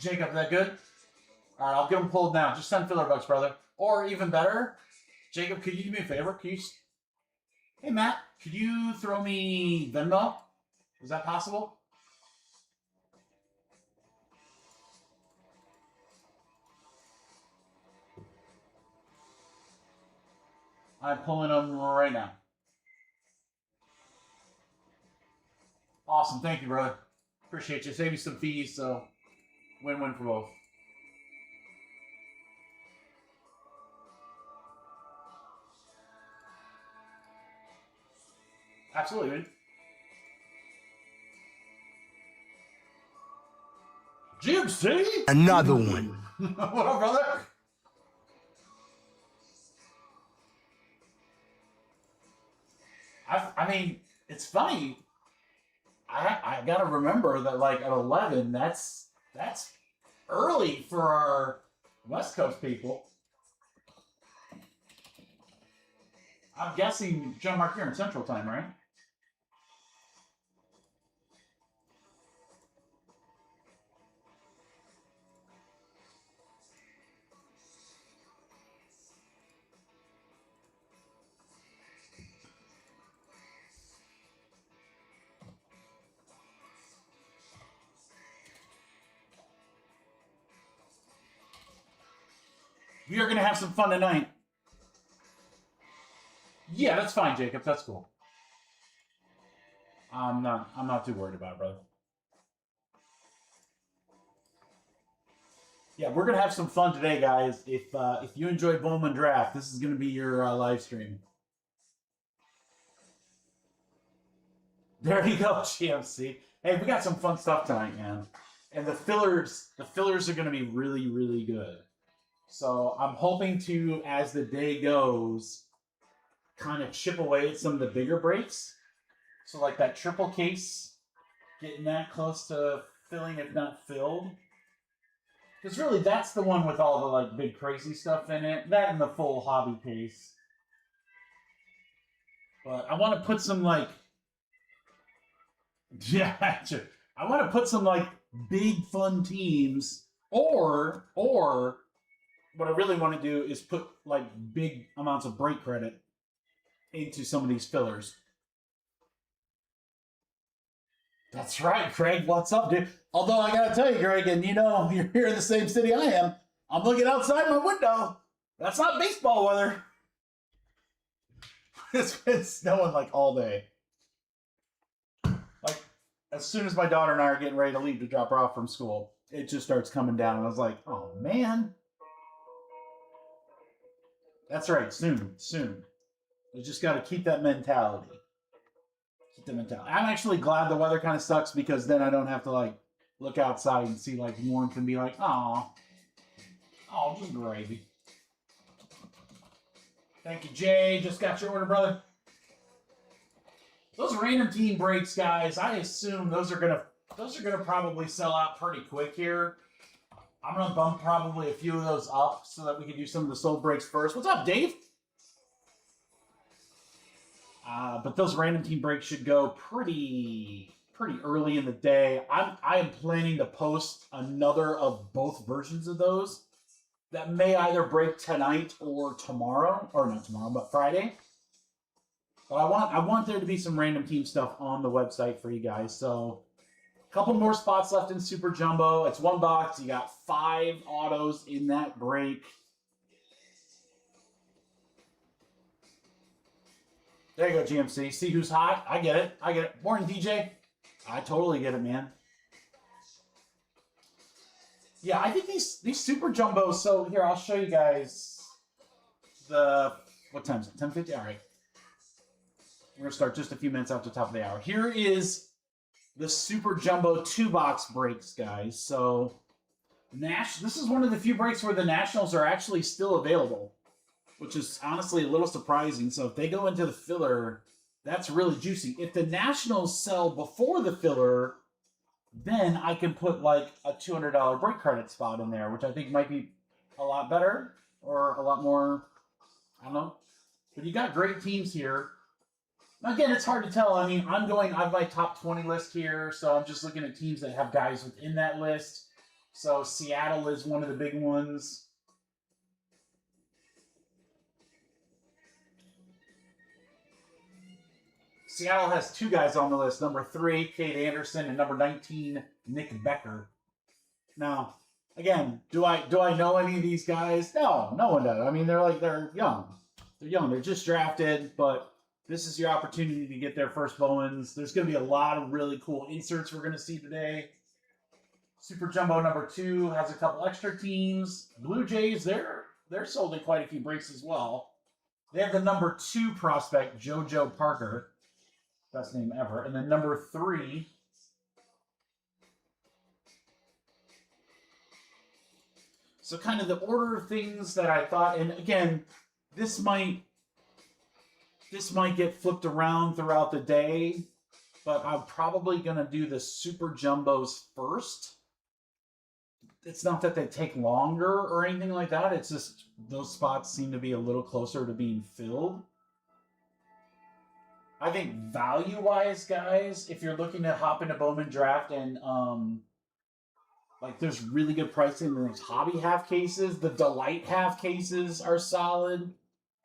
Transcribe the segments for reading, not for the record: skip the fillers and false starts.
Jacob, is that good? All right, I'll get them pulled now. Just send filler bucks, brother. Or even better, Jacob, could you do me a favor? Could you... Hey, Matt, could you throw me Venmo? Is that possible? I'm pulling them right now. Awesome. Thank you, brother. Appreciate you. Save you some fees, so win-win for both. Absolutely, dude. GMC? Another one. What up, brother? I mean, it's funny. I gotta remember that, like, at 11, that's early for our West Coast people. I'm guessing, John Mark, you're in Central Time, right? We are going to have some fun tonight. Yeah, that's fine, Jacob. That's cool. I'm not too worried about it, brother. Yeah, we're going to have some fun today, guys. If you enjoy Bowman Draft, this is going to be your live stream. There you go, GMC. Hey, we got some fun stuff tonight, man. And the fillers are going to be really, really good. So I'm hoping to, as the day goes, kind of chip away at some of the bigger breaks. So like that triple case, getting that close to filling, if not filled. Because really, that's the one with all the like big crazy stuff in it. That and the full hobby case. But I want to put some like... Yeah, I want to put some like big fun teams, or what I really want to do is put like big amounts of break credit into some of these fillers. That's right, Craig. What's up, dude? Although I gotta tell you, Greg, and you know you're here in the same city I am. I'm looking outside my window. That's not baseball weather. It's been snowing like all day. Like as soon as my daughter and I are getting ready to leave to drop her off from school, it just starts coming down. And I was like, oh man. That's right, soon. You just got to keep that mentality. I'm actually glad the weather kind of sucks because then I don't have to like look outside and see like warmth and be like, oh, just gravy. Thank you, Jay. Just got your order, brother. Those random team breaks, guys, I assume those are gonna probably sell out pretty quick here. I'm going to bump probably a few of those up so that we can do some of the sold breaks first. What's up, Dave? But those random team breaks should go pretty early in the day. I am planning to post another of both versions of those that may either break tonight or tomorrow, or not tomorrow, but Friday. But I want there to be some random team stuff on the website for you guys. So couple more spots left in Super Jumbo. It's one box. You got 5 autos in that break. There you go, GMC. See who's hot? I get it. Morning, DJ. I totally get it, man. Yeah, I think these Super Jumbos. So here, I'll show you guys what time is it? 10:50. All right. We're gonna start just a few minutes after the top of the hour. Here is the Super Jumbo 2-box breaks, guys. So, this is one of the few breaks where the Nationals are actually still available, which is honestly a little surprising. So, if they go into the filler, that's really juicy. If the Nationals sell before the filler, then I can put like a $200 break credit spot in there, which I think might be a lot better or a lot more, I don't know. But you got great teams here. Again, it's hard to tell. I mean, I have my top 20 list here, so I'm just looking at teams that have guys within that list. So Seattle is one of the big ones. Seattle has two guys on the list, number 3, Cade Anderson, and number 19, Nick Becker. Now, again, do I know any of these guys? No, no one does. I mean, they're young. They're young. They're just drafted, but this is your opportunity to get their first Bowmans. There's going to be a lot of really cool inserts we're going to see today. Super Jumbo number 2 has a couple extra teams. Blue Jays, they're sold in quite a few breaks as well. They have the number 2 prospect, JoJo Parker. Best name ever. And then number 3. So kind of the order of things that I thought, and again, this might get flipped around throughout the day, but I'm probably going to do the Super Jumbos first. It's not that they take longer or anything like that. It's just those spots seem to be a little closer to being filled. I think value-wise, guys, if you're looking to hop into Bowman Draft and like there's really good pricing in those hobby half cases, the Delight half cases are solid.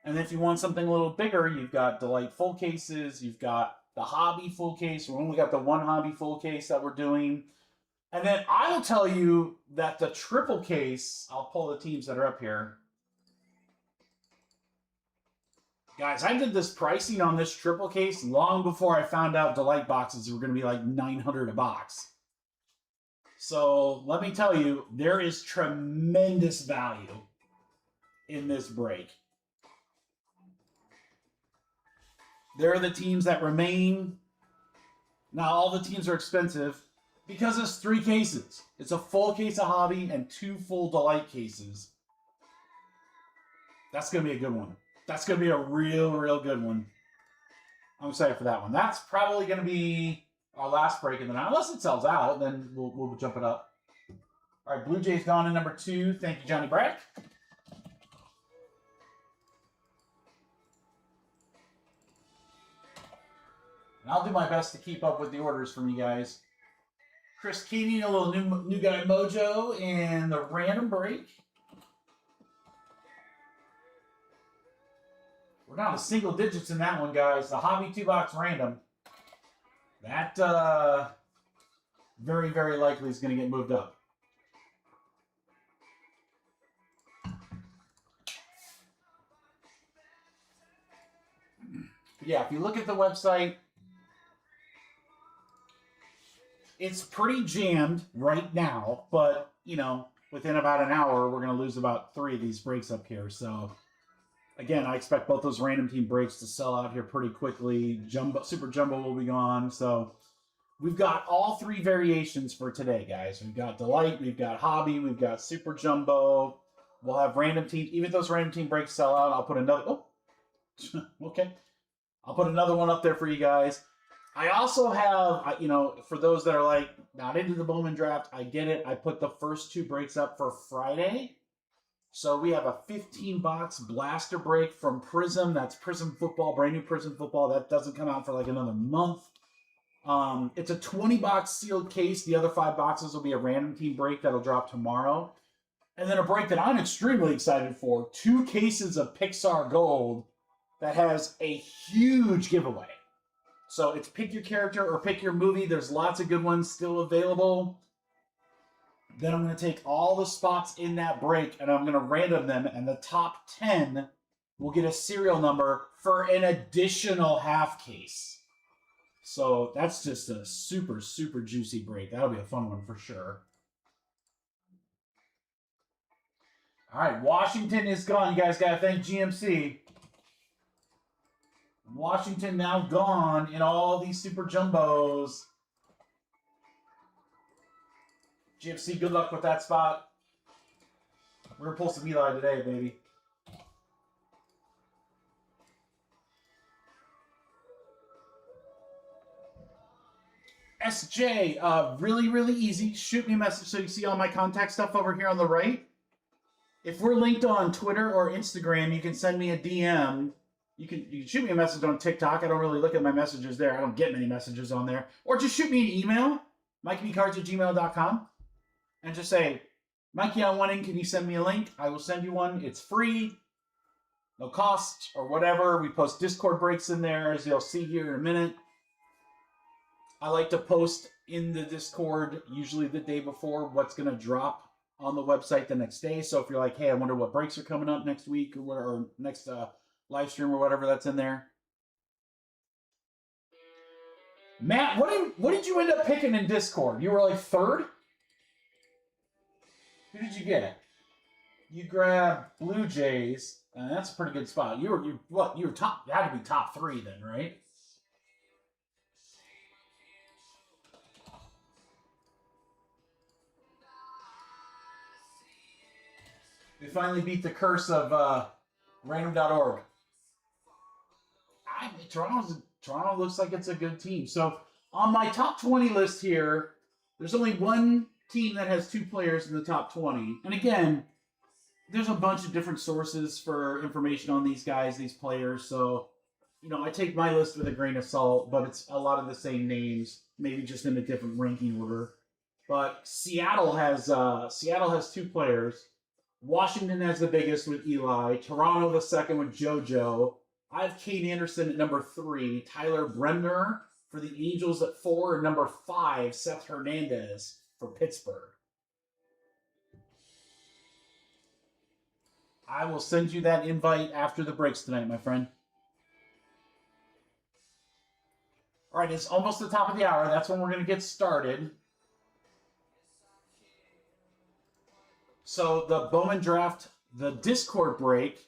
And if you want something a little bigger, you've got Delight full cases, you've got the hobby full case. We only got the one hobby full case that we're doing. And then I will tell you that the triple case, I'll pull the teams that are up here. Guys, I did this pricing on this triple case long before I found out Delight boxes were going to be like $900 a box. So let me tell you, there is tremendous value in this break. There are the teams that remain. Now, all the teams are expensive because it's 3 cases. It's a full case of hobby and 2 full Delight cases. That's going to be a good one. That's going to be a real good one. I'm excited for that one. That's probably going to be our last break in the night. Unless it sells out, then we'll jump it up. All right, Blue Jays gone in number 2. Thank you, Johnny Brack. And I'll do my best to keep up with the orders from you guys. Chris Keating, a little new guy mojo, and the random break. We're down to single digits in that one, guys. The hobby 2-box random. That very likely is going to get moved up. Yeah, if you look at the website, it's pretty jammed right now, but, you know, within about an hour, we're going to lose about 3 of these breaks up here. So, again, I expect both those random team breaks to sell out here pretty quickly. Super Jumbo will be gone. So, we've got all 3 variations for today, guys. We've got Delight, we've got Hobby, we've got Super Jumbo. We'll have random team. Even if those random team breaks sell out, I'll put another. Oh, okay. I'll put another one up there for you guys. I also have, you know, for those that are like not into the Bowman Draft, I get it. I put the first 2 breaks up for Friday. So we have a 15-box blaster break from Prism. That's Prism Football, brand new Prism Football. That doesn't come out for like another month. It's a 20-box sealed case. The other 5 boxes will be a random team break that'll drop tomorrow. And then a break that I'm extremely excited for, 2 cases of Pixar Gold that has a huge giveaway. So it's pick your character or pick your movie. There's lots of good ones still available. Then I'm going to take all the spots in that break and I'm going to random them. And the top 10 will get a serial number for an additional half case. So that's just a super juicy break. That'll be a fun one for sure. All right, Washington is gone. You guys got to thank GMC. Washington now gone in all these Super Jumbos. GMC, good luck with that spot. We're going to pull some Eli today, baby. SJ, really easy. Shoot me a message so you see all my contact stuff over here on the right. If we're linked on Twitter or Instagram, you can send me a DM. You can shoot me a message on TikTok. I don't really look at my messages there. I don't get many messages on there. Or just shoot me an email, mikebcards@gmail.com. and just say, Mikey, I want in. Can you send me a link? I will send you one. It's free. No cost or whatever. We post Discord breaks in there, as you'll see here in a minute. I like to post in the Discord, usually the day before, what's going to drop on the website the next day. So if you're like, hey, I wonder what breaks are coming up next week or next live stream or whatever, that's in there. Matt, what did you end up picking in Discord? You were like third? Who did you get? You grabbed Blue Jays. That's a pretty good spot. You were top. You had to be top 3 then, right? They finally beat the curse of random.org. Toronto looks like it's a good team. So on my top 20 list here, there's only one team that has 2 players in the top 20. And again, there's a bunch of different sources for information on these guys, these players. So, I take my list with a grain of salt, but it's a lot of the same names, maybe just in a different ranking order. But Seattle has 2 players. Washington has the biggest with Eli. Toronto the second with JoJo. I have Kate Anderson at number 3. Tyler Bremner for the Angels at 4. And number 5, Seth Hernandez for Pittsburgh. I will send you that invite after the breaks tonight, my friend. All right, it's almost the top of the hour. That's when we're going to get started. So the Bowman Draft, the Discord break.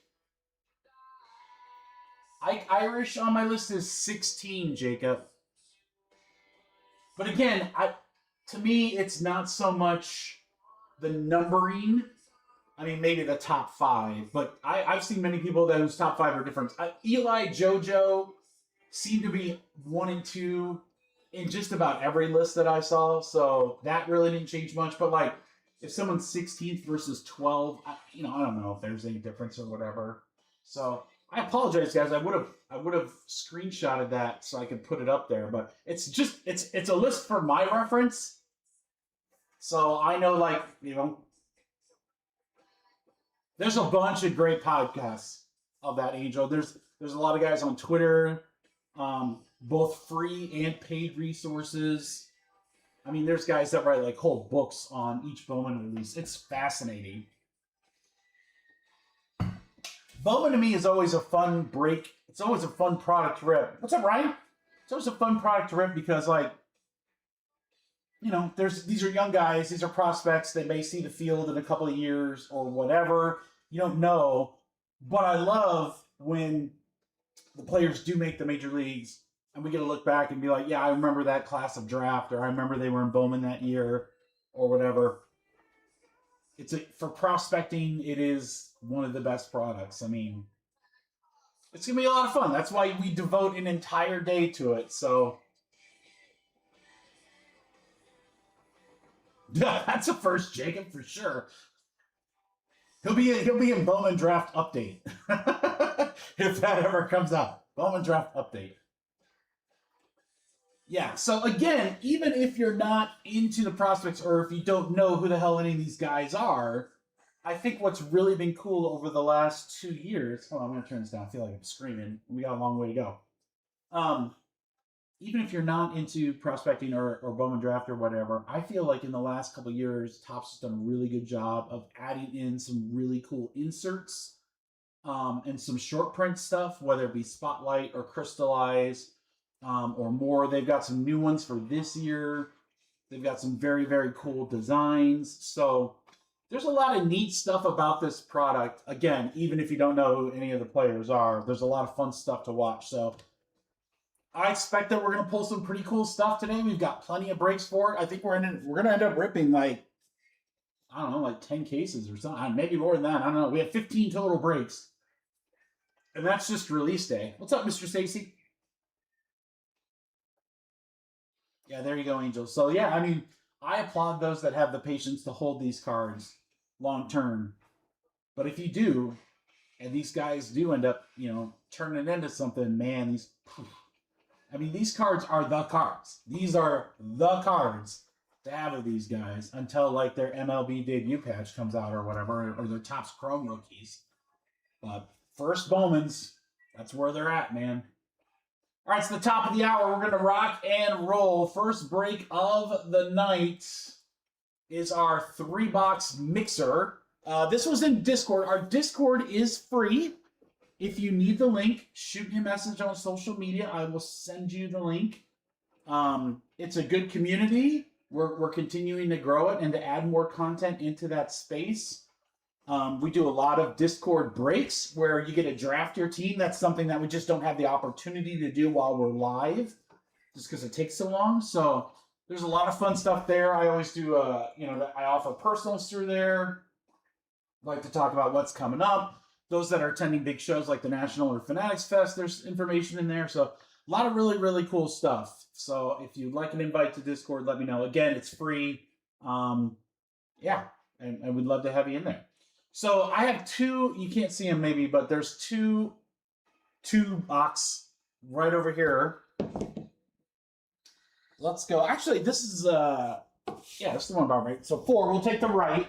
Irish on my list is 16, Jacob. But again, to me, it's not so much the numbering. I mean, maybe the top 5, but I've seen many people whose top 5 are different. Eli, JoJo seem to be 1 and 2 in just about every list that I saw, so that really didn't change much. But like, if someone's 16th versus 12, I don't know if there's any difference or whatever. So I apologize, guys. I would have screenshotted that so I could put it up there, but it's a list for my reference. So I know, there's a bunch of great podcasts of that Angel. There's a lot of guys on Twitter, both free and paid resources. I mean, there's guys that write like whole books on each Bowman release. It's fascinating. Bowman to me is always a fun break. It's always a fun product to rip. What's up, Ryan? It's always a fun product to rip because, these are young guys. These are prospects. They may see the field in a couple of years or whatever. You don't know. But I love when the players do make the major leagues and we get to look back and be like, yeah, I remember that class of draft, or I remember they were in Bowman that year, or whatever. For prospecting, it is one of the best products. I mean, it's going to be a lot of fun. That's why we devote an entire day to it. So that's a first, Jacob, for sure. He'll be in Bowman Draft Update. If that ever comes out. Bowman Draft Update. Yeah, so again, even if you're not into the prospects or if you don't know who the hell any of these guys are, I think what's really been cool over the last 2 years... Hold on, I'm going to turn this down. I feel like I'm screaming. We got a long way to go. Even if you're not into prospecting or Bowman Draft or whatever, I feel like in the last couple of years, Topps has done a really good job of adding in some really cool inserts and some short print stuff, whether it be Spotlight or Crystallize or more. They've got some new ones for this year. They've got some very, very cool designs. So there's a lot of neat stuff about this product. Again, even if you don't know who any of the players are, there's a lot of fun stuff to watch. So I expect that we're going to pull some pretty cool stuff today. We've got plenty of breaks for it. I think we're going to end up ripping like 10 cases or something. Maybe more than that. I don't know. We have 15 total breaks. And that's just release day. What's up, Mr. Stacy? Yeah, there you go, Angel. So, yeah, I mean, I applaud those that have the patience to hold these cards long term. But if you do, and these guys do end up, turning into something, man, these cards are the cards. These are the cards. dab of these guys until like their MLB debut patch comes out or whatever, or their Topps Chrome rookies. But first Bowmans, that's where they're at, man. All right, it's the top of the hour. We're going to rock and roll. First break of the night is our 3-box mixer. This was in Discord. Our Discord is free. If you need the link, shoot me a message on social media. I will send you the link. It's a good community. We're continuing to grow it and to add more content into that space. We do a lot of Discord breaks where you get to draft your team. That's something that we just don't have the opportunity to do while we're live, just because it takes so long. So there's a lot of fun stuff there. I always do, I offer personals through there. I like to talk about what's coming up. Those that are attending big shows like the National or Fanatics Fest, there's information in there. So a lot of really, really cool stuff. So if you'd like an invite to Discord, let me know. Again, it's free. And we'd love to have you in there. So I have two, you can't see them maybe, but there's two box right over here. Let's go. Actually, this is, this is the one about right. So 4, we'll take the right.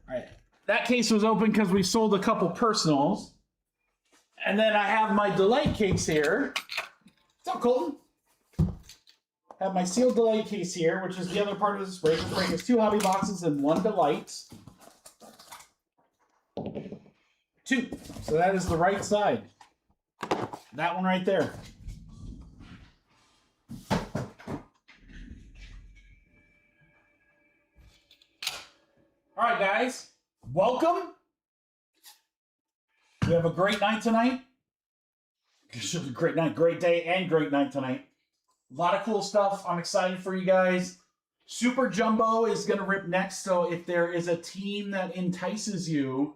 All right. That case was open because we sold a couple personals. And then I have my Delight case here. What's up, Colton? I have my sealed Delight case here, which is the other part of this break. This break is 2 hobby boxes and 1 Delight. 2. So that is the right side. That one right there. All right, guys. Welcome. We have a great night tonight. Great night, great day, and great night tonight. A lot of cool stuff. I'm excited for you guys. Super Jumbo is going to rip next, so if there is a team that entices you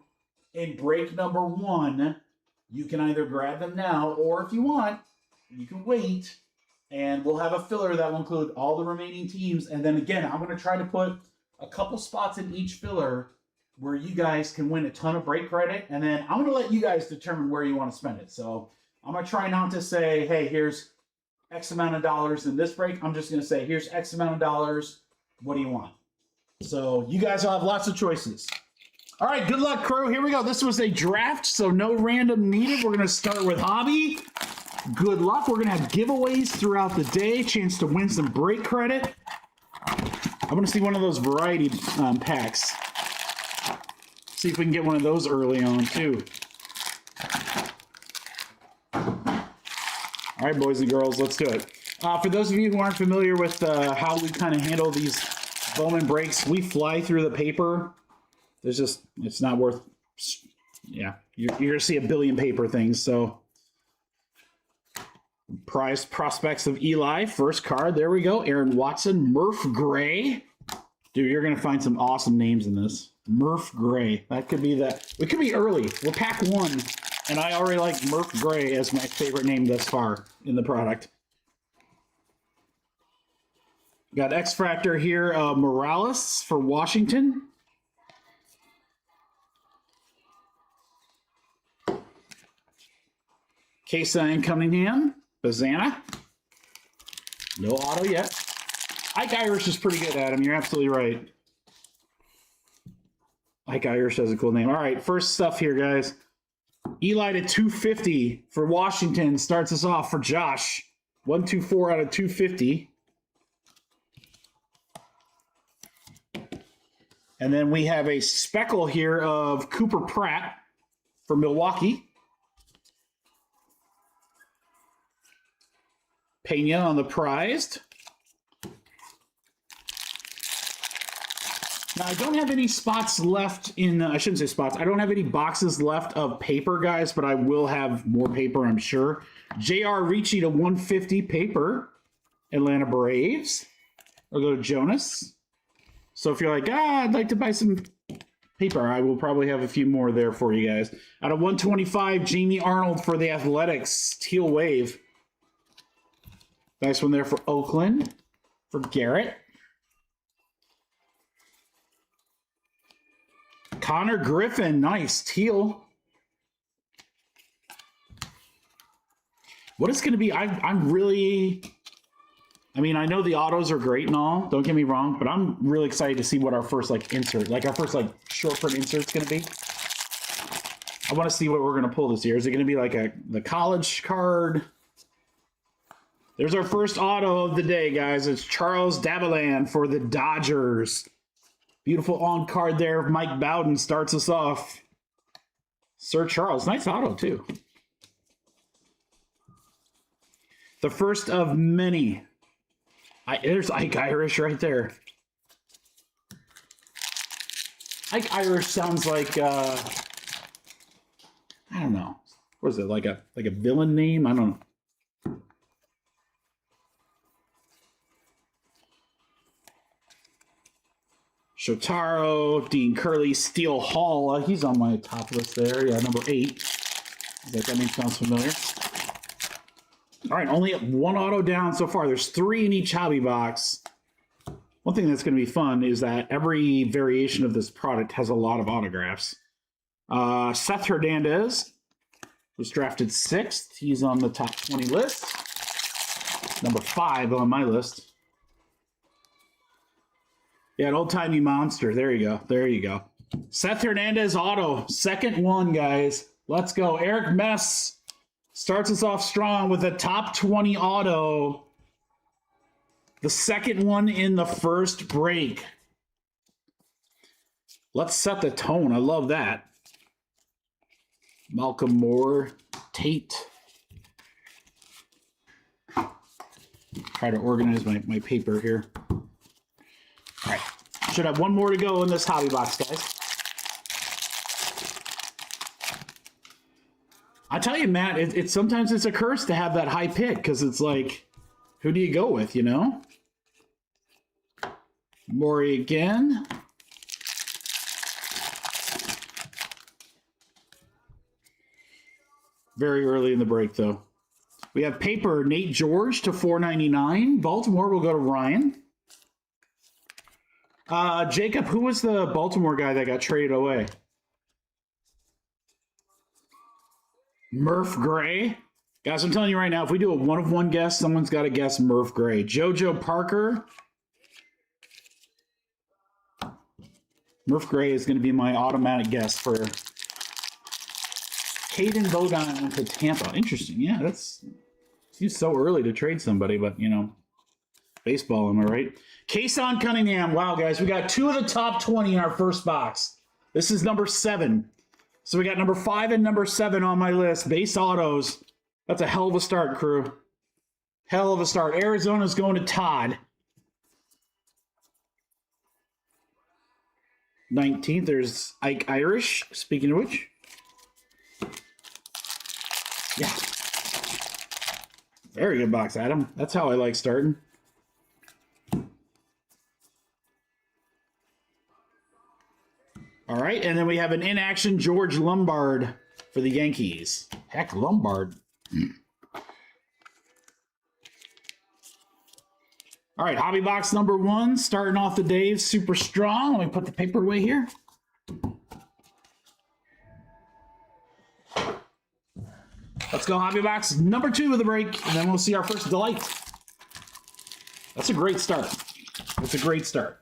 in break number 1, you can either grab them now, or if you want, you can wait, and we'll have a filler that will include all the remaining teams. And then again, I'm going to try to put a couple spots in each filler where you guys can win a ton of break credit, and then I'm going to let you guys determine where you want to spend it. So I'm going to try not to say, hey, here's X amount of dollars in this break. I'm just going to say, here's X amount of dollars. What do you want? So you guys will have lots of choices. All right, good luck, crew. Here we go. This was a draft, so no random needed. We're going to start with hobby. Good luck. We're going to have giveaways throughout the day. Chance to win some break credit. I want to see one of those variety packs. See if we can get one of those early on, too. All right, boys and girls, let's do it. For those of you who aren't familiar with how we kind of handle these Bowman breaks, we fly through the paper. There's just, it's not worth, you're going to see a billion paper things. So, prize prospects of Eli, first card, there we go. Aaron Watson, Murph Gray. Dude, you're going to find some awesome names in this. Murph Gray, that could be that. We could be early. We're pack 1. And I already like Murph Gray as my favorite name thus far in the product. Got X-Factor here, Morales for Washington. Kesa and Cunningham, Bazana. No auto yet. Ike Irish is pretty good, Adam. You're absolutely right. Ike Irish has a cool name. All right, first stuff here, guys. Eli to 250 for Washington starts us off for Josh. 124 out of 250. And then we have a speckle here of Cooper Pratt for Milwaukee. Pena on the prized. Now, I don't have any spots left in, I shouldn't say spots. I don't have any boxes left of paper, guys, but I will have more paper, I'm sure. J.R. Ricci to 150 paper. Atlanta Braves. I'll go to Jonas. So if you're like, I'd like to buy some paper, I will probably have a few more there for you guys. Out of 125, Jamie Arnold for the Athletics. Teal Wave. Nice one there for Oakland. For Garrett. Connor Griffin, nice, teal. What is going to be, I'm really, I mean, I know the autos are great and all, don't get me wrong, but I'm really excited to see what our first like insert, like our first like short print insert's gonna be. I want to see what we're gonna pull this year. Is it gonna be like the college card? There's our first auto of the day, guys. It's Charles Daviland for the Dodgers. Beautiful on card there. Mike Bowden starts us off. Sir Charles, nice auto too. The first of many. There's Ike Irish right there. Ike Irish sounds like I don't know. What is it, like a villain name? I don't know. Shotaro, Dean Curley, Steele Hall. He's on my top list there. Yeah, number 8. That name sounds familiar. All right, only one auto down so far. There's 3 in each hobby box. One thing that's going to be fun is that every variation of this product has a lot of autographs. Seth Hernandez was drafted 6th. He's on the top 20 list. Number 5 on my list. Yeah, an old-timey monster. There you go. There you go. Seth Hernandez auto. Second one, guys. Let's go. Eric Mess starts us off strong with a top 20 auto. The second one in the first break. Let's set the tone. I love that. Malcolm Moore. Tate. Try to organize my paper here. All right, should have one more to go in this hobby box, guys. I tell you, Matt, it's sometimes it's a curse to have that high pick because it's like, who do you go with, you know? Maury again. Very early in the break, though. We have paper, Nate George to $4.99. Baltimore will go to Ryan. Jacob, who was the Baltimore guy that got traded away? Murph Gray. Guys, I'm telling you right now, if we do a one-of-one guess, someone's got to guess Murph Gray. JoJo Parker. Murph Gray is going to be my automatic guess for Caden Bogan went to Tampa. Interesting. Yeah, that's seems so early to trade somebody, but, you know, baseball, am I right? Kason Cunningham. Wow, guys, we got 2 of the top 20 in our first box. This is number 7. So we got number 5 and number 7 on my list. Base autos. That's a hell of a start, crew. Hell of a start. Arizona's going to Todd. 19th, there's Ike Irish. Speaking of which. Yeah. Very good box, Adam. That's how I like starting. All right, and then we have an in-action George Lombard for the Yankees. Heck, Lombard. All right, hobby box number 1, starting off the day super strong. Let me put the paper away here. Let's go hobby box number 2 of the break, and then we'll see our first delight. That's a great start. That's a great start.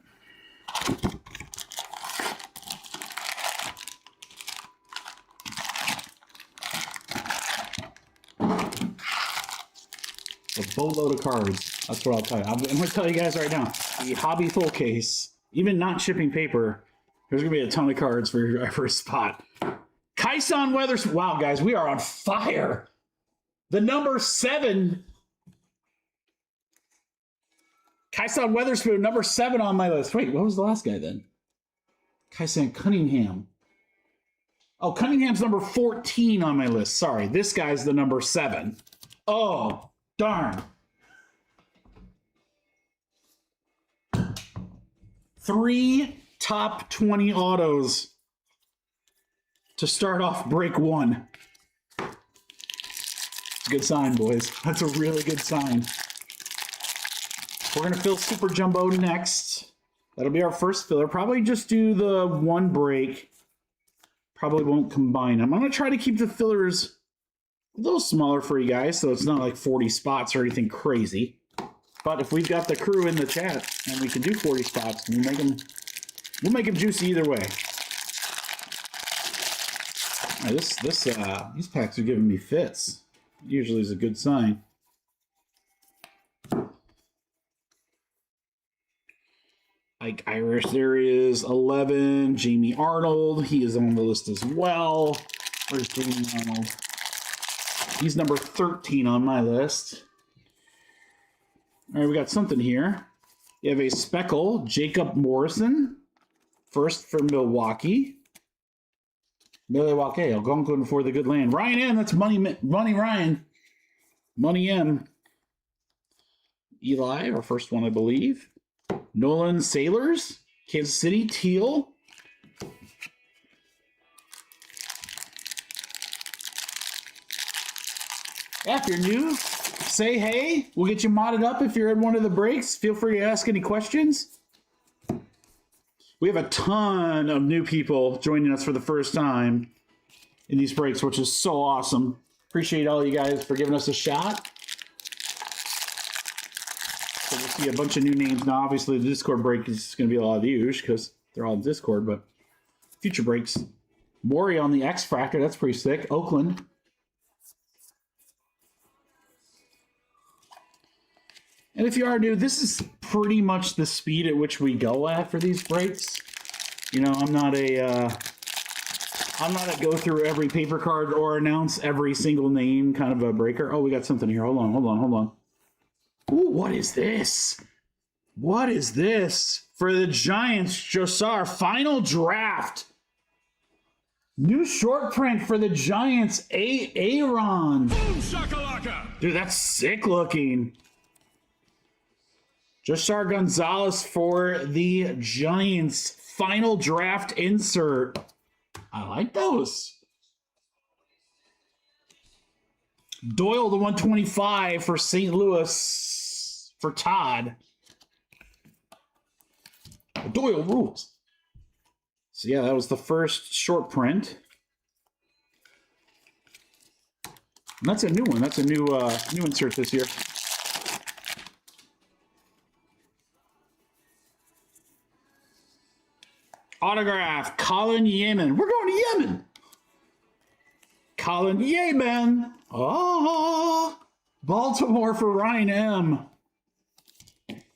A boatload of cards. That's what I'll tell you. I'm going to tell you guys right now. The hobby full case, even not shipping paper, there's going to be a ton of cards for your first spot. Kyson Weathers. Wow, guys, we are on fire. The number 7. Kyson Weatherspoon, number 7 on my list. Wait, what was the last guy then? Kyson Cunningham. Oh, Cunningham's number 14 on my list. Sorry, this guy's the number 7. Oh, darn. 3 top 20 autos to start off break 1. It's a good sign, boys. That's a really good sign. We're going to fill Super Jumbo next. That'll be our first filler. Probably just do the 1 break. Probably won't combine them. I'm going to try to keep the fillers a little smaller for you guys, so it's not like 40 spots or anything crazy. But if we've got the crew in the chat and we can do 40 spots, we'll make them juicy either way. These packs are giving me fits. Usually is a good sign. Like Irish, there is 11. Jamie Arnold, he is on the list as well. Where's Jamie Arnold? He's number 13 on my list. All right, we got something here. You have a Speckle, Jacob Morrison, first for Milwaukee. Milwaukee, Algonquin for the good land. Ryan M, that's Money Ryan. Money M. Eli, our first one, I believe. Nolan Sailors, Kansas City, Teal. If you're new, say hey. We'll get you modded up if you're in one of the breaks. Feel free to ask any questions. We have a ton of new people joining us for the first time in these breaks, which is so awesome. Appreciate all you guys for giving us a shot. So we'll see a bunch of new names. Now, obviously, the Discord break is going to be a lot of views because they're all in Discord, but future breaks. Maury on the X Fractor, that's pretty sick. Oakland. And if you are new, this is pretty much the speed at which we go at for these breaks. You know, I'm not a go through every paper card or announce every single name kind of a breaker. Oh, we got something here. Hold on. Ooh, what is this? What is this? For the Giants, Josar, final draft. New short print for the Giants, Aaron. Boom shakalaka. Dude, that's sick looking. Josar Gonzalez for the Giants. Final draft insert. I like those. Doyle, the 125 for St. Louis for Todd. Doyle rules. So yeah, that was the first short print. And that's a new one. That's a new insert this year. Autograph, Colin Yeaman. We're going to Yemen. Colin Yeaman. Oh, Baltimore for Ryan M.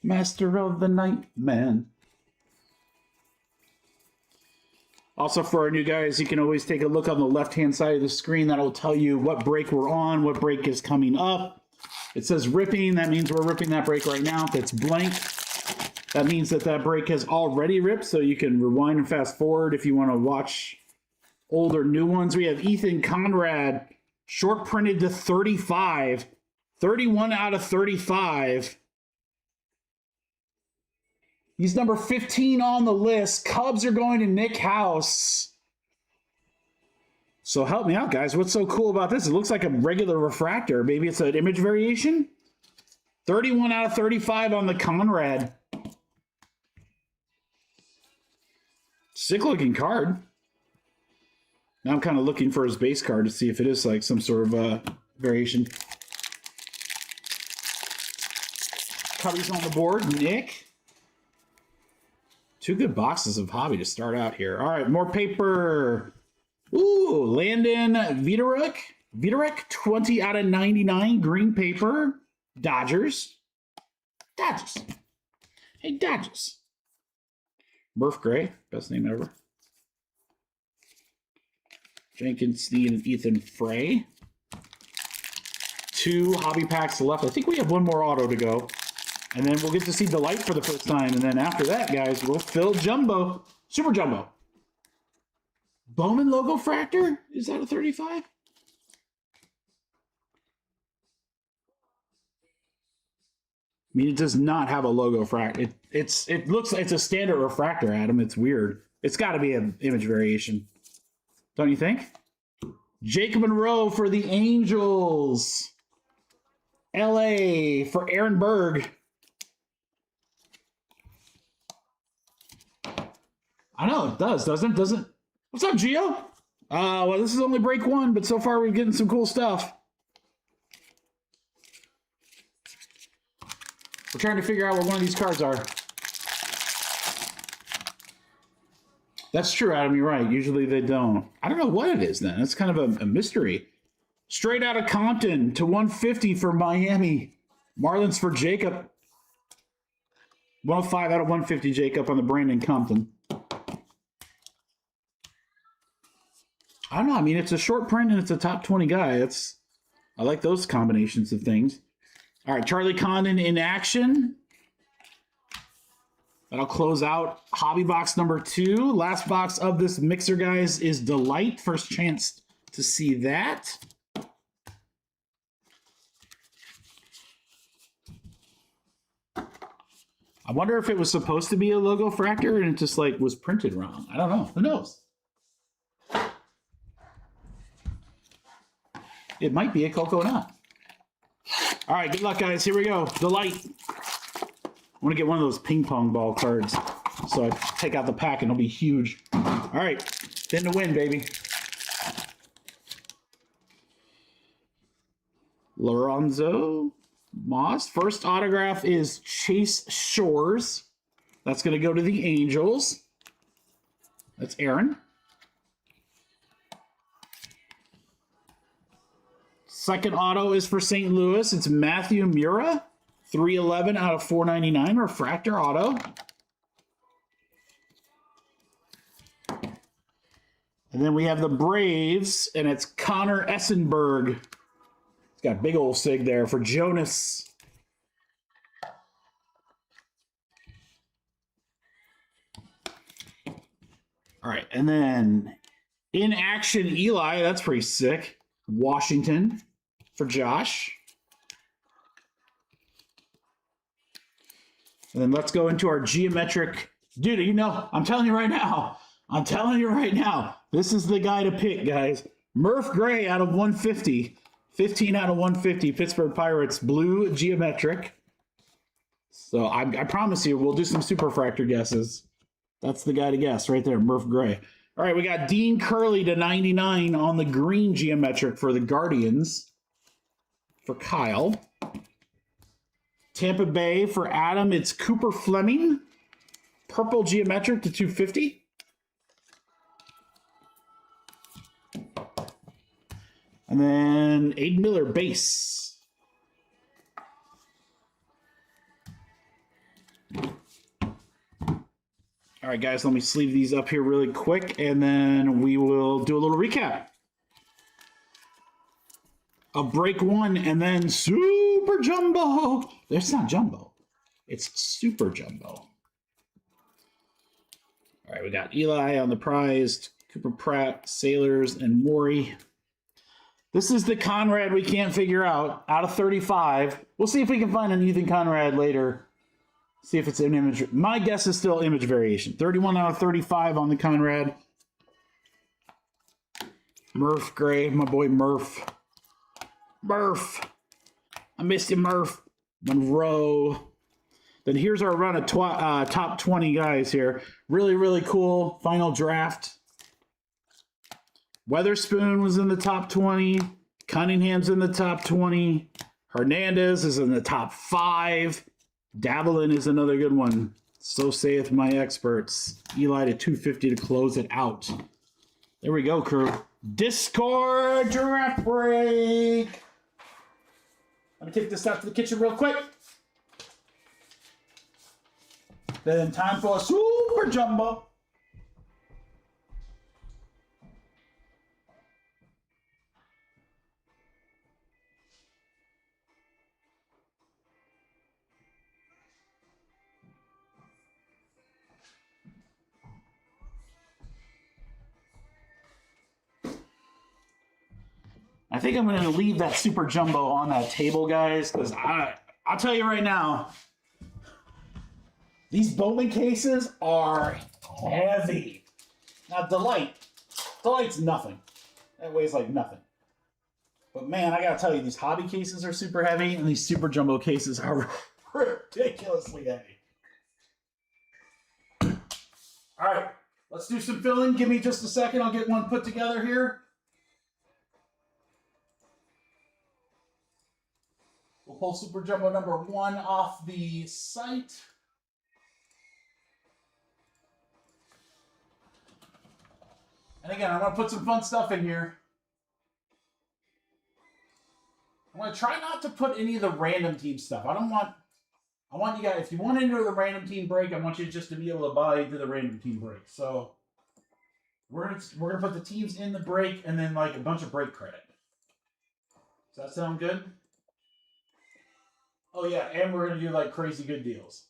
Master of the Night Man. Also, for our new guys, you can always take a look on the left-hand side of the screen. That'll tell you what break we're on, what break is coming up. It says ripping. That means we're ripping that break right now. If it's blank, that means that break has already ripped, so you can rewind and fast forward if you want to watch old or new ones. We have Ethan Conrad, short printed to 35. 31 out of 35. He's number 15 on the list. Cubs are going to Nick House. So help me out, guys. What's so cool about this? It looks like a regular refractor. Maybe it's an image variation. 31 out of 35 on the Conrad. Sick looking card. Now I'm kind of looking for his base card to see if it is like some sort of variation. Cubbies on the board. Nick. Two good boxes of hobby to start out here. All right, more paper. Ooh, Landon Vitorek. Vitorek, 20 out of 99. Green paper. Dodgers. Hey, Dodgers. Murph Gray, best name ever. Jenkins, Sneed, and Ethan Frey. 2 hobby packs left. I think we have one more auto to go. And then we'll get to see Delight for the first time. And then after that, guys, we'll fill Jumbo. Super Jumbo. Bowman logo fractor? Is that a 35? I mean, it does not have a logo fractor. It looks like it's a standard refractor, Adam. It's weird. It's got to be an image variation. Don't you think? Jake Monroe for the Angels. LA for Aaron Berg. I know it does, doesn't it? What's up, Gio? Well, this is only break 1, but so far we're getting some cool stuff. We're trying to figure out what one of these cards are. That's true, Adam. You're right. Usually they don't. I don't know what it is then. It's kind of a mystery. Straight out of Compton to 150 for Miami. Marlins for Jacob. 105 out of 150, Jacob, on the Brandon Compton. I don't know. I mean, it's a short print and it's a top 20 guy. I like those combinations of things. All right, Charlie Condon in action. That'll close out hobby box number 2. Last box of this mixer, guys, is Delight. First chance to see that. I wonder if it was supposed to be a logo fractor and it just like was printed wrong. I don't know. Who knows? It might be a Coco Nut. All right, good luck, guys. Here we go. Delight. I want to get one of those ping pong ball cards. So I take out the pack and it'll be huge. All right, thin to win, baby. Lorenzo Moss. First autograph is Chase Shores. That's going to go to the Angels. That's Aaron. Second auto is for St. Louis. It's Matthew Mura. 311 out of 499. Refractor auto. And then we have the Braves, and it's Connor Essenberg. He's got a big old sig there for Jonas. All right, and then in action, Eli. That's pretty sick. Washington for Josh. And then let's go into our geometric. Dude, you know, I'm telling you right now. This is the guy to pick, guys. Murph Gray out of 150. 15 out of 150. Pittsburgh Pirates blue geometric. So I promise you, we'll do some superfractor guesses. That's the guy to guess right there, Murph Gray. All right, we got Dean Curley to 99 on the green geometric for the Guardians. For Kyle. Tampa Bay for Adam, it's Cooper Fleming. Purple geometric to 250. And then Aiden Miller base. All right, guys, let me sleeve these up here really quick, and then we will do a little recap of break 1, and then Super Jumbo. It's not Jumbo. It's Super Jumbo. All right, we got Eli on the prized, Cooper Pratt, Sailors, and Maury. This is the Conrad we can't figure out of 35. We'll see if we can find an Ethan Conrad later. See if it's an image. My guess is still image variation. 31 out of 35 on the Conrad. Murph Gray, my boy Murph. Murph. I missed you, Murph. Monroe. Then here's our run of top 20 guys here. Really, really cool final draft. Weatherspoon was in the top 20. Cunningham's in the top 20. Hernandez is in the top 5. Davelin is another good one. So saith my experts. Eli to 250 to close it out. There we go, crew. Discord draft break. Let me take this out to the kitchen real quick. Then time for a Super Jumbo. I think I'm going to leave that Super Jumbo on that table, guys, because I'll tell you right now, these Bowman cases are heavy. Now, Delight's nothing. That weighs like nothing. But man, I got to tell you, these hobby cases are super heavy, and these Super Jumbo cases are ridiculously heavy. All right, let's do some filling. Give me just a second. I'll get one put together here. We'll We'll pull Super Jumbo number 1 off the site. And again, I'm going to put some fun stuff in here. I'm going to try not to put any of the random team stuff. I want you guys, if you want to enter the random team break, I want you just to be able to buy into the random team break. So we're gonna put the teams in the break and then like a bunch of break credit. Does that sound good? Oh yeah, and we're gonna do like crazy good deals.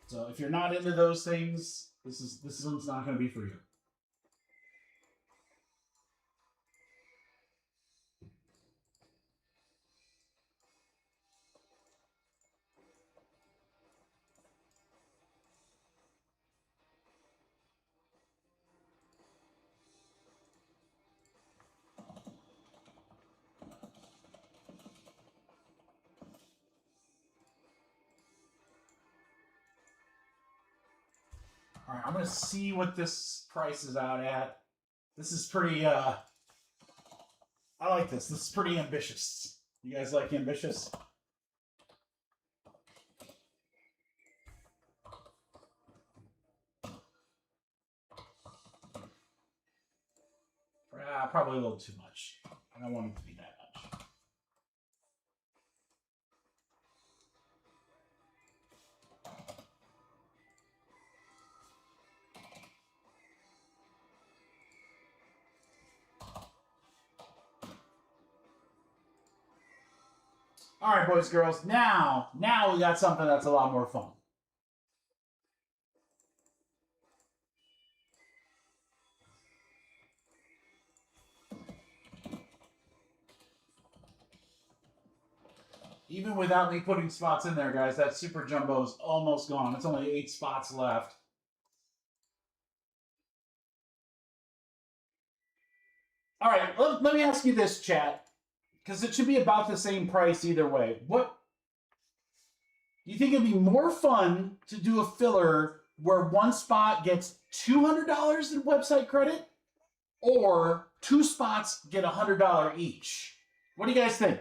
So if you're not into those things, this one's not gonna be for you. All right, I'm gonna see what this price is out at. This is pretty. I like this. This is pretty ambitious. You guys like ambitious? Probably a little too much. I don't want it to be that much. All right, boys, girls. Now we got something that's a lot more fun. Even without me putting spots in there, guys, that Super Jumbo is almost gone. It's only 8 spots left. All right, let me ask you this, chat, because it should be about the same price either way. What do you think it'd be more fun to do a filler where one spot gets $200 in website credit, or 2 spots get $100 each? What do you guys think?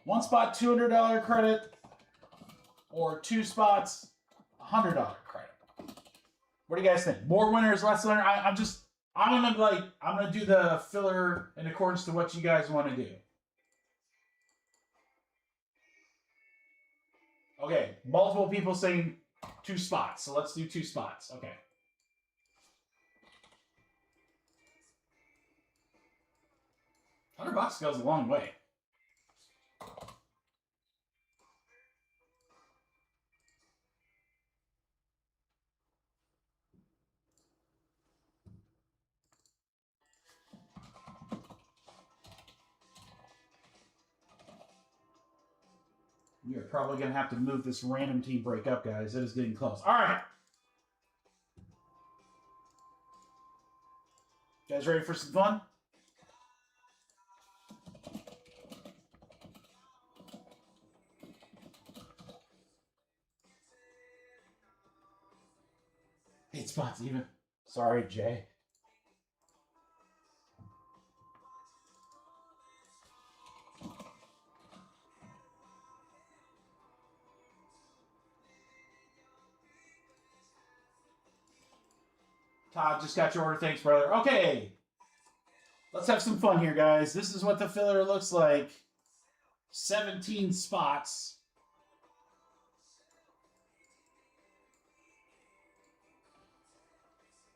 One spot, $200 credit, or 2 spots, $100 credit. What do you guys think? More winners, less winners? I'm gonna do the filler in accordance to what you guys want to do. Okay, multiple people saying 2 spots, so let's do 2 spots. Okay. $100 goes a long way. We are probably going to have to move this random team break up, guys. It is getting close. All right. You guys ready for some fun? Eight spots even. Sorry, Jay. Todd, just got your order. Thanks, brother. Okay. Let's have some fun here, guys. This is what the filler looks like. 17 spots.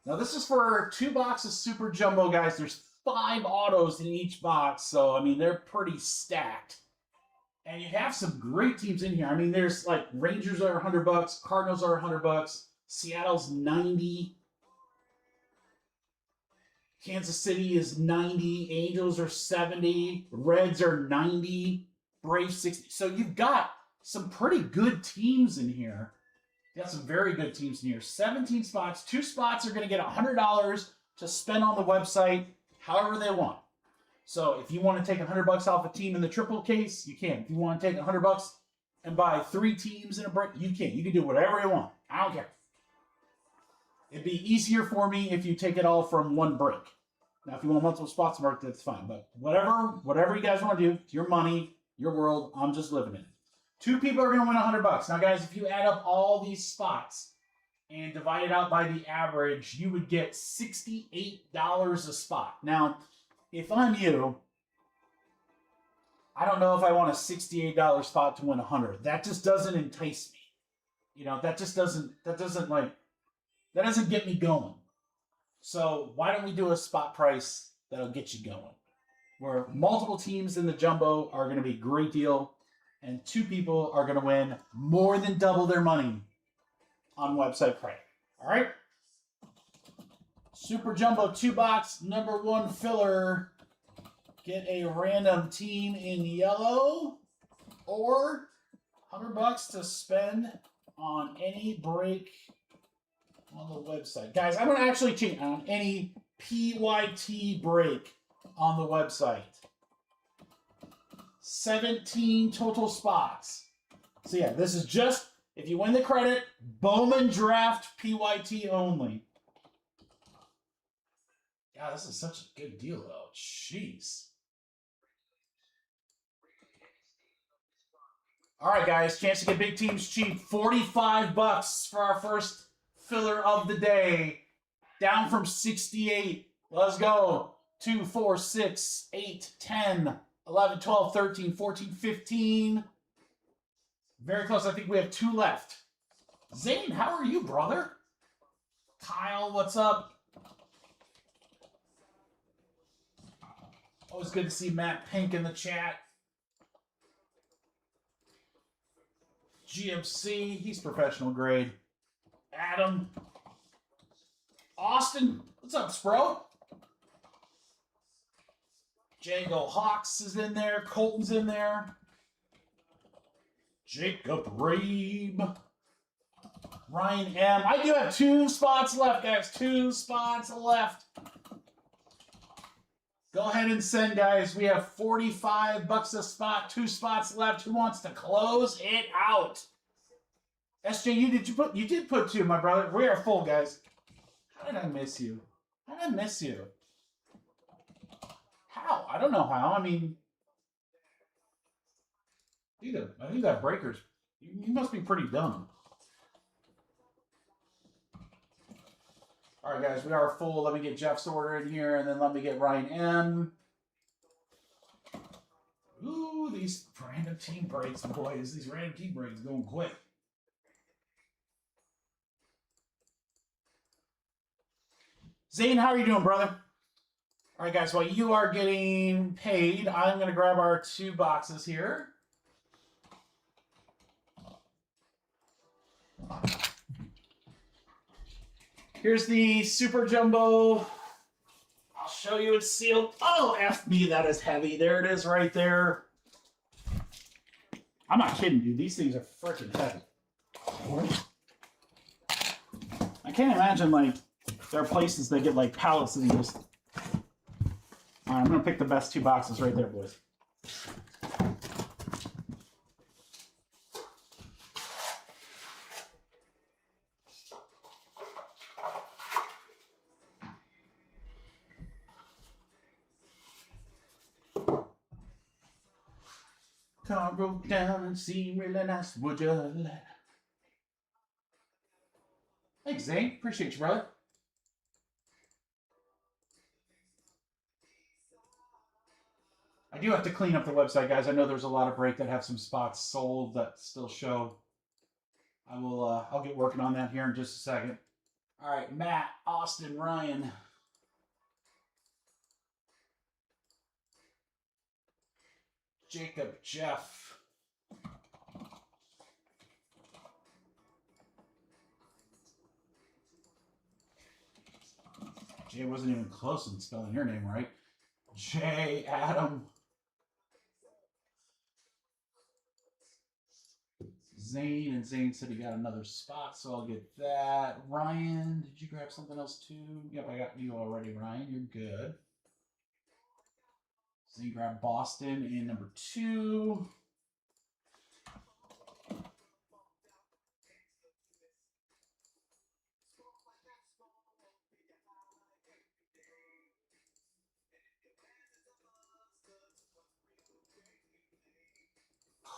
Now, this is for 2 boxes Super Jumbo, guys. There's 5 autos in each box, so, I mean, they're pretty stacked. And you have some great teams in here. I mean, there's, like, Rangers are $100, Cardinals are $100, Seattle's 90, Kansas City is 90, Angels are 70, Reds are 90, Braves 60. So you've got some pretty good teams in here. You got some very good teams in here. 17 spots. 2 spots are going to get $100 to spend on the website however they want. So if you want to take $100 off a team in the triple case, you can. If you want to take $100 and buy 3 teams in a break, you can. You can do whatever you want. I don't care. It'd be easier for me if you take it all from one break. Now, if you want multiple spots marked, that's fine. But whatever you guys want to do, it's your money, your world. I'm just living in it. 2 people are going to win $100. Now, guys, if you add up all these spots and divide it out by the average, you would get $68 a spot. Now, if I'm you, I don't know if I want a $68 spot to win 100. That just doesn't entice me. You know, that doesn't get me going. So why don't we do a spot price that'll get you going? Where multiple teams in the jumbo are going to be a great deal, and 2 people are going to win more than double their money on website credit. All right? Super Jumbo 2-box, number 1 filler. Get a random team in yellow, or $100 to spend on any break on the website. Guys, I'm going to actually change on any PYT break on the website. 17 total spots. So yeah, this is just, if you win the credit, Bowman Draft PYT only. God, this is such a good deal, though. Jeez. All right, guys, chance to get big teams cheap. $45 for our first filler of the day. Down from 68. Let's go. 2, 4, 6, 8, 10, 11, 12, 13, 14, 15. Very close. I think we have 2 left. Zane, how are you, brother? Kyle, what's up? Always good to see Matt Pink in the chat. GMC, he's professional grade. Adam. Austin, what's up, Spro? Django Hawks is in there. Colton's in there. Jacob Rabe. Ryan M. I do have 2 spots left, guys. 2 spots left. Go ahead and send, guys. We have $45 a spot. 2 spots left. Who wants to close it out? SJ, you did put 2, my brother. We are full, guys. How did I miss you? How did I miss you? How? I don't know how. I mean, I think that breakers. You must be pretty dumb. All right, guys, we are full. Let me get Jeff's order in here, and then let me get Ryan M. Ooh, these random team breaks, boys. These random team breaks going quick. Zane, how are you doing, brother? All right, guys, while you are getting paid, I'm going to grab our 2 boxes here. Here's the Super Jumbo. I'll show you it's sealed. Oh, F me, that is heavy. There it is right there. I'm not kidding, dude. These things are freaking heavy. I can't imagine, like, there are places that get, like, pallets of these. All right, I'm going to pick the best 2 boxes right there, boys. Car broke down and seemed really nice, would you? Thanks, Zane. Appreciate you, brother. I do have to clean up the website, guys. I know there's a lot of break that have some spots sold that still show. I'll get working on that here in just a second. All right, Matt, Austin, Ryan. Jacob, Jeff. Jay wasn't even close in spelling your name right. Jay, Adam. Zane, and Zane said he got another spot, so I'll get that. Ryan, did you grab something else too? Yep, I got you already, Ryan. You're good. So you grab Boston in number 2.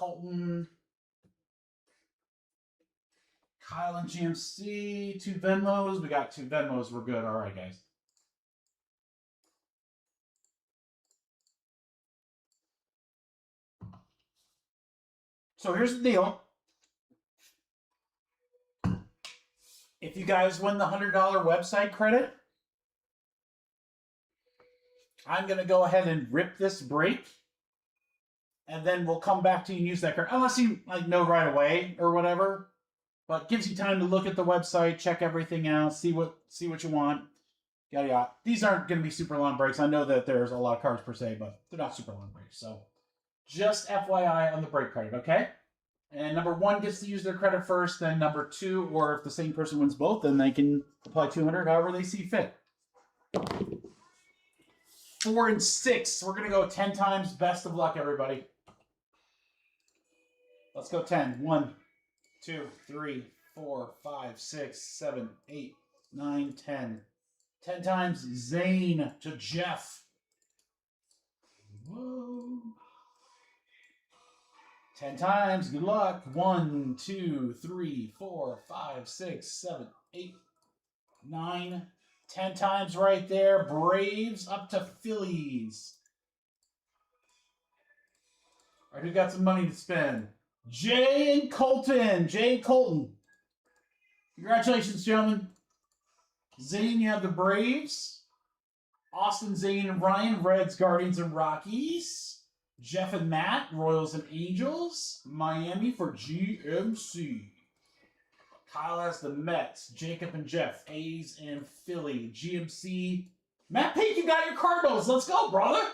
Colton. Kyle and GMC. 2 Venmos. We got 2 Venmos. We're good. All right, guys. So here's the deal. If you guys win the $100 website credit, I'm going to go ahead and rip this break. And then we'll come back to you and use that card. Unless you know right away or whatever. But it gives you time to look at the website, check everything out, see what you want. Yada yada. These aren't going to be super long breaks. I know that there's a lot of cards per se, but they're not super long breaks. So just FYI on the break credit, okay? And number 1 gets to use their credit first, then number 2, or if the same person wins both, then they can apply 200 however they see fit. 4 and 6. We're going to go 10 times. Best of luck, everybody. Let's go 10. 1, 2, 3, 4, 5, 6, 7, 8, 9, 10. 10 times. Zane to Jeff. Whoa. 10 times. Good luck. 1, 2, 3, 4, 5, 6, 7, 8, 9. 10 times right there. Braves up to Phillies. All right, who got some money to spend? Jay and Colton. Jay and Colton. Congratulations, gentlemen. Zane, you have the Braves. Austin, Zane, and Ryan, Reds, Guardians, and Rockies. Jeff and Matt, Royals and Angels. Miami for GMC. Kyle has the Mets. Jacob and Jeff, A's and Philly. GMC. Matt Pink, you got your Cardinals. Let's go, brother.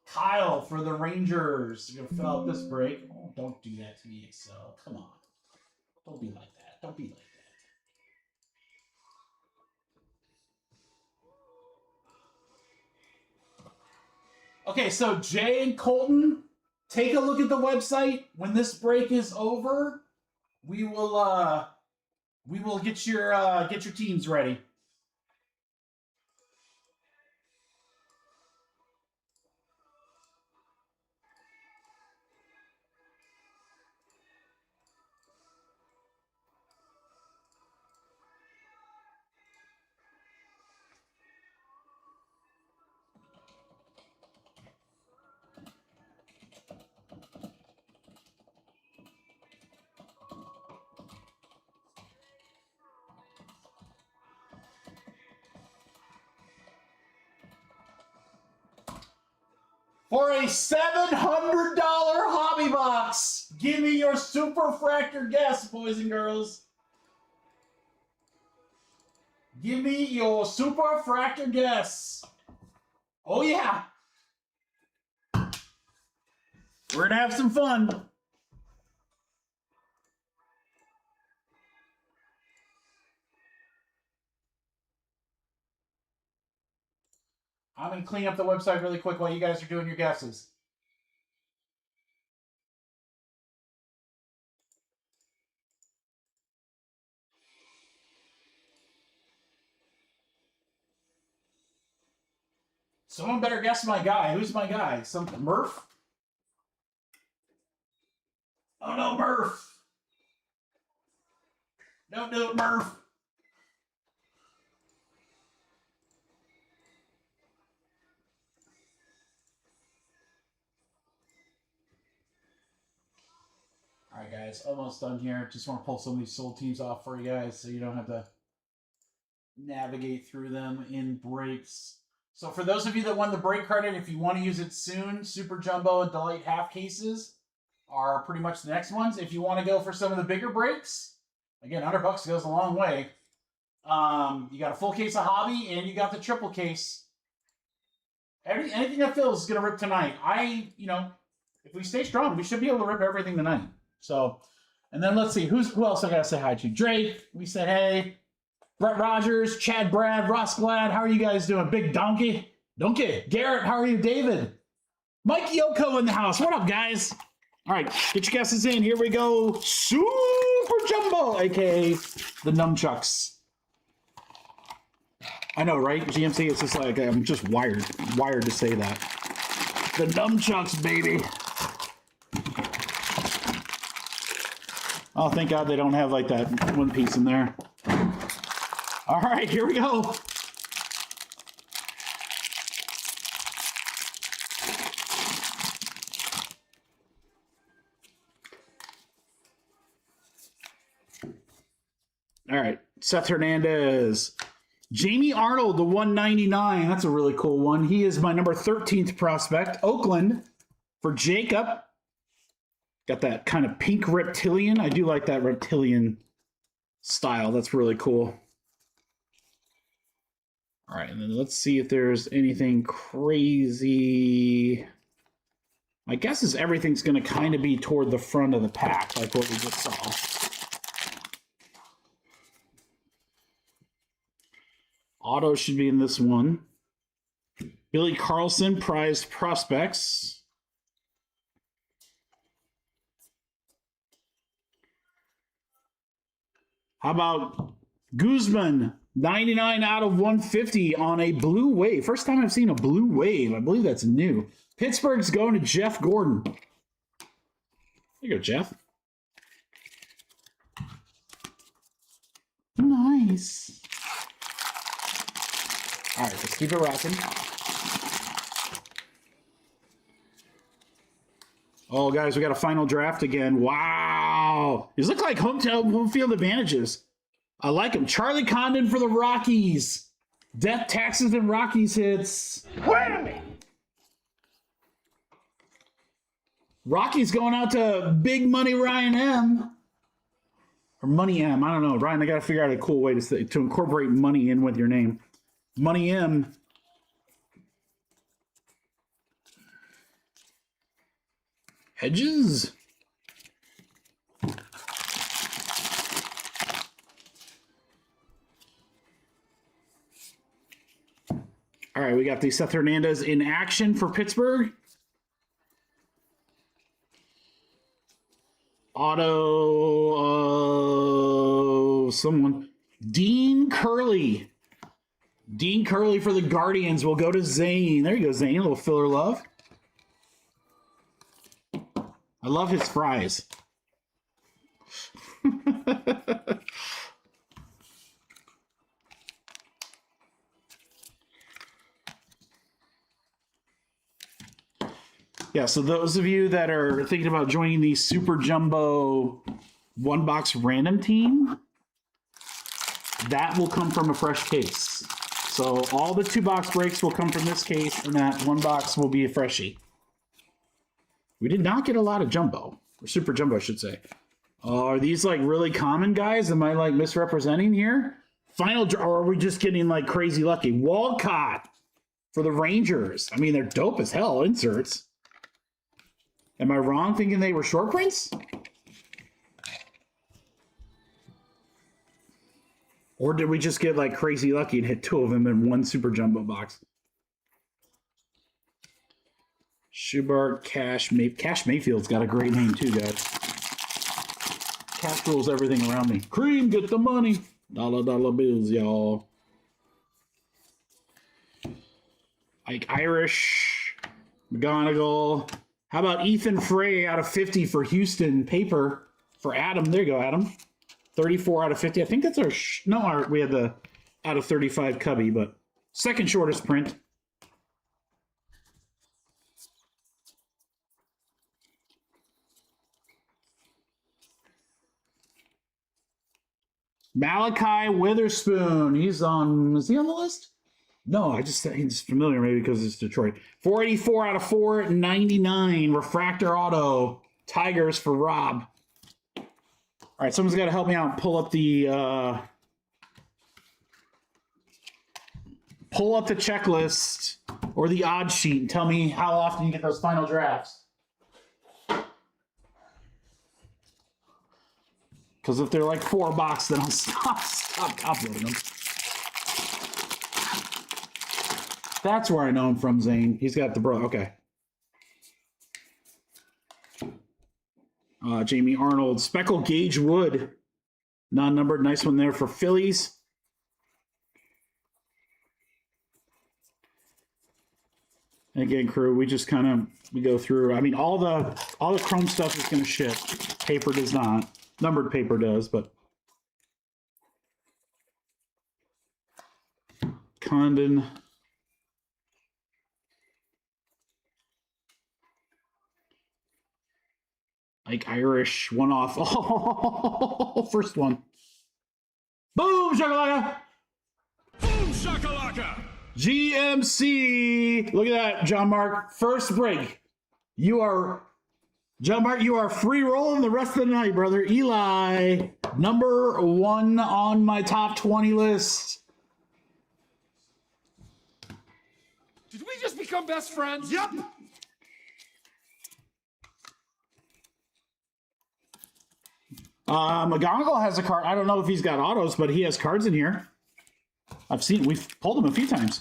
Kyle for the Rangers. You're going to fill out this break. Oh, don't do that to me, Excel. Come on. Don't be like that. Don't be like that. Okay, so Jay and Colton, take a look at the website. When this break is over, we will get your teams ready. For a $700 hobby box, give me your super fractor guess, boys and girls. Give me your super fractor guess. Oh, yeah. We're going to have some fun. I'm going to clean up the website really quick while you guys are doing your guesses. Someone better guess my guy. Who's my guy? Some Murph? Oh no, Murph. Don't do it, Murph. All right, guys, almost done here. Just want to pull some of these sold teams off for you guys so you don't have to navigate through them in breaks. So for those of you that won the break credit, if you want to use it soon, Super Jumbo and Delight half cases are pretty much the next ones. If you want to go for some of the bigger breaks, again, $100 goes a long way. You got a full case of hobby and you got the triple case. Anything that fills is going to rip tonight. If we stay strong, we should be able to rip everything tonight. So, and then let's see, who else I got to say hi to? Drake, we said hey. Brett Rogers, Chad Brad, Ross Glad, how are you guys doing? Big Donkey. Garrett, how are you? David. Mike Yoko in the house. What up, guys? All right, get your guesses in. Here we go. Super Jumbo, a.k.a. the Nunchucks. I know, right? GMC, it's just like, I'm just wired to say that. The Nunchucks, baby. Oh, thank God they don't have like that one piece in there. All right, here we go. All right, Seth Hernandez. Jamie Arnold, the 199. That's a really cool one. He is my number 13th prospect. Oakland for Jacob. Got that kind of pink reptilian. I do like that reptilian style. That's really cool. All right, and then let's see if there's anything crazy. My guess is everything's going to kind of be toward the front of the pack, like what we just saw. Auto should be in this one. Billy Carlson, prized prospects. How about Guzman, 99 out of 150 on a blue wave. First time I've seen a blue wave. I believe that's new. Pittsburgh's going to Jeff Gordon. There you go, Jeff. Nice. All right, let's keep it rocking. Oh, guys, we got a final draft again. Wow. These look like home field advantages. I like them. Charlie Condon for the Rockies. Death, Taxes, and Rockies hits. Whammy! Rockies going out to Big Money Ryan M. Or Money M. I don't know. Ryan, I got to figure out a cool way to incorporate money in with your name. Money M. Hedges. All right, we got the Seth Hernandez in action for Pittsburgh. Auto, someone. Dean Curley. Dean Curley for the Guardians will go to Zane. There you go, Zane. A little filler love. I love his fries. Yeah, so those of you that are thinking about joining the Super Jumbo one box random team, that will come from a fresh case. So all the 2-box breaks will come from this case, and that 1 box will be a freshie. We did not get a lot of jumbo, or Super Jumbo, I should say. Are these like really common, guys? Am I like misrepresenting here? Final, or are we just getting like crazy lucky? Walcott for the Rangers. I mean, they're dope as hell inserts. Am I wrong thinking they were short prints? Or did we just get like crazy lucky and hit 2 of them in 1 Super Jumbo box? Schubert, Cash Mayfield's got a great name too, guys. Cash rules everything around me. Cream, get the money. Dollar bills, y'all. Like Irish, McGonigal. How about Ethan Frey out of 50 for Houston paper for Adam? There you go, Adam. 34 out of 50. I think that's our... we had the out of 35 Cubby, but second shortest print. Malachi Witherspoon. Is he on the list? No, I just said he's familiar maybe because it's Detroit. 484 out of 499. Refractor auto. Tigers for Rob. All right, someone's got to help me out and pull up the checklist or the odd sheet and tell me how often you get those final drafts. Because if they're like 4 box, then I'll stop uploading them. That's where I know him from, Zane. He's got the bro. Okay. Jamie Arnold. Speckle Gage Wood. Non-numbered. Nice one there for Phillies. And again, crew, we just kind of, we go through. I mean, all the chrome stuff is going to ship. Paper does not. Numbered paper does, but Condon. Like Irish, one off. Oh, first one. Boom, shakalaka. Boom shakalaka. GMC. Look at that, John Mark. First break. You are, John Mark, you are free rolling the rest of the night, brother. Eli, number 1 on my top 20 list. Did we just become best friends? Yep. McGonagall has a card. I don't know if he's got autos, but he has cards in here. We've pulled them a few times.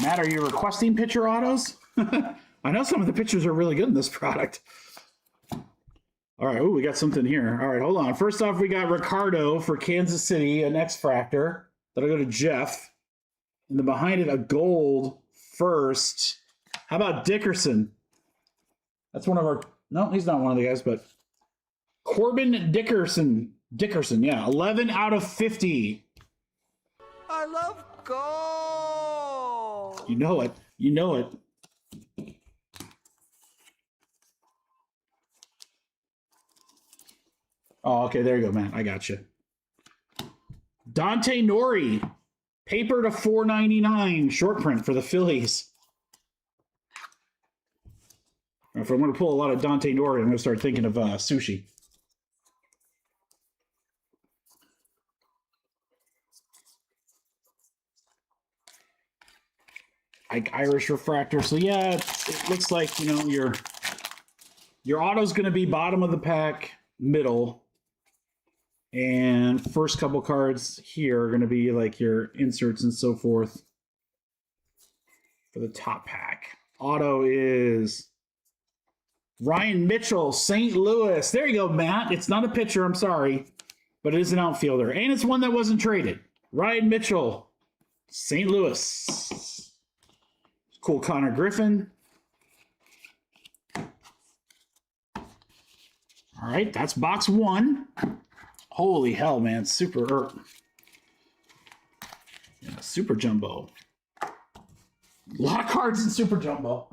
Matt, are you requesting pitcher autos? I know some of the pitchers are really good in this product. All right, we got something here. All right, hold on. First off, we got Ricardo for Kansas City, an X-Fractor. That'll go to Jeff. And then behind it, a gold first. How about Dickerson? That's one of our... No, he's not one of the guys, but... Corbin Dickerson. Dickerson, yeah. 11 out of 50. I love gold. You know it. You know it. Oh, okay. There you go, man. I got you. Dante Nori. Paper to $4.99. Short print for the Phillies. If I'm going to pull a lot of Dante Nori, I'm going to start thinking of sushi. Like Irish refractor. So yeah, it looks like, you know, your auto's going to be bottom of the pack, middle. And first couple cards here are going to be like your inserts and so forth for the top pack. Auto is Ryan Mitchell, St. Louis. There you go, Matt. It's not a pitcher, I'm sorry, but it is an outfielder. And it's one that wasn't traded. Ryan Mitchell, St. Louis. Cool Connor Griffin. All right, that's box 1. Holy hell, man. Super Jumbo. A lot of cards in Super Jumbo.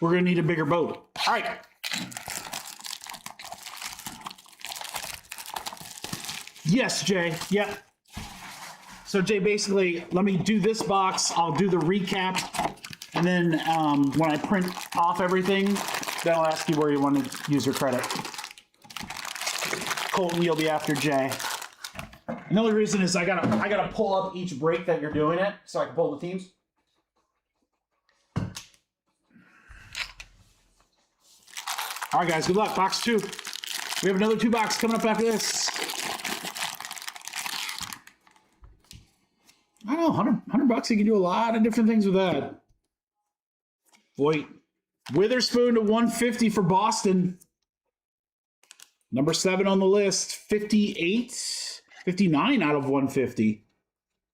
We're going to need a bigger boat. All right. Yes, Jay. Yep. So, Jay, basically, let me do this box. I'll do the recap. And then when I print off everything, then I'll ask you where you want to use your credit. Colton, you'll be after Jay. And the only reason is I gotta pull up each break that you're doing it so I can pull the teams. All right, guys, good luck. Box 2. We have another 2 box coming up after this. I don't know, 100 bucks, you can do a lot of different things with that. Wait. Witherspoon to 150 for Boston. Number 7 on the list. 59 out of 150.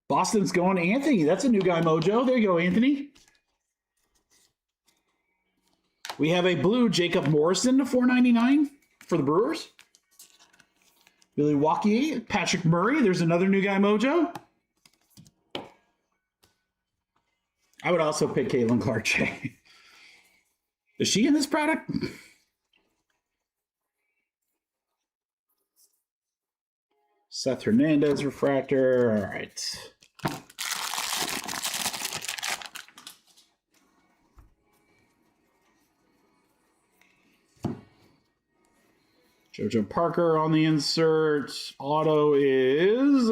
Boston's going to Anthony. That's a new guy, Mojo. There you go, Anthony. We have a blue Jacob Morrison to $4.99 for the Brewers. Billy Walkie, Patrick Murray. There's another new guy, Mojo. I would also pick Caitlin Clark. Is she in this product? Seth Hernandez refractor. All right. JoJo Parker on the insert. Auto is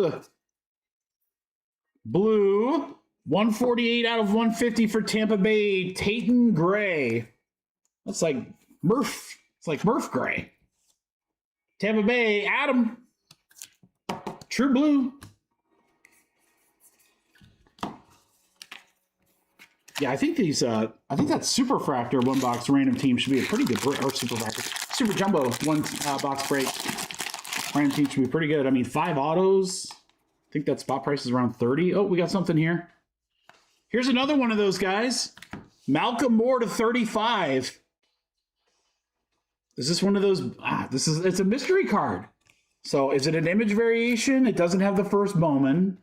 blue. 148 out of 150 for Tampa Bay. Tayton Gray. That's like Murph. It's like Murph Gray. Tampa Bay, Adam. True blue. Yeah, I think these. I think that Superfractor 1 box random team should be a pretty good break. Or Superfractor, Super Jumbo 1 box break. Random team should be pretty good. I mean, 5 autos. I think that spot price is around 30. Oh, we got something here. Here's another one of those guys. Malcolm Moore to 35. Is this one of those? It's a mystery card. So is it an image variation? It doesn't have the first Bowman.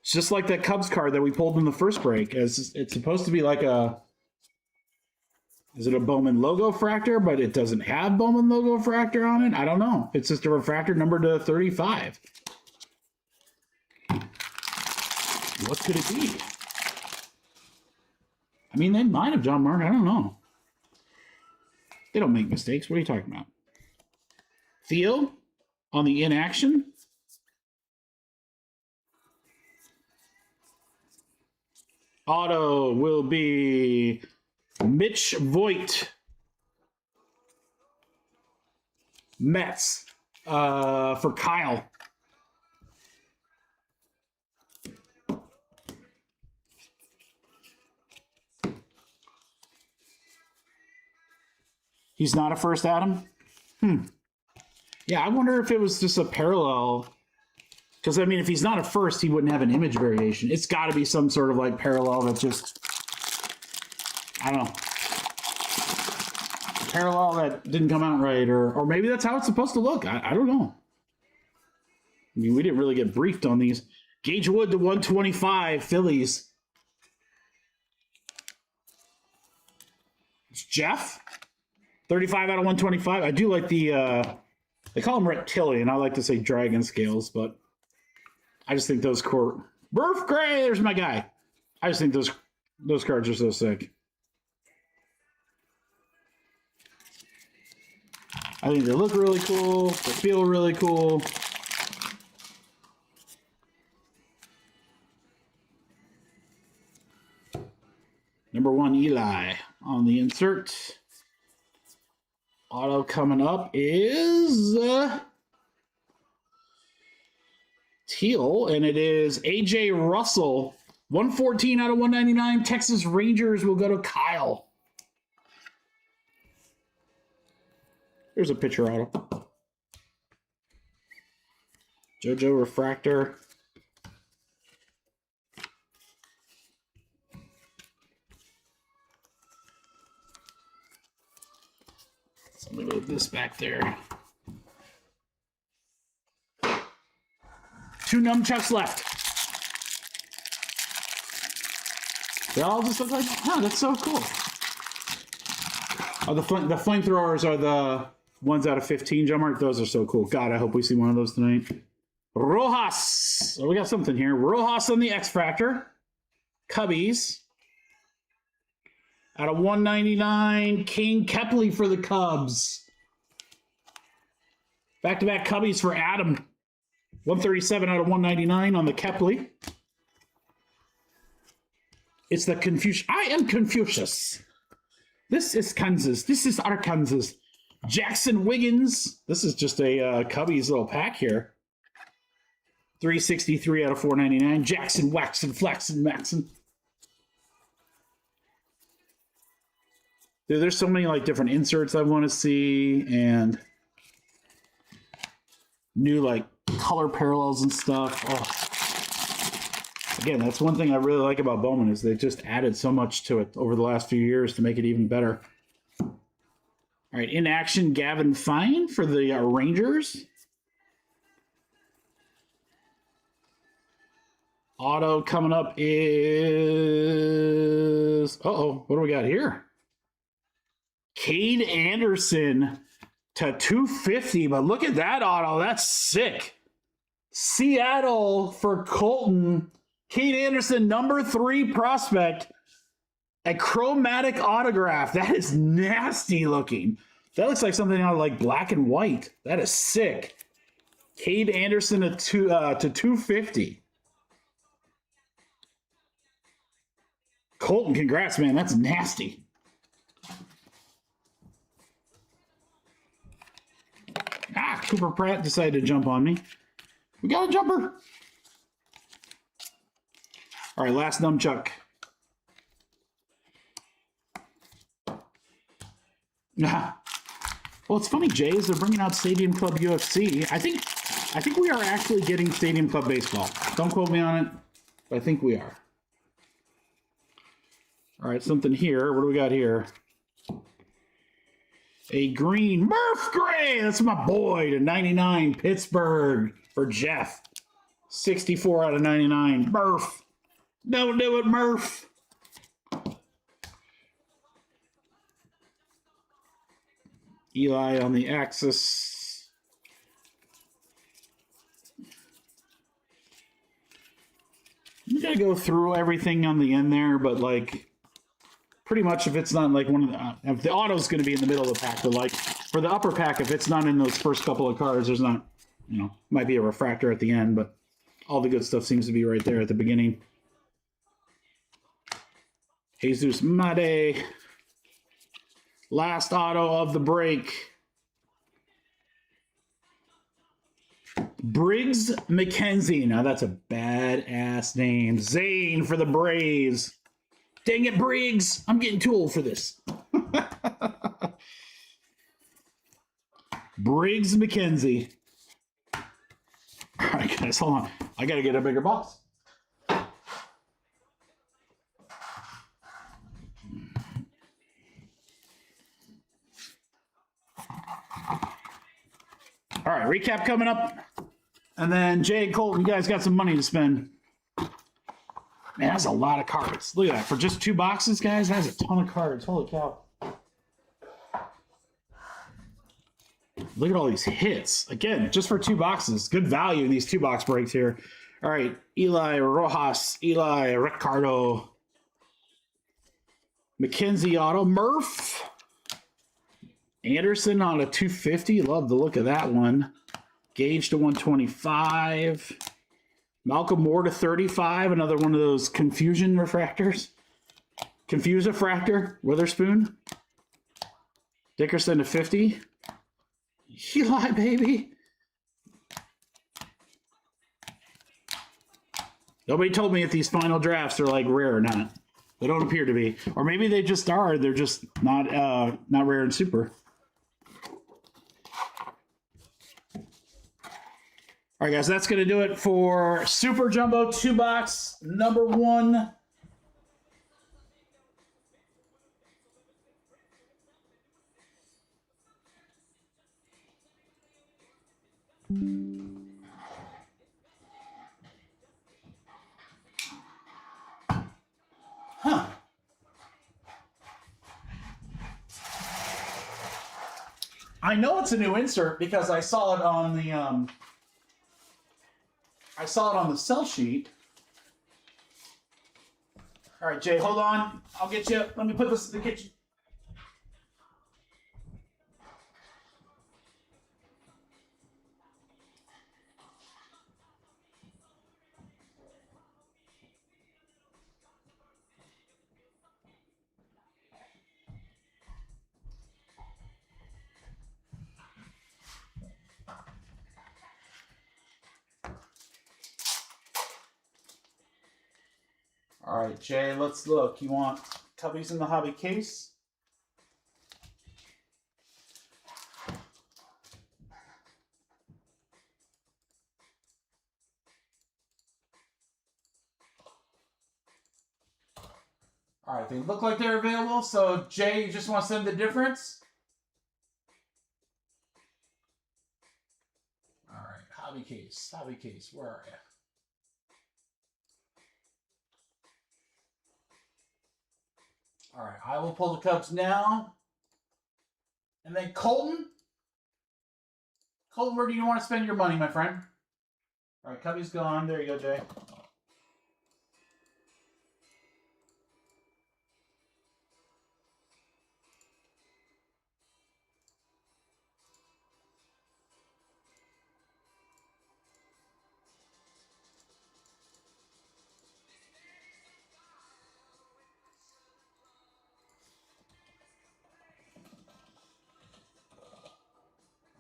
It's just like that Cubs card that we pulled in the first break. It's supposed to be like a... Is it a Bowman logo fractor, but it doesn't have Bowman logo fractor on it? I don't know. It's just a refractor number to 35. What could it be? I mean, they might have John Mark. I don't know. They don't make mistakes. What are you talking about? Theo on the inaction. Auto will be Mitch Voigt. Mets for Kyle. He's not a first, Adam? Yeah, I wonder if it was just a parallel. Because, I mean, if he's not a first, he wouldn't have an image variation. It's got to be some sort of, like, parallel that just... I don't know. Parallel that didn't come out right. Or maybe that's how it's supposed to look. I don't know. I mean, we didn't really get briefed on these. Gage Wood to 125, Phillies. It's Jeff. 35 out of 125. I do like the, they call them reptilian. I like to say dragon scales, but I just think those Burf Gray, there's my guy. I just think those cards are so sick. I think they look really cool. They feel really cool. Number 1, Eli on the insert. Auto coming up is teal, and it is A.J. Russell. 114 out of 199. Texas Rangers will go to Kyle. Here's a pitcher auto. JoJo Refractor. Let me move this back there. 2 nunchucks left. They all just look like, that's so cool. Oh, the flamethrowers are the ones out of 15, John Mark. Those are so cool. God, I hope we see one of those tonight. Rojas. Oh, we got something here. Rojas on the X Factor. Cubbies. Out of 199, Kane Kepley for the Cubs. Back-to-back Cubbies for Adam. 137 out of 199 on the Kepley. It's the Confucius. I am Confucius. This is Kansas. This is Arkansas. Jackson Wiggins. This is just a Cubbies little pack here. 363 out of 499. Jackson, Waxon, Flexon, Maxon. Dude, there's so many like different inserts I want to see and new like color parallels and stuff. Oh. Again, that's one thing I really like about Bowman is they just added so much to it over the last few years to make it even better. All right, in action, Gavin Fine for the Rangers. Auto coming up is... Uh-oh, what do we got here? Cade Anderson to 250, but look at that auto. That's sick. Seattle for Colton. Cade Anderson, number 3 prospect. A chromatic autograph. That is nasty looking. That looks like something out of like black and white. That is sick. Cade Anderson to 250. Colton, congrats, man. That's nasty. Cooper Pratt decided to jump on me. We got a jumper. All right, last nunchuck. Well, it's funny, Jay, is they're bringing out Stadium Club UFC. I think we are actually getting Stadium Club Baseball. Don't quote me on it, but I think we are. All right, something here. What do we got here? A green Murph Gray. That's my boy to 99 Pittsburgh for Jeff. 64 out of 99. Murph. Don't do it, Murph. Eli on the axis. You gotta go through everything on the end there, but like pretty much if it's not like one of the if the auto's going to be in the middle of the pack, but like for the upper pack, if it's not in those first couple of cards, there's not, you know, might be a refractor at the end, but all the good stuff seems to be right there at the beginning. Jesus Made. Last auto of the break. Briggs McKenzie. Now that's a badass name. Zane for the Braves. Dang it, Briggs. I'm getting too old for this. Briggs McKenzie. All right, guys, hold on. I got to get a bigger box. All right, recap coming up. And then Jay and Colton, you guys got some money to spend. Man, that's a lot of cards. Look at that. For just 2 boxes, guys, that's a ton of cards. Holy cow. Look at all these hits. Again, just for 2 boxes. Good value in these 2-box breaks here. All right, Eli Rojas, Eli Ricardo, McKenzie auto, Murph. Anderson on a 250. Love the look of that one. Gage to 125. Malcolm Moore to 35. Another one of those confusion refractors. Confuse refractor. Witherspoon. Dickerson to 50. Eli, baby. Nobody told me if these final drafts are like rare or not. They don't appear to be. Or maybe they just are. They're just not rare and super. All right, guys, that's going to do it for Super Jumbo 2-box number 1. Huh. I know it's a new insert because I saw it on the sell sheet. All right, Jay, hold on. I'll get you. Let me put this in the kitchen. All right, Jay, let's look. You want Cubbies in the hobby case? All right, they look like they're available. So, Jay, you just want to send the difference? All right, hobby case, where are you? All right, I will pull the Cubs now. And then Colton. Colton, where do you want to spend your money, my friend? All right, Cubby's gone. There you go, Jay.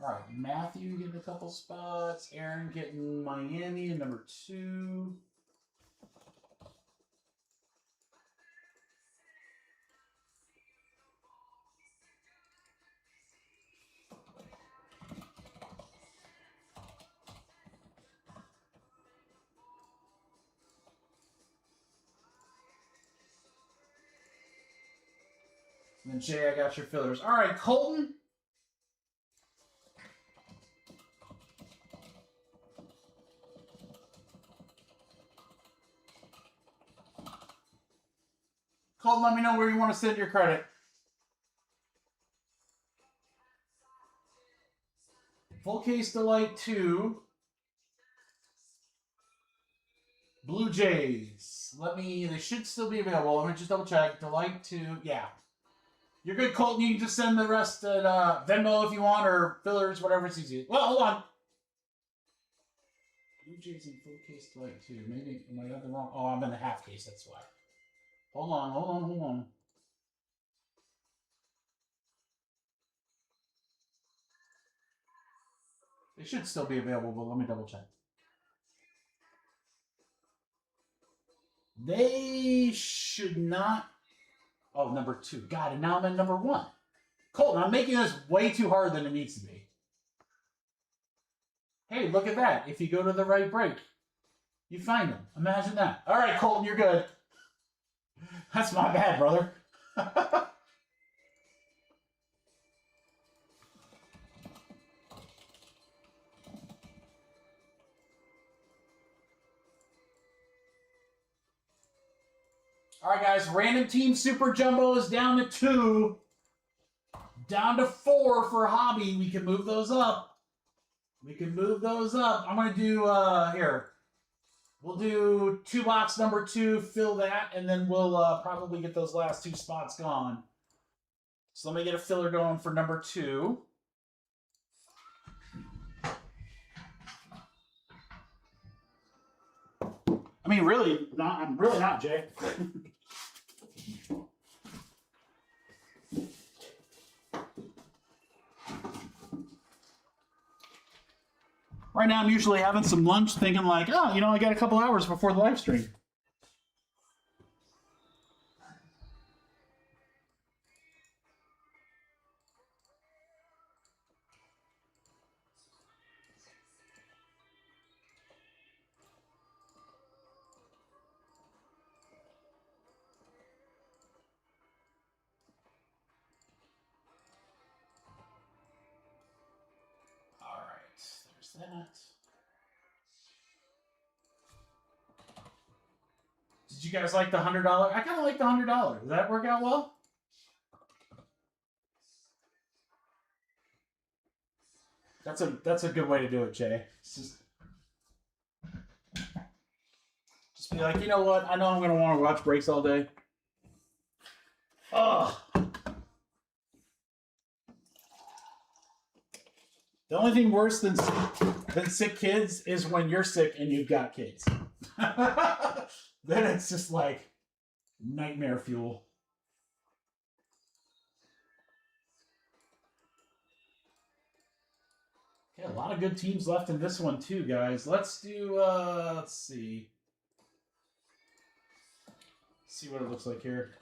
All right, Matthew getting a couple spots. Aaron getting Miami in number 2. And then Jay, I got your fillers. All right, Colton. Colton, let me know where you want to send your credit. Full Case Delight 2. Blue Jays. They should still be available. Let me just double check. Delight 2. Yeah. You're good, Colton. You can just send the rest at Venmo if you want, or fillers, whatever it's easy. Well, hold on. Blue Jays in Full Case Delight 2. Maybe, am I on the wrong? Oh, I'm in the half case, that's why. Hold on. They should still be available, but let me double check. They should not. Oh, number 2. God, and now I'm at number 1. Colton, I'm making this way too hard than it needs to be. Hey, look at that. If you go to the right break, you find them. Imagine that. All right, Colton, you're good. That's my bad, brother. All right, guys. Random Team Super Jumbo is down to 2. Down to 4 for Hobby. We can move those up. I'm going to do, here. We'll do 2 box number 2, fill that, and then we'll probably get those last 2 spots gone. So let me get a filler going for number 2. I mean, really, I'm really not, Jay. Right now, I'm usually having some lunch thinking like, oh, I got a couple hours before the live stream. All right, there's that. Did you guys like the $100? I kind of like the $100. Did that work out well? That's a good way to do it, Jay. Just be like, you know what? I know I'm gonna want to watch breaks all day. Ugh. The only thing worse than sick kids is when you're sick and you've got kids. Then it's just like nightmare fuel. Okay, a lot of good teams left in this one too, guys. Let's do, let's see. See what it looks like here.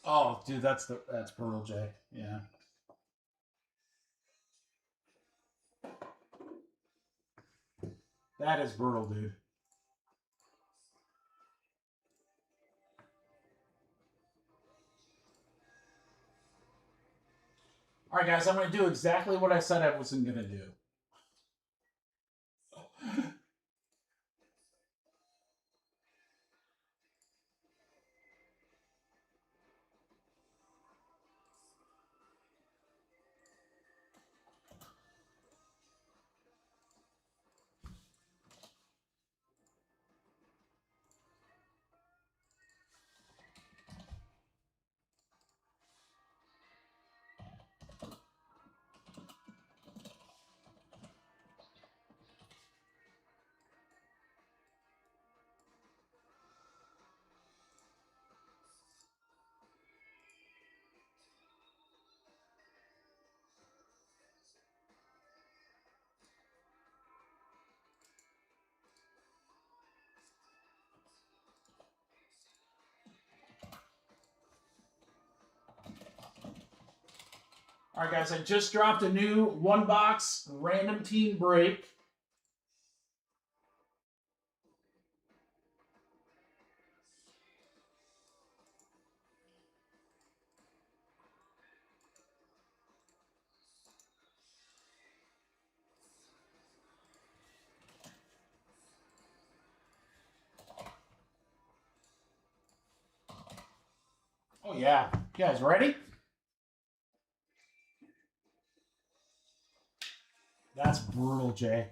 Oh, dude, that's Pearl J. Yeah. That is brutal, dude. All right, guys, I'm going to do exactly what I said I wasn't going to do. All right, guys, I just dropped a new one-box random team break. Oh, yeah. You guys ready? That's brutal, Jay.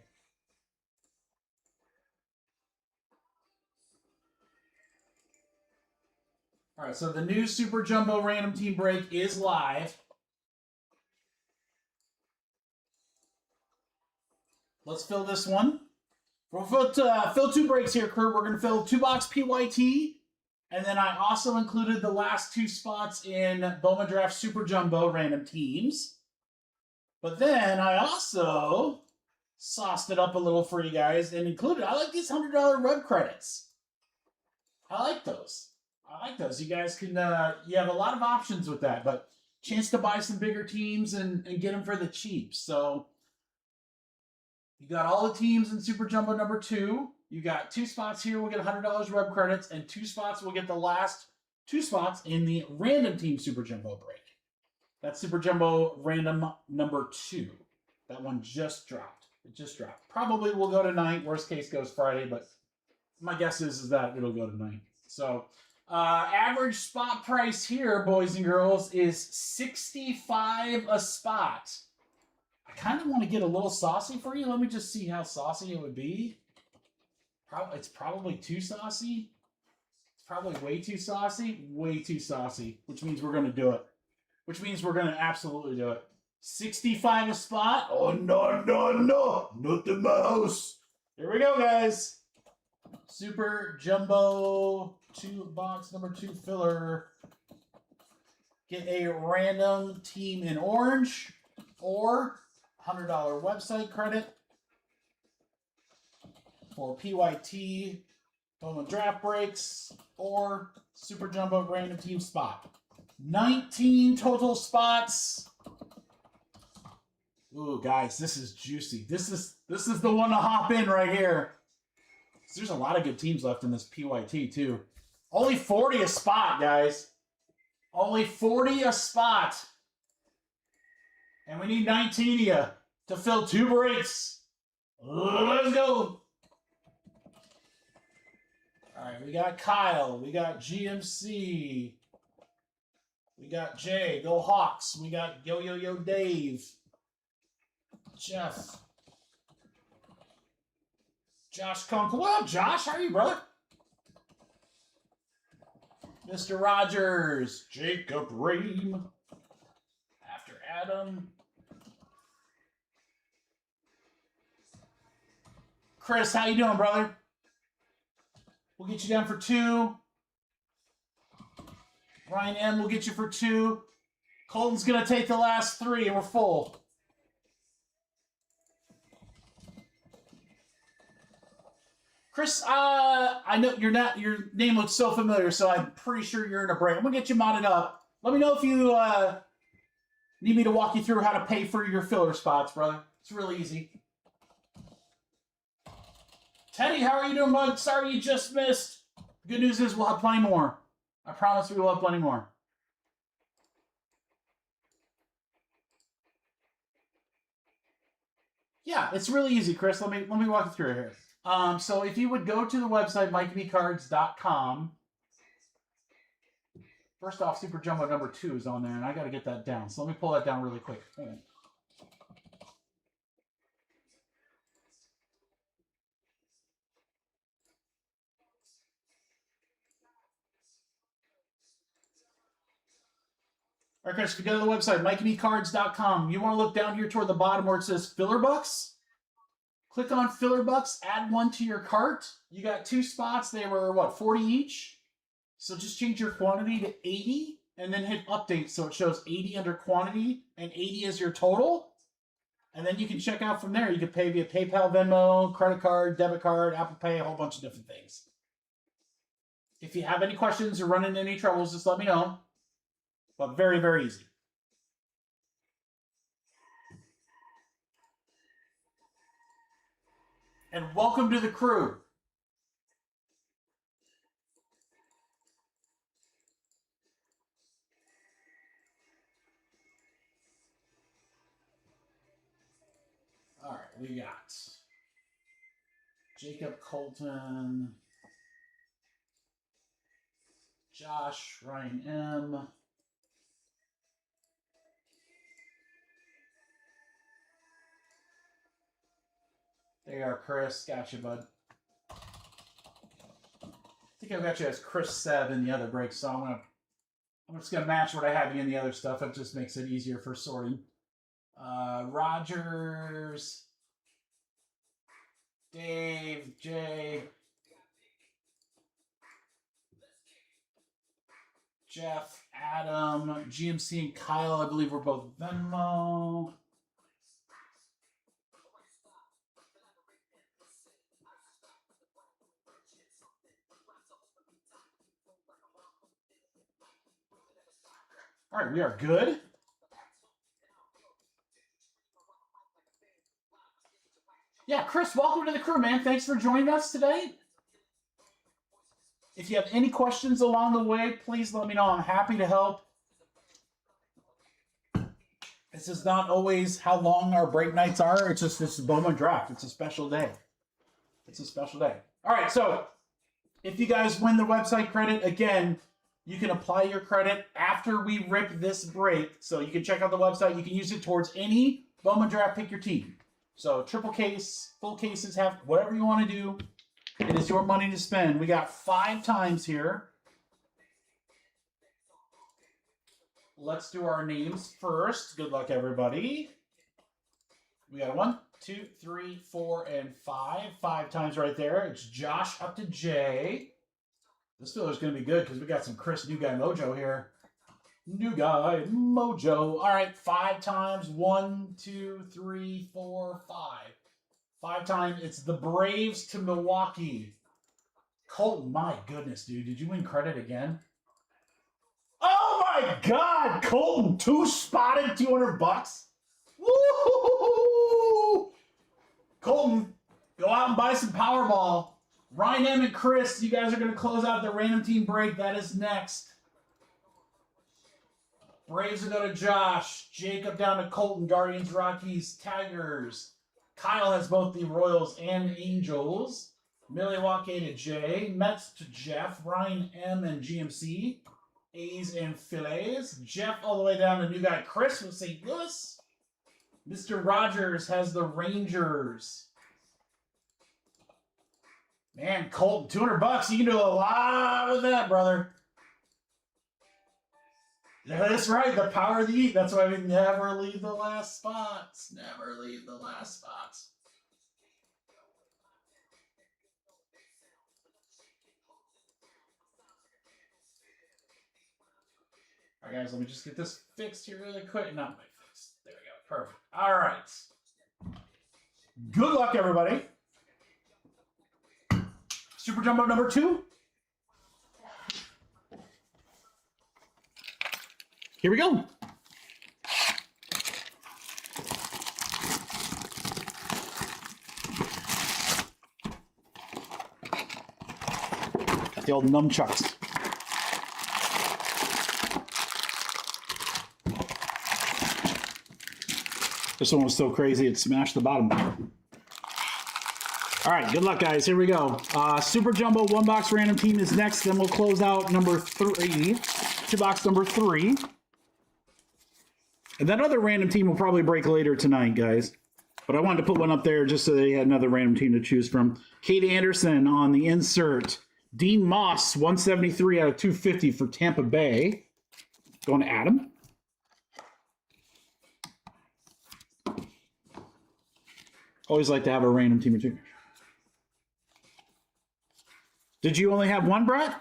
All right, so the new Super Jumbo Random Team Break is live. Let's fill this one. We'll fill 2 breaks here, Kurt. We're going to fill 2-box PYT. And then I also included the last 2 spots in Bowman Draft Super Jumbo Random Teams. But then I also sauced it up a little for you guys and included, I like these $100 web credits. I like those. You guys can, you have a lot of options with that, but chance to buy some bigger teams and get them for the cheap. So you got all the teams in Super Jumbo number 2. You got 2 spots here. We'll get $100 web credits, and 2 spots we'll get the last 2 spots in the random team Super Jumbo break. That's Super Jumbo random number 2. That one just dropped. It just dropped. Probably will go tonight. Worst case goes Friday, but my guess is that it'll go tonight. So average spot price here, boys and girls, is $65 a spot. I kind of want to get a little saucy for you. Let me just see how saucy it would be. It's probably too saucy. It's probably way too saucy. Way too saucy, which means we're going to do it. Which means we're going to absolutely do it. 65 a spot? Oh, no, no, no. Not in my house. Here we go, guys. Super Jumbo 2-box number 2 filler. Get a random team in orange or $100 website credit for PYT, Bowman Draft Breaks, or Super Jumbo Random Team Spot. 19 total spots. Ooh, guys, this is juicy. This is the one to hop in right here. There's a lot of good teams left in this PYT, too. Only 40 a spot, guys. Only 40 a spot. And we need 19 of you to fill 2 breaks. Let's go. All right, we got Kyle. We got GMC. We got Jay. Go Hawks. We got Yo Dave. Jeff. Josh Conk. What up, Josh? How are you, brother? Mr. Rogers. Jacob Ream. After Adam. Chris, how you doing, brother? We'll get you down for 2. Ryan M will get you for 2. Colton's going to take the last 3, and we're full. Chris, I know you're not. Your name looks so familiar, so I'm pretty sure you're in a break. I'm going to get you modded up. Let me know if you need me to walk you through how to pay for your filler spots, brother. It's really easy. Teddy, how are you doing, bud? Sorry you just missed. Good news is we'll have plenty more. I promise we will have plenty more. Yeah, it's really easy, Chris. Let me walk you through it here. So if you would go to the website, MikeBcards.com. First off, Super Jumbo number 2 is on there, and I got to get that down. So let me pull that down really quick. Hold on. All right, Chris, if you go to the website, MikeBcards.com, you want to look down here toward the bottom where it says Filler Bucks. Click on Filler Bucks, add 1 to your cart. You got 2 spots. They were, what, 40 each? So just change your quantity to 80 and then hit update so it shows 80 under quantity and 80 is your total. And then you can check out from there. You can pay via PayPal, Venmo, credit card, debit card, Apple Pay, a whole bunch of different things. If you have any questions or run into any troubles, just let me know. But very, very easy. And welcome to the crew. All right, we got Jacob Colton, Josh, Ryan M. There you are, Chris. Got you, bud. I think I've got you as Chris Seb in the other break, so I'm just gonna match what I have you in the other stuff. It just makes it easier for sorting. Rogers, Dave, Jay, Jeff, Adam, GMC, and Kyle. I believe we're both Venmo. All right, we are good. Yeah, Chris, welcome to the crew, man. Thanks for joining us today. If you have any questions along the way, please let me know. I'm happy to help. This is not always how long our break nights are. It's just this Bowman Draft. It's a special day. It's a special day. All right, so if you guys win the website credit, again, you can apply your credit after we rip this break. So you can check out the website. You can use it towards any Bowman Draft, pick your team. So triple case, full cases, half, whatever you want to do. It is your money to spend. We got 5 times here. Let's do our names first. Good luck, everybody. We got 1, 2, 3, 4, and 5. 5 times right there. It's Josh up to Jay. This filler's going to be good because we got some Chris New Guy Mojo here. New Guy Mojo. All right, 5 times. 1, 2, 3, 4, 5. 5 times. It's the Braves to Milwaukee. Colton, my goodness, dude. Did you win credit again? Oh, my God. Colton, 2 spotted, $200. Woo! Colton, go out and buy some Powerball. Ryan M. and Chris, you guys are going to close out the random team break. That is next. Braves will go to Josh. Jacob down to Colton. Guardians, Rockies, Tigers. Kyle has both the Royals and Angels. Milwaukee to Jay. Mets to Jeff. Ryan M. and GMC. A's and Phillies. Jeff all the way down to new guy Chris with St. Louis. Mr. Rogers has the Rangers. Man, Colton, $200. You can do a lot with that, brother. Yeah, that's right. The power of the eat. That's why we never leave the last spots. Never leave the last spots. All right, guys, let me just get this fixed here really quick. Not my fixed. There we go. Perfect. All right. Good luck, everybody. Super Jumbo number 2. Here we go. Got the old nunchucks. This one was so crazy it smashed the bottom. All right, good luck, guys. Here we go. Super Jumbo 1-box random team is next. Then we'll close out number 3, 2-box number 3. And that other random team will probably break later tonight, guys. But I wanted to put one up there just so they had another random team to choose from. Kate Anderson on the insert. Dean Moss, 173 out of 250 for Tampa Bay. Going to Adam. Always like to have a random team or two. Did you only have one, Brett?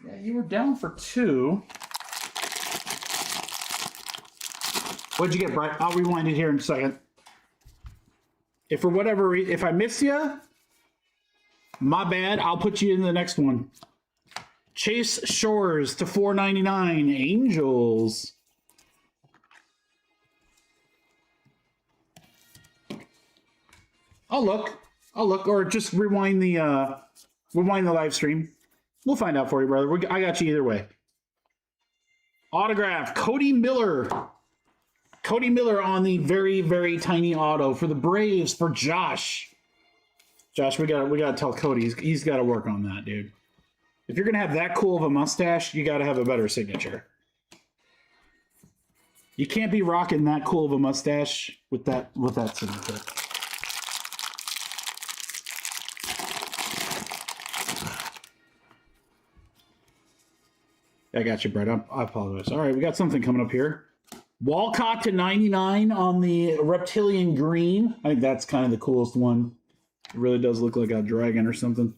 Yeah, you were down for 2. What'd you get, Brett? I'll rewind it here in a second. If for whatever reason, if I miss you, My bad. I'll put you in the next one. Chase Shores to $4.99. Angels. I'll look, or just rewind the live stream. We'll find out for you, brother. I got you either way. Autograph, Cody Miller. Cody Miller on the very, very tiny auto for the Braves for Josh. Josh, we gotta tell Cody he's got to work on that, dude. If you're gonna have that cool of a mustache, you got to have a better signature. You can't be rocking that cool of a mustache with that signature. I got you, Brett. I apologize. All right, we got something coming up here. Walcott to 99 on the Reptilian Green. I think that's kind of the coolest one. It really does look like a dragon or something.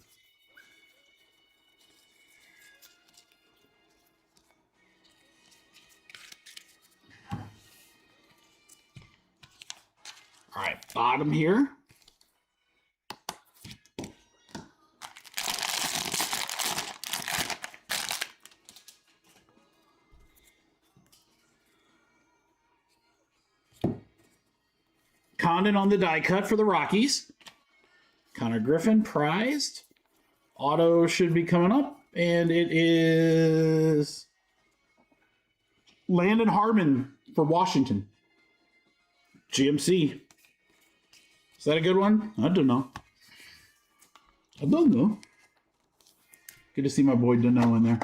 All right, bottom here. Condon on the die cut for the Rockies. Connor Griffin prized. Auto should be coming up, and it is Landon Harmon for Washington. GMC. Is that a good one? I don't know. Good to see my boy Dano in there.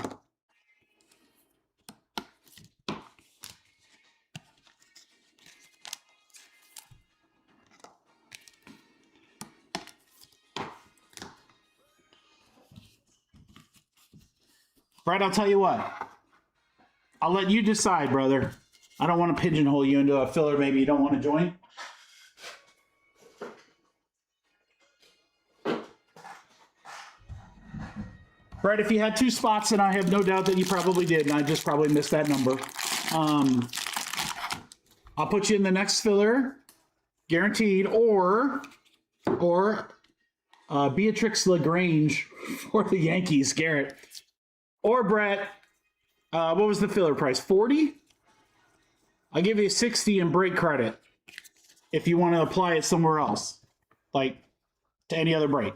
Brett, I'll tell you what. I'll let you decide, brother. I don't want to pigeonhole you into a filler maybe you don't want to join. Brett, if you had 2 spots, and I have no doubt that you probably did, and I just probably missed that number, I'll put you in the next filler, guaranteed, or Beatrix LaGrange for the Yankees, Garrett. Or Brett, what was the filler price? 40? I'll give you 60 in break credit if you want to apply it somewhere else, like to any other break.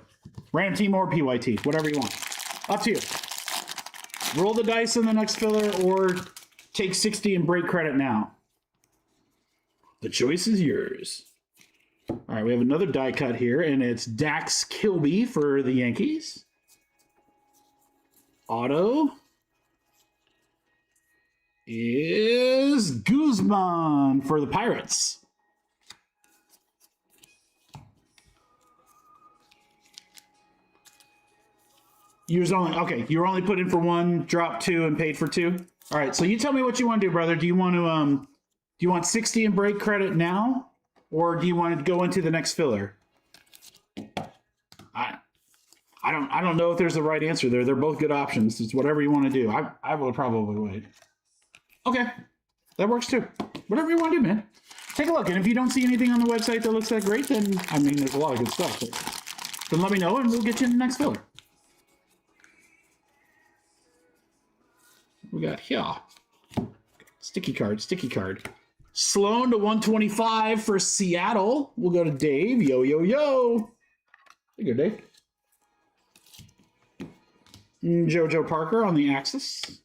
Random team or PYT, whatever you want. Up to you. Roll the dice in the next filler or take 60 in break credit now. The choice is yours. All right, we have another die cut here, and it's Dax Kilby for the Yankees. Auto is Guzman for the Pirates. You were only put in for 1, dropped 2, and paid for 2. All right, so you tell me what you want to do, brother. Do you want 60 in break credit now, or do you want to go into the next filler? I don't know if there's a right answer there. They're both good options. It's whatever you want to do. I will probably wait. Okay, that works too. Whatever you want to do, man. Take a look, and if you don't see anything on the website that looks that great, then I mean, there's a lot of good stuff. Then let me know, and we'll get you in the next filler. We got here. Sticky card. Sloan to 125 for Seattle. We'll go to Dave. Yo. There you go, Dave. JoJo Parker on the Axis.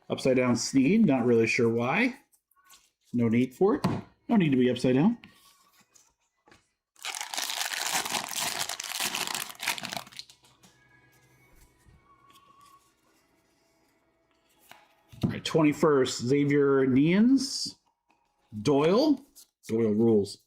Upside down Sneed. Not really sure why. No need for it. No need to be upside down. All right, 21st, Xavier Neans. Doyle rules.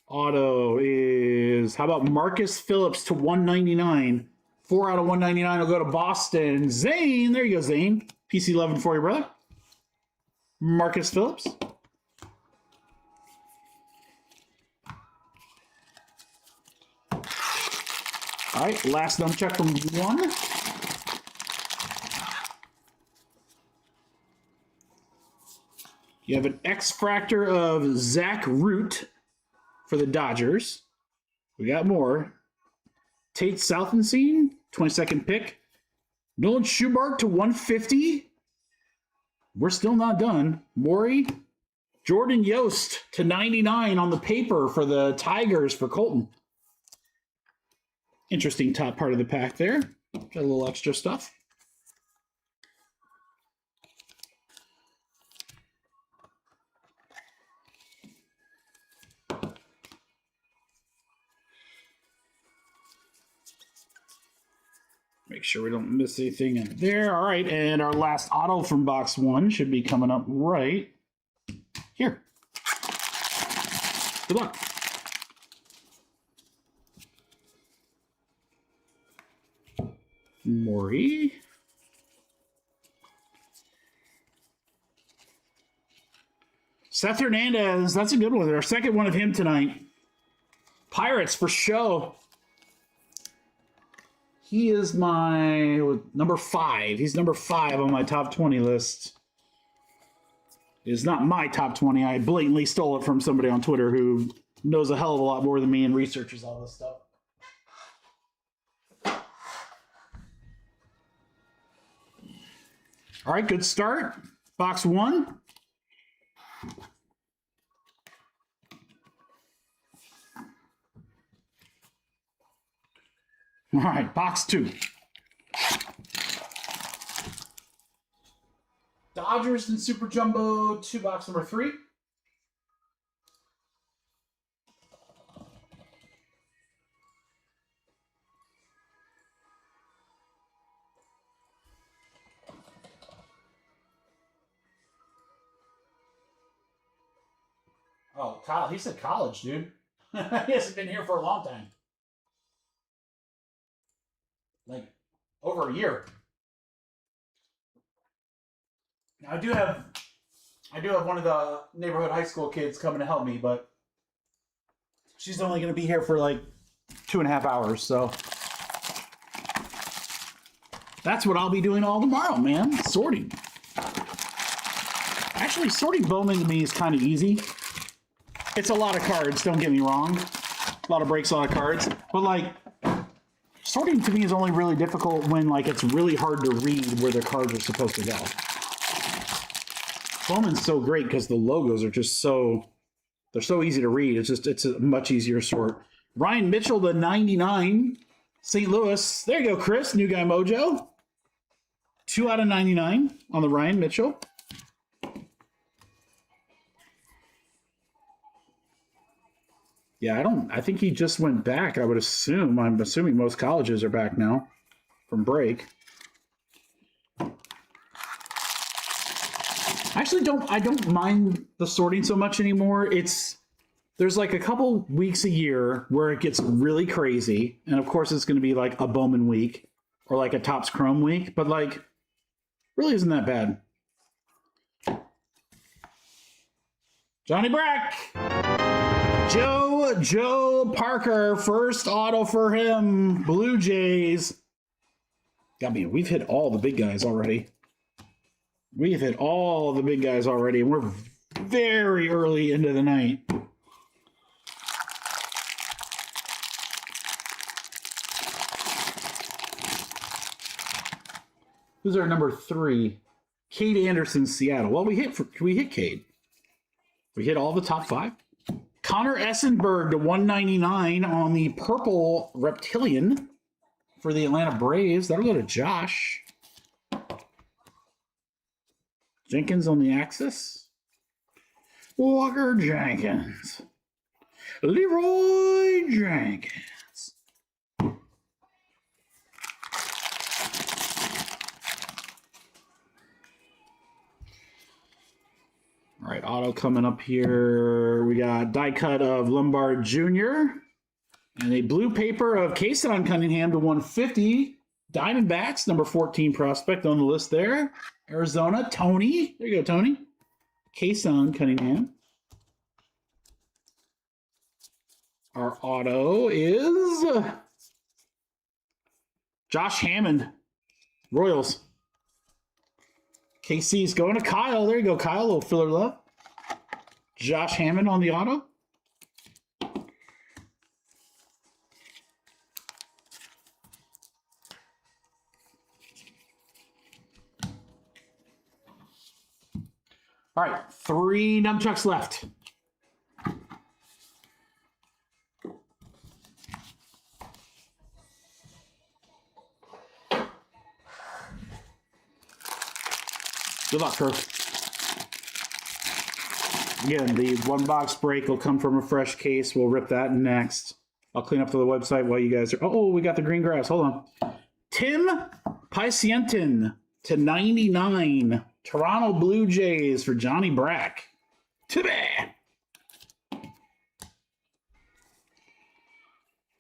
Auto is, how about Marcus Phillips to 199? 4 out of 199 will go to Boston. Zane, there you go, Zane. PC 11 for you, brother. Marcus Phillips. All right, last number check from 1. You have an X-Fractor of Zach Root for the Dodgers. We got more. Tate Southenstein, 22nd pick. Nolan Schubart to 150. We're still not done. Maury. Jordan Yost to 99 on the paper for the Tigers for Colton. Interesting top part of the pack there. Got a little extra stuff. Make sure we don't miss anything in there. All right, and our last auto from box 1 should be coming up right here. Good luck. Maury. Seth Hernandez, that's a good one. Our second one of him tonight. Pirates for show. He is my number 5. He's number 5 on my top 20 list. It's not my top 20. I blatantly stole it from somebody on Twitter who knows a hell of a lot more than me and researches all this stuff. All right, good start. Box 1. All right, box 2. Dodgers and Super Jumbo 2, box number 3. Oh, Kyle, he said college, dude. He hasn't been here for a long time. Like, over a year. Now, I do have one of the neighborhood high school kids coming to help me, but she's only going to be here for like 2.5 hours, so that's what I'll be doing all tomorrow, man. Sorting. Actually, sorting Bowman to me is kind of easy. It's a lot of cards, don't get me wrong. A lot of breaks, a lot of cards. But like, sorting to me is only really difficult when like it's really hard to read where the cards are supposed to go. Bowman's so great because the logos are just they're so easy to read. It's a much easier sort. Ryan Mitchell to 99, St. Louis. There you go, Chris. New Guy Mojo. 2 out of 99 on the Ryan Mitchell. Yeah, I think he just went back, I would assume. I'm assuming most colleges are back now from break. I don't mind the sorting so much anymore. There's like a couple weeks a year where it gets really crazy. And of course it's going to be like a Bowman week or like a Topps Chrome week, but like really isn't that bad. Johnny Brack. Joe Parker, first auto for him. Blue Jays. We've hit all the big guys already. We've hit all the big guys already, and we're very early into the night. Who's our number 3? Cade Anderson, Seattle. Well, we hit Cade. We hit all the top 5. Connor Essenberg to 199 on the purple reptilian for the Atlanta Braves. That'll go to Josh. Jenkins on the axis. Walker Jenkins. Leroy Jenkins. All right, auto coming up here. We got die cut of Lombard Jr. and a blue paper of Kason Cunningham to 150. Diamondbacks, number 14 prospect on the list there. Arizona, Tony. There you go, Tony. Kason Cunningham. Our auto is Josh Hammond, Royals. KC's going to Kyle. There you go, Kyle. A little filler love. Josh Hammond on the auto. All right, 3 nunchucks left. Good luck, Kirk. Again, the 1-box break will come from a fresh case. We'll rip that next. I'll clean up to the website while you guys are... Oh, we got the green grass. Hold on. Tim Paisientin to 99. Toronto Blue Jays for Johnny Brack. Timmy!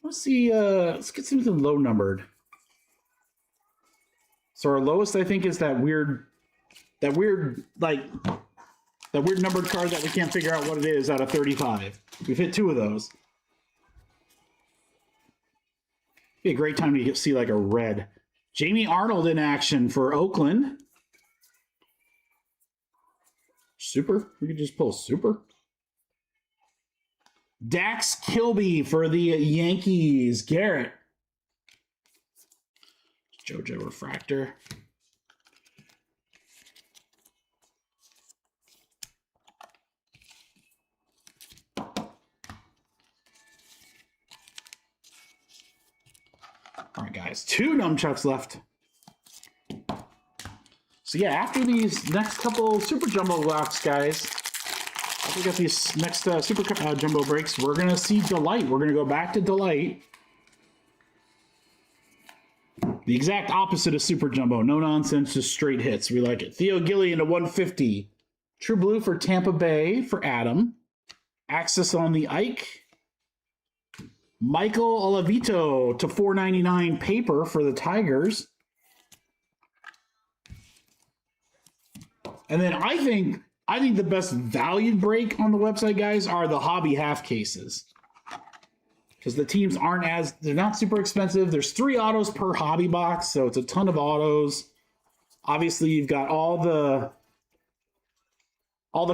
Let's see. Let's get something low numbered. So our lowest, I think, is that weird numbered card that we can't figure out what it is out of 35. We've hit 2 of those. Be a great time to see like a red. Jamie Arnold in action for Oakland. Super. We could just pull super. Dax Kilby for the Yankees. Garrett. JoJo Refractor. All right, guys. 2 nunchucks left. So yeah, after these next couple Super Jumbo blocks, guys, after we got these next Super Jumbo breaks, we're going to see Delight. We're going to go back to Delight. The exact opposite of Super Jumbo. No nonsense, just straight hits. We like it. Theo Gillian to 150. True Blue for Tampa Bay for Adam. Axis on the Ike. Michael Olavito to 499 paper for the Tigers. And then I think the best valued break on the website, guys, are the hobby half cases. Because the teams they're not super expensive. There's 3 autos per hobby box, so it's a ton of autos. Obviously, you've got all the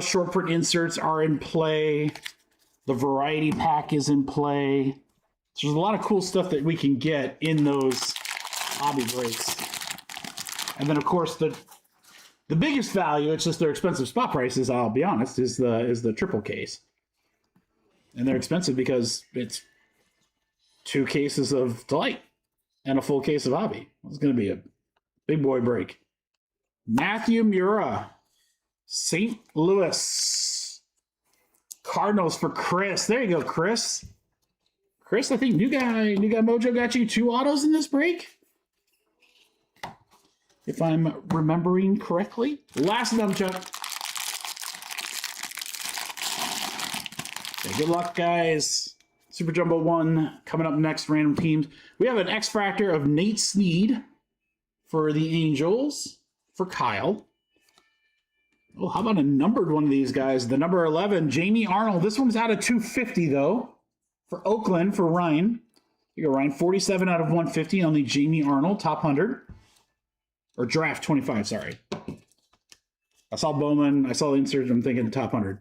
short print inserts are in play. The variety pack is in play. So there's a lot of cool stuff that we can get in those hobby breaks. And then, of course, the biggest value, it's just their expensive spot prices, I'll be honest, is the triple case. And they're expensive because it's 2 cases of Delight and a full case of hobby. It's going to be a big boy break. Matthew Mura, St. Louis Cardinals for Chris. There you go, Chris. Chris, I think New Guy Mojo got you 2 autos in this break, if I'm remembering correctly. Last nunchuck. Okay, good luck, guys. Super Jumbo 1 coming up next, random teams. We have an X Factor of Nate Snead for the Angels for Kyle. Oh, how about a numbered one of these guys? The number 11, Jamie Arnold. This one's out of 250, though, for Oakland for Ryan. You go, Ryan. 47 out of 150 on the Jamie Arnold, top 100. Or draft 25, sorry. I saw Bowman. I saw the insert. I'm thinking top 100.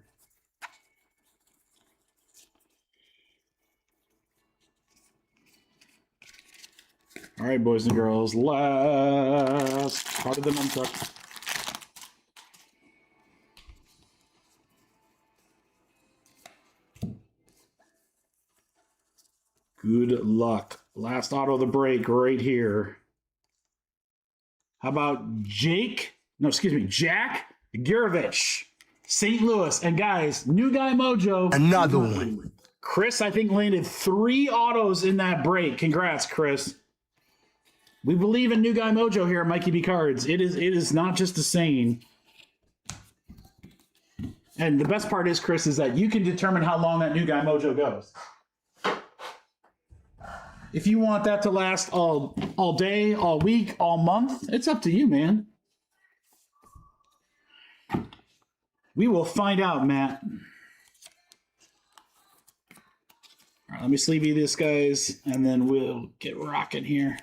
All right, boys and girls. Last part of the nunchuck. Good luck. Last auto of the break right here. How about Jack Girovich, St. Louis. And guys, New Guy Mojo. Another one. Chris, I think, landed 3 autos in that break. Congrats, Chris. We believe in New Guy Mojo here at Mikey B Cards. It is not just a saying. And the best part is, Chris, is that you can determine how long that New Guy Mojo goes. If you want that to last all day, all week, all month, it's up to you, man. We will find out, Matt. All right, let me sleeve you this, guys, and then we'll get rocking here.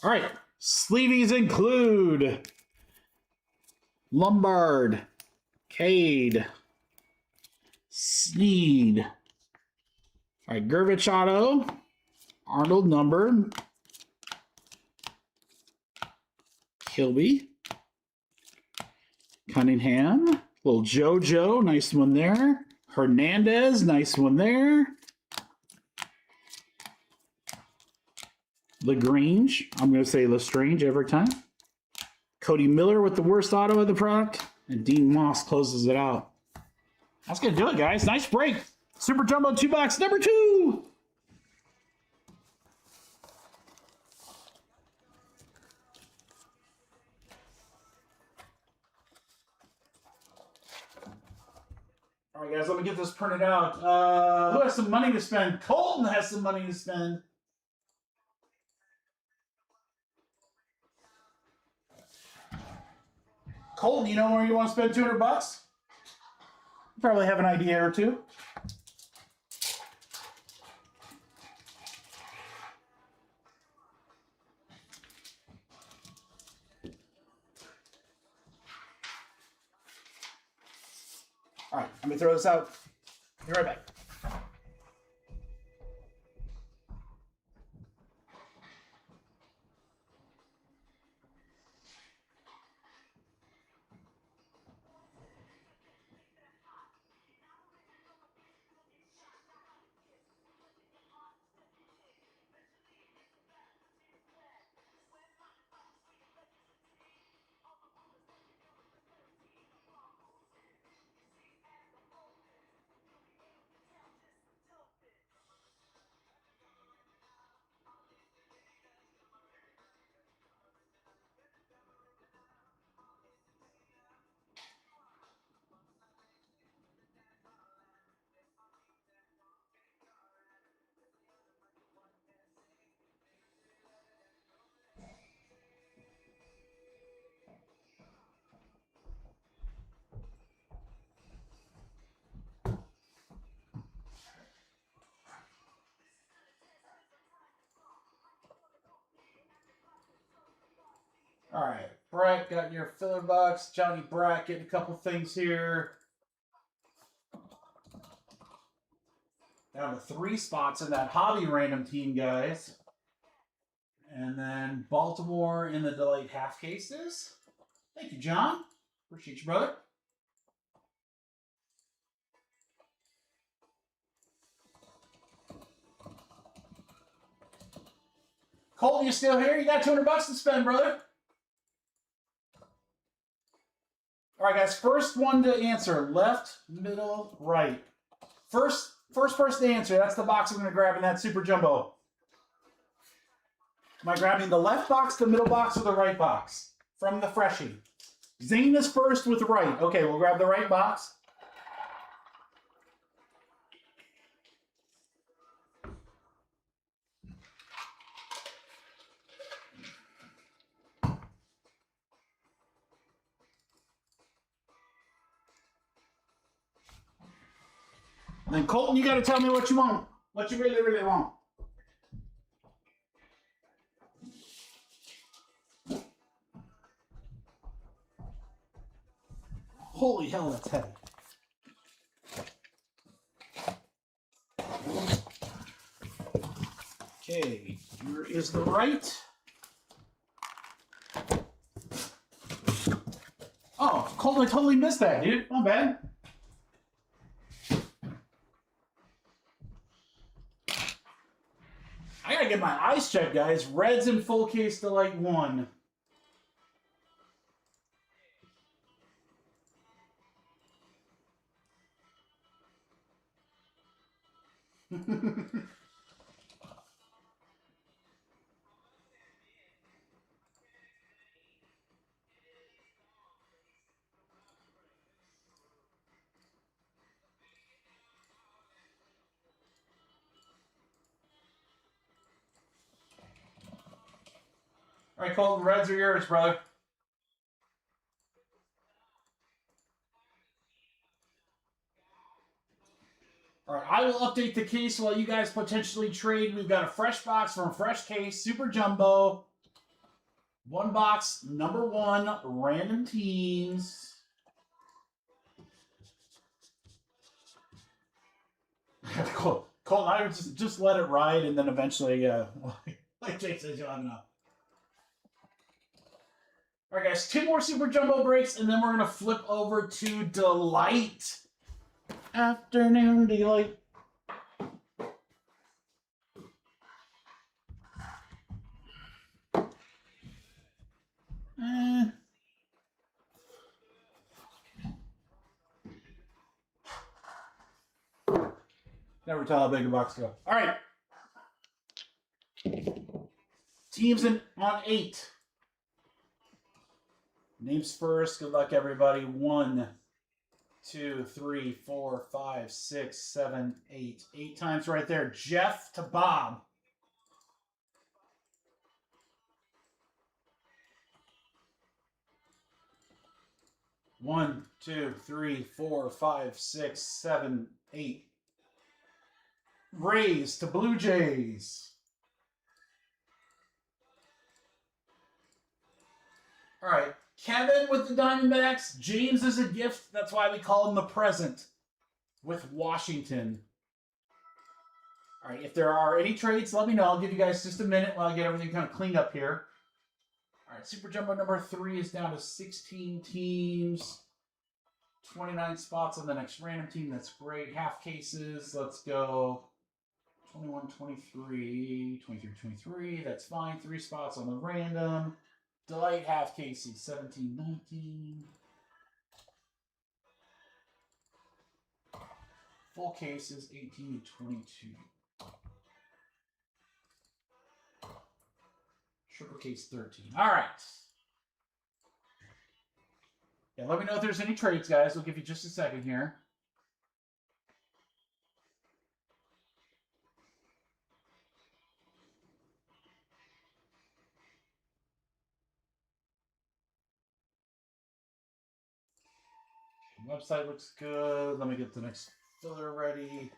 All right, Sleeveys include Lombard, Cade, Sneed. All right, Gervich auto, Arnold number, Kilby, Cunningham, little JoJo, nice one there. Hernandez, nice one there. LaGrange, I'm going to say Lestrange every time. Cody Miller with the worst auto of the product. And Dean Moss closes it out. That's going to do it, guys. Nice break. Super Jumbo 2-box number 2. All right, guys, let me get this printed out. Who has some money to spend? Colton has some money to spend. Colton, you know where you want to spend $200? You probably have an idea or two. All right, let me throw this out. Be right back. All right, Brett got your filler box. Johnny Brack getting a couple things here. Down to 3 spots in that hobby random team, guys. And then Baltimore in the delayed half cases. Thank you, John. Appreciate you, brother. Colton, you still here? You got $200 to spend, brother. All right, guys. First one to answer: left, middle, right. First person to answer. That's the box I'm going to grab in that Super Jumbo. Am I grabbing the left box, the middle box, or the right box from the freshie? Zane is first with the right. Okay, we'll grab the right box. Then Colton, you got to tell me what you want. What you really, really want. Holy hell, that's heavy. Okay, here is the right. Oh, Colton, I totally missed that, dude. My bad. I gotta get my eyes checked, guys. Reds in full case to like 1. All right, Colton, Reds are yours, brother. All right, I will update the case while you guys potentially trade. We've got a fresh box from a fresh case, Super Jumbo. One box, number 1, random teams. Cool. I would just let it ride, and then eventually, like Jake says, you'll have enough. All right, guys, 2 more Super Jumbo breaks, and then we're going to flip over to Delight. Afternoon Delight. Never tell how big a box go. All right. Teams on 8. Names first. Good luck, everybody. 1, 2, 3, 4, 5, 6, 7, 8. 8 times right there. Jeff to Bob. One, 2, 3, 4, 5, 6, 7, 8. Rays to Blue Jays. All right. Kevin with the Diamondbacks. James is a gift. That's why we call him the present with Washington. All right. If there are any trades, let me know. I'll give you guys just a minute while I get everything kind of cleaned up here. All right. Super Jumbo number 3 is down to 16 teams. 29 spots on the next random team. That's great. Half cases. Let's go. 21, 23, 23, 23. That's fine. 3 spots on the random. Delight half cases. 17, 19. Full cases. 18 to 22. Triple case 13. All right. Yeah, let me know if there's any trades, guys. We'll give you just a second here. Website looks good. Let me get the next filler ready.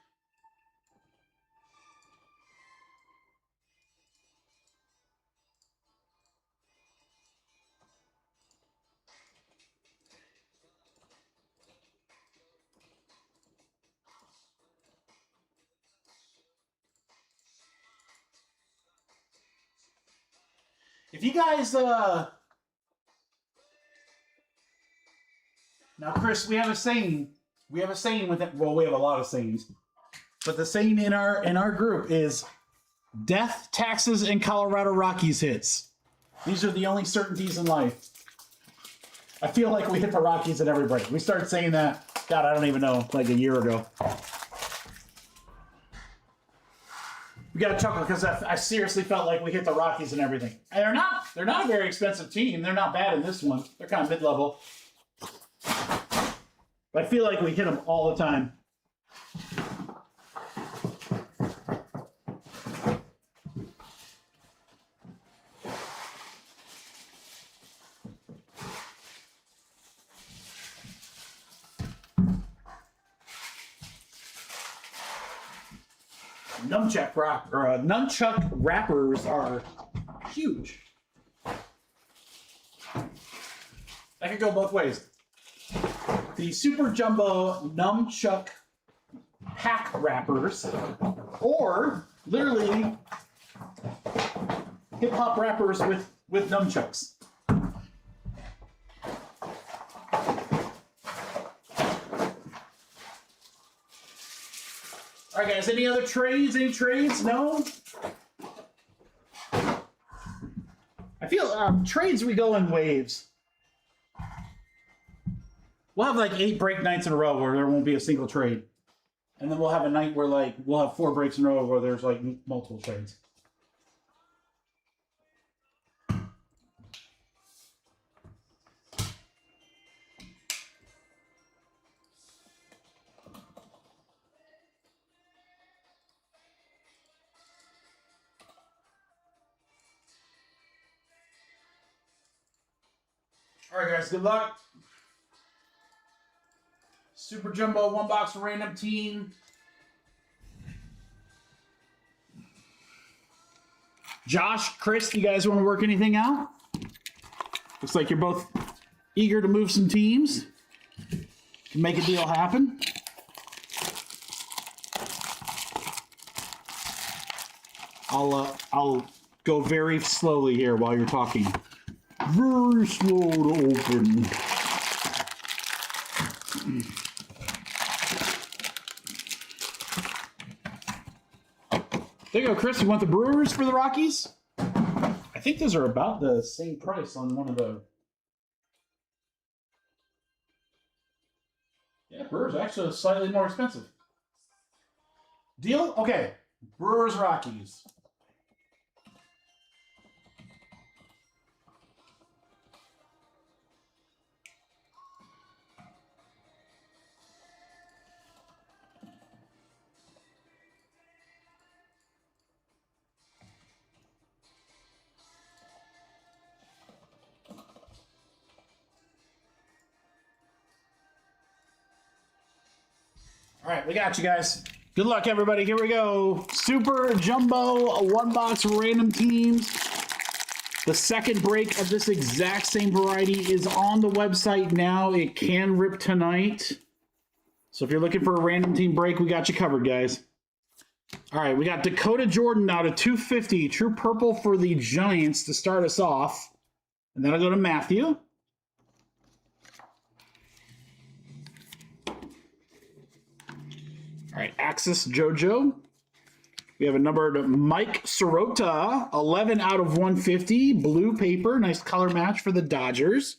If you guys, now, Chris, we have a saying. We have a saying with it. Well, we have a lot of sayings, but the saying in our group is death, taxes, and Colorado Rockies hits. These are the only certainties in life. I feel like we hit the Rockies at every break. We started saying that, God, I don't even know, like a year ago. We got to chuckle because I seriously felt like we hit the Rockies and everything. And they're not a very expensive team. They're not bad in this one. They're kind of mid-level. But I feel like we hit them all the time. Nunchuck wrappers are huge. That could go both ways. The Super Jumbo Nunchuck pack wrappers, or literally hip hop wrappers with nunchucks. All right, guys, any other trades? Any trades? No? I feel trades, we go in waves. We'll have like 8 break nights in a row where there won't be a single trade. And then we'll have a night where like we'll have 4 breaks in a row where there's like multiple trades. All right, guys, good luck. Super Jumbo 1 box random team. Josh, Chris, you guys want to work anything out? Looks like you're both eager to move some teams. Can make a deal happen. I'll go very slowly here while you're talking. Very slow to open. There you go, Chris. You want the Brewers for the Rockies? I think those are about the same price on one of the... Yeah, Brewers are actually slightly more expensive. Deal? Okay. Brewers, Rockies. All right, we got you guys. Good luck, everybody. Here we go. Super Jumbo, one box random teams. The second break of this exact same variety is on the website now. It can rip tonight. So if you're looking for a random team break, we got you covered, guys. All right, we got Dakota Jordan now to 250. True purple for the Giants to start us off. And then I'll go to Matthew. All right, Axis JoJo. We have a numbered Mike Sirota, 11 out of 150. Blue paper, nice color match for the Dodgers.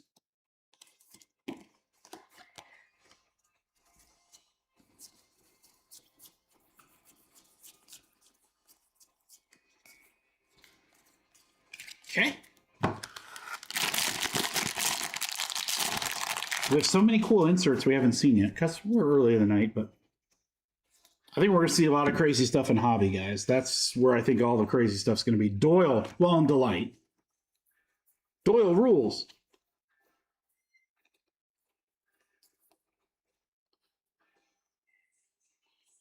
Okay. We have so many cool inserts we haven't seen yet because we're early in the night, but I think we're going to see a lot of crazy stuff in Hobby, guys. That's where I think all the crazy stuff's going to be. Doyle, well, and Delight. Doyle rules.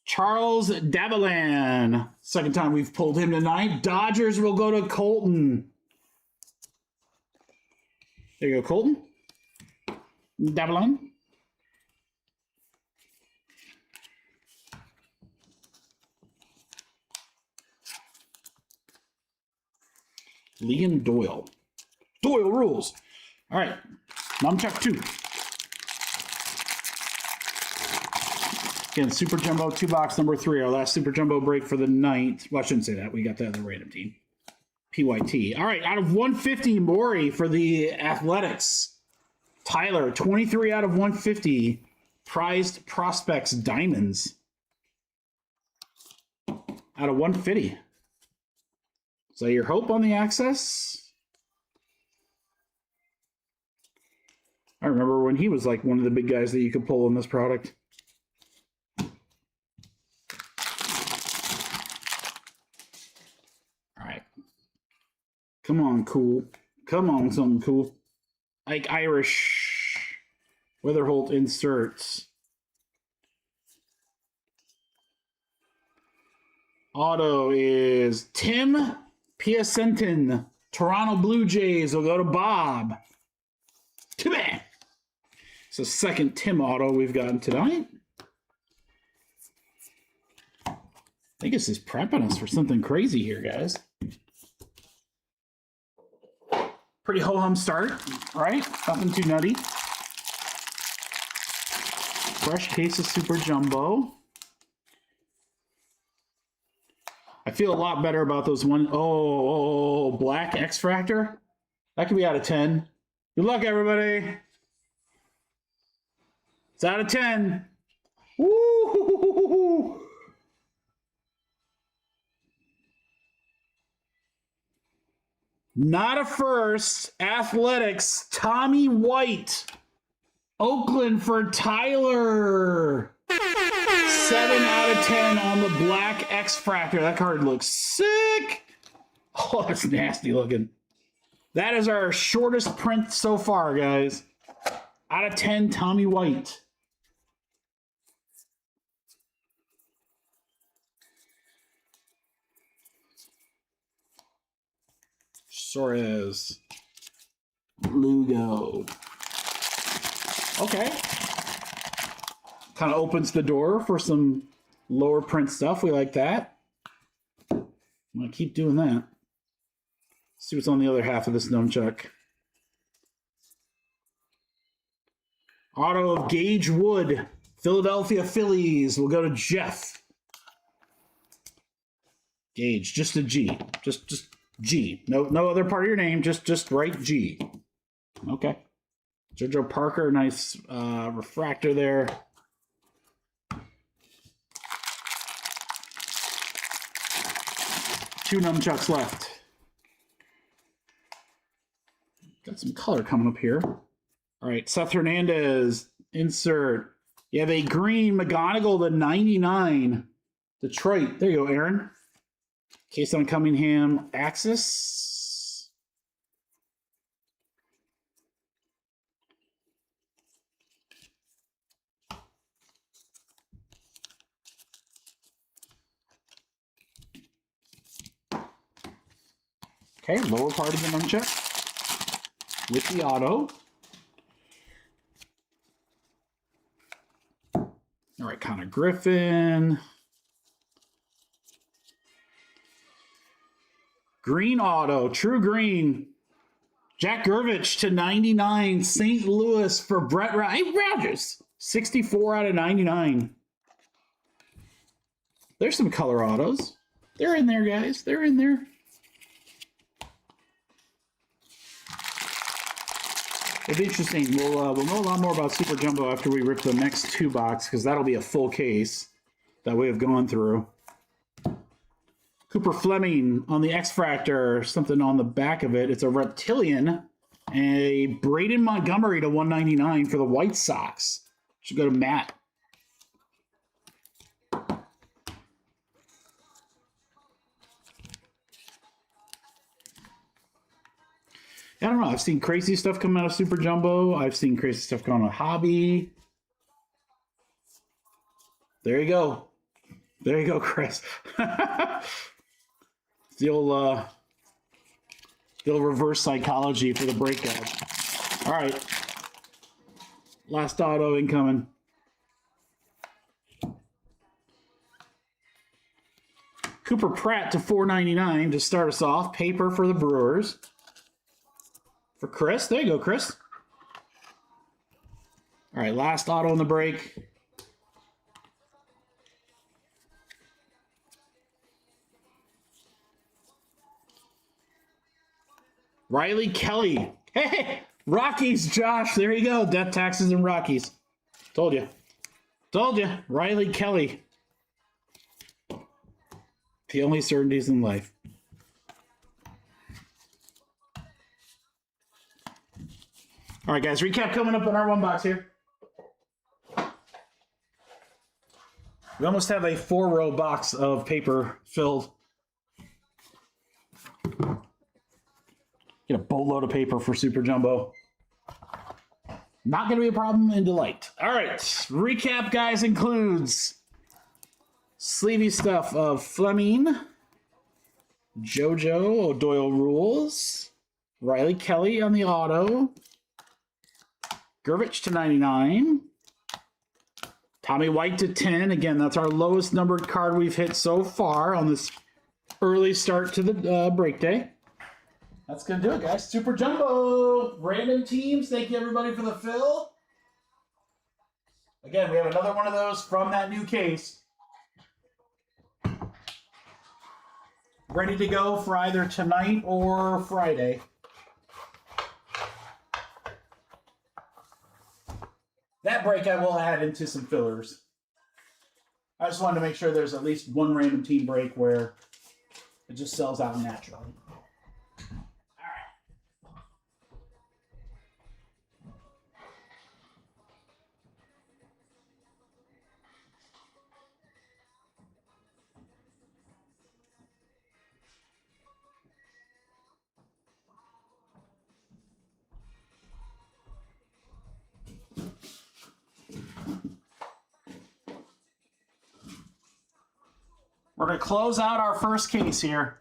Charles Davilan. Second time we've pulled him tonight. Dodgers will go to Colton. There you go, Colton. Davilan. Liam Doyle. Doyle rules. All right. Numchuck 2. Again, Super Jumbo 2-box number 3. Our last Super Jumbo break for the night. Well, I shouldn't say that. We got the other random team. PYT. All right. Out of 150, Maury for the Athletics. Tyler, 23 out of 150. Prized Prospects Diamonds. Out of 150. Is that your hope on the access? I remember when he was like one of the big guys that you could pull in this product. All right. Come on, cool. Come on, something cool. Ike Irish. Weatherholt inserts. Auto is Tim Piacentin. Toronto Blue Jays will go to Bob. Timmy! It's the second Tim auto we've gotten tonight. I think this is prepping us for something crazy here, guys. Pretty ho-hum start, right? Nothing too nutty. Fresh case of Super Jumbo. I feel a lot better about those one. Oh, black X-Fractor. That could be out of 10. Good luck, everybody. It's out of 10. Woo! Not a first. Athletics. Tommy White. Oakland for Tyler. 7 out of 10 on the black X-Fractor. That card looks sick. Oh, that's nasty looking. That is our shortest print so far, guys. Out of 10, Tommy White. Suarez. Lugo. Okay. Kind of opens the door for some lower print stuff. We like that. I'm going to keep doing that. See what's on the other half of this nunchuck. Auto of Gage Wood, Philadelphia Phillies. We'll go to Jeff. Gage, just a G. Just G. No other part of your name. Just write G. Okay. Jojo Parker, nice refractor there. Two nunchucks left. Got some color coming up here. All right, Seth Hernandez, insert. You have a green McGonigal to 99. Detroit. There you go, Aaron. Case on Cunningham, Axis. Okay, lower part of the nunchuck with the auto. All right, Connor Griffin. Green auto, true green. Jack Gervich to 99, St. Louis for Brett Rogers. 64 out of 99. There's some color autos. They're in there, guys. They're in there. It's interesting. We'll know a lot more about Super Jumbo after we rip the next two box, because that'll be a full case that we have gone through. Cooper Fleming on the X-Fractor, something on the back of it. It's a Reptilian, and a Braden Montgomery to 199 for the White Sox. Should go to Matt. I don't know. I've seen crazy stuff come out of Super Jumbo. I've seen crazy stuff come out of Hobby. There you go. There you go, Chris. The old reverse psychology for the breakout. All right. Last auto incoming. Cooper Pratt to 499 to start us off. Paper for the Brewers. For Chris. There you go, Chris. All right, last auto in the break. Riley Kelly. Hey, Rockies, Josh. There you go. Death, taxes, and Rockies. Told you. Told you. Riley Kelly. The only certainties in life. All right, guys. Recap coming up in our one box here. We almost have a 4-row box of paper filled. Get a boatload of paper for Super Jumbo. Not going to be a problem in Delight. All right. Recap, guys, includes sleevey stuff of Fleming, JoJo, O'Doyle Rules, Riley Kelly on the auto, Gervich to 99, Tommy White to 10. Again, that's our lowest numbered card we've hit so far on this early start to the break day. That's going to do it, guys. Super Jumbo. Random teams. Thank you, everybody, for the fill. Again, we have another one of those from that new case. Ready to go for either tonight or Friday. That break I will add into some fillers. I just wanted to make sure there's at least one random team break where it just sells out naturally. We're going to close out our first case here.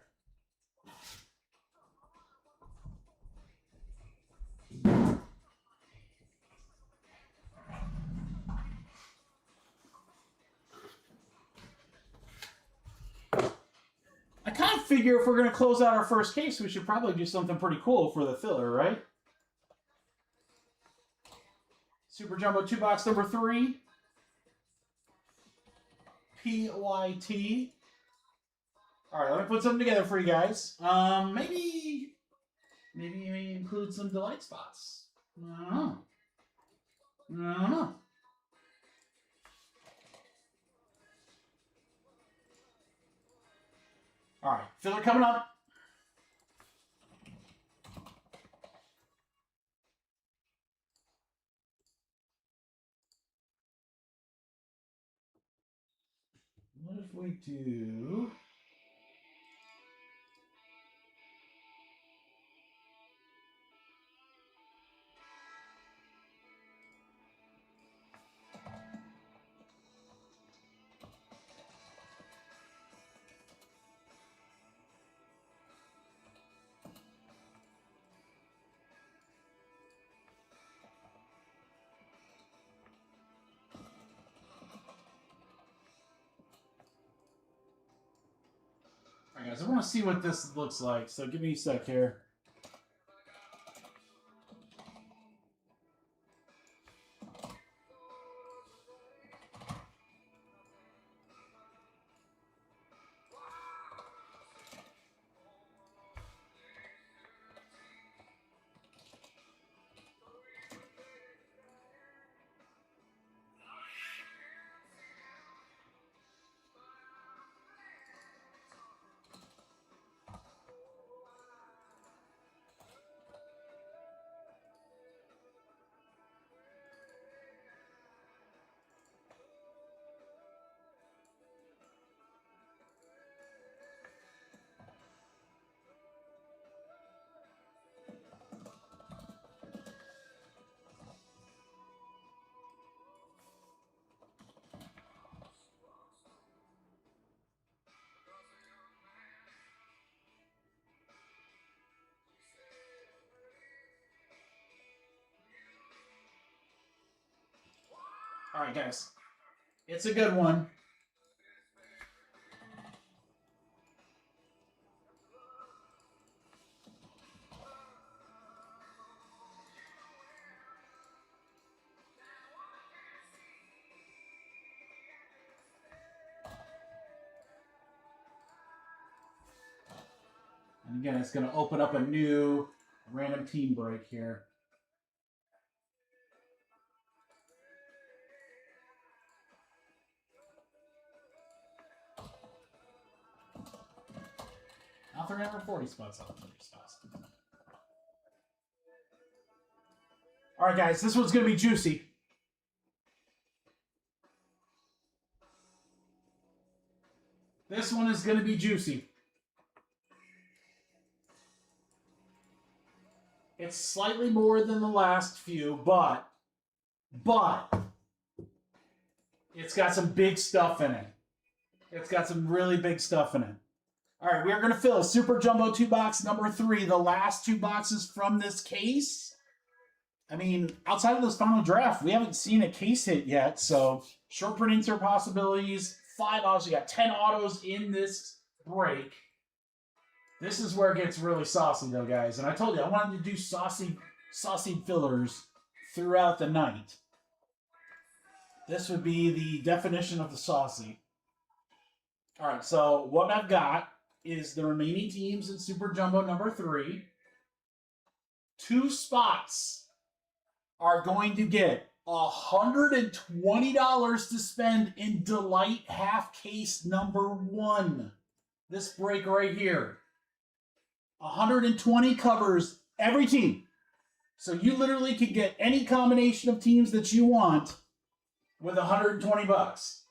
figure if we're going to close out our first case, we should probably do something pretty cool for the filler, right? Super Jumbo 2-box number 3. PYT. All right, let me put something together for you guys. Maybe include some delight spots. I don't know. All right, filler coming up. What if we do... All right, guys, I want to see what this looks like, so give me a sec here. All right, guys. It's a good one. And again, it's going to open up a new random team break here. Now 340 spots out of 30 spots. All right, guys, this one's going to be juicy. This one is going to be juicy. It's slightly more than the last few, but it's got some big stuff in it. It's got some really big stuff in it. All right, we are going to fill Super Jumbo 2-box number 3, the last 2 boxes from this case. I mean, outside of this final draft, we haven't seen a case hit yet, so short print insert possibilities, 5 autos. You got 10 autos in this break. This is where it gets really saucy, though, guys. And I told you, I wanted to do saucy fillers throughout the night. This would be the definition of the saucy. All right, so what I've got is the remaining teams in Super Jumbo number 3. 2 spots are going to get $120 to spend in Delight half case number 1. This break right here. 120 covers every team. So you literally can get any combination of teams that you want with $120.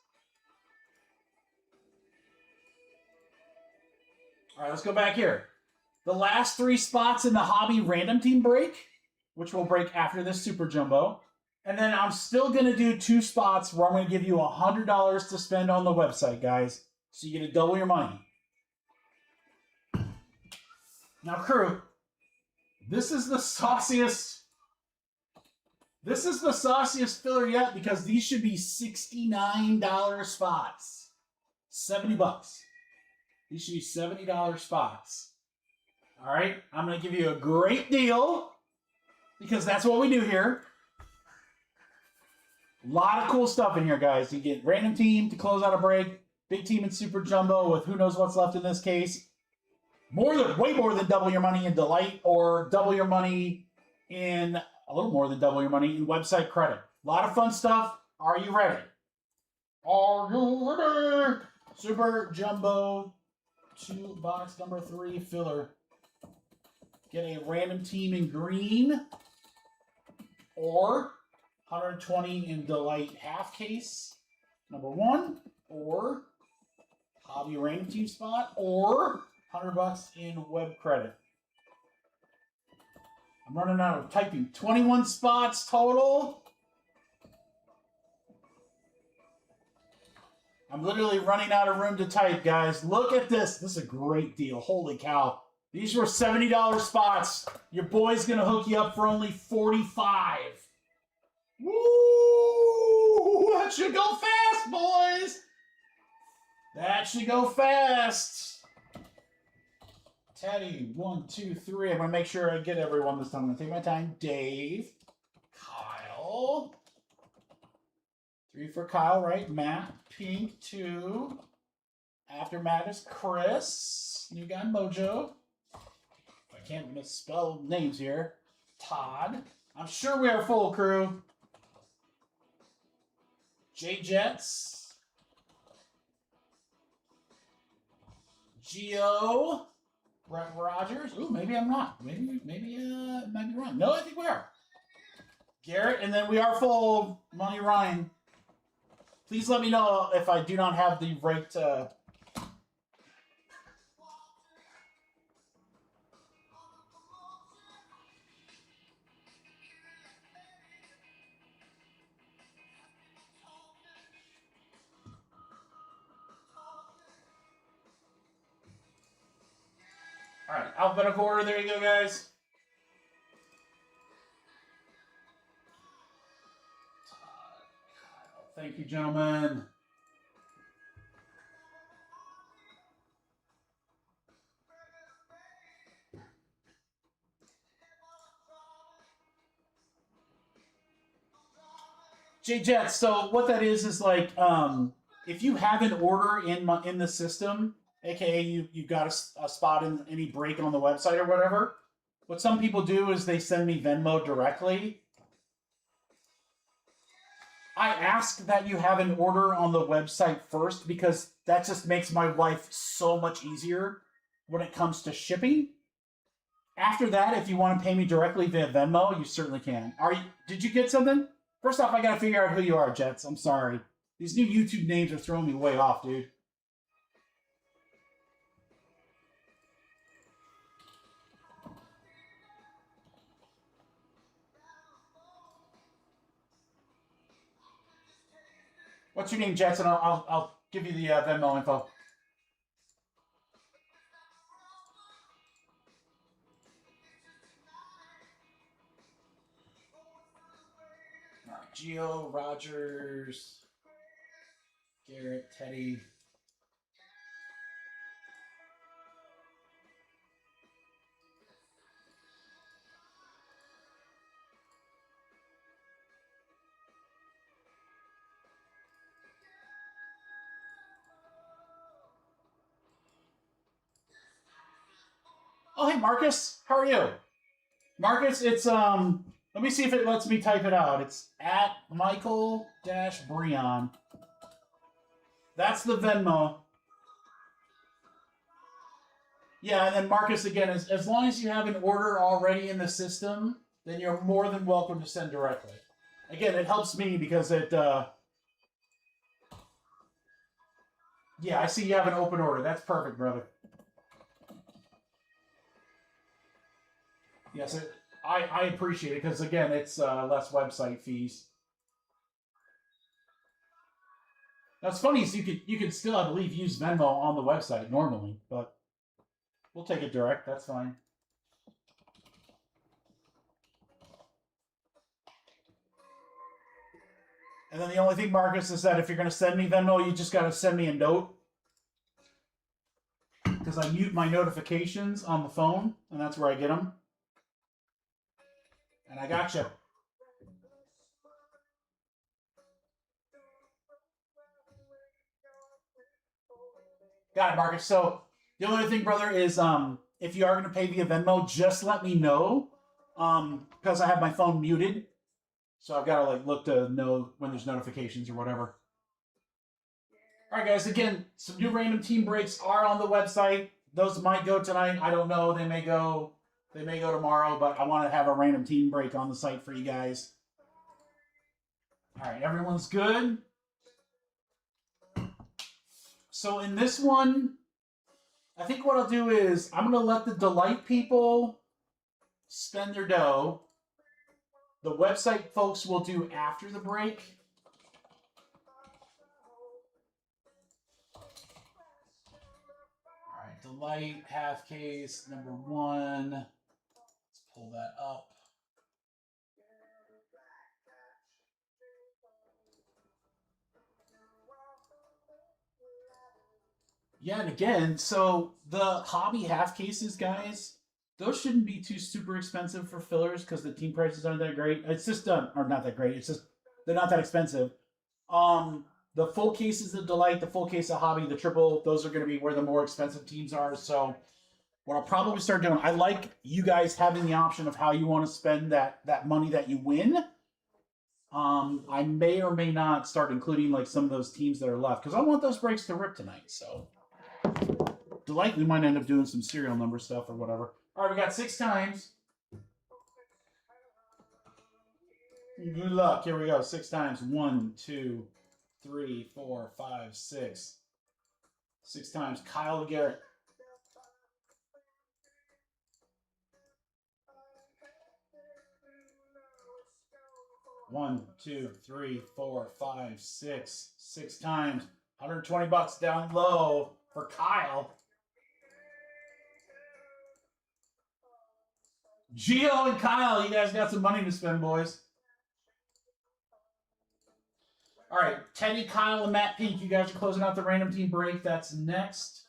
All right, let's go back here. The last 3 spots in the hobby random team break, which will break after this Super Jumbo. And then I'm still going to do 2 spots where I'm going to give you $100 to spend on the website, guys. So you get to double your money. Now, crew, this is the sauciest filler yet because these should be $69 spots. $70. These should be $70 spots. All right, I'm going to give you a great deal because that's what we do here. A lot of cool stuff in here, guys. You get random team to close out a break, big team in Super Jumbo with who knows what's left in this case. Way more than double your money in Delight, or double your money in, a little more than double your money in website credit. A lot of fun stuff. Are you ready? Are you ready? Super Jumbo 2 box number 3 filler. Get a random team in green, or 120 in Delight half case, number 1, or hobby random team spot, or $100 in web credit. I'm running out of typing. 21 spots total. I'm literally running out of room to type, guys. Look at this. This is a great deal. Holy cow. These were $70 spots. Your boy's going to hook you up for only $45. Woo! That should go fast, boys. That should go fast. Teddy, 1, 2, 3. I'm going to make sure I get everyone this time. I'm going to take my time. Dave. Kyle. 3 for Kyle, right? Matt. Pink, 2. After Matt is Chris. New guy, Mojo. I can't misspell names here. Todd. I'm sure we are full, crew. J-Jets. Geo. Brett Rogers. Ooh, maybe I'm not. Maybe might be wrong. No, I think we are. Garrett, and then we are full. Money Ryan. Please let me know if I do not have the right. All right, alphabetical order. There you go, guys. Thank you, gentlemen. J-Jets, so what that is like, if you have an order in the system, aka you got a spot in any break on the website or whatever, what some people do is they send me Venmo directly. I ask that you have an order on the website first because that just makes my life so much easier when it comes to shipping. After that, if you want to pay me directly via Venmo, you certainly can. Did you get something? First off, I gotta figure out who you are, Jets. I'm sorry. These new YouTube names are throwing me way off, dude. What's your name, Jets? And I'll give you the Venmo info. Geo, Rogers, Garrett, Teddy. Oh, hey, Marcus. How are you? Marcus, it's, let me see if it lets me type it out. It's at Michael-Breon. That's the Venmo. Yeah, and then Marcus, again, as long as you have an order already in the system, then you're more than welcome to send directly. Again, it helps me because it, yeah, I see you have an open order. That's perfect, brother. Yes, I appreciate it because, again, it's less website fees. That's funny, is you can still, I believe, use Venmo on the website normally, but we'll take it direct. That's fine. And then the only thing, Marcus, is that if you're going to send me Venmo, you just got to send me a note. because I mute my notifications on the phone, and that's where I get them. And I gotcha. Got it, Marcus. So the only other thing, brother, is if you are going to pay via Venmo, just let me know because I have my phone muted. So I've got to look to know when there's notifications or whatever. All right, guys. Again, some new random team breaks are on the website. Those might go tonight. I don't know. They may go tomorrow, but I want to have a random team break on the site for you guys. All right, everyone's good. So in this one, I think what I'll do is I'm going to let the Delight people spend their dough. The website folks will do after the break. All right, Delight, half case, number 1. Let's pull that up. Yeah, and again, so the hobby half cases, guys, those shouldn't be too super expensive for fillers because the team prices aren't that great. It's just or not that great. It's just they're not that expensive. The full cases of Delight, the full case of Hobby, the triple, those are going to be where the more expensive teams are. So what I'll probably start doing, I like you guys having the option of how you want to spend that money that you win. I may or may not start including like some of those teams that are left because I want those breaks to rip tonight. So Delight, we might end up doing some serial number stuff or whatever. All right, we got 6 times. Good luck. Here we go. 6 times. 1, 2, 3, 4, 5, 6. 6 times. Kyle Garrett. One, 2, 3, 4, 5, 6. 6 times. $120 down low for Kyle. Gio and Kyle, you guys got some money to spend, boys. All right, Teddy, Kyle, and Matt Pink, you guys are closing out the random team break. That's next.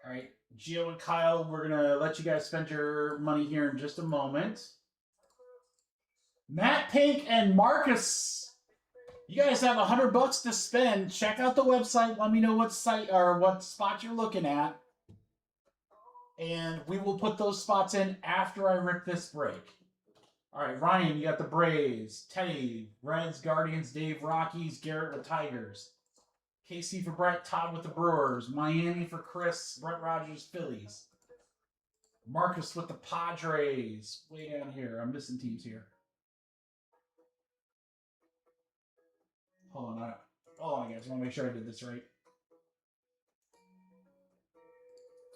All right, Gio and Kyle, we're going to let you guys spend your money here in just a moment. Matt Pink and Marcus, you guys have $100 to spend. Check out the website. Let me know what site or what spot you're looking at. And we will put those spots in after I rip this break. All right, Ryan, you got the Braves. Teddy, Reds, Guardians, Dave, Rockies, Garrett with Tigers. KC for Brett, Todd with the Brewers. Miami for Chris, Brett Rogers, Phillies. Marcus with the Padres. Way down here. I'm missing teams here. Hold on, guys. I want to make sure I did this right.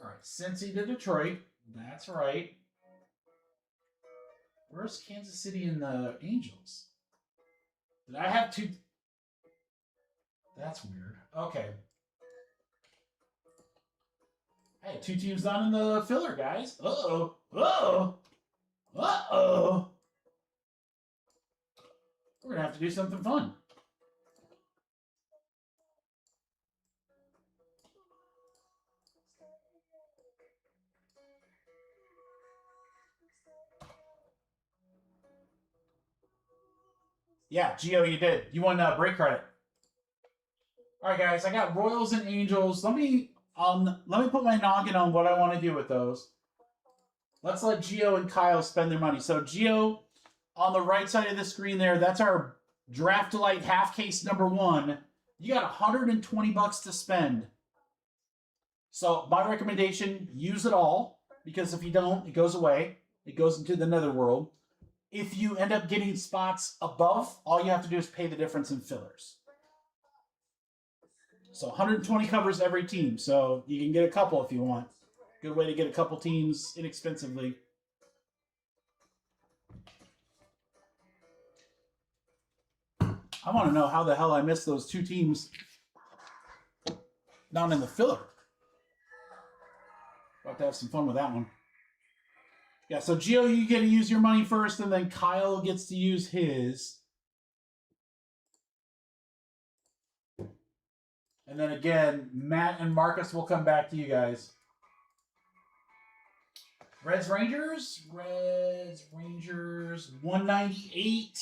All right, Cincy to Detroit. That's right. Where's Kansas City and the Angels? Did I have 2? That's weird. Okay. Hey, 2 teams down in the filler, guys. Uh-oh. Uh-oh. Uh-oh. We're going to have to do something fun. Yeah, Gio, you did. You won break credit. All right, guys, I got Royals and Angels. Let me put my noggin on what I want to do with those. Let's let Gio and Kyle spend their money. So Gio, on the right side of the screen there, that's our Draft Delight half case number 1. You got $120 to spend. So my recommendation, use it all, because if you don't, it goes away. It goes into the netherworld. If you end up getting spots above, all you have to do is pay the difference in fillers. So 120 covers every team, so you can get a couple if you want. Good way to get a couple teams inexpensively. I want to know how the hell I missed those 2 teams down in the filler. About to have some fun with that one. Yeah, so Gio, you get to use your money first, and then Kyle gets to use his. And then again, Matt and Marcus will come back to you guys. Reds Rangers, 198.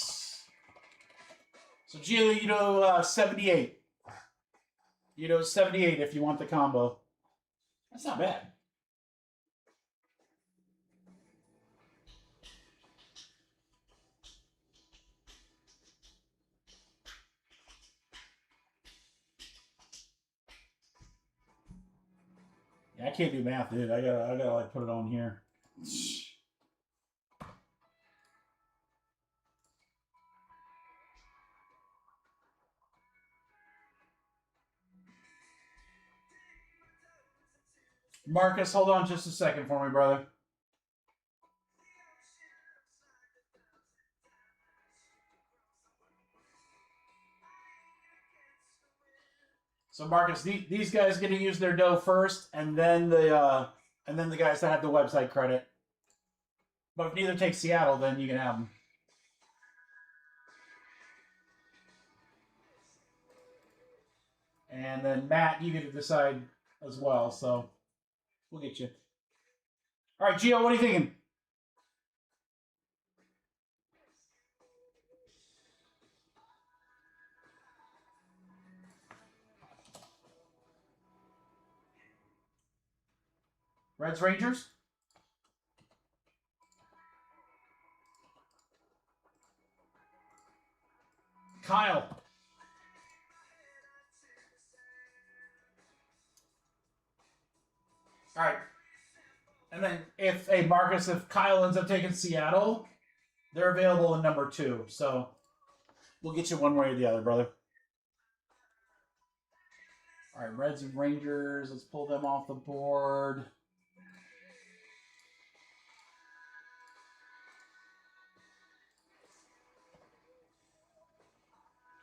So Gio, 78. 78 if you want the combo. That's not bad. Yeah, I can't do math, dude. I gotta like put it on here. Marcus, hold on just a second for me, brother. So Marcus, these guys get to use their dough first, and then the guys that have the website credit. But if neither takes Seattle, then you can have them. And then Matt, you get to decide as well. So we'll get you. All right, Gio, what are you thinking? Reds Rangers? Kyle. All right. And then if Kyle ends up taking Seattle, they're available in number 2. So we'll get you one way or the other, brother. All right, Reds and Rangers. Let's pull them off the board.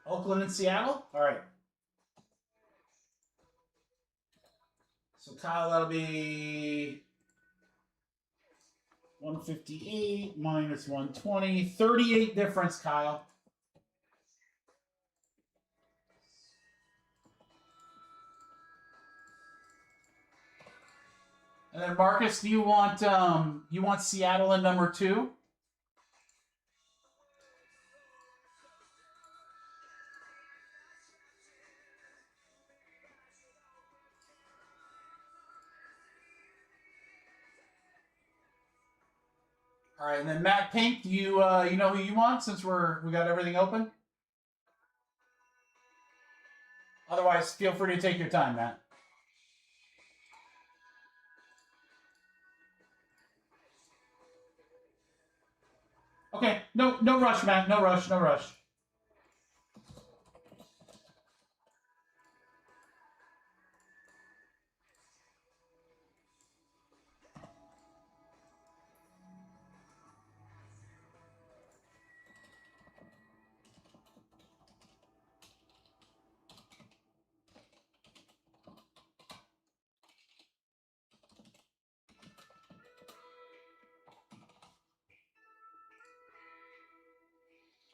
Oakland and Seattle? All right. So, Kyle, that'll be 158 minus 120. 38 difference, Kyle. And then, Marcus, do you want Seattle in number 2? All right, and then Matt Pink, do you know who you want since we got everything open? Otherwise, feel free to take your time, Matt. Okay, no rush, Matt. No rush.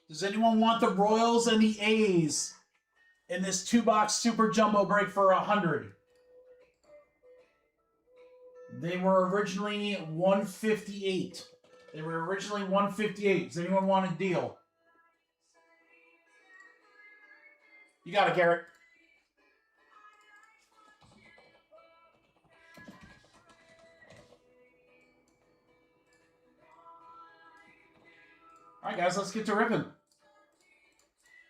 Does anyone want the Royals and the A's in this 2-box super jumbo break for 100? They were originally 158. Does anyone want a deal? You got it, Garrett. All right, guys, let's get to ripping.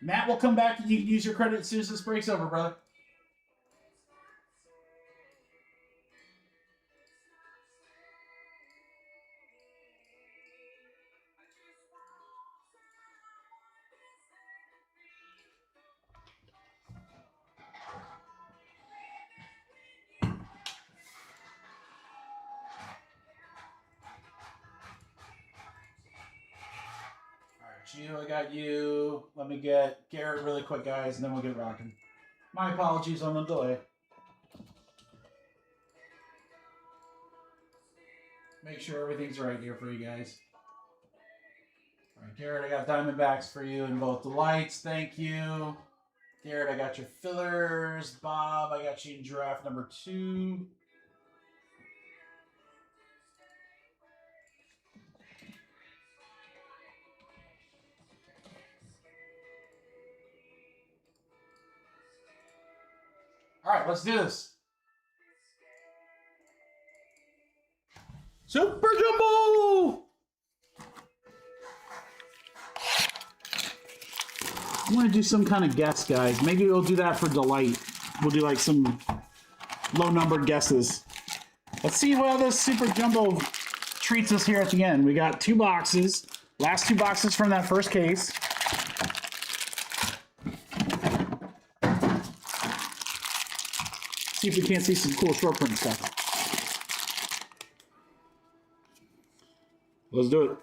Matt will come back and you can use your credit as soon as this break's over, brother. Gio, I got you. Let me get Garrett really quick, guys, and then we'll get rocking. My apologies on the delay. Make sure everything's right here for you guys. All right, Garrett, I got Diamondbacks for you in both the lights. Thank you. Garrett, I got your fillers. Bob, I got you in draft number 2. All right, let's do this. Super Jumbo! I want to do some kind of guess, guys. Maybe we'll do that for delight. We'll do like some low-numbered guesses. Let's see how this Super Jumbo treats us here at the end. We got 2 boxes. Last 2 boxes from that first case. See if we can't see some cool short print stuff. Let's do it.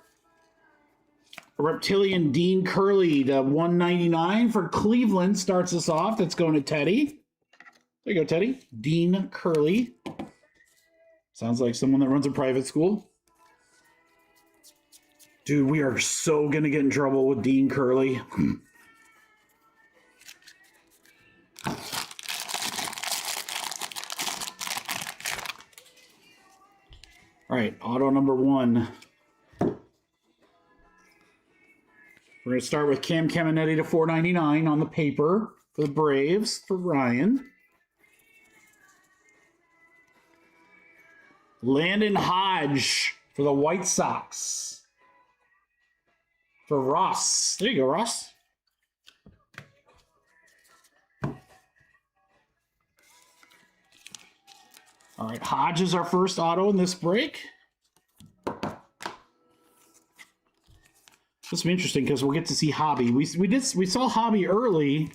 A Reptilian Dean Curley to 199 for Cleveland starts us off. That's going to Teddy. There you go, Teddy. Dean Curley. Sounds like someone that runs a private school. Dude, we are so going to get in trouble with Dean Curley. All right, auto number 1. We're going to start with Cam Caminetti to 499 on the paper for the Braves for Ryan. Landon Hodge for the White Sox for Ross. There you go, Ross. All right, Hodge is our first auto in this break. This will be interesting because we'll get to see Hobby. We saw Hobby early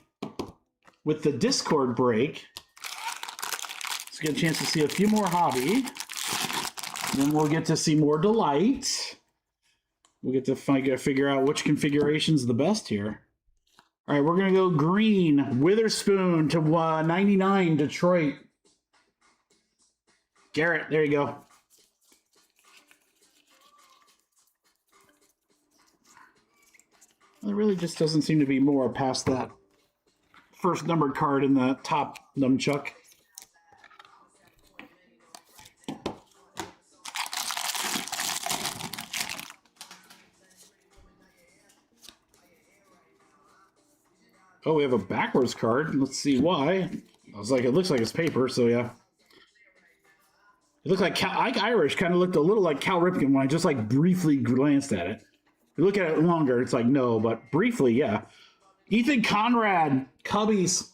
with the Discord break. Let's get a chance to see a few more Hobby. Then we'll get to see more Delight. We'll get to figure out which configuration is the best here. All right, we're going to go green. Witherspoon to 99 Detroit. Garrett, there you go. There really just doesn't seem to be more past that first numbered card in the top nunchuck. Oh, we have a backwards card. Let's see why. I was like, it looks like it's paper, so yeah. It looked like Ike Irish kind of looked a little like Cal Ripken when I just like briefly glanced at it. If you look at it longer, it's like no, but briefly, yeah. Ethan Conrad, Cubbies.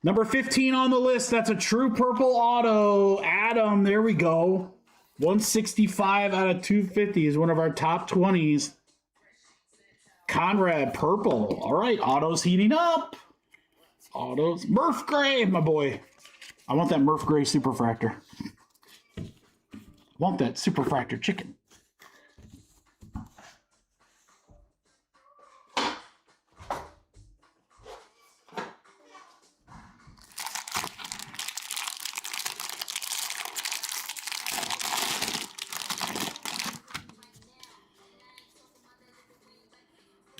Number 15 on the list. That's a true purple auto. Adam, there we go. 165 out of 250 is one of our top 20s. Conrad, purple. All right, autos heating up. Autos. Murph Gray, my boy. I want that Murph Gray Superfractor. I want that Superfractor chicken.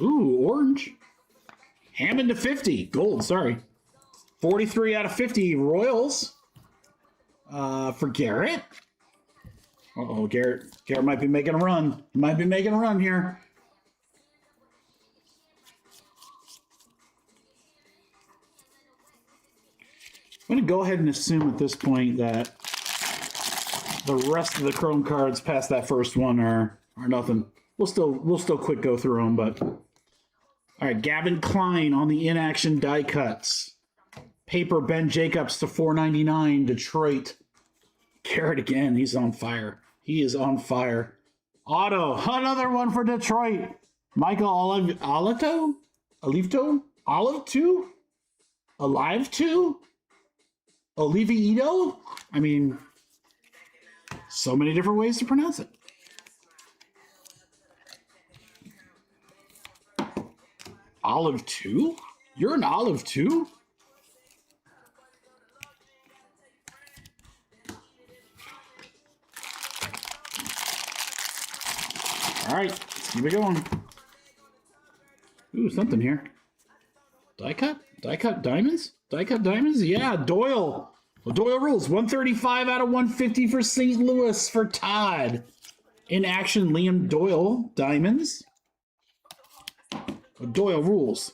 Ooh, orange. Hammond to 50. Gold, sorry. 43 out of 50 Royals for Garrett. Uh-oh, Garrett. Garrett might be making a run. He might be making a run here. I'm going to go ahead and assume at this point that the rest of the Chrome cards past that first one are nothing. We'll still quick go through them, but all right. Gavin Klein on the inaction die cuts. Paper Ben Jacobs to 499 Detroit. Garrett again. He's on fire. He is on fire. Auto. Another one for Detroit. Michael Olivto? Olive 2? Alive 2? Oliveito? I mean, so many different ways to pronounce it. Olive 2? You're an Olive 2? All right, let's keep it going. Ooh, something here. Die cut? Die cut diamonds? Die cut diamonds? Yeah, Doyle. Well, Doyle rules. 135 out of 150 for St. Louis for Todd. In action, Liam Doyle. Diamonds. Well, Doyle rules.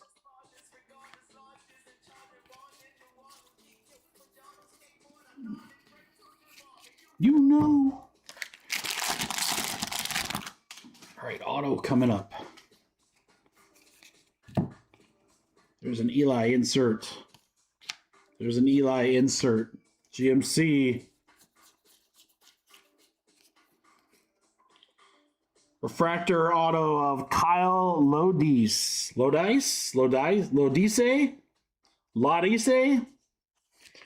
You know. All right, auto coming up. There's an Eli insert. There's an Eli insert. GMC. Refractor auto of Kyle Lodice. Lodice?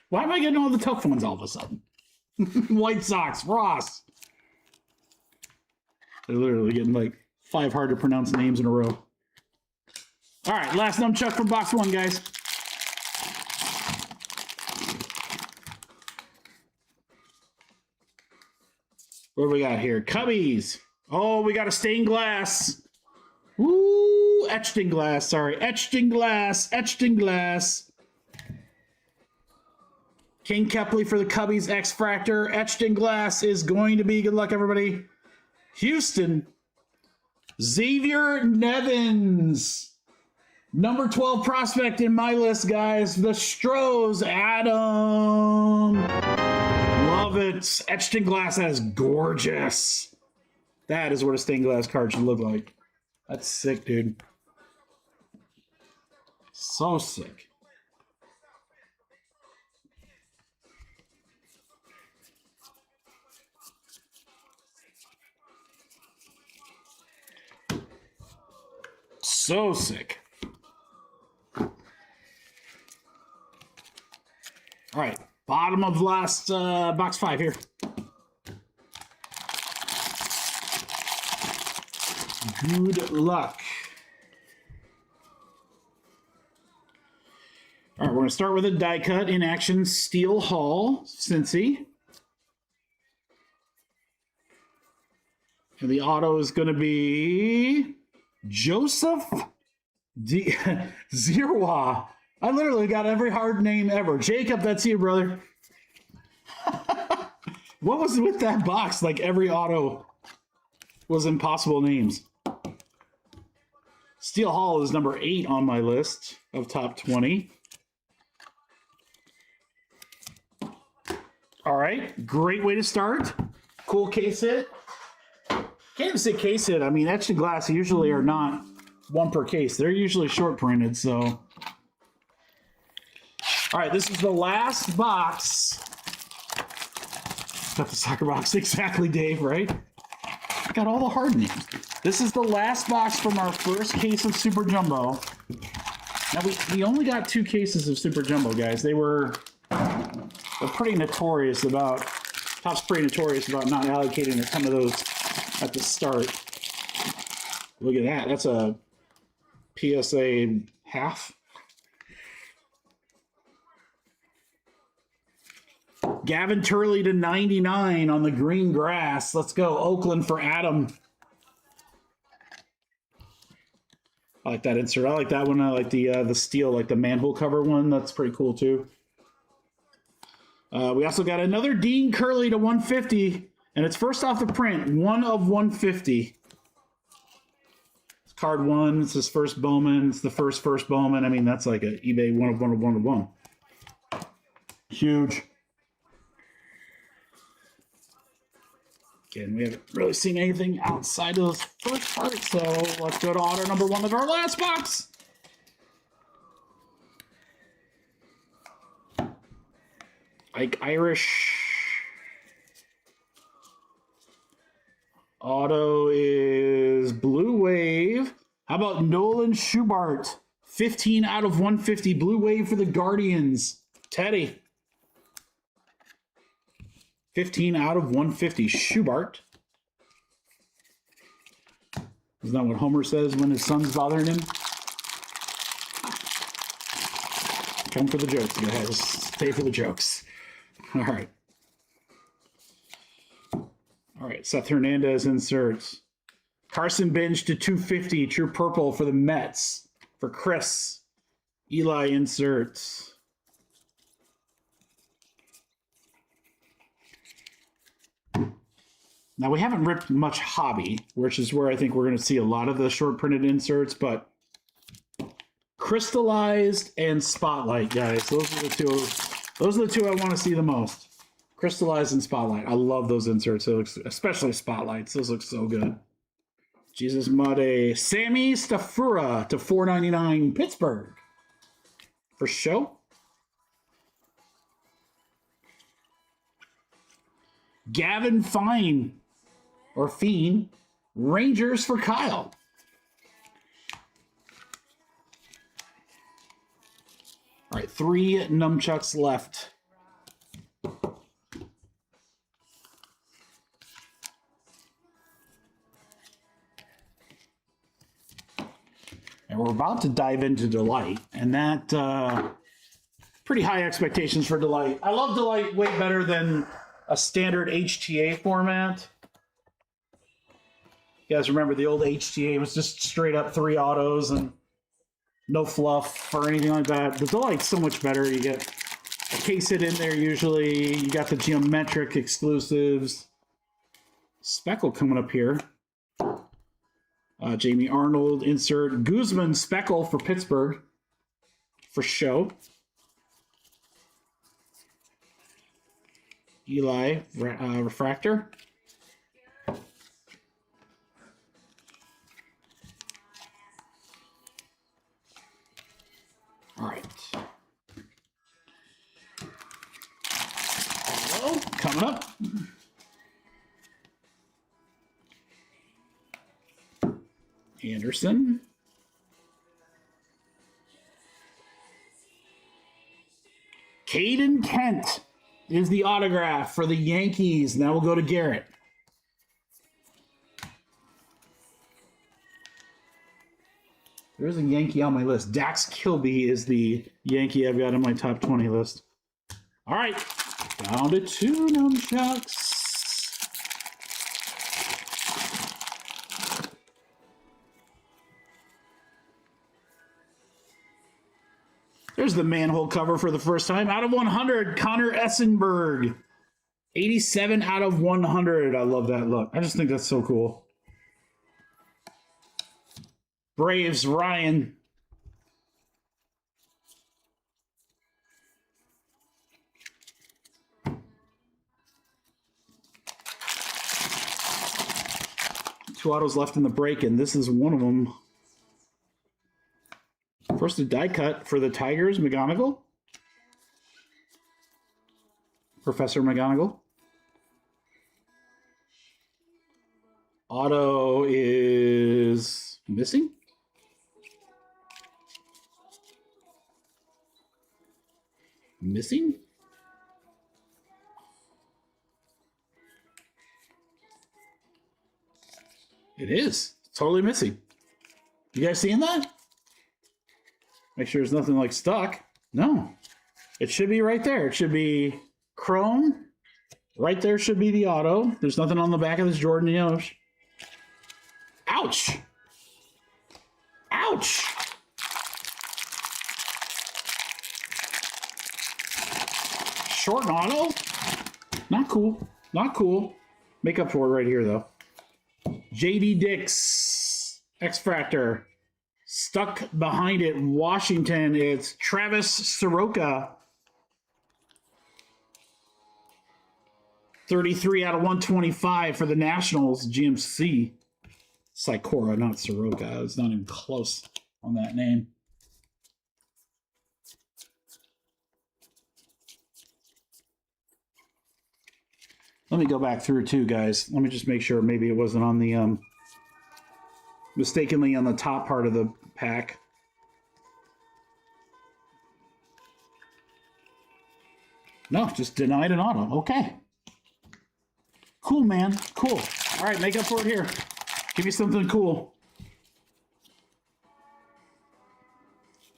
Why am I getting all the tough ones all of a sudden? White Sox, Ross. They're literally getting like 5 hard to pronounce names in a row. All right, last nunchuck from box 1, guys. What do we got here? Cubbies. Oh, we got a stained glass. Woo, etched in glass. Sorry, etched in glass. Etched in glass. King Kepley for the Cubbies X-Fractor. Etched in glass is going to be, good luck, everybody, Houston. Xavier Nevins. Number 12 prospect in my list, guys. The Stros, Adam. Love it. Etched in glass. That is gorgeous. That is what a stained glass card should look like. That's sick, dude. So sick. So sick. All right, bottom of last box 5 here. Good luck. All right, we're going to start with a die cut in action. Steel Hall, Cincy. And the auto is going to be Joseph Zirwa. I literally got every hard name ever. Jacob, that's you, brother. What was with that box? Like every auto was impossible names. Steel Hall is number 8 on my list of top 20. All right, great way to start. Cool case hit. Can't even say case hit. I mean, etched in glass usually are not one per case. They're usually short printed, so. All right, this is the last box. Got the soccer box exactly, Dave, right? Got all the hard names. This is the last box from our first case of Super Jumbo. Now, we only got 2 cases of Super Jumbo, guys. They're pretty notorious about, Topps pretty notorious about not allocating a ton of those at the start. Look at that. That's a PSA half. Gavin Turley to 99 on the green grass. Let's go. Oakland for Adam. I like that insert. I like that one. I like the steel, like the manhole cover one. That's pretty cool too. We also got another Dean Curley to 150, and it's first off the print, 1 of 150. It's card 1. It's his first Bowman. It's the first Bowman. I mean, that's like an eBay 1 of 1 of 1 of 1. Huge. Again, we haven't really seen anything outside of this first part, so let's go to auto number 1 of our last box. Ike Irish. Auto is Blue Wave. How about Nolan Schubart? 15 out of 150. Blue Wave for the Guardians. Teddy. 15 out of 150. Schubart. Isn't that what Homer says when his son's bothering him? Come for the jokes, guys. Stay for the jokes. All right. All right, Seth Hernandez inserts. Carson Bench to 250. True Purple for the Mets. For Chris. Eli inserts. Now, we haven't ripped much hobby, which is where I think we're going to see a lot of the short printed inserts, but crystallized and spotlight, guys. Those are the two. Those are the two I want to see the most. Crystallized and spotlight. I love those inserts. It looks, especially spotlights. Those look so good. Jesus Mudde. Sammy Stafura to $4.99 Pittsburgh. For show. Gavin Fine. Or Fiend. Rangers for Kyle. All right, 3 nunchucks left. And we're about to dive into Delight, and that pretty high expectations for Delight. I love Delight way better than a standard HTA format. You guys remember the old HTA was just straight up 3 autos and no fluff or anything like that. The Delight's so much better. You get a case hit in there usually. You got the geometric exclusives. Speckle coming up here. Jamie Arnold insert. Guzman Speckle for Pittsburgh. For show. Eli Refractor. All right. Hello, coming up. Anderson. Caden Kent is the autograph for the Yankees. Now we'll go to Garrett. There's a Yankee on my list. Dax Kilby is the Yankee I've got on my top 20 list. All right, down to 2 nunchucks. There's the manhole cover for the first time. Out of 100, Connor Essenberg. 87 out of 100. I love that look. I just think that's so cool. Braves, Ryan. Two autos left in the break, and this is one of them. First, a die cut for the Tigers, McGonigal. Professor McGonigal. Auto is missing. Missing? It is. Totally missing. You guys seeing that? Make sure there's nothing like stuck. No. It should be right there. It should be chrome. Right there should be the auto. There's nothing on the back of this Jordan Yosh. Ouch. Ouch. Short and auto? Not cool. Not cool. Make up for it right here, though. JD Dix. X-Fractor. Stuck behind it, Washington. It's Travis Soroka. 33 out of 125 for the Nationals, GMC. Sikora, not Soroka. It's not even close on that name. Let me go back through too, guys. Let me just make sure maybe it wasn't on the mistakenly on the top part of the pack. No, just denied an auto. Okay. Cool, man. Cool. All right, make up for it here. Give me something cool.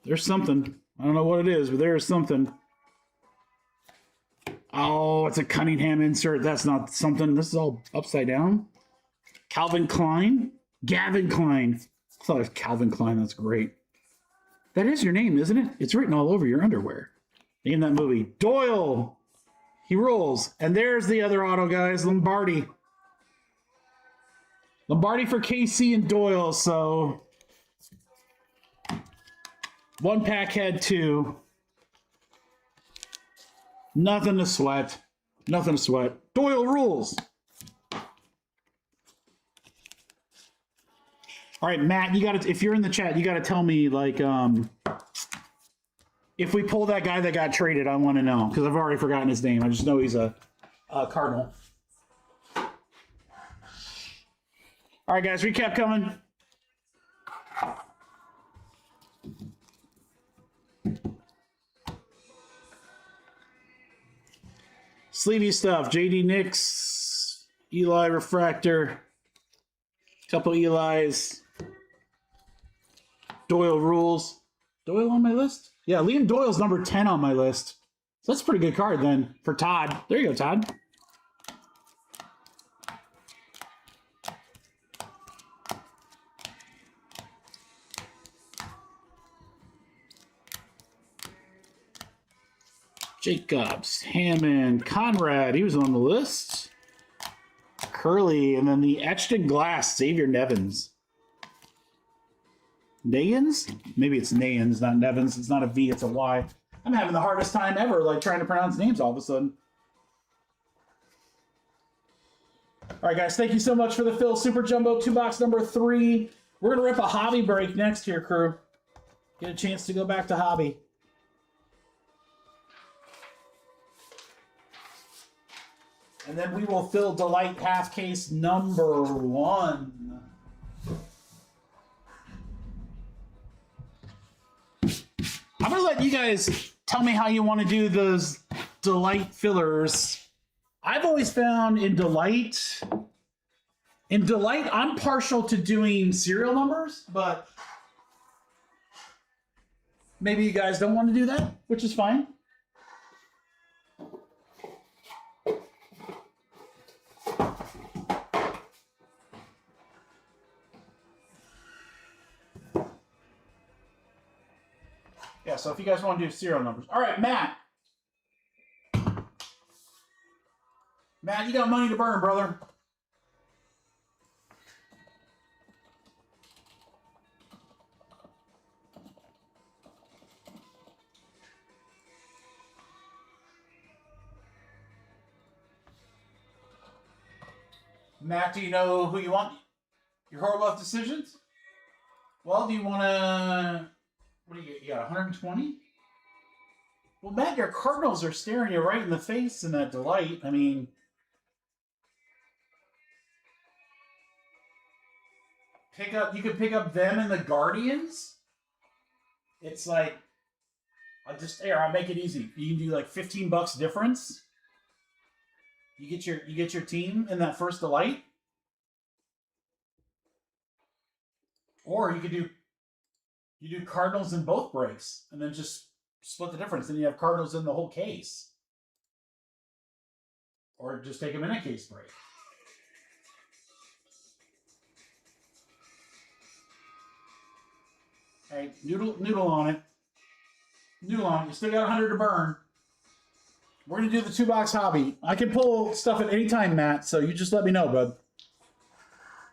There's something. I don't know what it is, but there's something. Oh, it's a Cunningham insert. That's not something. This is all upside down. Calvin Klein. Gavin Klein. I thought it was Calvin Klein. That's great. That is your name, isn't it? It's written all over your underwear. In that movie. Doyle! He rolls. And there's the other auto, guys. Lombardi. Lombardi for KC and Doyle, so... One pack had two. Nothing to sweat. Nothing to sweat. Doyle rules. All right, Matt, you got to, if you're in the chat, you got to tell me, like, if we pull that guy that got traded, I want to know, because I've already forgotten his name. I just know he's a Cardinal. All right, guys, recap coming. Sleevey stuff. JD Nix, Eli Refractor, couple Eli's. Doyle rules. Doyle on my list? Yeah, Liam Doyle's number 10 on my list. So that's a pretty good card then for Todd. There you go, Todd. Jacobs, Hammond, Conrad, he was on the list. Curly, and then the etched in glass, Xavier Nevins. Nayans? Maybe it's Nayans, not Nevins. It's not a V, it's a Y. I'm having the hardest time ever, like, trying to pronounce names all of a sudden. All right, guys, thank you so much for the Phil Super Jumbo 2-box number 3. We're going to rip a hobby break next here, crew. Get a chance to go back to hobby. And then we will fill Delight half case number 1. I'm going to let you guys tell me how you want to do those Delight fillers. I've always found in Delight, I'm partial to doing serial numbers, but maybe you guys don't want to do that, which is fine. Yeah, so if you guys want to do serial numbers. All right, Matt. Matt, you got money to burn, brother. Matt, do you know who you want? Your horrible decisions? Well, do you want to... What do you get? You got 120? Well, Matt, your Cardinals are staring you right in the face in that Delight. I mean... You could pick up them and the Guardians. It's like... I'll make it easy. You can do like $15 difference. You get your team in that first Delight. Or you do Cardinals in both breaks and then just split the difference. Then you have Cardinals in the whole case. Or just take them in a case break. All right, noodle on it. Noodle on it. You still got 100 to burn. We're going to do the 2-box hobby. I can pull stuff at any time, Matt, so you just let me know, bud.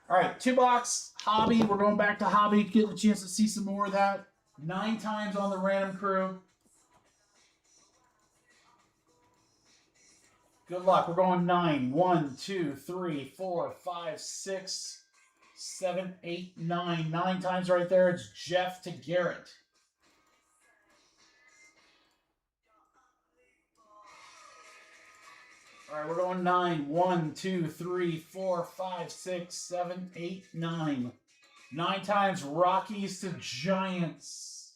All right, 2-box hobby. We're going back to hobby. Get a chance to see some more of that. 9 times on the random crew. Good luck. We're going 9. 1, 2, 3, 4, 5, 6, 7, 8, 9. 9 times right there. It's Jeff to Garrett. All right, we're going 9. 1, 2, 3, 4, 5, 6, 7, 8, 9. 9 times Rockies to Giants.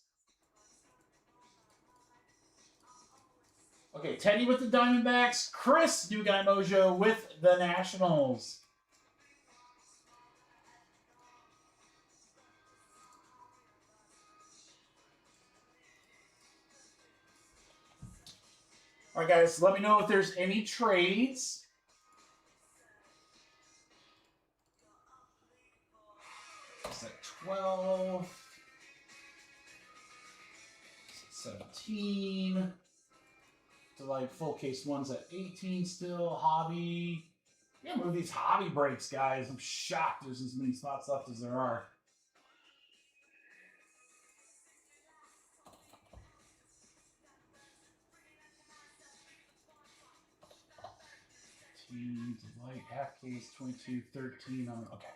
Okay, Teddy with the Diamondbacks. Chris, New Guy Mojo with the Nationals. All right, guys, let me know if there's any trades. It's at 12. 17. To like full case ones at 18 still. Hobby. Yeah, move these hobby breaks, guys. I'm shocked there's as many spots left as there are. Light half case 22, 13 on okay.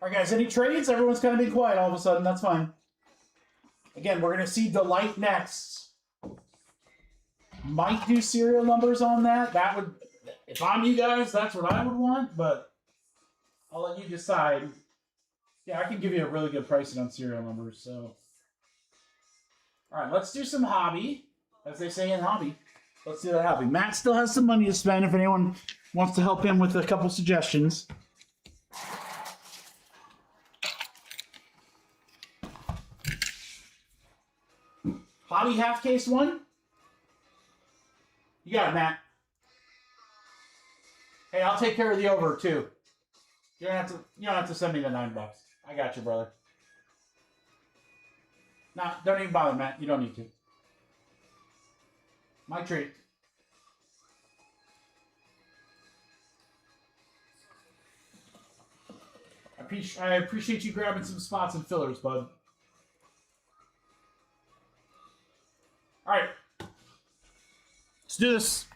All right, guys, any trades? Everyone's kind of been quiet all of a sudden. That's fine. Again, we're going to see Delight next. Might do serial numbers on that. That would, if I'm you guys, that's what I would want, but I'll let you decide. Yeah, I can give you a really good pricing on serial numbers, so. All right, let's do some hobby. As they say in hobby. Let's do that hobby. Matt still has some money to spend if anyone wants to help him with a couple suggestions. Hobby half case one. You got it, Matt. Hey, I'll take care of the over too. You don't have to send me the $9. I got you, brother. Nah, don't even bother, Matt. You don't need to. My treat. I appreciate you grabbing some spots and fillers, bud. All right. Let's do this.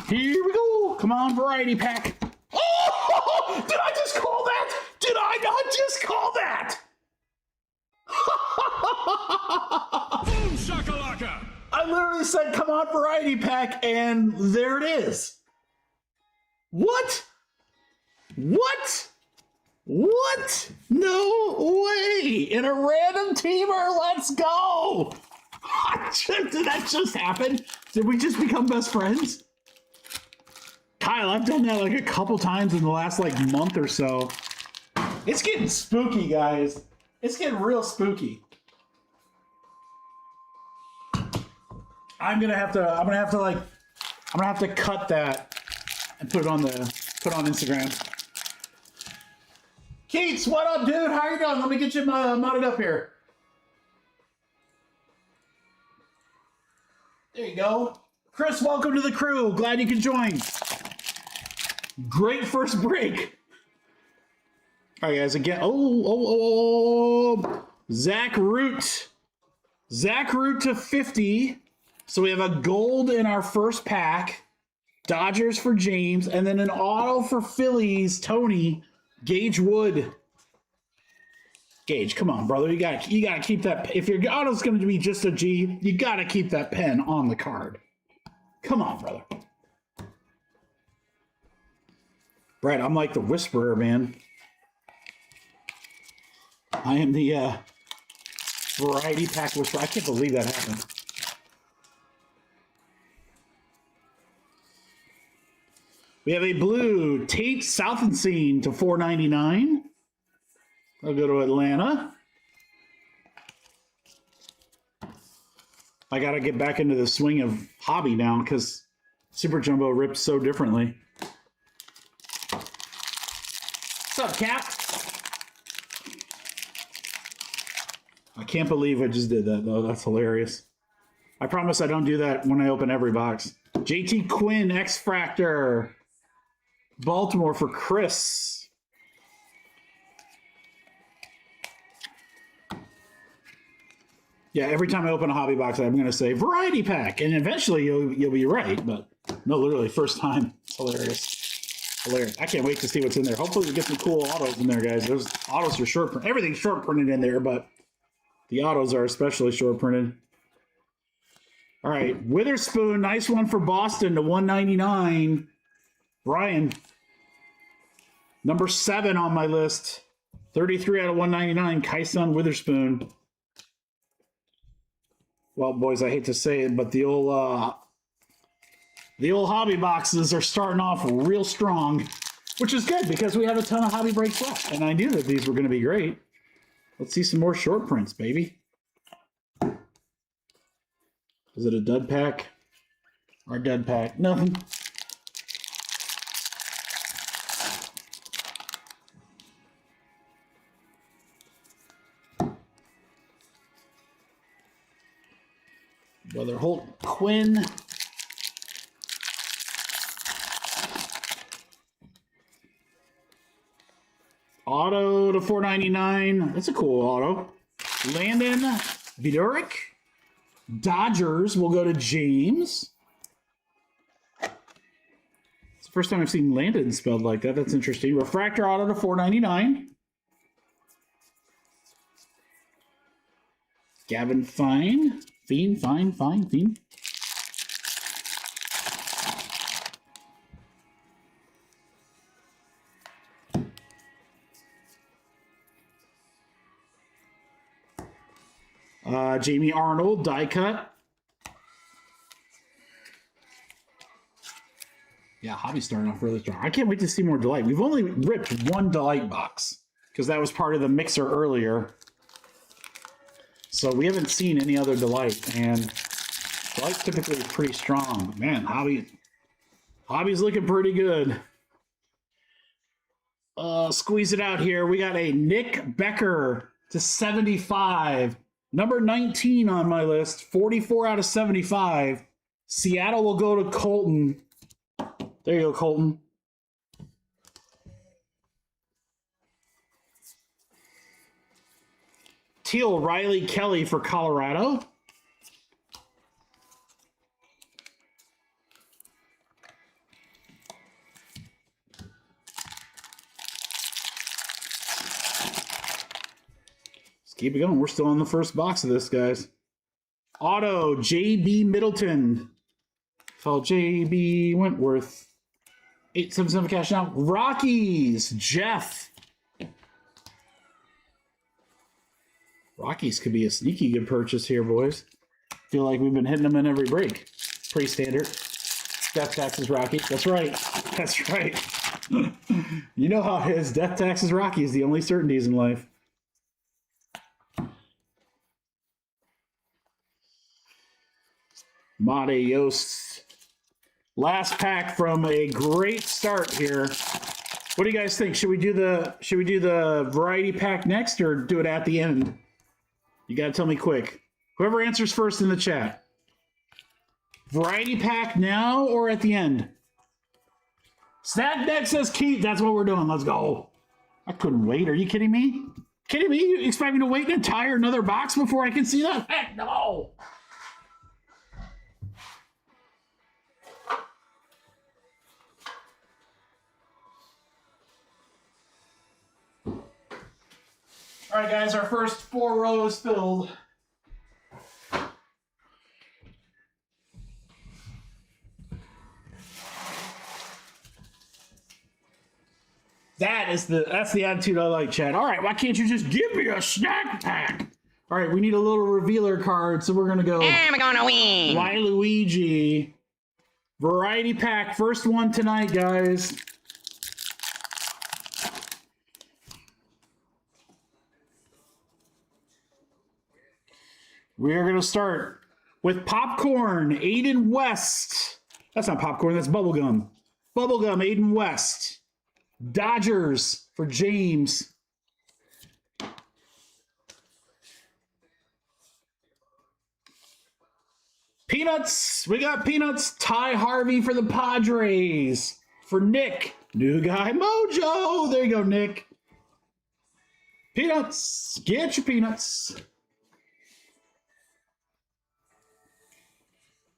Here we go. Come on, variety pack. Oh! Did I just call that? Did I not just call that? Boom shakalaka! I literally said, come on, variety pack, and there it is. What? What? What? No way! In a random teamer, let's go! Did that just happen? Did we just become best friends? Kyle, I've done that like a couple times in the last like month or so. It's getting spooky, guys. It's getting real spooky. I'm gonna have to cut that and put it on Instagram. Keats, what up, dude? How you doing? Let me get you modded up here. There you go. Chris, welcome to the crew. Glad you could join. Great first break. All right, guys, again. Zach Root. Zach Root to 50. So we have a gold in our first pack. Dodgers for James. And then an auto for Phillies, Tony. Gage Wood. Gage, come on, brother. You gotta keep that. If your auto's going to be just a G, you gotta keep that pen on the card. Come on, brother. Brad, I'm like the whisperer, man. I am the variety pack whisperer. I can't believe that happened. We have a blue Tate Southenstein to $4.99. I'll go to Atlanta. I got to get back into the swing of hobby now because Super Jumbo rips so differently. What's up, Cap? I can't believe I just did that, though. That's hilarious. I promise I don't do that when I open every box. JT Quinn, X-Fractor. Baltimore for Chris. Yeah, every time I open a hobby box, I'm going to say variety pack, and eventually you'll be right. But no, literally first time. It's hilarious, hilarious. I can't wait to see what's in there. Hopefully we get some cool autos in there, guys. Those autos are short print. Everything's short printed in there, but the autos are especially short printed. All right, Witherspoon, nice one for Boston to $199. Brian, number 7 on my list. 33 out of 199, Kyson Witherspoon. Well, boys, I hate to say it, but the old The old hobby boxes are starting off real strong, which is good because we have a ton of hobby breaks left. And I knew that these were going to be great. Let's see some more short prints, baby. Is it a dud pack? Or dud pack? Nothing. Brother Holt Quinn. Auto to 499. That's a cool auto. Landon Viduric. Dodgers will go to James. It's the first time I've seen Landon spelled like that. That's interesting. Refractor auto to 499. Gavin Fine. Fiend. Jamie Arnold, die cut. Yeah, hobby's starting off really strong. I can't wait to see more Delight. We've only ripped one Delight box because that was part of the mixer earlier. So we haven't seen any other Delight, and Delight's typically pretty strong. Man, hobby's looking pretty good. Squeeze it out here. We got a Nick Becker to 75. Number 19 on my list, 44 out of 75. Seattle will go to Colton. There you go, Colton. Teal Riley Kelly for Colorado. Keep it going. We're still on the first box of this, guys. Auto, JB Middleton. Called JB Wentworth. 877 cash out. Rockies, Jeff. Rockies could be a sneaky good purchase here, boys. Feel like we've been hitting them in every break. Pretty standard. Death taxes, Rocky. That's right. That's right. You know how it is. Death taxes, Rocky is the only certainties in life. Mate Yost. Last pack from a great start here. What do you guys think? Should we do the variety pack next or do it at the end? You gotta tell me quick. Whoever answers first in the chat. Variety pack now or at the end? Snack deck says keep. That's what we're doing. Let's go. I couldn't wait. Are you kidding me? Kidding me? You expect me to wait an entire another box before I can see that? Heck no. All right, guys, our first 4 rows filled. That's the attitude I like, Chad. All right, why can't you just give me a snack pack? All right, we need a little revealer card, so we're gonna go. I'm gonna win. Waluigi. Variety pack, first one tonight, guys. We are going to start with Popcorn, Aiden West. That's not popcorn, that's bubblegum. Bubblegum, Aiden West. Dodgers for James. Peanuts, we got Peanuts. Ty Harvey for the Padres. For Nick, New Guy Mojo. There you go, Nick. Peanuts, get your peanuts.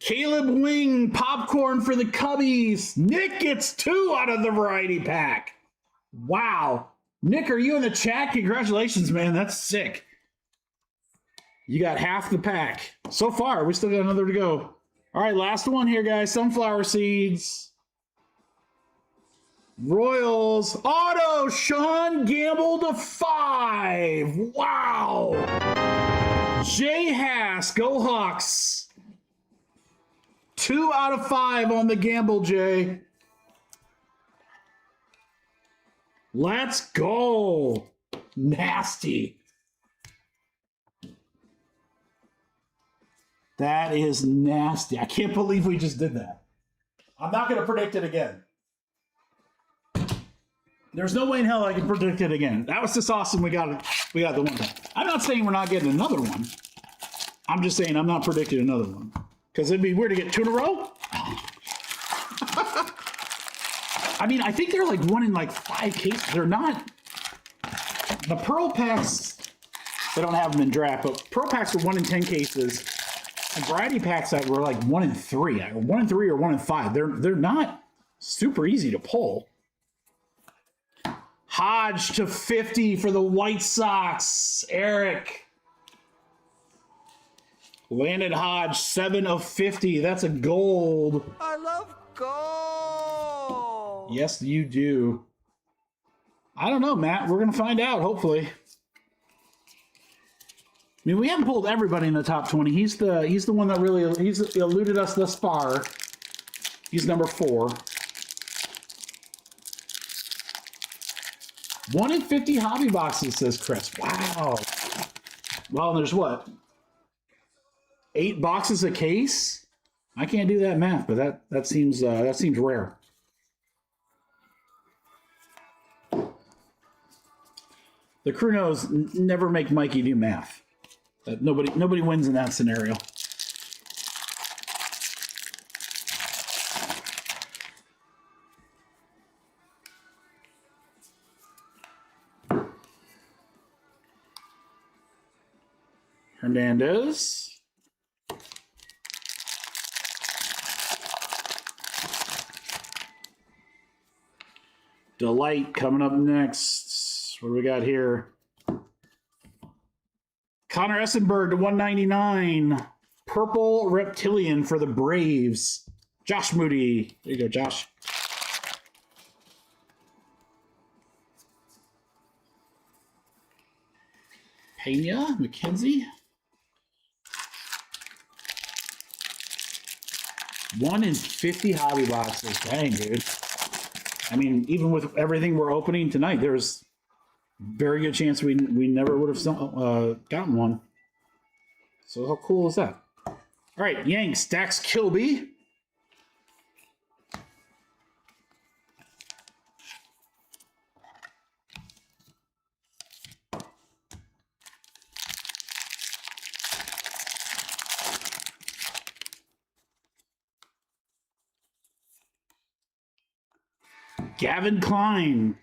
Caleb Wing, Popcorn for the Cubbies. Nick gets 2 out of the variety pack. Wow. Nick, are you in the chat? Congratulations, man. That's sick. You got half the pack. So far, we still got another to go. All right, last one here, guys. Sunflower seeds. Royals. Auto, Sean Gamble to 5. Wow. Jay Haas, go Hawks. 2 out of 5 on the gamble, Jay. Let's go. Nasty. That is nasty. I can't believe we just did that. I'm not going to predict it again. There's no way in hell I can predict it again. That was just awesome. We got it. We got the one time. I'm not saying we're not getting another one. I'm just saying I'm not predicting another one. Because it'd be weird to get 2 in a row. I mean, I think they're like 1 in like 5 cases. They're not. The Pearl Packs, they don't have them in draft, but Pearl Packs are 1 in 10 cases. And variety packs that were like 1 in 3. 1 in 3 or 1 in 5. They're not super easy to pull. Hodge to 50 for the White Sox. Eric. Landon Hodge, 7 of 50. That's a gold. I love gold. Yes, you do. I don't know, Matt. We're going to find out, hopefully. I mean, we haven't pulled everybody in the top 20. He's the one that really he's eluded us thus far. He's number 4. 1 in 50 hobby boxes, says Chris. Wow. Well, there's what? 8 boxes a case? I can't do that math, but that seems rare. The crew knows never make Mikey do math. Nobody wins in that scenario. Hernandez. Delight coming up next. What do we got here? Connor Essenberg to 199. Purple Reptilian for the Braves. Josh Moody. There you go, Josh. Pena, McKenzie. 1 in 50 hobby boxes. Dang, dude. I mean, even with everything we're opening tonight, there's very good chance we never would have gotten one. So how cool is that? All right, Yanks, Dax Kilby. Gavin Klein.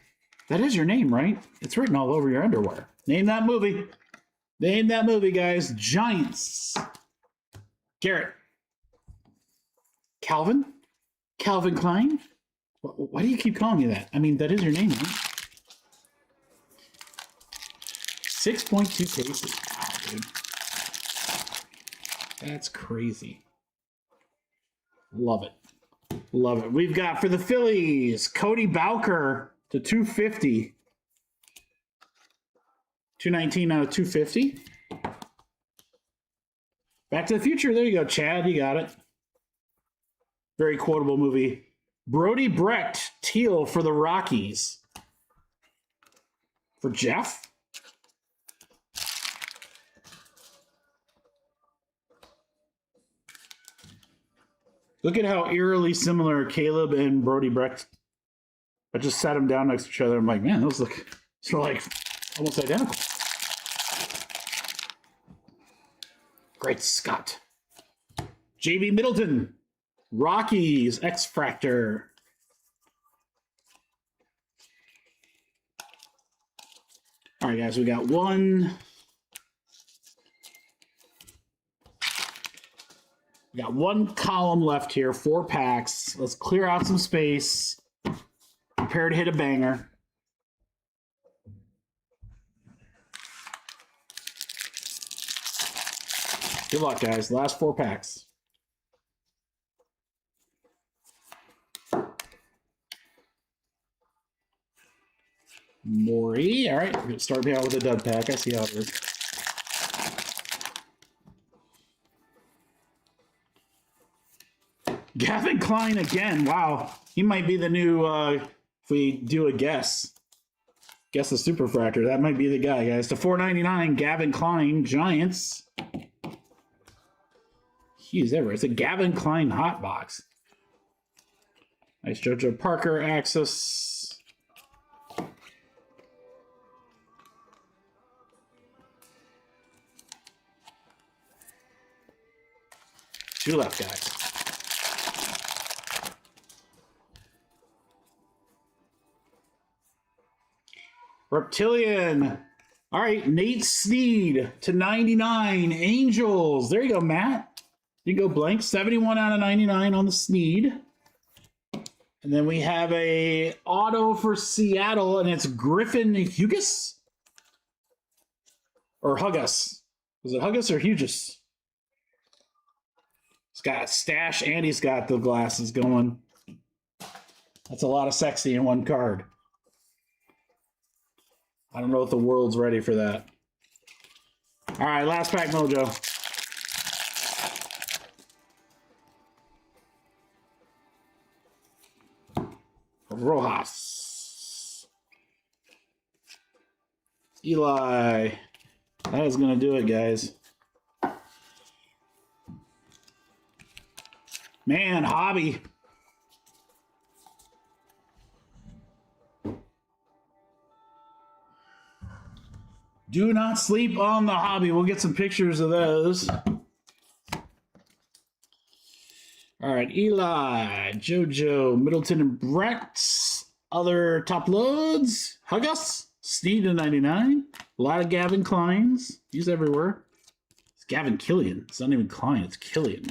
That is your name, right? It's written all over your underwear. Name that movie. Name that movie, guys. Giants. Garrett. Calvin? Calvin Klein? Why do you keep calling me that? I mean, that is your name, right? 6.2 cases. Wow, dude. That's crazy. Love it. Love it. We've got for the Phillies, Cody Bowker to 250. 219 out of 250. Back to the Future. There you go, Chad. You got it. Very quotable movie. Brody Brecht, teal for the Rockies. For Jeff. Look at how eerily similar Caleb and Brody Brecht. I just sat them down next to each other. I'm like, man, those look like almost identical. Great Scott. JB Middleton. Rockies. X-Fractor. All right, guys, we got one. We got one column left here, 4 packs. Let's clear out some space. Prepare to hit a banger. Good luck, guys. Last 4 packs. Maury. All right, we're going to start out with a dud pack. I see how it is. Gavin Klein again. Wow. He might be the new, if we do a guess the Superfractor. That might be the guy, guys. To 499, Gavin Klein, Giants. He's everywhere. It's a Gavin Klein hot box. Nice JoJo Parker Axis. Two left, guys. Reptilian. All right, Nate Snead to 99. Angels. There you go, Matt. You go blank. 71 out of 99 on the Snead. And then we have a auto for Seattle, and it's Griffin Hughes? Or Huggus. Was it Huggus or Hughes? He's got stash and he's got the glasses going. That's a lot of sexy in one card. I don't know if the world's ready for that. All right, last pack mojo. Rojas. Eli. That is going to do it, guys. Man, hobby. Do not sleep on the hobby. We'll get some pictures of those. All right, Eli, JoJo, Middleton, and Brett. Other top loads. Huggus, Snead to 99. A lot of Gavin Kleins. He's everywhere. It's Gavin Killian. It's not even Klein, it's Killian.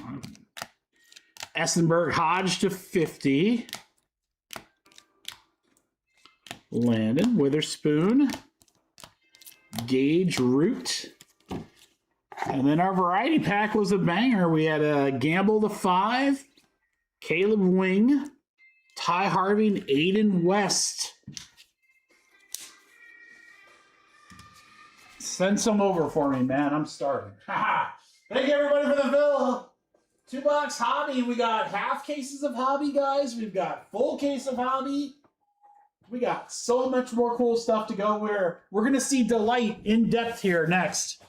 Essenberg, Hodge to 50. Landon, Witherspoon. Gage, Root. And then our variety pack was a banger. We had a Gamble to 5, Caleb Wing, Ty Harvey, and Aiden West. Send some over for me, man. I'm starving. Thank you, everybody, for the fill. 2-box hobby. We got half cases of hobby, guys. We've got full case of hobby. We got so much more cool stuff to go. We're going to see Delight in depth here next.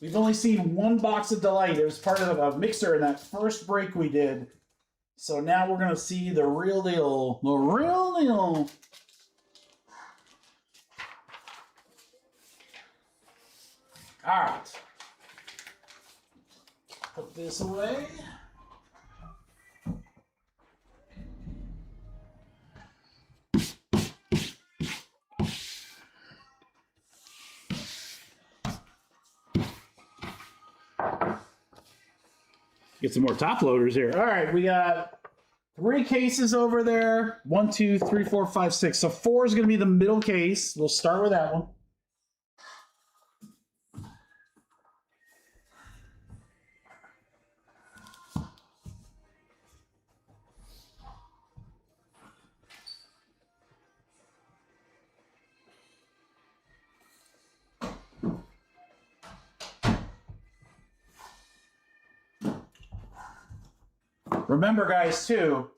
We've only seen one box of Delight. It was part of a mixer in that first break we did. So now we're going to see the real deal. The real deal. All right. Put this away. Get some more top loaders here. All right, we got 3 cases over there. 1, 2, 3, 4, 5, 6. So 4 is going to be the middle case. We'll start with that one. Remember, guys, too,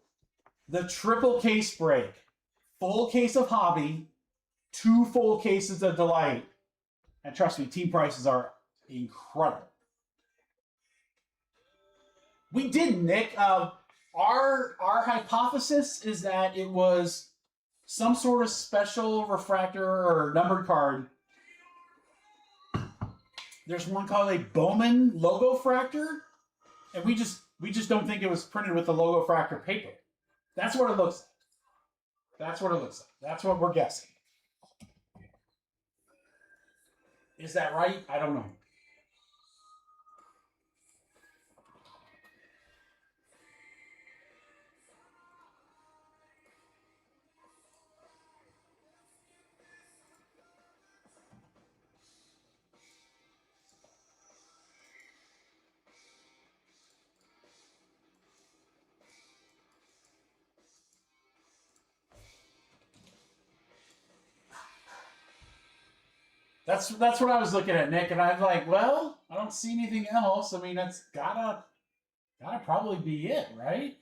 the triple case break. Full case of hobby, 2 full cases of Delight. And trust me, team prices are incredible. We did, Nick. Our hypothesis is that it was some sort of special refractor or numbered card. There's one called a Bowman logo fractor, and we just don't think it was printed with the logo fractor paper. That's what it looks like. That's what it looks like. That's what we're guessing. Is that right? I don't know. That's what I was looking at, Nick, and I'm like, well, I don't see anything else. I mean, that's gotta probably be it, right?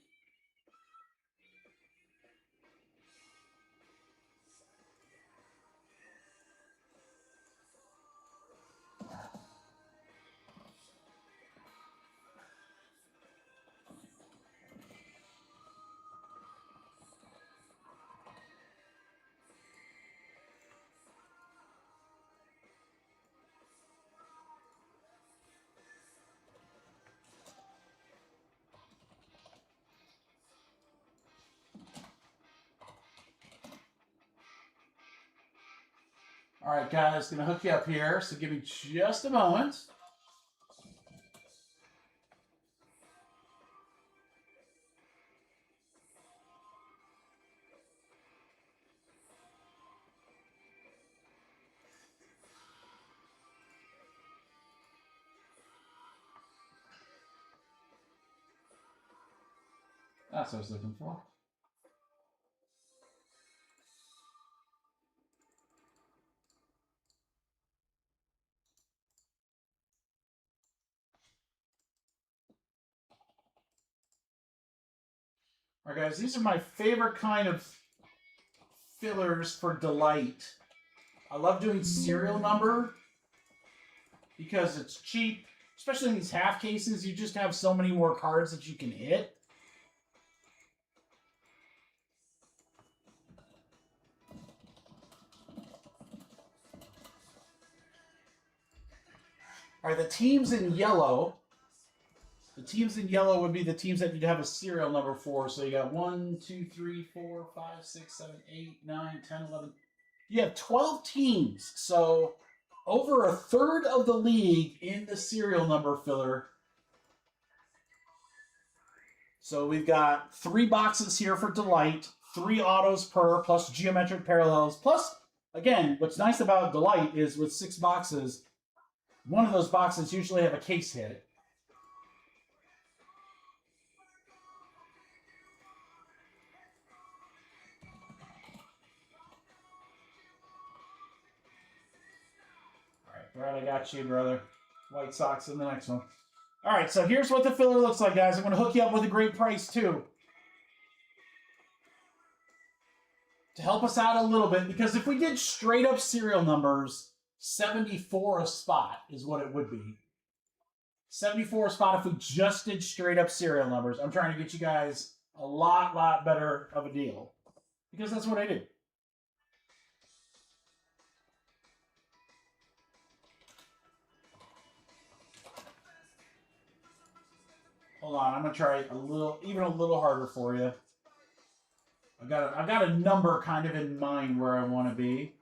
All right, guys, gonna hook you up here, so give me just a moment. That's what I was looking for. All right, guys, these are my favorite kind of fillers for Delight. I love doing serial number because it's cheap, especially in these half cases. You just have so many more cards that you can hit. All right, the teams in yellow. The teams in yellow would be the teams that you'd have a serial number for. So you got 1, 2, 3, 4, 5, 6, 7, 8, 9, 10, 11. You have 12 teams. So over a third of the league in the serial number filler. So we've got 3 boxes here for Delight, 3 autos per, plus geometric parallels. Plus, again, what's nice about Delight is with 6 boxes, one of those boxes usually have a case hit. All right, I got you, brother. White Sox in the next one. All right, so here's what the filler looks like, guys. I'm going to hook you up with a great price, too. To help us out a little bit, because if we did straight up serial numbers, 74 a spot is what it would be. 74 a spot if we just did straight up serial numbers. I'm trying to get you guys a lot better of a deal. Because that's what I do. Hold on, I'm gonna try even a little harder for you. I've got a number kind of in mind where I want to be.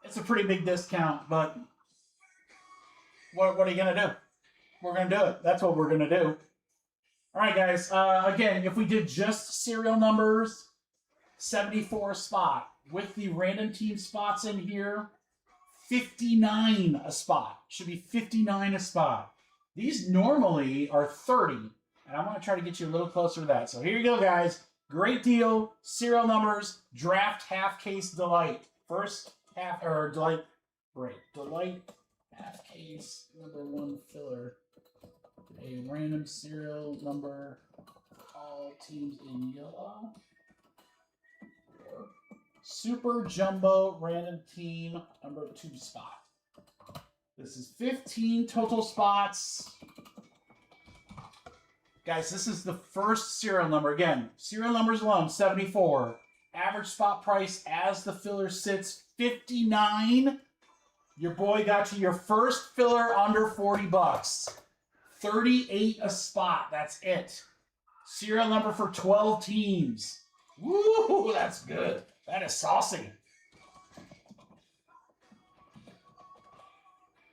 It's a pretty big discount, but what are you gonna do? We're gonna do it. That's what we're gonna do. All right, guys. Again, if we did just serial numbers, 74 a spot. With the random team spots in here, 59 a spot. Should be 59 a spot. These normally are 30, and I'm going to try to get you a little closer to that. So here you go, guys. Great deal. Serial numbers, draft half case Delight. First half, or Delight, right. Delight half case number 1 filler. A random serial number, all teams in yellow. Super Jumbo random team number 2 spot. This is 15 total spots. Guys, this is the first serial number. Again, serial numbers alone, 74. Average spot price as the filler sits, 59. Your boy got you your first filler under 40 bucks. 38 a spot. That's it. Serial number for 12 teams. Woo, that's good. That is saucy.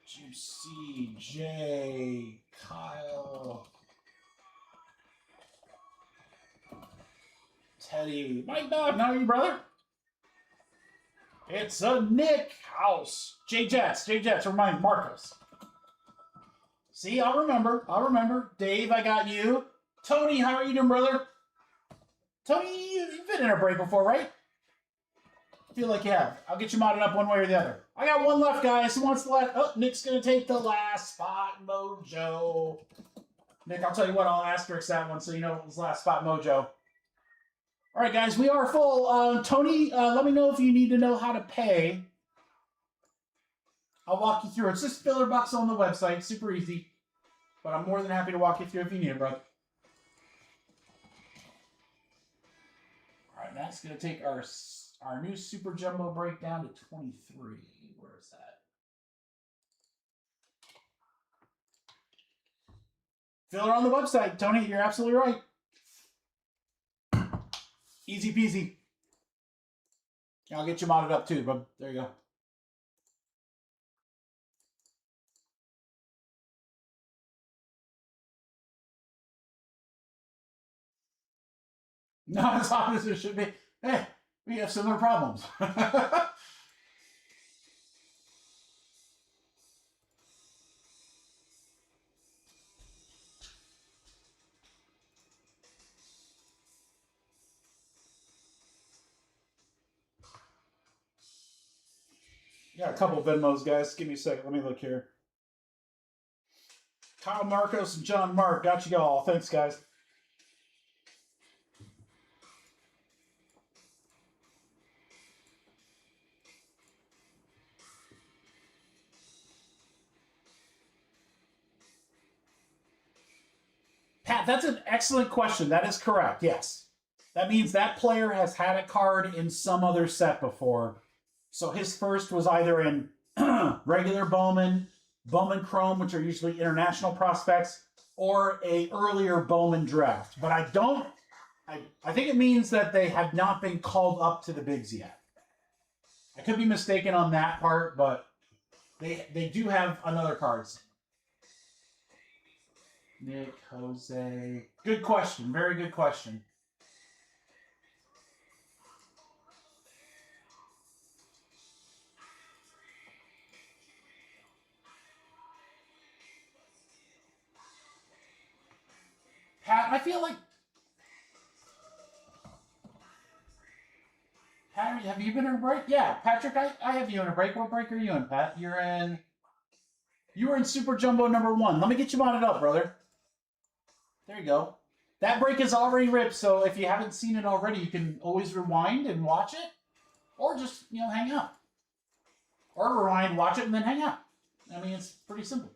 Juicy, Jay, Kyle, Teddy, Mike Dog, not you, brother. It's a Nick House. J Jets, remind Marcos. See, I'll remember. I'll remember. Dave, I got you. Tony, how are you doing, brother? Tony, you've been in a break before, right? I feel like you have. I'll get you modded up one way or the other. I got one left, guys. Who wants the last? Oh, Nick's going to take the last spot, Mojo. Nick, I'll tell you what. I'll asterisk that one so you know it was last spot, Mojo. All right, guys, we are full. Tony, let me know if you need to know how to pay. I'll walk you through. It's just filler bucks on the website. Super easy. But I'm more than happy to walk you through if you need it, bro. All right, that's going to take our new Super Jumbo breakdown to 23. Where is that? Filler on the website. Tony, you're absolutely right. Easy peasy. I'll get you modded up too, but there you go. Not as hot as it should be. Hey, we have similar problems. Got a couple of Venmos, guys. Give me a second. Let me look here. Kyle Marcos and John Mark. Got you all. Thanks, guys. Pat, that's an excellent question. That is correct, yes. That means that player has had a card in some other set before. So his first was either in regular Bowman, Bowman Chrome, which are usually international prospects, or a earlier Bowman Draft. But I think it means that they have not been called up to the bigs yet. I could be mistaken on that part, but they do have another cards. Nick, Jose. Good question. Very good question. Pat, I feel like... Pat, have you been in a break? Yeah, Patrick, I have you in a break. What break are you in, Pat? You were in Super Jumbo number 1. Let me get you modded up, brother. There you go. That break is already ripped, so if you haven't seen it already, you can always rewind and watch it. Or just, hang out. Or rewind, watch it, and then hang out. I mean, it's pretty simple.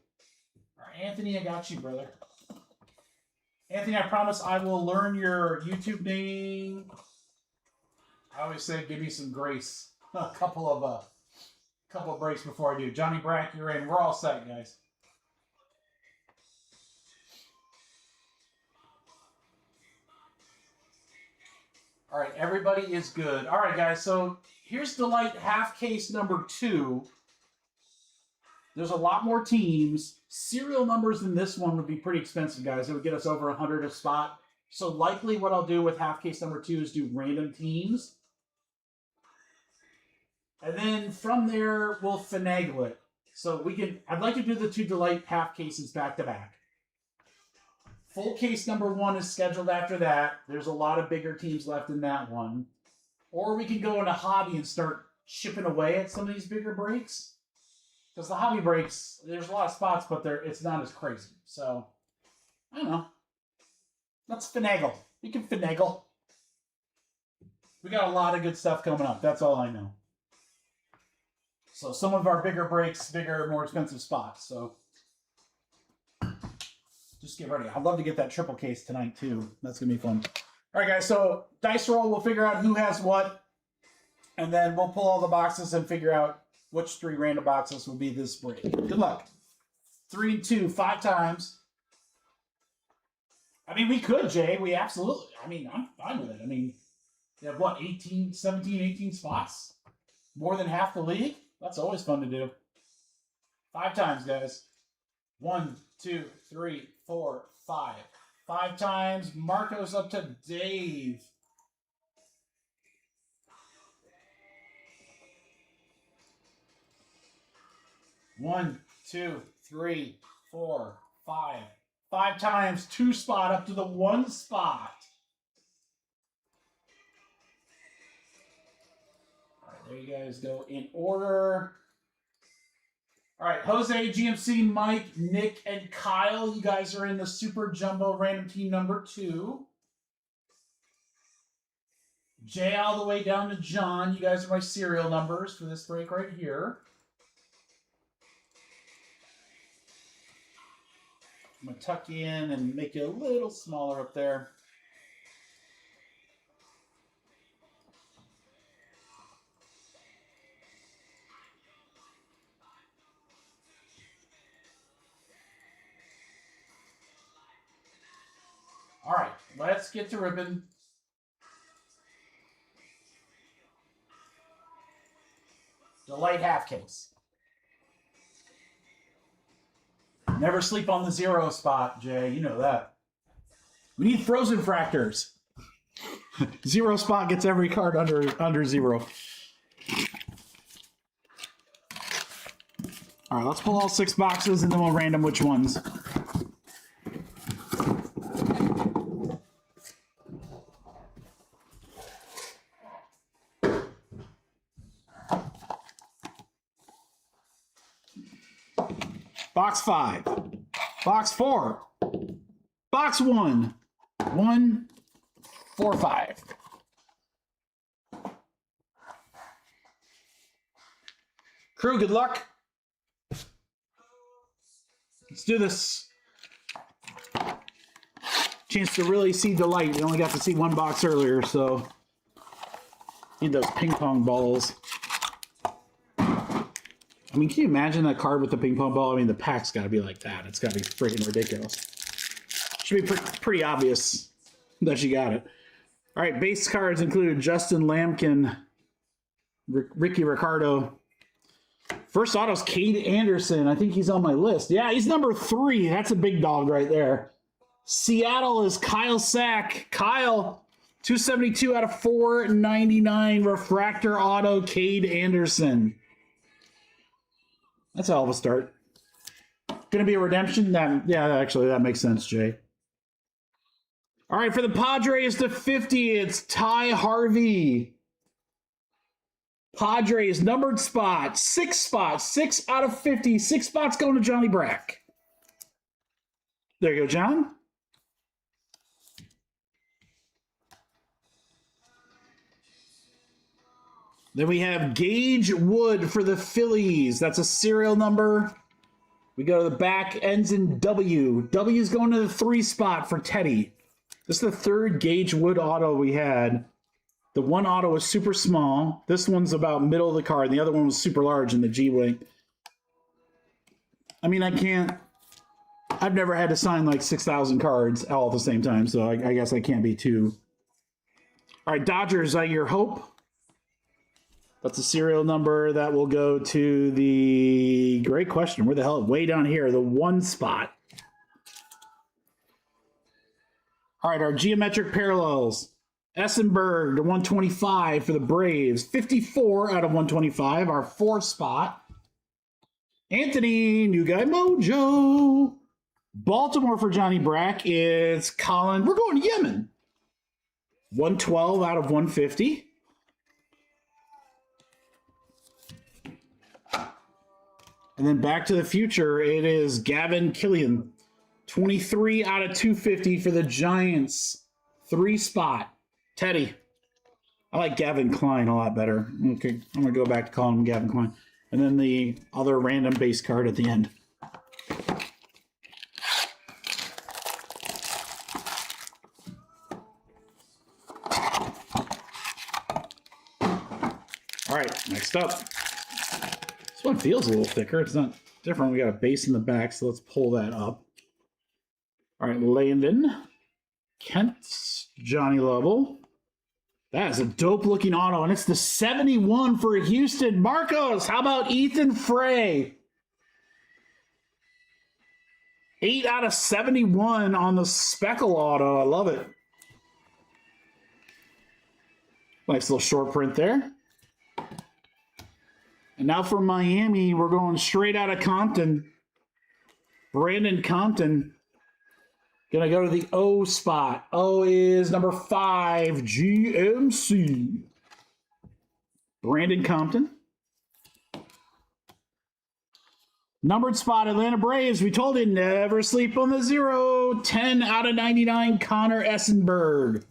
All right, Anthony, I got you, brother. Anthony, I promise I will learn your YouTube name. I always say, give me some grace. A couple of breaks before I do. Johnny Brack, you're in. We're all set, guys. All right, everybody is good. All right, guys, so here's Delight half case number 2. There's a lot more teams. Serial numbers than this one would be pretty expensive, guys. It would get us over 100 a spot. So likely what I'll do with half case number 2 is do random teams. And then from there, we'll finagle it. So I'd like to do the 2 Delight half cases back to back. Full case number 1 is scheduled after that. There's a lot of bigger teams left in that one. Or we can go into hobby and start chipping away at some of these bigger breaks. Because the hobby breaks, there's a lot of spots, but it's not as crazy. So, I don't know. Let's finagle. We can finagle. We got a lot of good stuff coming up. That's all I know. So some of our bigger breaks, more expensive spots. So just get ready. I'd love to get that triple case tonight too. That's going to be fun. All right, guys. So dice roll. We'll figure out who has what. And then we'll pull all the boxes and figure out which 3 random boxes will be this break. Good luck. 3 and 2, 5 times. I mean, we could, Jay. We absolutely. I mean, I'm fine with it. I mean, you have what, 18 spots? More than half the league? That's always fun to do. 5 times, guys. 1, 2, 3, 4, 5. 5 times. Marco's up to Dave. One, 2, 3, 4, 5. 5 times, 2 spot up to the 1 spot. All right, there you guys go in order. All right, Jose, GMC, Mike, Nick, and Kyle. You guys are in the Super Jumbo Random Team number 2. Jay all the way down to John. You guys are my serial numbers for this break right here. I'm going to tuck you in and make you a little smaller up there. All right, let's get to ribbon. The light half case. Never sleep on the 0 spot, Jay. You know that. We need frozen fractors. 0 spot gets every card under 0. All right, let's pull all 6 boxes and then we'll random which ones. Box 5, box 4, box 1, 1, 4, 5. Crew, good luck. Let's do this. Chance to really see the light. We only got to see 1 box earlier, so need those ping pong balls. I mean, can you imagine that card with the ping pong ball? I mean, the pack's got to be like that. It's got to be freaking ridiculous. Should be pretty obvious that she got it. All right, base cards included Justin Lampkin, Ricky Ricardo. First auto's Cade Anderson. I think he's on my list. Yeah, he's number 3. That's a big dog right there. Seattle is Kyle Sack. Kyle, 272 out of 499. Refractor auto, Cade Anderson. That's a hell of a start. Gonna be a redemption? Yeah, actually, that makes sense, Jay. All right, for the Padres to 50, it's Ty Harvey. Padres numbered spot, 6 spots, 6 out of 50. 6 spots going to Johnny Brack. There you go, John. Then we have Gage Wood for the Phillies. That's a serial number. We go to the back, ends in W. W's going to the 3 spot for Teddy. This is the 3rd Gage Wood auto we had. The 1 auto was super small. This one's about middle of the card. The other one was super large in the G-Wing. I mean, I've never had to sign like 6,000 cards all at the same time, so I guess I can't be too. All right, Dodgers, your hope. That's a serial number that will go to the, great question, where the hell, way down here, the 1 spot. All right, our geometric parallels. Essenberg to 125 for the Braves. 54 out of 125, our 4 spot. Anthony, new guy mojo. Baltimore for Johnny Brack, it's Colin. We're going to Yemen. 112 out of 150. And then Back to the Future, it is Gavin Killian. 23 out of 250 for the Giants. 3 spot. Teddy. I like Gavin Klein a lot better. Okay, I'm going to go back to calling him Gavin Klein. And then the other random base card at the end. All right, next up. This one feels a little thicker. It's not different. We got a base in the back, so let's pull that up. All right, Landon. Kent. Johnny Lovell. That is a dope-looking auto, and it's the 71 for Houston. Marcos, how about Ethan Frey? 8 out of 71 on the Speckle auto. I love it. Nice little short print there. And now for Miami, we're going straight out of Compton. Brandon Compton. Gonna go to the O spot. O is number 5, GMC. Brandon Compton. Numbered spot, Atlanta Braves. We told you, never sleep on the 0. 10 out of 99, Connor Essenberg.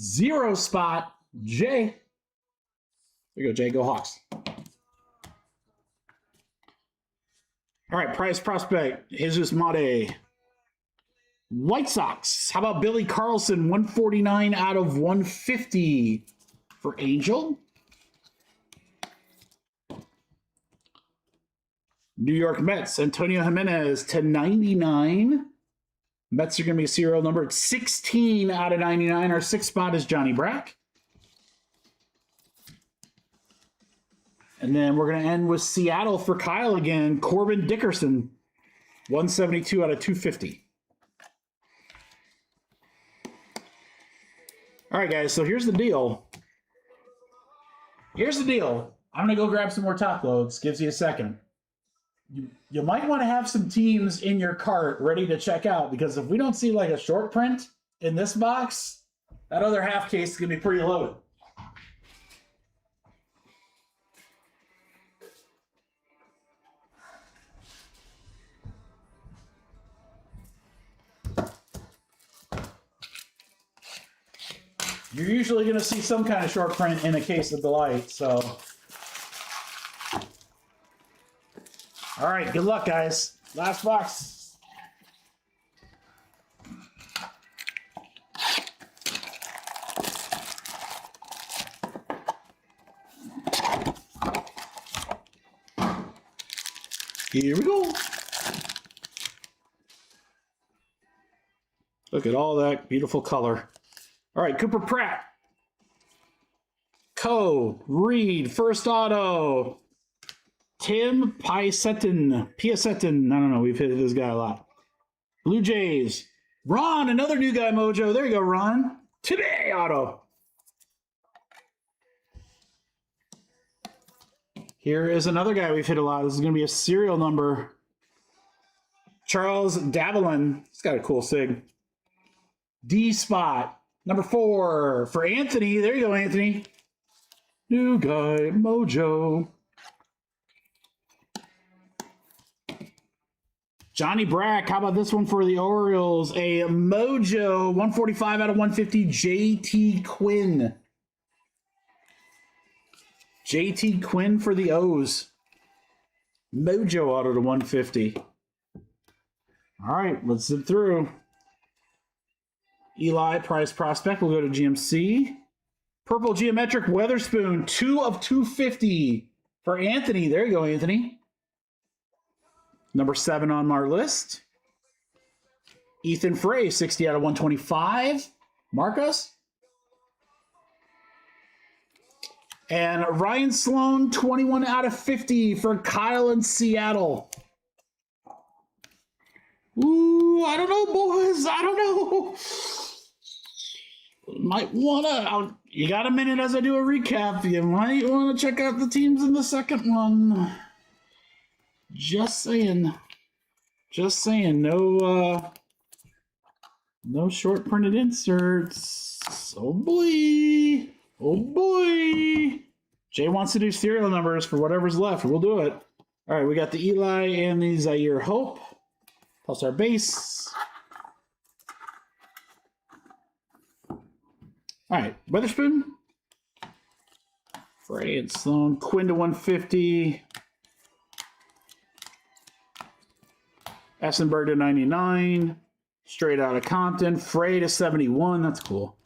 0 spot, Jay. There you go, Jay. Go Hawks. All right, prize prospect, Jesus Mate. White Sox. How about Billy Carlson, 149 out of 150 for Angel. New York Mets, Antonio Jimenez, 1099. Mets are going to be serial numbered 16 out of 99. Our 6th spot is Johnny Brack. And then we're going to end with Seattle for Kyle again. Corbin Dickerson, 172 out of 250. All right, guys, so here's the deal. I'm going to go grab some more top loads. Gives you a second. You might want to have some teams in your cart ready to check out, because if we don't see like a short print in this box, that other half case is going to be pretty loaded. You're usually going to see some kind of short print in a case of Delight, so. All right, good luck, guys. Last box. Here we go. Look at all that beautiful color. All right, Cooper Pratt. Reed, first auto. Tim Piasetin. I don't know. We've hit this guy a lot. Blue Jays. Ron, another new guy, Mojo. There you go, Ron. Today auto. Here is another guy we've hit a lot. This is going to be a serial number. Charles Davalin. He's got a cool sig. D spot. Number 4 for Anthony. There you go, Anthony. New guy, Mojo. Johnny Brack, how about this one for the Orioles? A Mojo, 145 out of 150, JT Quinn. JT Quinn for the O's. Mojo auto to 150. All right, let's zip through. Eli, prize prospect, we'll go to GMC. Purple Geometric Weatherspoon, 2 of 250 for Anthony. There you go, Anthony. Number 7 on our list. Ethan Frey, 60 out of 125. Marcos. And Ryan Sloan, 21 out of 50 for Kyle in Seattle. Ooh, I don't know, boys. I don't know. Might want to... You got a minute as I do a recap. You might want to check out the teams in the second one. Just saying. Just saying. No short printed inserts. Oh boy. Oh boy. Jay wants to do serial numbers for whatever's left. We'll do it. All right, we got the Eli and the Zaire Hope. Plus our base. All right, Weatherspoon. Frey and Sloan. Quinn to 150. Essenberg to 99. Straight out of Compton. Frey to 71. That's cool.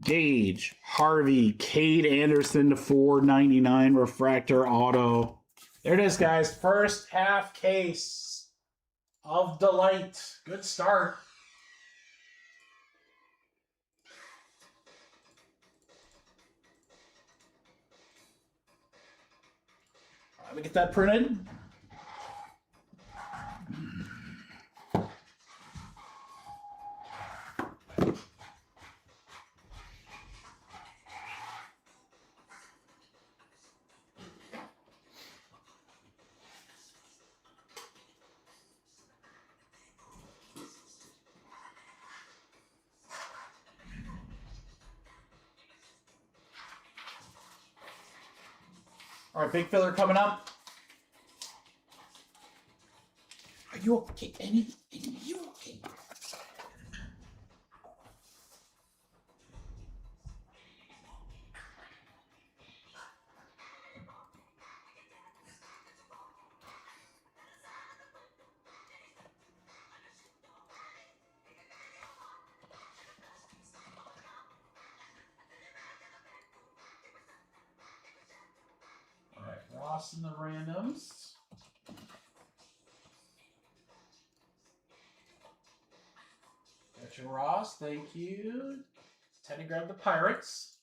Gage, Harvey, Cade Anderson to 499 refractor auto. There it is, guys. First half case of Delight. Good start. Let me get that printed. All right, big filler coming up. Are you okay? Any you okay? All right, Ross in the randoms. Got your Ross, thank you. Teddy grabbed the Pirates.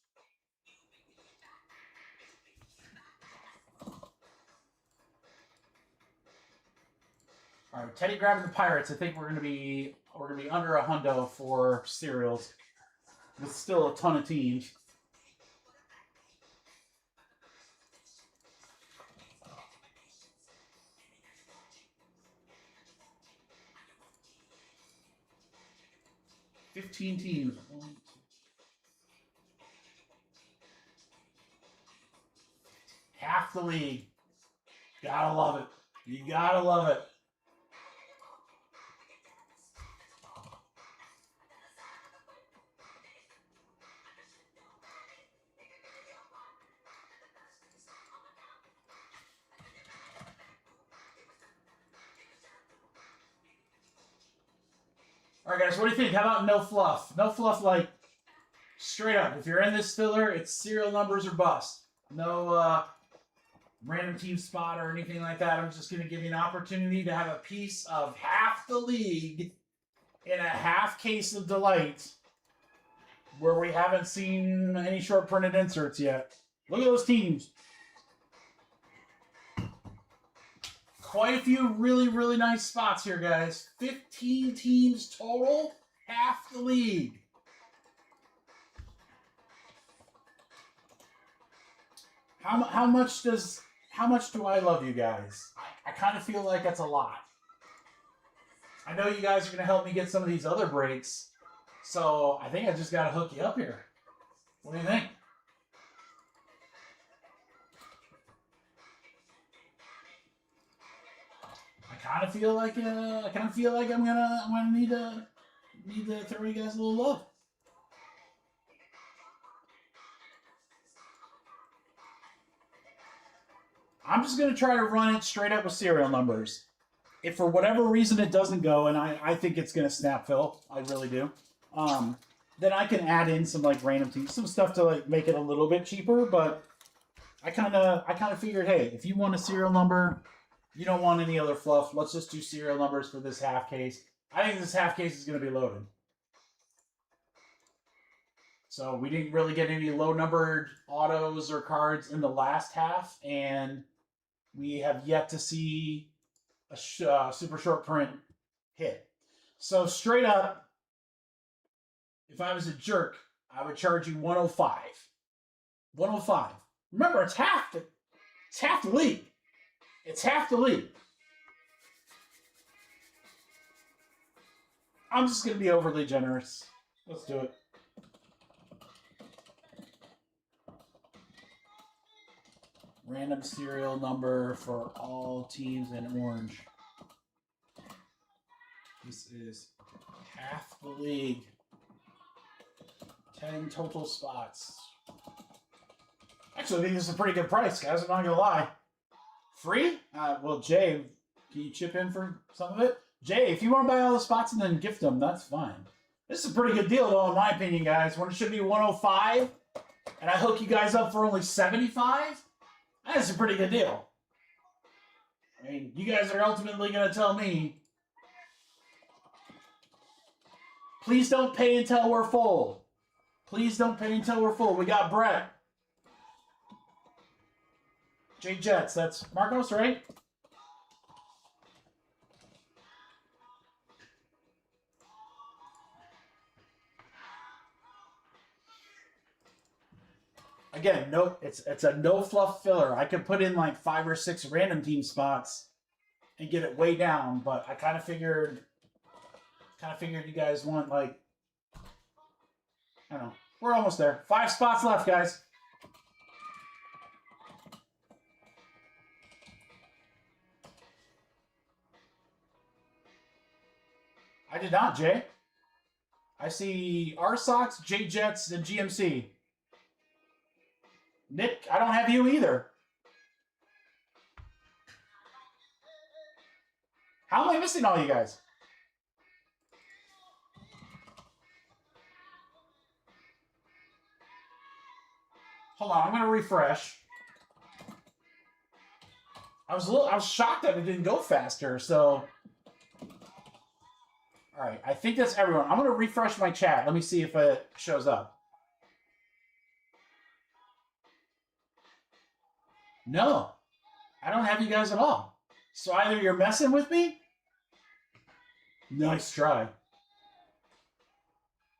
All right, Teddy grabbing the Pirates. I think we're gonna be under a hundo for cereals. With still a ton of teams. $15 teams. Half the league. Gotta love it. You gotta love it. All right, guys, what do you think? How about no fluff? No fluff, like, straight up. If you're in this filler, it's serial numbers or bust. No random team spot or anything like that. I'm just going to give you an opportunity to have a piece of half the league in a half case of delight where we haven't seen any short printed inserts yet. Look at those teams. Quite a few really, really nice spots here, guys. 15 teams total, half the league. How much do I love you guys? I kind of feel like that's a lot. I know you guys are going to help me get some of these other breaks, so I think I just got to hook you up here. What do you think? I kind of feel like I'm gonna need to throw you guys a little love. I'm just gonna try to run it straight up with serial numbers. If for whatever reason it doesn't go, and I think it's gonna snap fill, I really do. Then I can add in some like random teams, some stuff to like make it a little bit cheaper. But I kind of figured, hey, if you want a serial number, you don't want any other fluff. Let's just do serial numbers for this half case. I think this half case is going to be loaded. So we didn't really get any low numbered autos or cards in the last half, and we have yet to see a super short print hit. So straight up, if I was a jerk, I would charge you 105. 105. Remember, it's half the league. It's half the league. I'm just going to be overly generous. Let's do it. Random serial number for all teams in orange. This is half the league. 10 total spots. Actually, I think this is a pretty good price, guys. I'm not going to lie. Free? Well, Jay, can you chip in for some of it? Jay, if you want to buy all the spots and then gift them, that's fine. This is a pretty good deal, though, in my opinion, guys. When it should be 105, and I hook you guys up for only 75, that's a pretty good deal. I mean, you guys are ultimately going to tell me, please don't pay until we're full. Please don't pay until we're full. We got Brett. J Jets, that's Marcos, right? Again, no, it's a no fluff filler. I could put in like 5 or 6 random team spots and get it way down, but I kind of figured you guys want like, I don't know. We're almost there. 5 spots left, guys. I did not, Jay. I see R-Sox, J-Jets, and GMC. Nick, I don't have you either. How am I missing all you guys? Hold on, I'm gonna refresh. I was shocked that it didn't go faster, so. Alright, I think that's everyone. I'm gonna refresh my chat. Let me see if it shows up. No. I don't have you guys at all. So either you're messing with me. Nice try.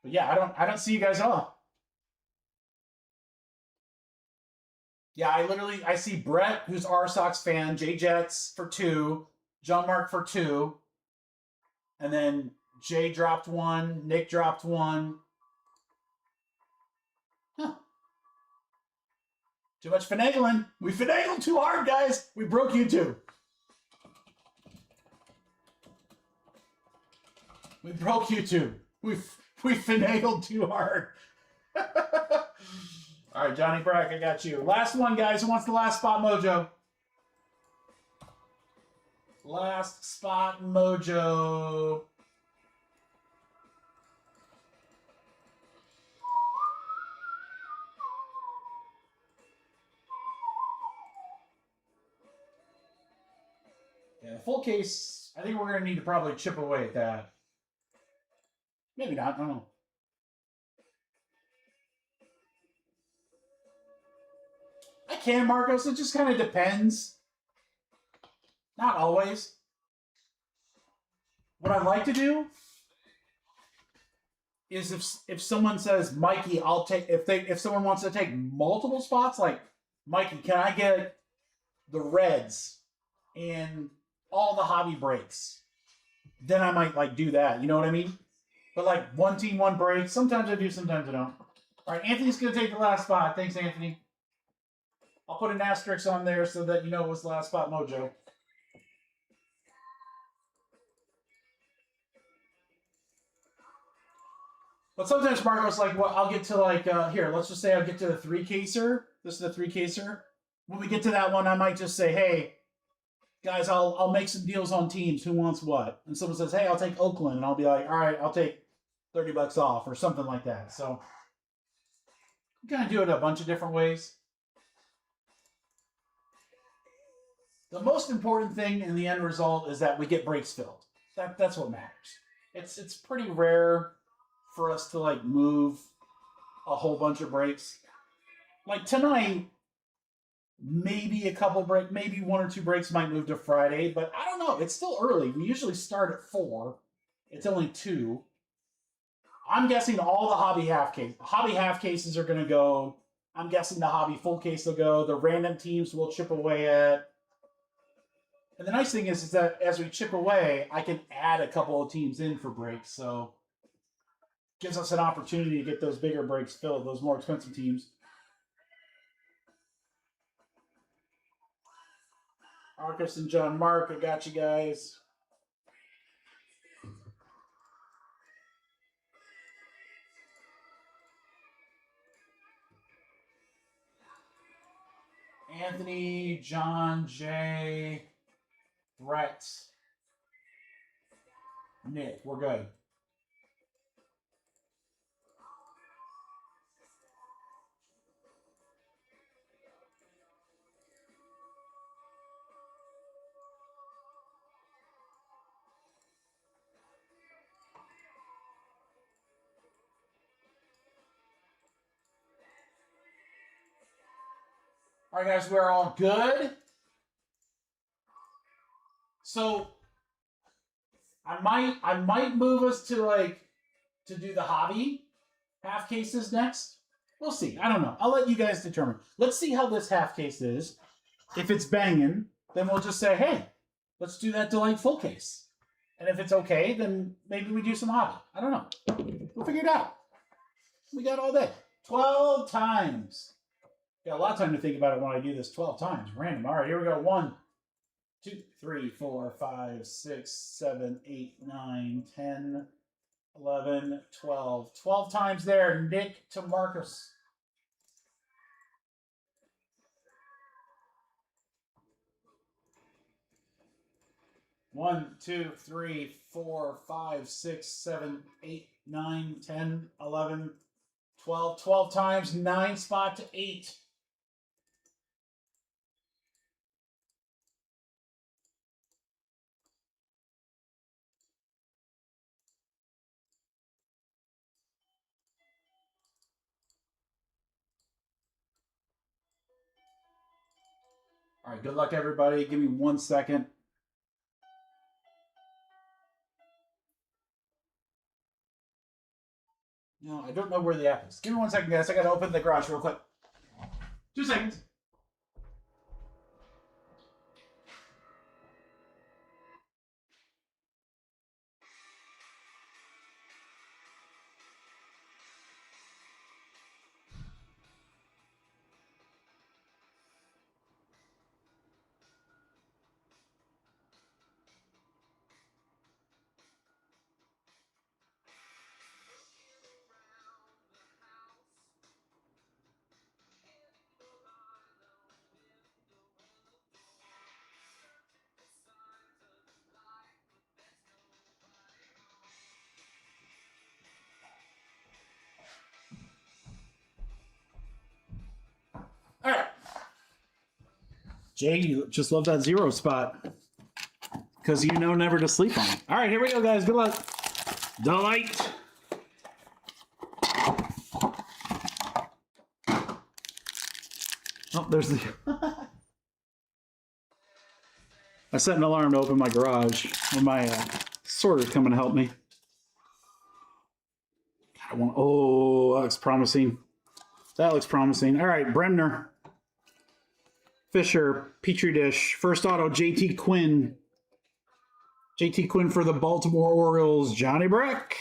But yeah, I don't see you guys at all. Yeah, I see Brett, who's our Sox fan, J Jets for 2, John Mark for 2, and then Jay dropped 1, Nick dropped 1. Huh. Too much finagling. We finagled too hard, guys. We broke you two. We broke you two. We finagled too hard. All right, Johnny Brack, I got you. Last one, guys. Who wants the last spot mojo? Last spot mojo. Yeah, the full case, I think we're going to need to probably chip away at that. Maybe not, I don't know. I can, Marcos. It just kind of depends. Not always. What I like to do is if someone says, Mikey, I'll take, if someone wants to take multiple spots, like, Mikey, can I get the Reds and all the hobby breaks? Then I might, like, do that. You know what I mean? But, like, one team, one break. Sometimes I do, sometimes I don't. All right, Anthony's going to take the last spot. Thanks, Anthony. I'll put an asterisk on there so that you know it was the last spot mojo. But sometimes Marco's like, well, I'll get to like, here, let's just say I'll get to the 3-caser. This is the 3-caser. When we get to that one, I might just say, hey, guys, I'll make some deals on teams. Who wants what? And someone says, hey, I'll take Oakland. And I'll be like, all right, I'll take $30 off or something like that. So you kind of do it a bunch of different ways. The most important thing in the end result is that we get breaks filled. That's what matters. It's pretty rare for us to like move a whole bunch of breaks. Like tonight, maybe a couple breaks, maybe 1 or 2 breaks might move to Friday, but I don't know. It's still early. We usually start at 4. It's only 2. I'm guessing all the hobby half cases are going to go. I'm guessing the hobby full case will go. The random teams will chip away at. And the nice thing is that as we chip away, I can add a couple of teams in for breaks. So it gives us an opportunity to get those bigger breaks filled, those more expensive teams. Marcus and John Mark, I got you guys. Anthony, John, Jay, Brett, Nick, we're good. All right, guys, we're all good. So I might move us to do the hobby half cases next. We'll see. I don't know. I'll let you guys determine. Let's see how this half case is. If it's banging, then we'll just say, hey, let's do that to like full case. And if it's okay, then maybe we do some hobby. I don't know. We'll figure it out. We got all day. 12 times. Got a lot of time to think about it when I do this 12 times. Random. All right, here we go. 1, 2, 3, 4, 5, 6, 7, 8, 9, 10, 11, 12. 12 times there. Nick to Marcus. One, 2, 3, 4, 5, 6, 7, 8, 9, 10, 11, 12. 12 times, 9 spot to 8. All right, good luck, everybody. Give me 1 second. No, I don't know where the app is. Give me 1 second, guys. I got to open the garage real quick. 2 seconds. All right. Jay, you just love that 0 spot because you know never to sleep on it. All right, here we go, guys. Good luck. Delight. Oh, there's the... I set an alarm to open my garage when my sorter's coming to help me. I want... Oh, that looks promising. That looks promising. All right, Bremner. Fisher, Petri Dish, first auto, JT Quinn. JT Quinn for the Baltimore Orioles, Johnny Breck.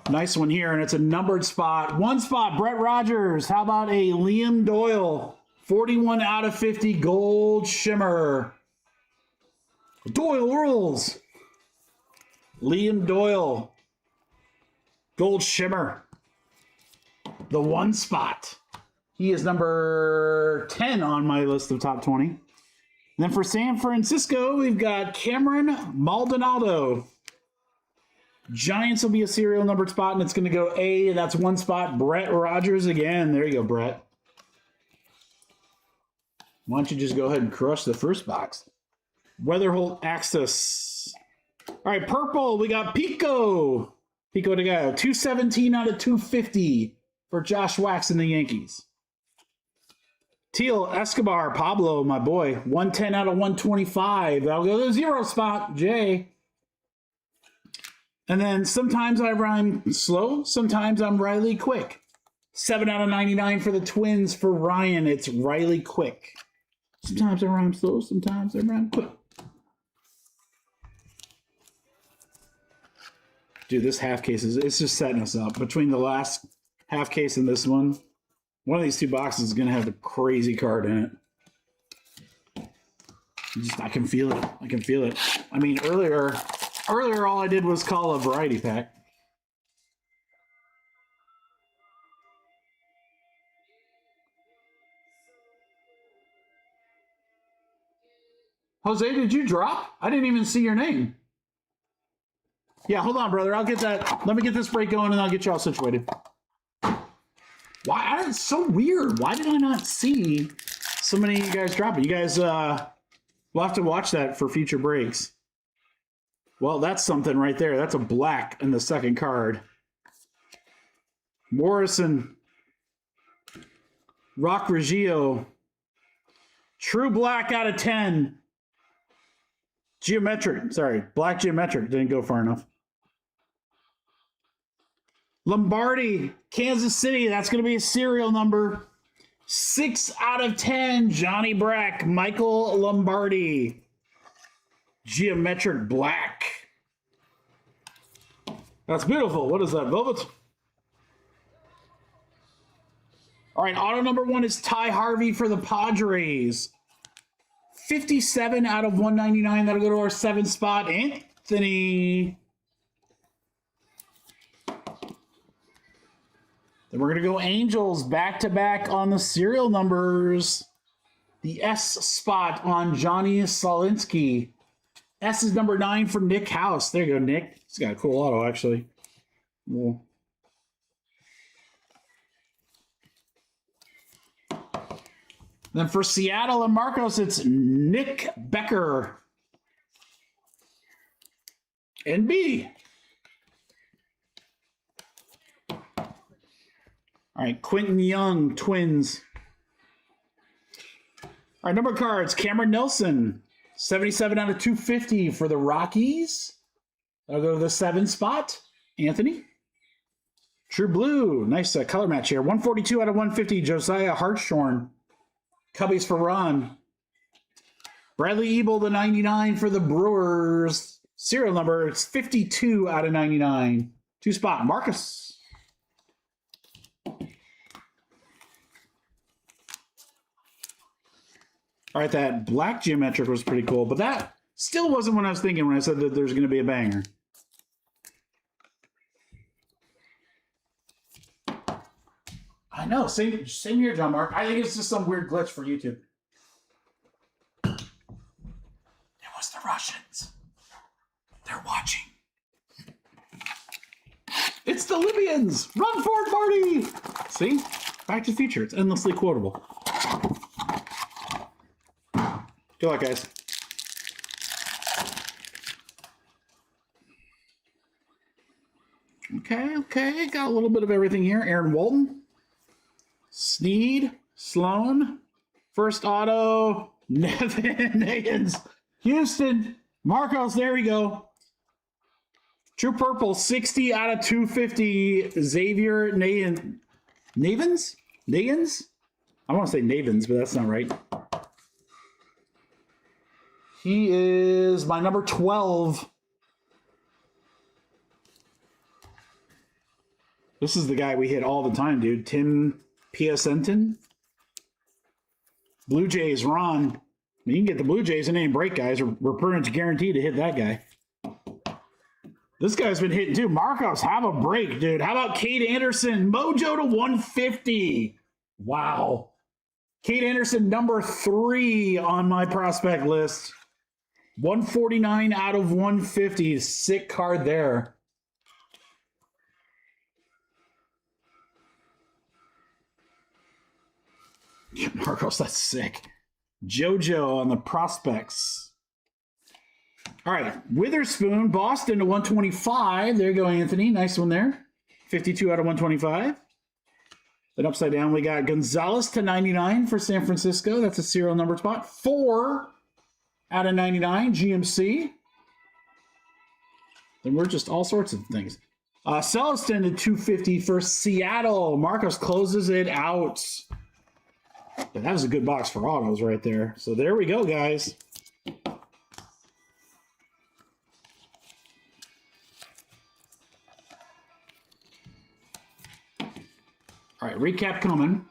Nice one here, and it's a numbered spot. 1 spot, Brett Rogers. How about a Liam Doyle? 41 out of 50, gold shimmer. Doyle rules. Liam Doyle. Gold shimmer. The 1 spot. He is number 10 on my list of top 20. And then for San Francisco, we've got Cameron Maldonado. Giants will be a serial numbered spot, and it's going to go A. That's 1 spot. Brett Rogers again. There you go, Brett. Why don't you just go ahead and crush the first box? Weatherholt Axis. All right, purple. We got Pico. Pico de Gallo. 217 out of 250 for Josh Wax and the Yankees. Teal Escobar, Pablo, my boy. 110 out of 125. That'll go to the 0 spot, Jay. And then sometimes I rhyme slow, sometimes I'm Riley Quick. 7 out of 99 for the Twins for Ryan. It's Riley Quick. Sometimes I rhyme slow, sometimes I rhyme quick. Dude, this half case it's just setting us up. Between the last half case and this one of these 2 boxes is going to have a crazy card in it. I can feel it. I can feel it. I mean, earlier all I did was call a variety pack. Jose, did you drop? I didn't even see your name. Yeah, hold on, brother. I'll get that. Let me get this break going, and I'll get you all situated. Why? It's so weird. Why did I not see so many of you guys dropping? You guys will have to watch that for future breaks. Well, that's something right there. That's a black in the second card. Morrison. Rock Reggio. True black out of 10. Geometric. Sorry, black geometric. Didn't go far enough. Lombardi, Kansas City. That's going to be a serial number. 6 out of 10. Johnny Breck, Michael Lombardi. Geometric black. That's beautiful. What is that, velvet? All right, auto number 1 is Ty Harvey for the Padres. 57 out of 199. That'll go to our 7th spot. Anthony. Then we're going to go Angels back-to-back on the serial numbers. The S spot on Johnny Solinsky. S is number 9 for Nick House. There you go, Nick. He's got a cool auto, actually. Cool. Then for Seattle and Marcos, it's Nick Becker. NB. All right, Quentin Young, Twins. All right, number cards, Cameron Nelson, 77 out of 250 for the Rockies. I'll go to the 7th spot. Anthony. True Blue, nice color match here. 142 out of 150, Josiah Hartshorn. Cubbies for Ron. Bradley Ebel, the 99 for the Brewers. Serial number, it's 52 out of 99. 2 spot, Marcus. All right, that black geometric was pretty cool, but that still wasn't what I was thinking when I said that there's going to be a banger. I know, same here, John Mark. I think it's just some weird glitch for YouTube. It was the Russians. They're watching. It's the Libyans. Run for it, Marty. See? Back to the Future. It's endlessly quotable. Good luck, guys. Okay. Got a little bit of everything here. Aaron Walton. Sneed. Sloan. First auto. Nevin Higgins. Houston. Marcos. There we go. True Purple. 60 out of 250. Xavier Navins? I want to say Navins, but that's not right. He is my number 12. This is the guy we hit all the time, dude. Tim Piacentin. Blue Jays, Ron. You can get the Blue Jays and ain't break, guys. We're pretty much guaranteed to hit that guy. This guy's been hitting too. Marcos, have a break, dude. How about Kate Anderson? Mojo to 150. Wow. Kate Anderson, number 3 on my prospect list. 149 out of 150. Sick card there. Yeah, Marcos, that's sick. JoJo on the prospects. All right, Witherspoon, Boston to 125. There you go, Anthony. Nice one there. 52 out of 125. Then upside down, we got Gonzalez to 99 for San Francisco. That's a serial number spot. 4 out of 99, GMC. Then we're just all sorts of things. Celestin to 250 for Seattle. Marcos closes it out. That was a good box for autos right there. So there we go, guys. All right, recap coming.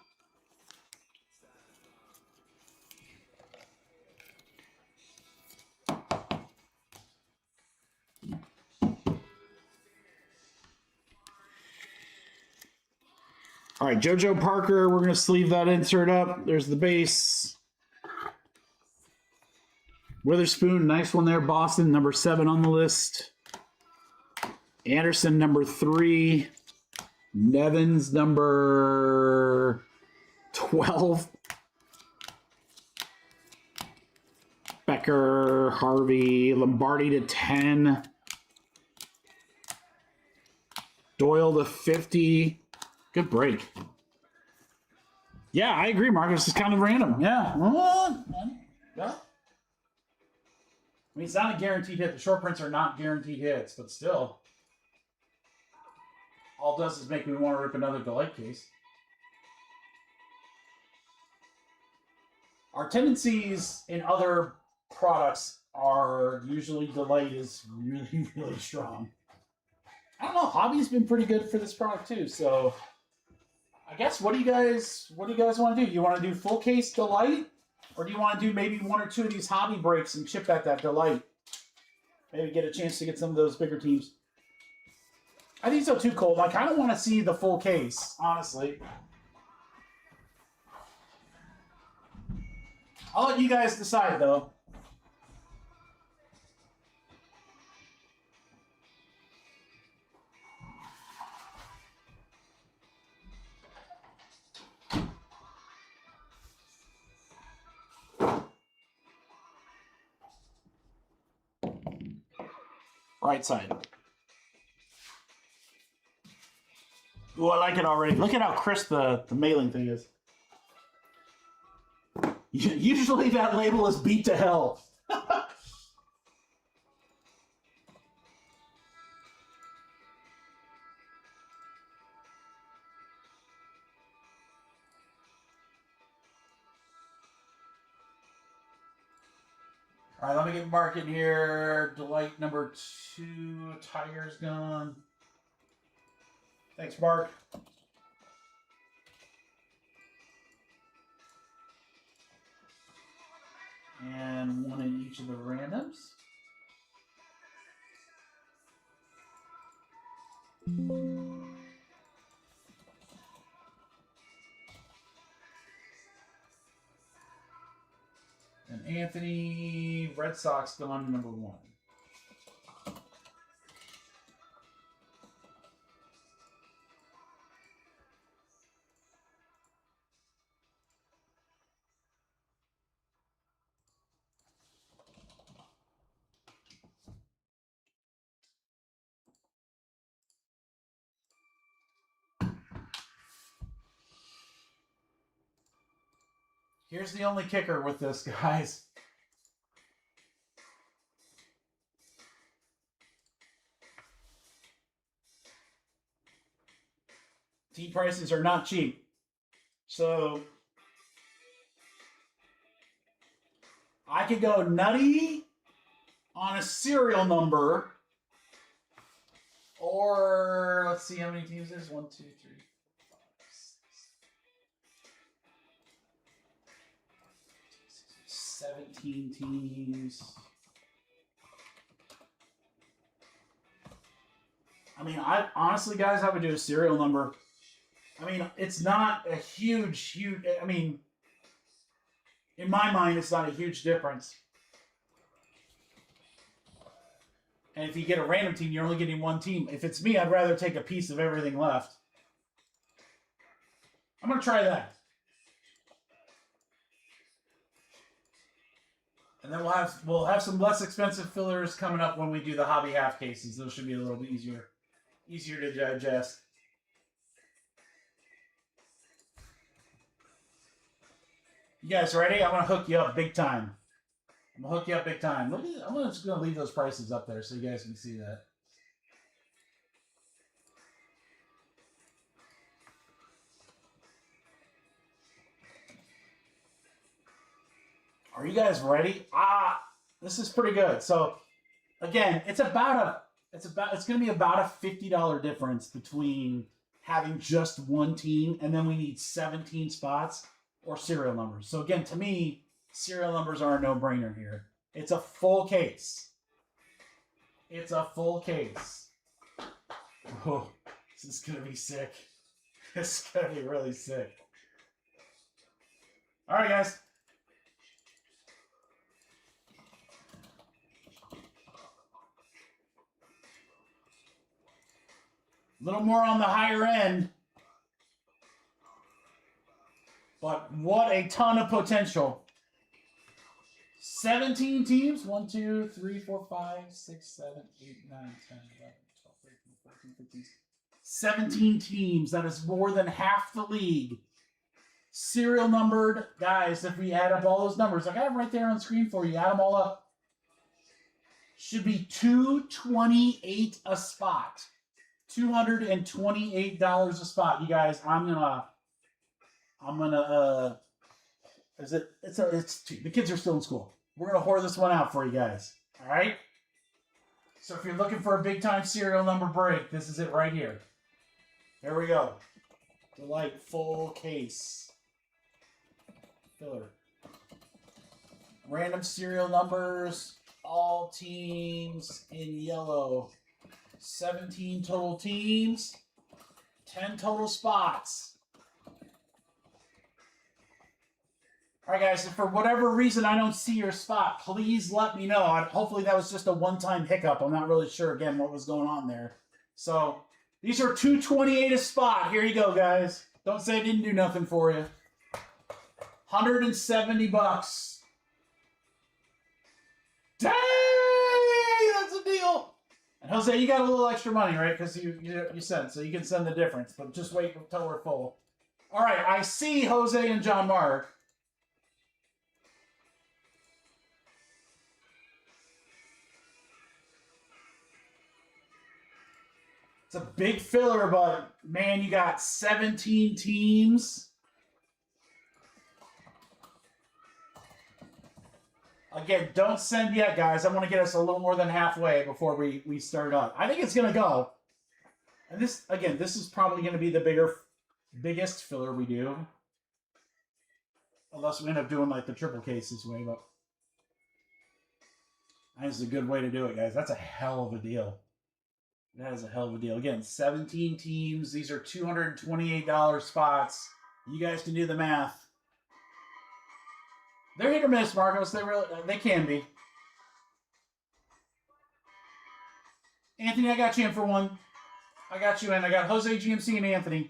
All right, JoJo Parker, we're going to sleeve that insert up. There's the base. Witherspoon, nice one there. Boston, number 7 on the list. Anderson, number 3. Nevins, number 12. Becker, Harvey, Lombardi to 10. Doyle to 50. Good break. Yeah, I agree, Marcus. It's kind of random. Yeah. Yeah. I mean, it's not a guaranteed hit. The short prints are not guaranteed hits, but still. All it does is make me want to rip another Delight case. Our tendencies in other products are usually Delight is really, really strong. I don't know. Hobby's been pretty good for this product, too, so I guess what do you guys want to do? You want to do full case Delight, or do you want to do maybe one or two of these hobby breaks and chip at that Delight? Maybe get a chance to get some of those bigger teams. I think so too, Cold. I kind of want to see the full case, honestly. I'll let you guys decide, though. Right side. Ooh, I like it already. Look at how crisp the mailing thing is. Usually that label is beat to hell. All right, let me get Mark in here. Delight number 2. Tiger's gone. Thanks, Mark. And one in each of the randoms. And Anthony, Red Sox gone number 1. Here's the only kicker with this, guys. Tea prices are not cheap. So I could go nutty on a serial number, or let's see how many teams there's. 1, 2, 3, 4, 5, 6, 17 teams. I mean, honestly, guys, I would do a serial number. I mean, it's not a huge, I mean, in my mind, it's not a huge difference. And if you get a random team, you're only getting one team. If it's me, I'd rather take a piece of everything left. I'm going to try that. And then we'll have some less expensive fillers coming up when we do the hobby half cases. Those should be a little bit easier to digest. You guys ready? I'm going to hook you up big time. I'm going to hook you up big time. I'm just going to leave those prices up there so you guys can see that. Are you guys ready? This is pretty good. So again, it's going to be about a $50 difference between having just one team and then we need 17 spots or serial numbers. So again, to me, serial numbers are a no-brainer here. It's a full case. It's a full case. Oh, this is going to be sick. This is going to be really sick. All right, guys. A little more on the higher end. But what a ton of potential. 17 teams. 1, 2, 3, 4, 5, 6, 7, 8, 9, 10, 11, 12, 13, 14, 15. 17 teams. That is more than half the league. Serial numbered. Guys, if we add up all those numbers, I got them right there on screen for you. Add them all up. Should be $228 a spot. $228 a spot. You guys, the kids are still in school. We're gonna whore this one out for you guys. All right. So if you're looking for a big time serial number break, this is it right here. Here we go. Delightful case. Filler. Random serial numbers. All teams in yellow. 17 total teams. 10 total spots. All right, guys, if for whatever reason I don't see your spot, please let me know. Hopefully that was just a one-time hiccup. I'm not really sure, again, what was going on there. So, these are $228 a spot. Here you go, guys. Don't say I didn't do nothing for you. $170. Dang! That's a deal! And Jose, you got a little extra money, right? Because you sent, so you can send the difference. But just wait until we're full. All right, I see Jose and John Mark. It's a big filler, but man, you got 17 teams. Again, don't send yet, guys. I want to get us a little more than halfway before we start up. I think it's going to go. And this, again, this is probably going to be the biggest filler we do. Unless we end up doing like the triple case this way, but that's a good way to do it, guys. That's a hell of a deal. That is a hell of a deal. Again, 17 teams. These are $228 spots. You guys can do the math. They're hit or miss, Marcos. They can be. Anthony, I got you in for one. I got you in. I got Jose, GMC, and Anthony.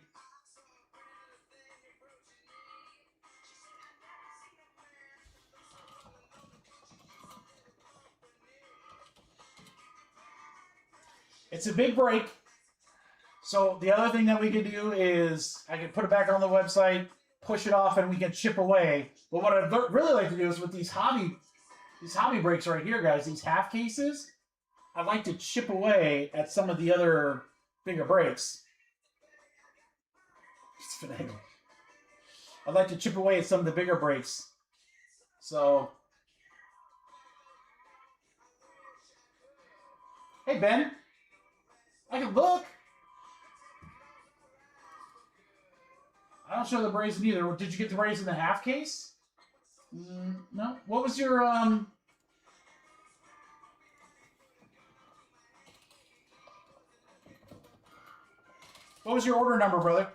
It's a big break. So the other thing that we could do is I could put it back on the website, push it off, and we can chip away. But what I'd really like to do is with these hobby breaks right here, guys, these half cases, I'd like to chip away at some of the other bigger breaks. I'd like to chip away at some of the bigger breaks. So, hey, Ben. I can look. I don't show the brazen either. Did you get the brazen in the half case? No. What was your What was your order number, brother?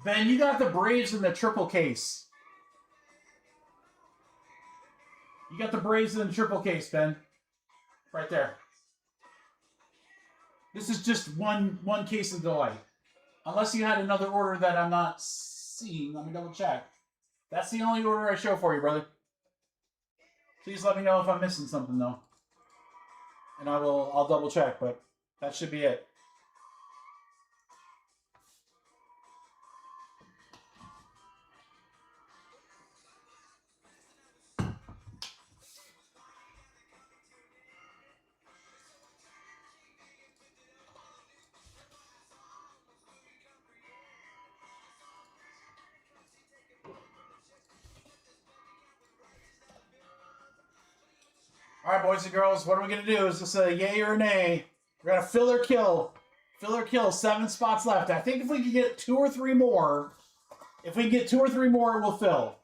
Ben, you got the Braves in the triple case. You got the Braves in the triple case, Ben. Right there. This is just one case of delight. Unless you had another order that I'm not seeing. Let me double check. That's the only order I show for you, brother. Please let me know if I'm missing something, though. And I'll double check, but that should be it. All right, boys and girls, what are we going to do? Is this a yay or a nay? We're going to fill or kill. Fill or kill, 7 spots left. I think if we can get 2 or 3 more, we'll fill.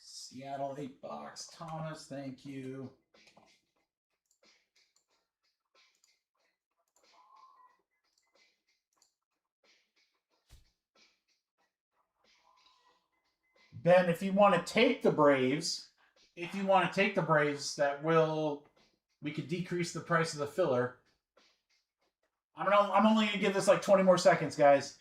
Seattle 8-box. Thomas, thank you. Ben, if you want to take the Braves, we could decrease the price of the filler. I'm only going to give this like 20 more seconds, guys.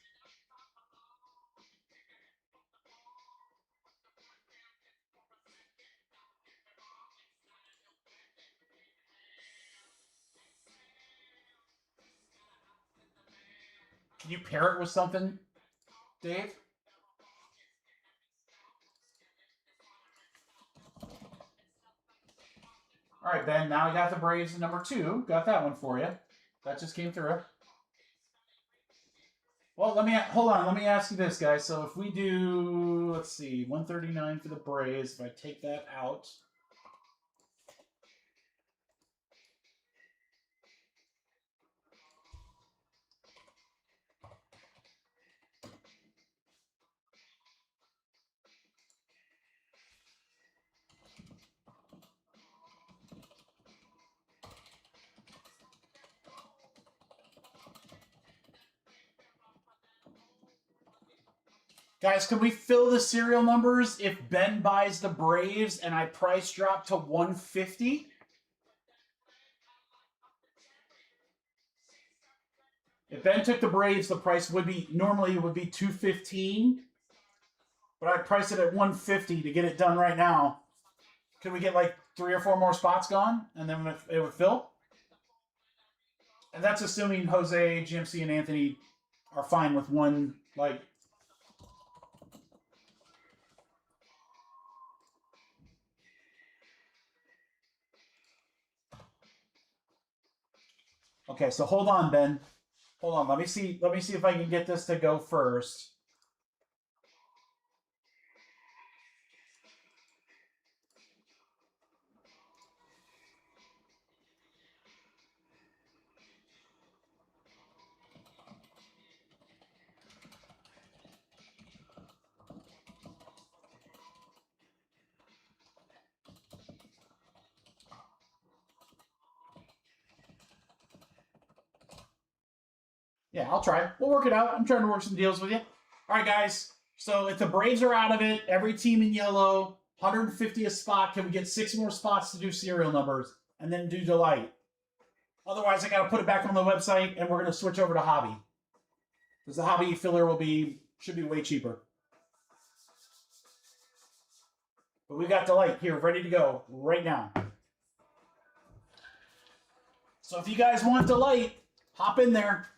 Can you pair it with something, Dave? All right, Ben. Now I got the Braves number 2. Got that one for you. That just came through. Well, hold on. Let me ask you this, guys. So if we do, let's see, 139 for the Braves. If I take that out. Guys, can we fill the serial numbers if Ben buys the Braves and I price drop to 150? If Ben took the Braves, the price would be, normally it would be 215. But I price it at 150 to get it done right now. Could we get like 3 or 4 more spots gone and then it would fill? And that's assuming Jose, GMC, and Anthony are fine with one, like... Okay, so hold on, Ben. Hold on. Let me see if I can get this to go first. Yeah, I'll try. We'll work it out. I'm trying to work some deals with you. All right, guys. So if the Braves are out of it, every team in yellow, 150 a spot. Can we get 6 more spots to do serial numbers and then do Delight? Otherwise, I got to put it back on the website, and we're going to switch over to Hobby. Because the Hobby filler should be way cheaper. But we've got Delight here, ready to go right now. So if you guys want Delight, hop in there.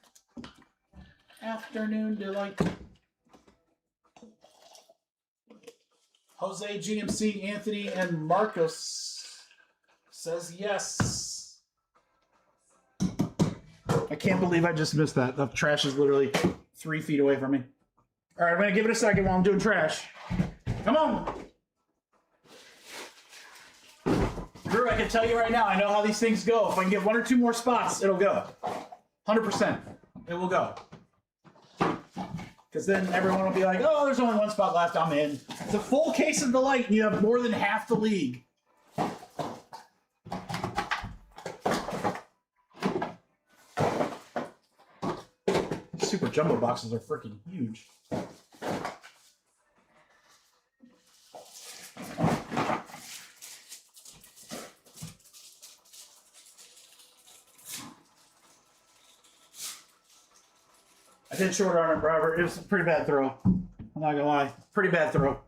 Afternoon Delight. Jose, GMC, Anthony, and Marcos says yes. I can't believe I just missed that. The trash is literally 3 feet away from me. All right, I'm going to give it a second while I'm doing trash. Come on. Drew, I can tell you right now, I know how these things go. If I can get 1 or 2 more spots, it'll go. 100%. It will go. Because then everyone will be like, oh, there's only 1 spot left, I'm in. It's a full case of Delight, and you have more than half the league. Super jumbo boxes are freaking huge. I did short arm him, Robert. It was a pretty bad throw. I'm not gonna lie. Pretty bad throw.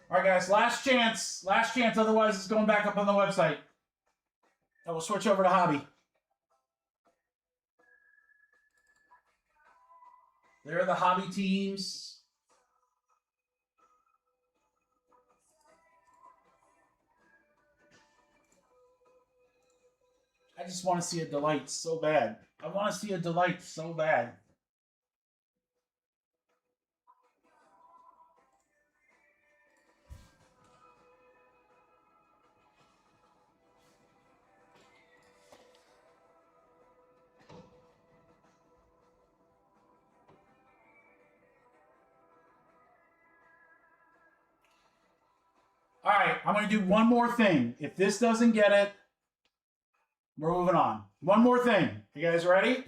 All right, guys. Last chance. Last chance. Otherwise, it's going back up on the website. And we'll switch over to Hobby. There are the Hobby teams. I just want to see a Delight so bad. I want to see a Delight so bad. All right, I'm going to do one more thing. If this doesn't get it, we're moving on. One more thing. You guys ready?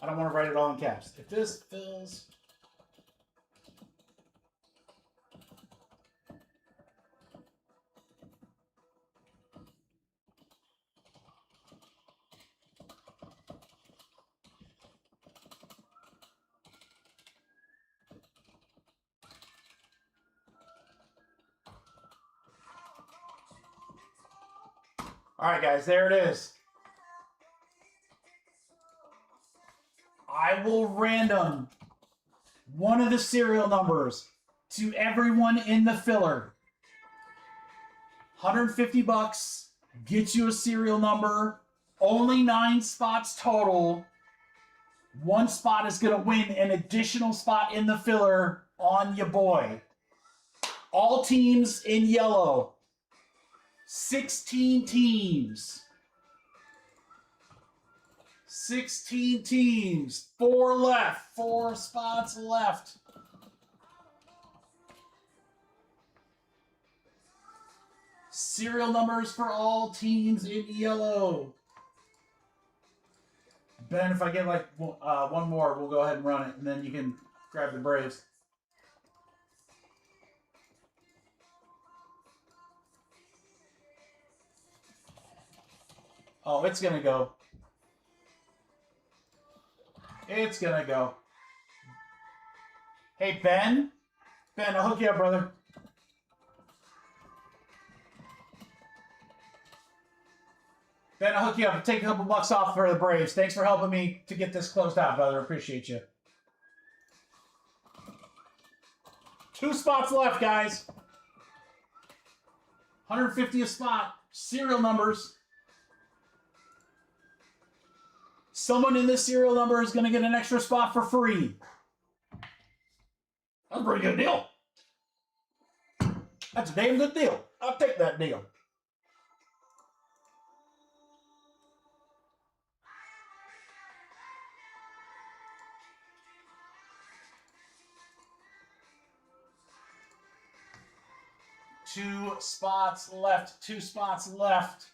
I don't want to write it all in caps. If this fills... All right, guys, there it is. I will random one of the serial numbers to everyone in the filler. $150 gets you a serial number. Only 9 spots total. 1 spot is going to win an additional spot in the filler on your boy. All teams in yellow. 16 teams. 16 teams. 4 left. 4 spots left. Serial numbers for all teams in yellow. Ben, if I get like one more, we'll go ahead and run it, and then you can grab the Braves. Oh, it's going to go. It's going to go. Hey, Ben. Ben, I'll hook you up, brother. Ben, I'll hook you up. Take a couple bucks off for the Braves. Thanks for helping me to get this closed out, brother. Appreciate you. 2 spots left, guys. 150 a spot. Serial numbers. Someone in this serial number is going to get an extra spot for free. That's a pretty good deal. That's a damn good deal. I'll take that deal. Two spots left. 2 spots left.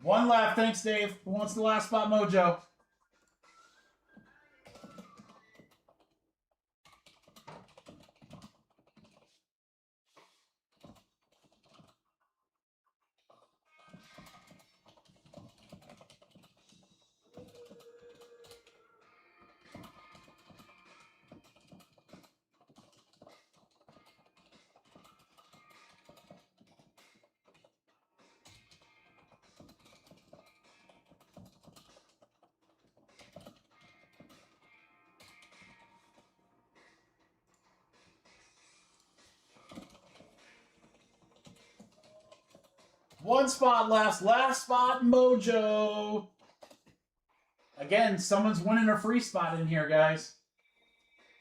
One left. Thanks, Dave. Who wants the last spot mojo? One spot left. Last spot mojo. Again, someone's winning a free spot in here, guys.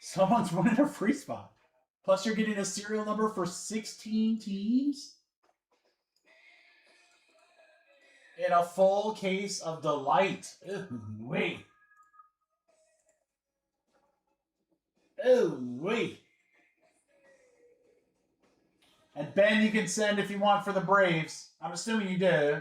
Someone's winning a free spot. Plus, you're getting a serial number for 16 teams. And a full case of Delight. Ooh, wait. Oh, wait. And Ben, you can send if you want for the Braves. I'm assuming you do.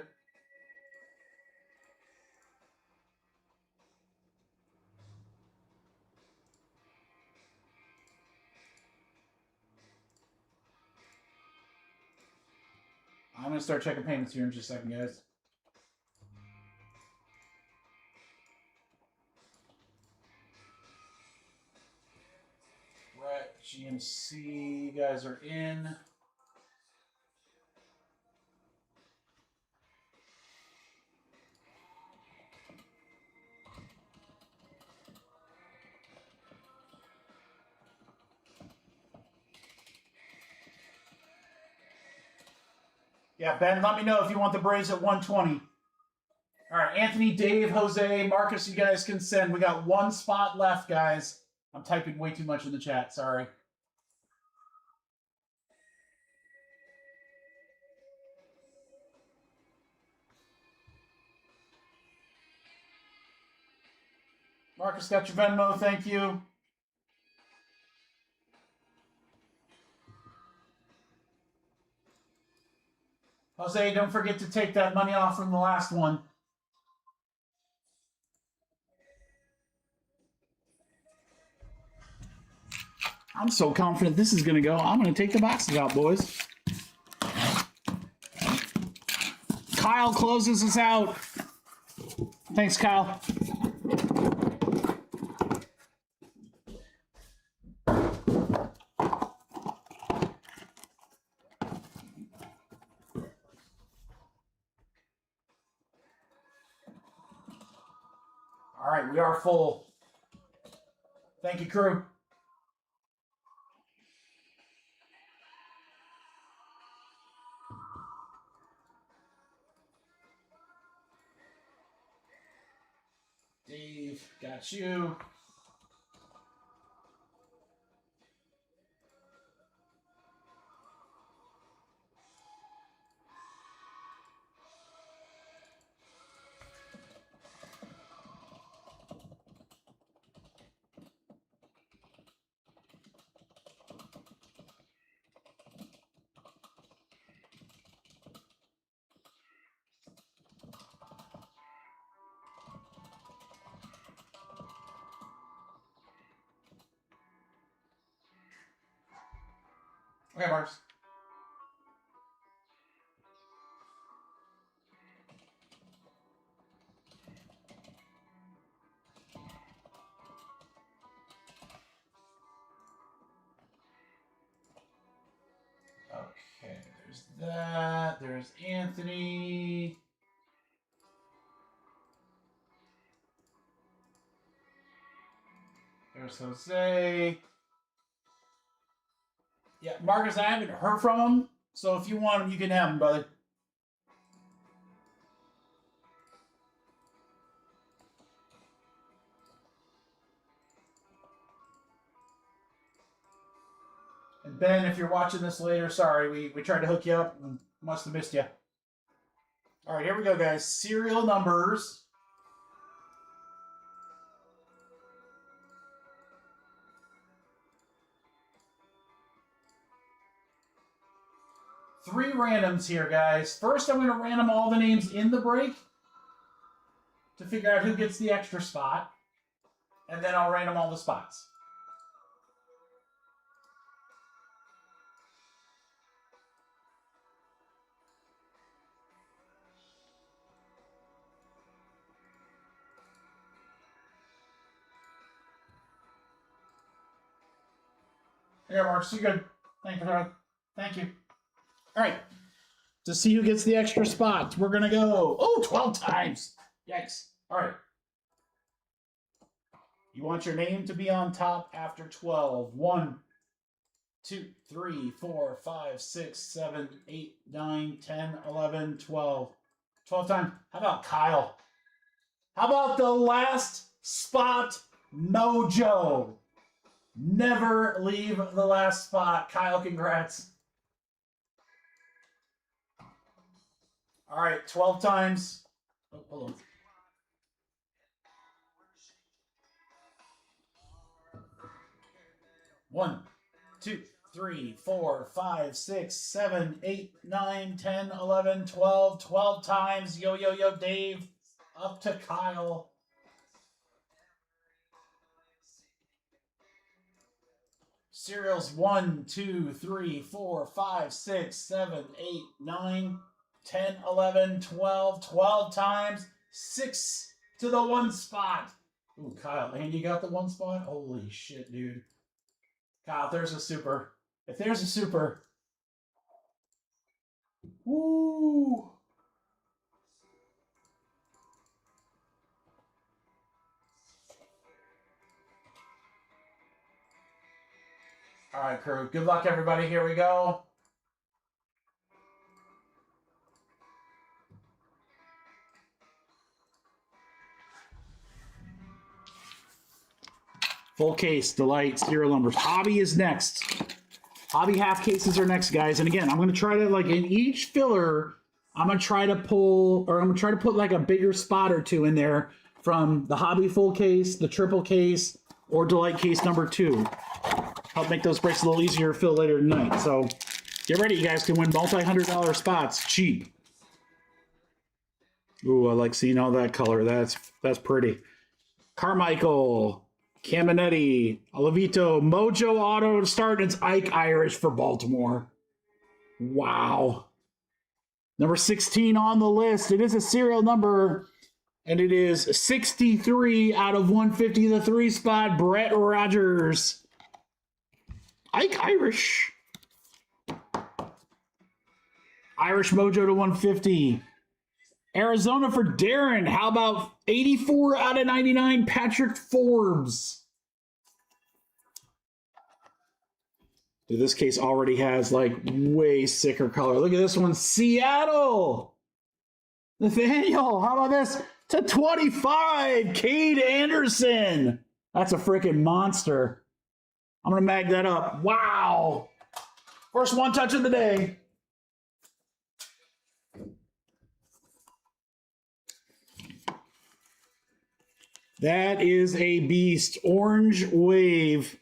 I'm going to start checking payments here in just a second, guys. Right, GMC, you guys are in. Yeah, Ben, let me know if you want the Braves at 120. All right, Anthony, Dave, Jose, Marcus, you guys can send. We got 1 spot left, guys. I'm typing way too much in the chat. Sorry. Marcus got your Venmo. Thank you. Jose, don't forget to take that money off from the last one. I'm so confident this is going to go. I'm going to take the boxes out, boys. Kyle closes us out. Thanks, Kyle. right, we are full. Thank you, crew. Dave, got you. Okay, Marks. Okay, there's that. There's Anthony. There's Jose. Yeah, Marcus, I haven't heard from him, so if you want him, you can have him, brother. And Ben, if you're watching this later, sorry, we tried to hook you up and must have missed you. All right, here we go, guys. Serial numbers. Three randoms here, guys. First, I'm going to random all the names in the break to figure out who gets the extra spot. And then I'll random all the spots. Here, Mark, so good. Thank you, Thank you. All right. To see who gets the extra spot, we're going to go, 12 times. Yikes. All right. You want your name to be on top after 12. 1, 2, 3, 4, 5, 6, 7, 8, 9, 10, 11, 12. 12 times. How about Kyle? How about the last spot mojo? Never leave the last spot. Kyle, congrats. All right, 12 times. Oh, hold on. One, 2, 3, 4, 5, 6, 7, 8, 9, 10, 11, 12. 12 times. Yo, yo, yo, Dave. Up to Kyle. Serials 1, 2, 3, 4, 5, 6, 7, 8, 9, 10, 11, 12. 12 times. 6 to the one spot. Ooh, Kyle. And you got the one spot? Holy shit, dude. Kyle, if there's a super. If there's a super. Woo! All right, crew. Good luck, everybody. Here we go. Full case, delight, serial numbers. Hobby is next. Hobby half cases are next, guys. And again, I'm going to try to, like, in each filler, I'm going to try to pull, or I'm going to try to put, like, a bigger spot or two in there from the hobby full case, the triple case, or delight case number 2. Help make those breaks a little easier to fill later tonight. So get ready, you guys can win multi-$100 spots cheap. Ooh, I like seeing all that color. That's pretty. Carmichael, Caminetti, Olivito, Mojo Auto to start. It's Ike Irish for Baltimore. Wow. Number 16 on the list. It is a serial number, and it is 63 out of 150, the 3 spot, Brett Rogers. Ike Irish. Irish Mojo to 150. Arizona for Darren. How about 84 out of 99, Patrick Forbes? Dude, this case already has like way sicker color. Look at this one, Seattle. Nathaniel, how about this? To 25, Cade Anderson. That's a freaking monster. I'm going to mag that up. Wow. First one touch of the day. That is a beast. Orange Wave.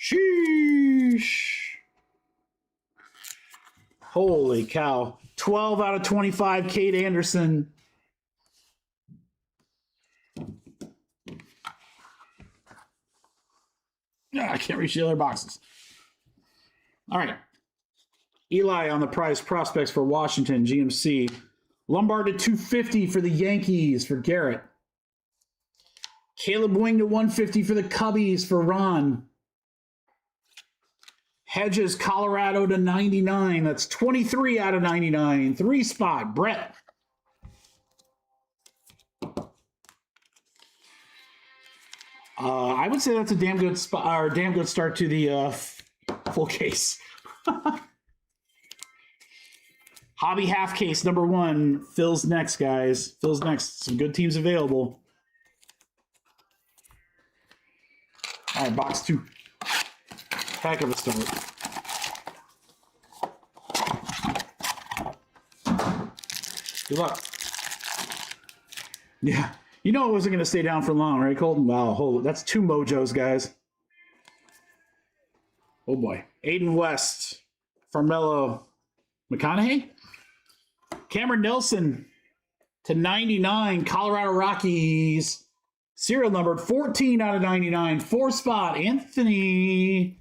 Sheesh. Holy cow. 12 out of 25, Cade Anderson. I can't reach the other boxes. All right. Eli on the prize prospects for Washington, GMC. Lombard to 250 for the Yankees for Garrett. Caleb Wing to 150 for the Cubbies for Ron. Hedges, Colorado to 99. That's 23 out of 99. 3-spot, Brett. I would say that's a damn good spot or damn good start to the full case. Hobby half case number 1. Phil's next, guys. Phil's next. Some good teams available. All right, box 2. Heck of a start. Good luck. Yeah. You know it wasn't going to stay down for long, right, Colton? Wow, that's 2 mojos, guys. Oh, boy. Aiden West. Farmelo McConaughey. Cameron Nelson to 99. Colorado Rockies. Serial numbered 14 out of 99. 4-spot, Anthony.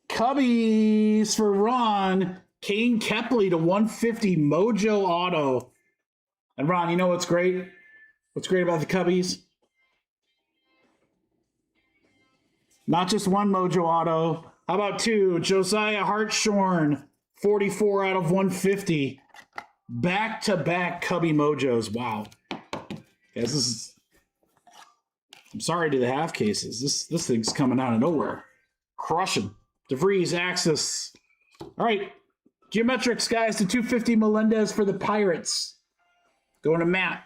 Cubbies for Ron. Kane Kepley to 150, Mojo Auto. And Ron, you know what's great? What's great about the Cubbies? Not just 1 Mojo Auto. How about 2? Josiah Hartshorn, 44 out of 150. Back-to-back Cubby Mojos. Wow. Guys, this is... I'm sorry to the half cases. This thing's coming out of nowhere. Crushing. DeVries, Axis. All right. Geometrics, guys, to 250 Melendez for the Pirates. Going to Matt.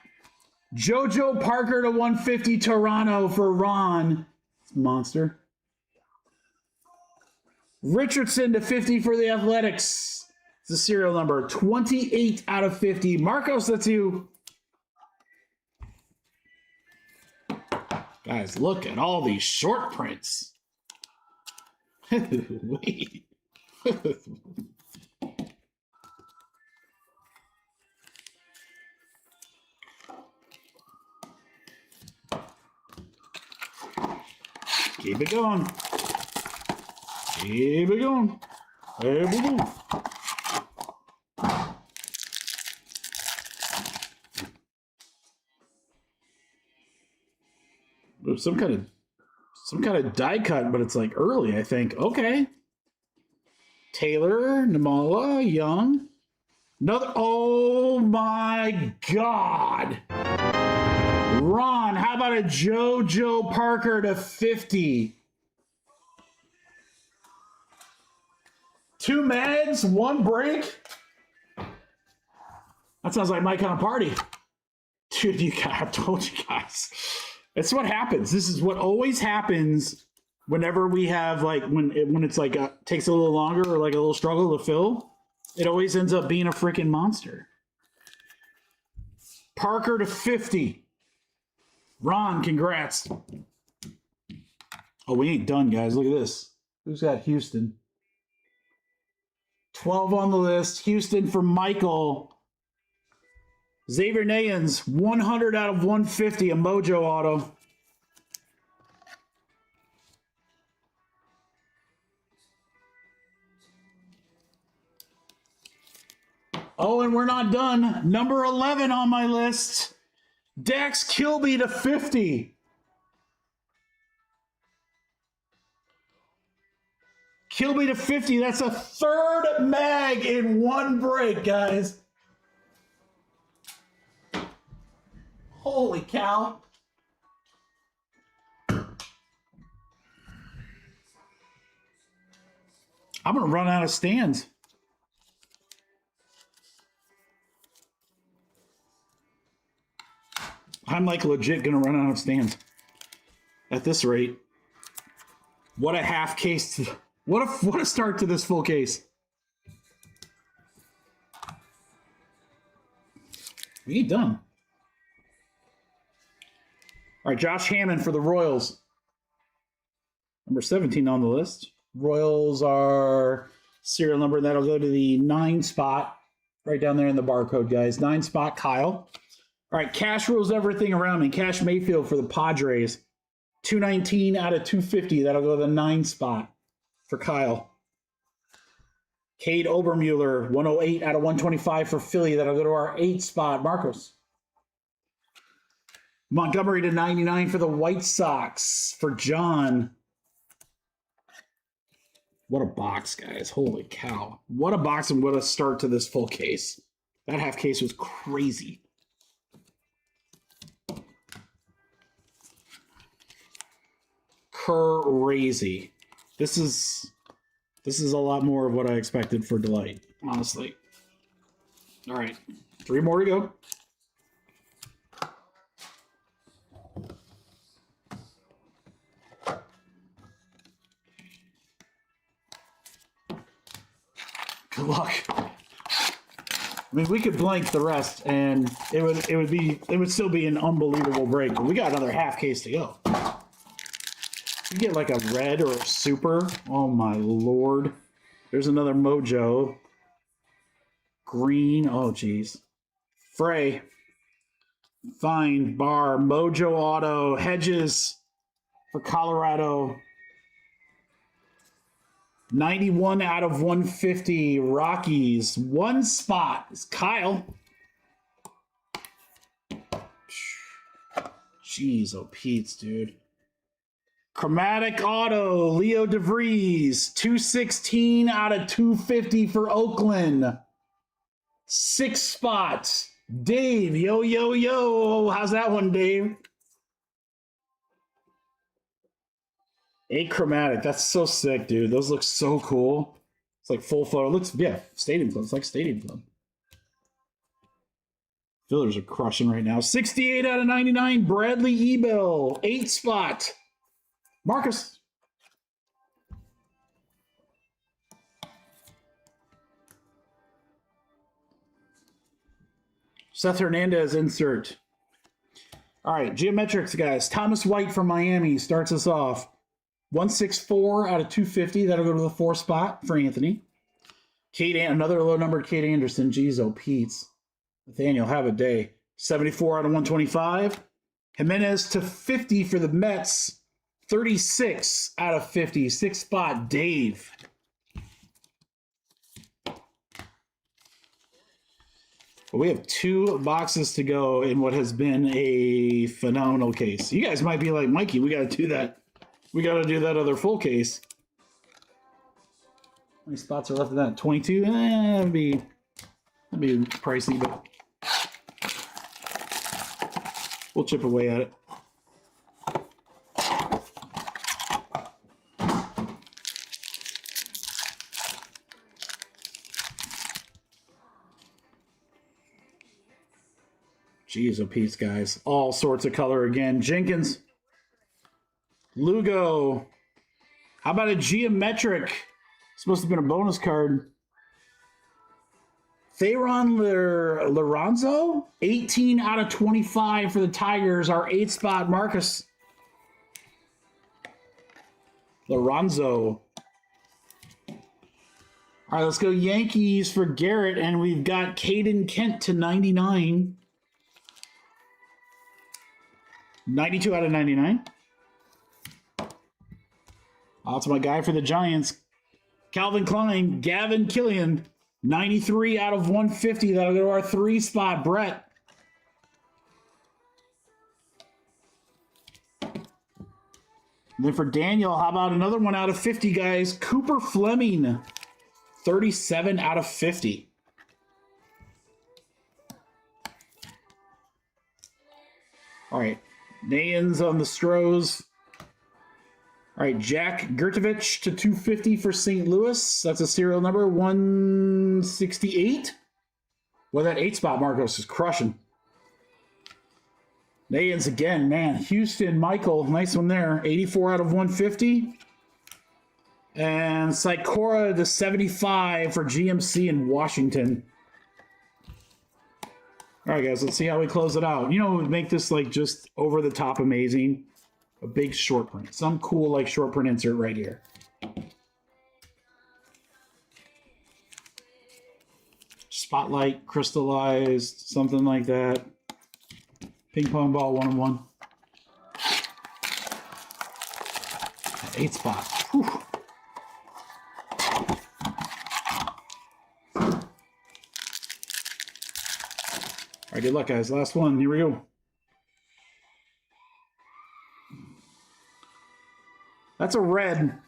JoJo Parker to 150 Toronto for Ron. Monster. Richardson to 50 for the Athletics. It's the serial number. 28 out of 50. Marcos, that's you. Guys, look at all these short prints. Wait. Keep it going. Keep it going. There we go. Some kind of die cut, but it's like early, I think. Okay. Taylor, Namala, Young. Another. Oh my God. Ron, how about a JoJo Parker to 50? 2 mags, 1 break. That sounds like my kind of party. Dude, I've told you guys. It's what happens. This is what always happens whenever we have, like, when it's like takes a little longer or like a little struggle to fill. It always ends up being a freaking monster. Parker to 50. Ron, congrats. Oh, we ain't done, guys. Look at this. Who's got Houston? 12 on the list. Houston for Michael. Xavier Nayans, 100 out of 150, a Mojo Auto. Oh, and we're not done. Number 11 on my list. Dax Kilby to 50. Kill me to 50. That's a third mag in one break, guys. Holy cow. I'm going to run out of stands. I'm like legit going to run out of stands at this rate. What a half case. What a start to this full case. We ain't done. All right, Josh Hammond for the Royals. Number 17 on the list. Royals are serial number. That'll go to the 9 spot. Right down there in the barcode, guys. 9 spot, Kyle. All right, Cash rules everything around me. Cash Mayfield for the Padres. 219 out of 250. That'll go to the 9 spot for Kyle. Cade Obermueller, 108 out of 125 for Philly. That'll go to our 8 spot, Marcos. Montgomery to 99 for the White Sox for John. What a box, guys. Holy cow. What a box and what a start to this full case. That half case was crazy. Crazy. This is a lot more of what I expected for Delight, honestly. All right. 3 more to go. Good luck. I mean, we could blank the rest, and it would still be an unbelievable break. But we got another half case to go. You get like a red or a super. Oh my lord! There's another Mojo. Green. Oh geez. Frey. Fine. Bar. Mojo Auto. Hedges for Colorado. 91 out of 150, Rockies. 1 spot is Kyle. Jeez, oh Pete's, dude. Chromatic Auto, Leo DeVries. 216 out of 250 for Oakland. 6 spots. Dave, yo, yo, yo. How's that one, Dave? Achromatic. That's so sick, dude. Those look so cool. It's like full photo. It looks, yeah, Stadium Club. It's like Stadium Club. Fillers are crushing right now. 68 out of 99. Bradley Ebel. 8 spot. Marcus. Seth Hernandez insert. All right, geometrics, guys. Thomas White from Miami starts us off. 164 out of 250. That'll go to the 4 spot for Anthony. Another low-numbered Kate Anderson. Geez, oh, Pete's. Nathaniel, have a day. 74 out of 125. Jimenez to 50 for the Mets. 36 out of 50. 6 spot, Dave. Well, we have 2 boxes to go in what has been a phenomenal case. You guys might be like, Mikey, we got to do that. We got to do that other full case. How many spots are left of that? 22? That'd be pricey, but we'll chip away at it. Jeez, oh Pete's, guys. All sorts of color again. Jenkins. Lugo. How about a geometric? Supposed to have been a bonus card. Theron Lorenzo. 18 out of 25 for the Tigers. Our 8 spot, Marcus. Lorenzo. All right, let's go Yankees for Garrett. And we've got Caden Kent to 99. 92 out of 99. That's my guy for the Giants. Calvin Klein, Gavin Killian, 93 out of 150. That'll go to our 3 spot, Brett. And then for Daniel, how about another one out of 50, guys? Cooper Fleming, 37 out of 50. All right, Nayans on the Stros. All right, Jack Gertovich to 250 for St. Louis. That's a serial number 168. Well, that 8-spot Marcos is crushing. Nayans again, man. Houston, Michael, nice one there. 84 out of 150. And Sikora to 75 for GMC in Washington. All right, guys, let's see how we close it out. You know, make this like just over the top amazing. A big short print. Some cool like short print insert right here. Spotlight, crystallized, something like that. Ping pong ball 1-on-1. 8-spot. Whew. All right, good luck, guys. Last one. Here we go. That's a red.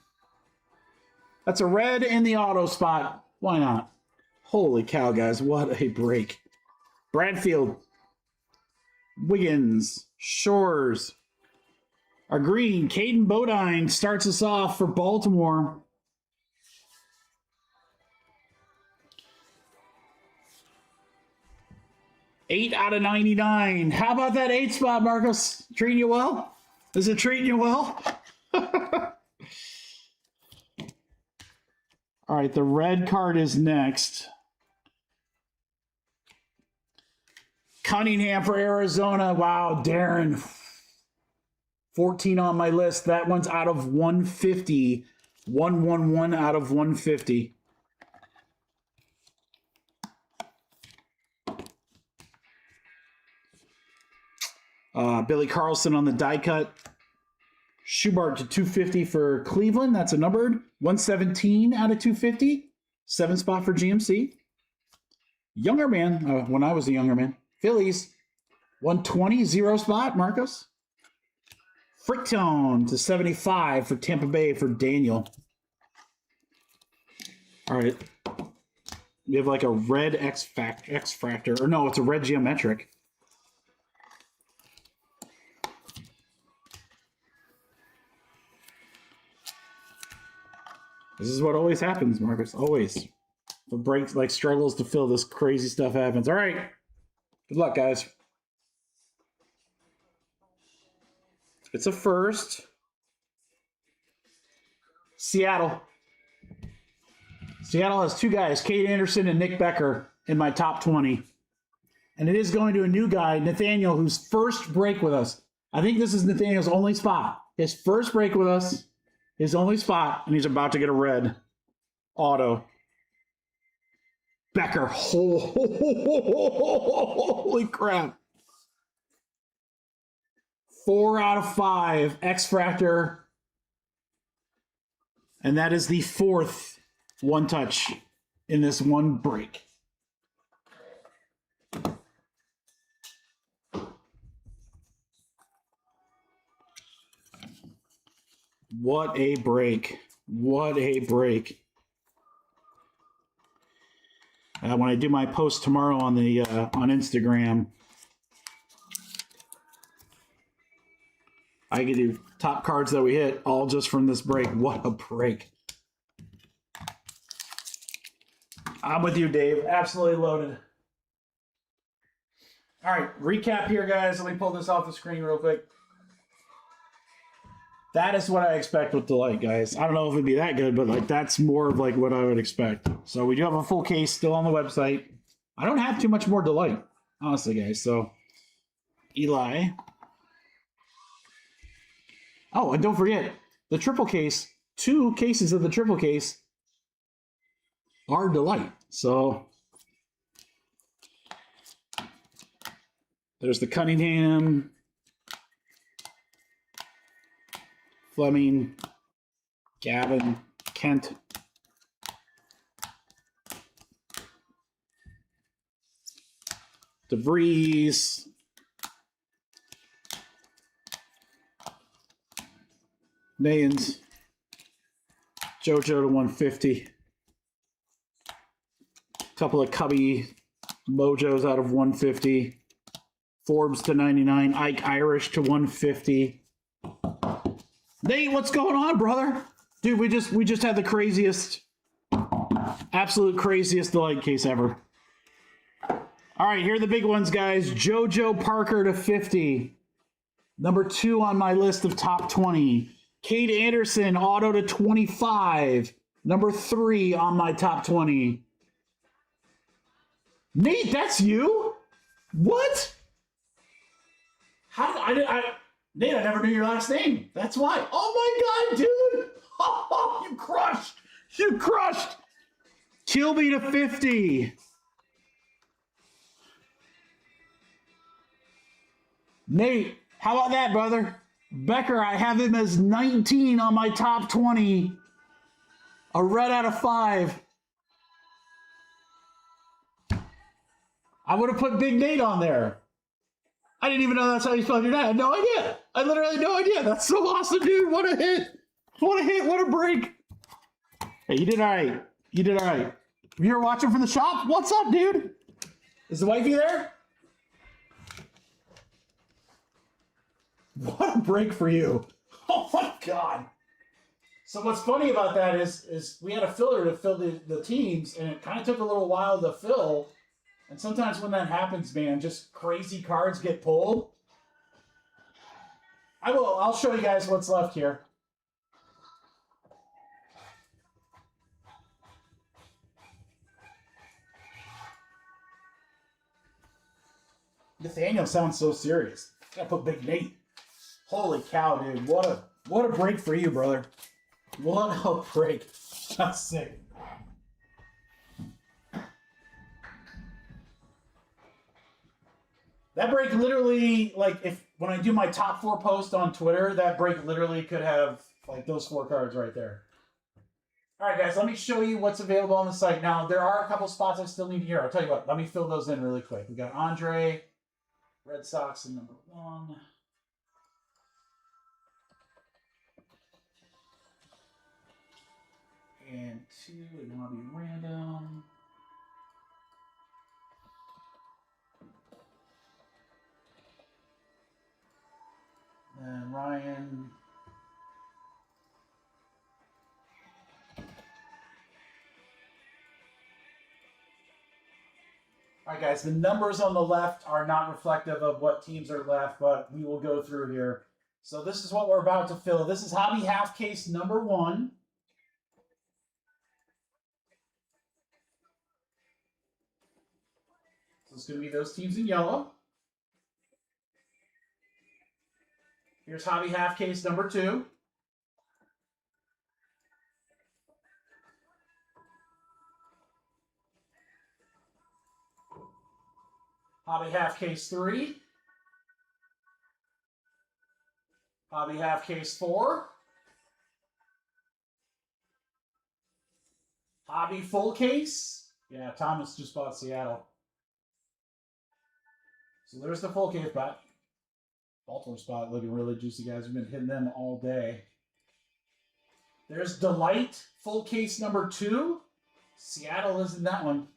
That's a red in the auto spot. Why not? Holy cow, guys. What a break. Bradfield. Wiggins. Shores. Our green, Caden Bodine, starts us off for Baltimore. Eight out of 99. How about that 8-spot, Marcos? Treating you well? Is it treating you well? All right, the red card is next. Cunningham for Arizona. Wow, Darren. 14 on my list. That one's out of 150. 111 out of 150. Billy Carlson on the die cut. Schubart to 250 for Cleveland. That's a numbered. 117 out of 250. 7-spot for GMC. Younger man. When I was a younger man. Phillies. 120. 0-spot. Marcos. Fricktone to 75 for Tampa Bay for Daniel. All right. We have like a red X Fractor. Or no, it's a red geometric. This is what always happens, Marcus. Always. The breaks, like struggles to fill, this crazy stuff happens. All right. Good luck, guys. It's a first. Seattle. Seattle has two guys, Kate Anderson and Nick Becker, in my top 20. And it is going to a new guy, Nathaniel, whose first break with us. I think this is Nathaniel's only spot. His first break with us. His only spot, and he's about to get a red auto. Becker. Holy crap. 4 out of 5. X-Fractor. And that is the 4th one-touch in this one break. What a break. What a break. When I do my post tomorrow on the on Instagram, I can do top cards that we hit all just from this break. What a break. I'm with you, Dave. Absolutely loaded. All right, recap here, guys. Let me pull this off the screen real quick. That is what I expect with Delight, guys. I don't know if it'd be that good, but like that's more of like what I would expect. So we do have a full case still on the website. I don't have too much more Delight, honestly, guys. So Eli. Oh, and don't forget the triple case. 2 cases of the triple case are Delight. So there's the Cunningham, Fleming, Gavin, Kent. DeVries. Nayans. JoJo to 150. Couple of Cubby Mojos out of 150. Forbes to 99. Ike Irish to 150. Nate, what's going on, brother? Dude, we just had the craziest, absolute craziest delight case ever. All right, here are the big ones, guys. JoJo Parker to 50. Number 2 on my list of top 20. Cade Anderson, auto to 25. Number 3 on my top 20. Nate, that's you? What? How did Nate, I never knew your last name. That's why. Oh my God, dude! Oh, you crushed! You crushed! Kilby to 50. Nate, how about that, brother? Becker, I have him as 19 on my top 20. A red out of 5. I would have put Big Nate on there. I didn't even know that's how you spelled your name. I had no idea. I literally had no idea. That's so awesome, dude. What a hit. What a hit. What a break. Hey, you did all right. You did all right. You here watching from the shop? What's up, dude? Is the wifey there? What a break for you. Oh, my God. So what's funny about that is we had a filler to fill the teams, and it kind of took a little while to fill. And sometimes when that happens, man, just crazy cards get pulled. I'll show you guys what's left here. Nathaniel sounds so serious. Gotta put Big Nate. Holy cow, dude. What a break for you, brother. What a break. Just sick. That break literally, like, when I do my top 4 post on Twitter, that break literally could have, like, those 4 cards right there. All right, guys, let me show you what's available on the site. Now, there are a couple spots I still need here. I'll tell you what, let me fill those in really quick. We got Andre, Red Sox, and number 1. And 2, and I'll be random. And Ryan. All right, guys, the numbers on the left are not reflective of what teams are left, but we will go through here. So this is what we're about to fill. This is Hobby Half Case number 1. So it's going to be those teams in yellow. Here's Hobby Half Case number 2. Hobby Half Case 3. Hobby Half Case 4. Hobby Full Case. Yeah, Thomas just bought Seattle. So there's the full case spot. Baltimore spot looking really juicy, guys. We've been hitting them all day. There's Delight, full case number 2. Seattle is in that one.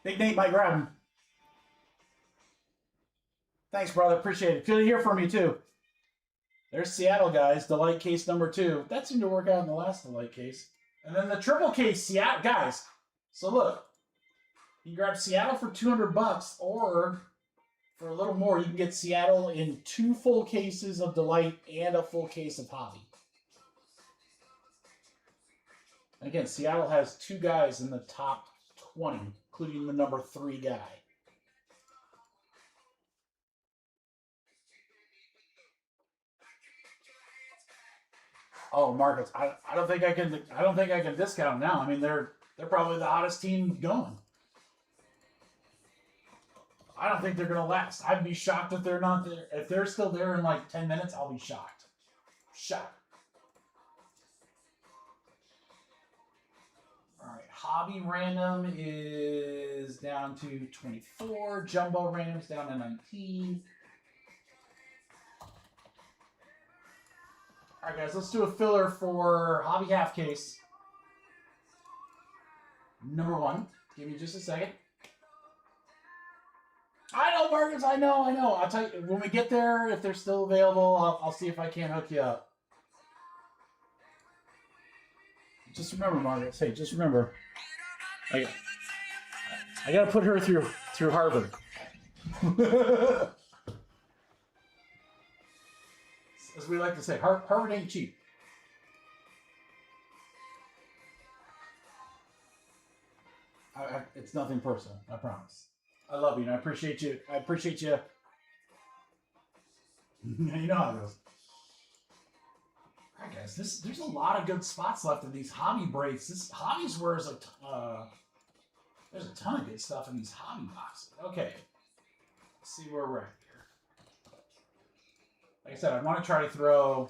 Big Nate might grab him. Thanks, brother. Appreciate it. Good to hear from you, too. There's Seattle, guys. Delight case number 2. That seemed to work out in the last Delight case. And then the triple case, Seattle. Guys, so look. You can grab Seattle for $200, or for a little more, you can get Seattle in 2 full cases of Delight and a full case of Hobby. And again, Seattle has 2 guys in the top 20, including the number 3 guy. Oh, Marcus, I don't think I can discount them now. I mean, they're probably the hottest team going. I don't think they're going to last. I'd be shocked if they're not there. If they're still there in like 10 minutes, I'll be shocked. Shocked. All right, Hobby Random is down to 24. Jumbo Random's down to 19. All right, guys, let's do a filler for Hobby Half Case. Number 1. Give me just a second. I know, Marcus. I know. I'll tell you when we get there. If they're still available, I'll see if I can't hook you up. Just remember, Marcus. Hey, just remember. I gotta put her through Harvard. As we like to say, Harvard ain't cheap. It's nothing personal. I promise. I love you, and I appreciate you. I appreciate you. You know how it goes. All right, guys. There's a lot of good spots left in these hobby breaks. This hobbies where there's a ton of good stuff in these hobby boxes. Okay, let's see where we're at here. Like I said, I want to try to throw.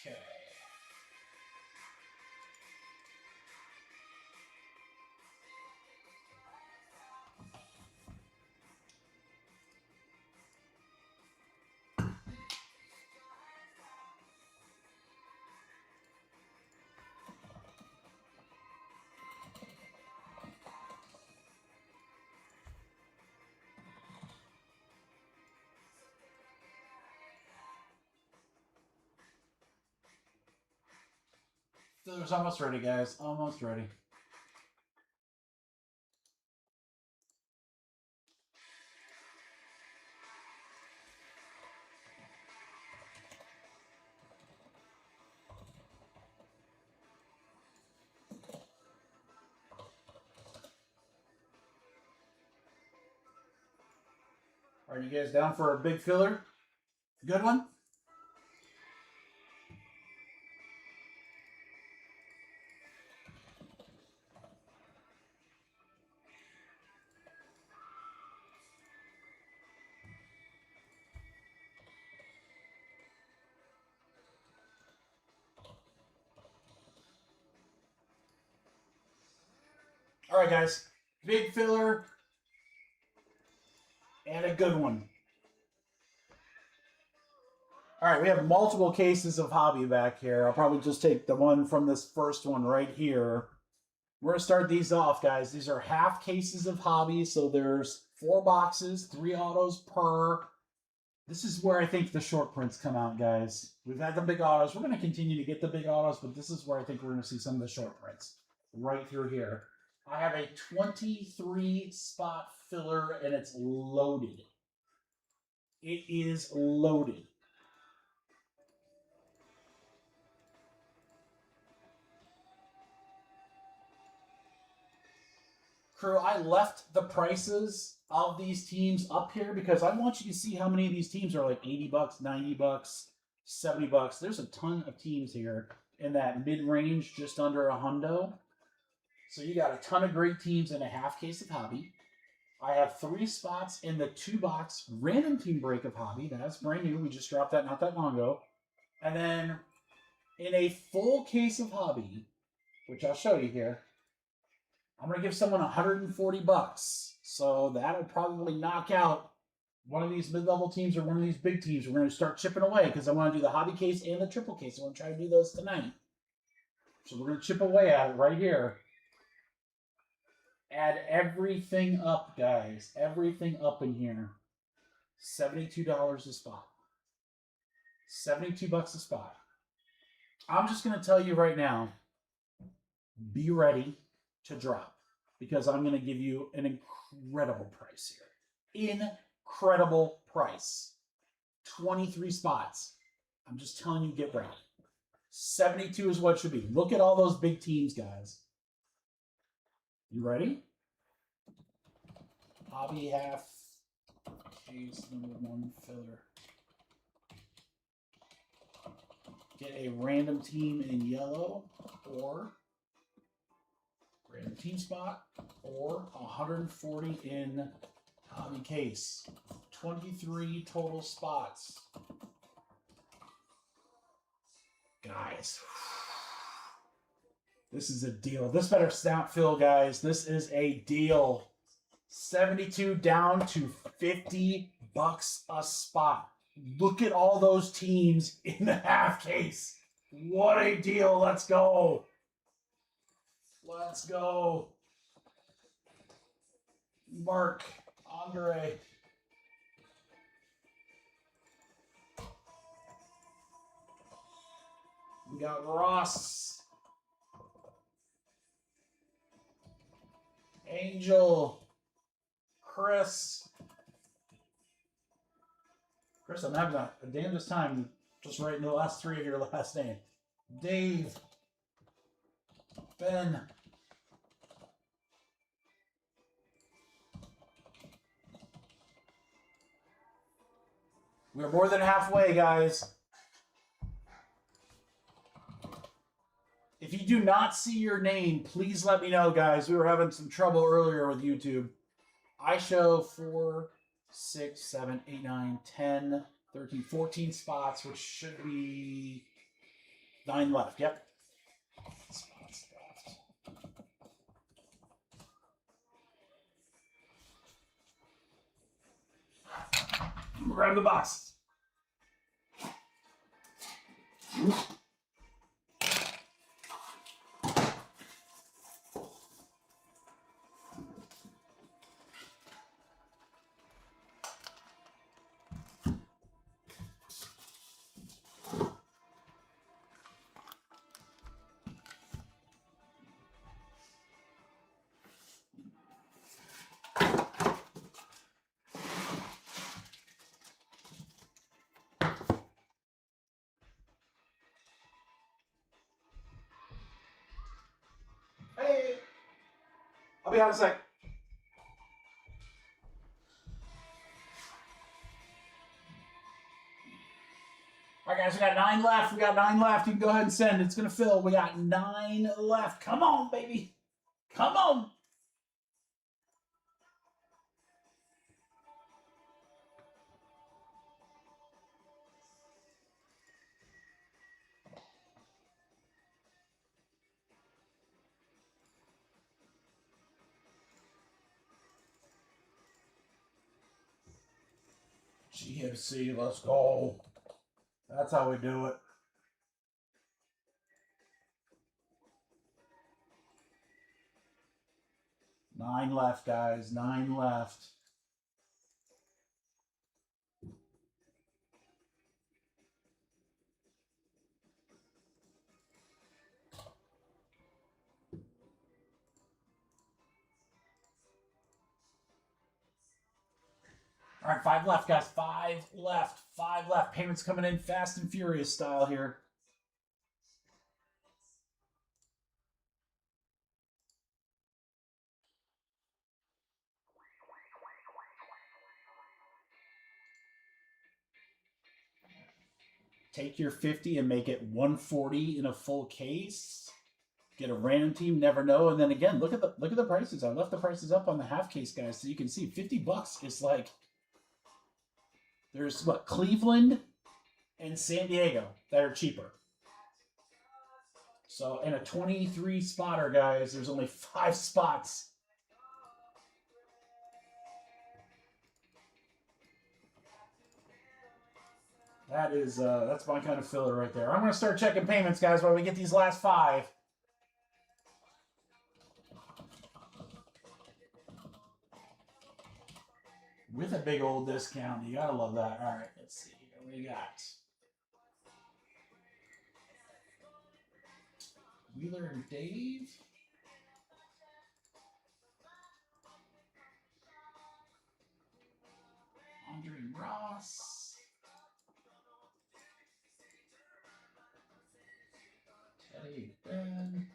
Okay. Filler's almost ready, guys. Almost ready. Are you guys down for a big filler? Good one? All right, guys. Big filler and a good one. All right, we have multiple cases of hobby back here. I'll probably just take the one from this first one right here. We're going to start these off, guys. These are half cases of hobby, so there's 4 boxes, 3 autos per. This is where I think the short prints come out, guys. We've had the big autos. We're going to continue to get the big autos, but this is where I think we're going to see some of the short prints. Right through here. I have a 23 spot filler, and it's loaded. It is loaded. Crew, I left the prices of these teams up here because I want you to see how many of these teams are like 80 bucks, 90 bucks, 70 bucks. There's a ton of teams here in that mid-range, just under a hundo. So you got a ton of great teams in a half case of hobby. I have 3 spots in the 2-box random team break of hobby. That's brand new. We just dropped that not that long ago. And then in a full case of hobby, which I'll show you here, I'm going to give someone 140 bucks. So that'll probably knock out one of these mid-level teams or one of these big teams. We're going to start chipping away because I want to do the hobby case and the triple case. I want to try to do those tonight. So we're going to chip away at it right here. Add everything up, guys. Everything up in here. $72 a spot. 72 bucks a spot. I'm just going to tell you right now, be ready to drop because I'm going to give you an incredible price here. Incredible price. 23 spots. I'm just telling you, get ready. 72 is what it should be. Look at all those big teams, guys. You ready? Hobby half case number 1 filler. get a random team in yellow, or random team spot, or 140 in hobby case. 23 total spots. Guys, this is a deal. This better snap fill, guys. This is a deal. 72 down to 50 bucks a spot. Look at all those teams in the half case. What a deal. Let's go. Let's go. Mark, Andre. We got Ross. Angel. Chris. Chris, I'm having a damnedest time just writing the last three of your last name. Dave. Ben. We're more than halfway, guys. If you do not see your name, please let me know, guys. We were having some trouble earlier with YouTube. I show 4, 6, 7, 8, 9, 10, 13, 14 spots, which should be 9 left. Yep. Spots left. Grab the boxes. Hey, I'll be out in a sec. All right, guys, we got 9 left. We got 9 left. You can go ahead and send. It's going to fill. We got 9 left. Come on, baby. Come on. GMC, let's go. That's how we do it. Nine left, guys. 9 left. All right, 5 left, guys. 5 left. 5 left. Payments coming in fast and furious style here. Take your 50 and make it 140 in a full case. Get a random team, never know. And then again, look at the prices. I left the prices up on the half case, guys, so you can see 50 bucks is like, there's what, Cleveland and San Diego that are cheaper. So in a 23 spotter, guys, there's only 5 spots. That is that's my kind of filler right there. I'm gonna start checking payments, guys, while we get these last 5. With a big old discount. You gotta love that. All right, let's see. What do we got? Wheeler and Dave. Andre and Ross. Teddy Ben.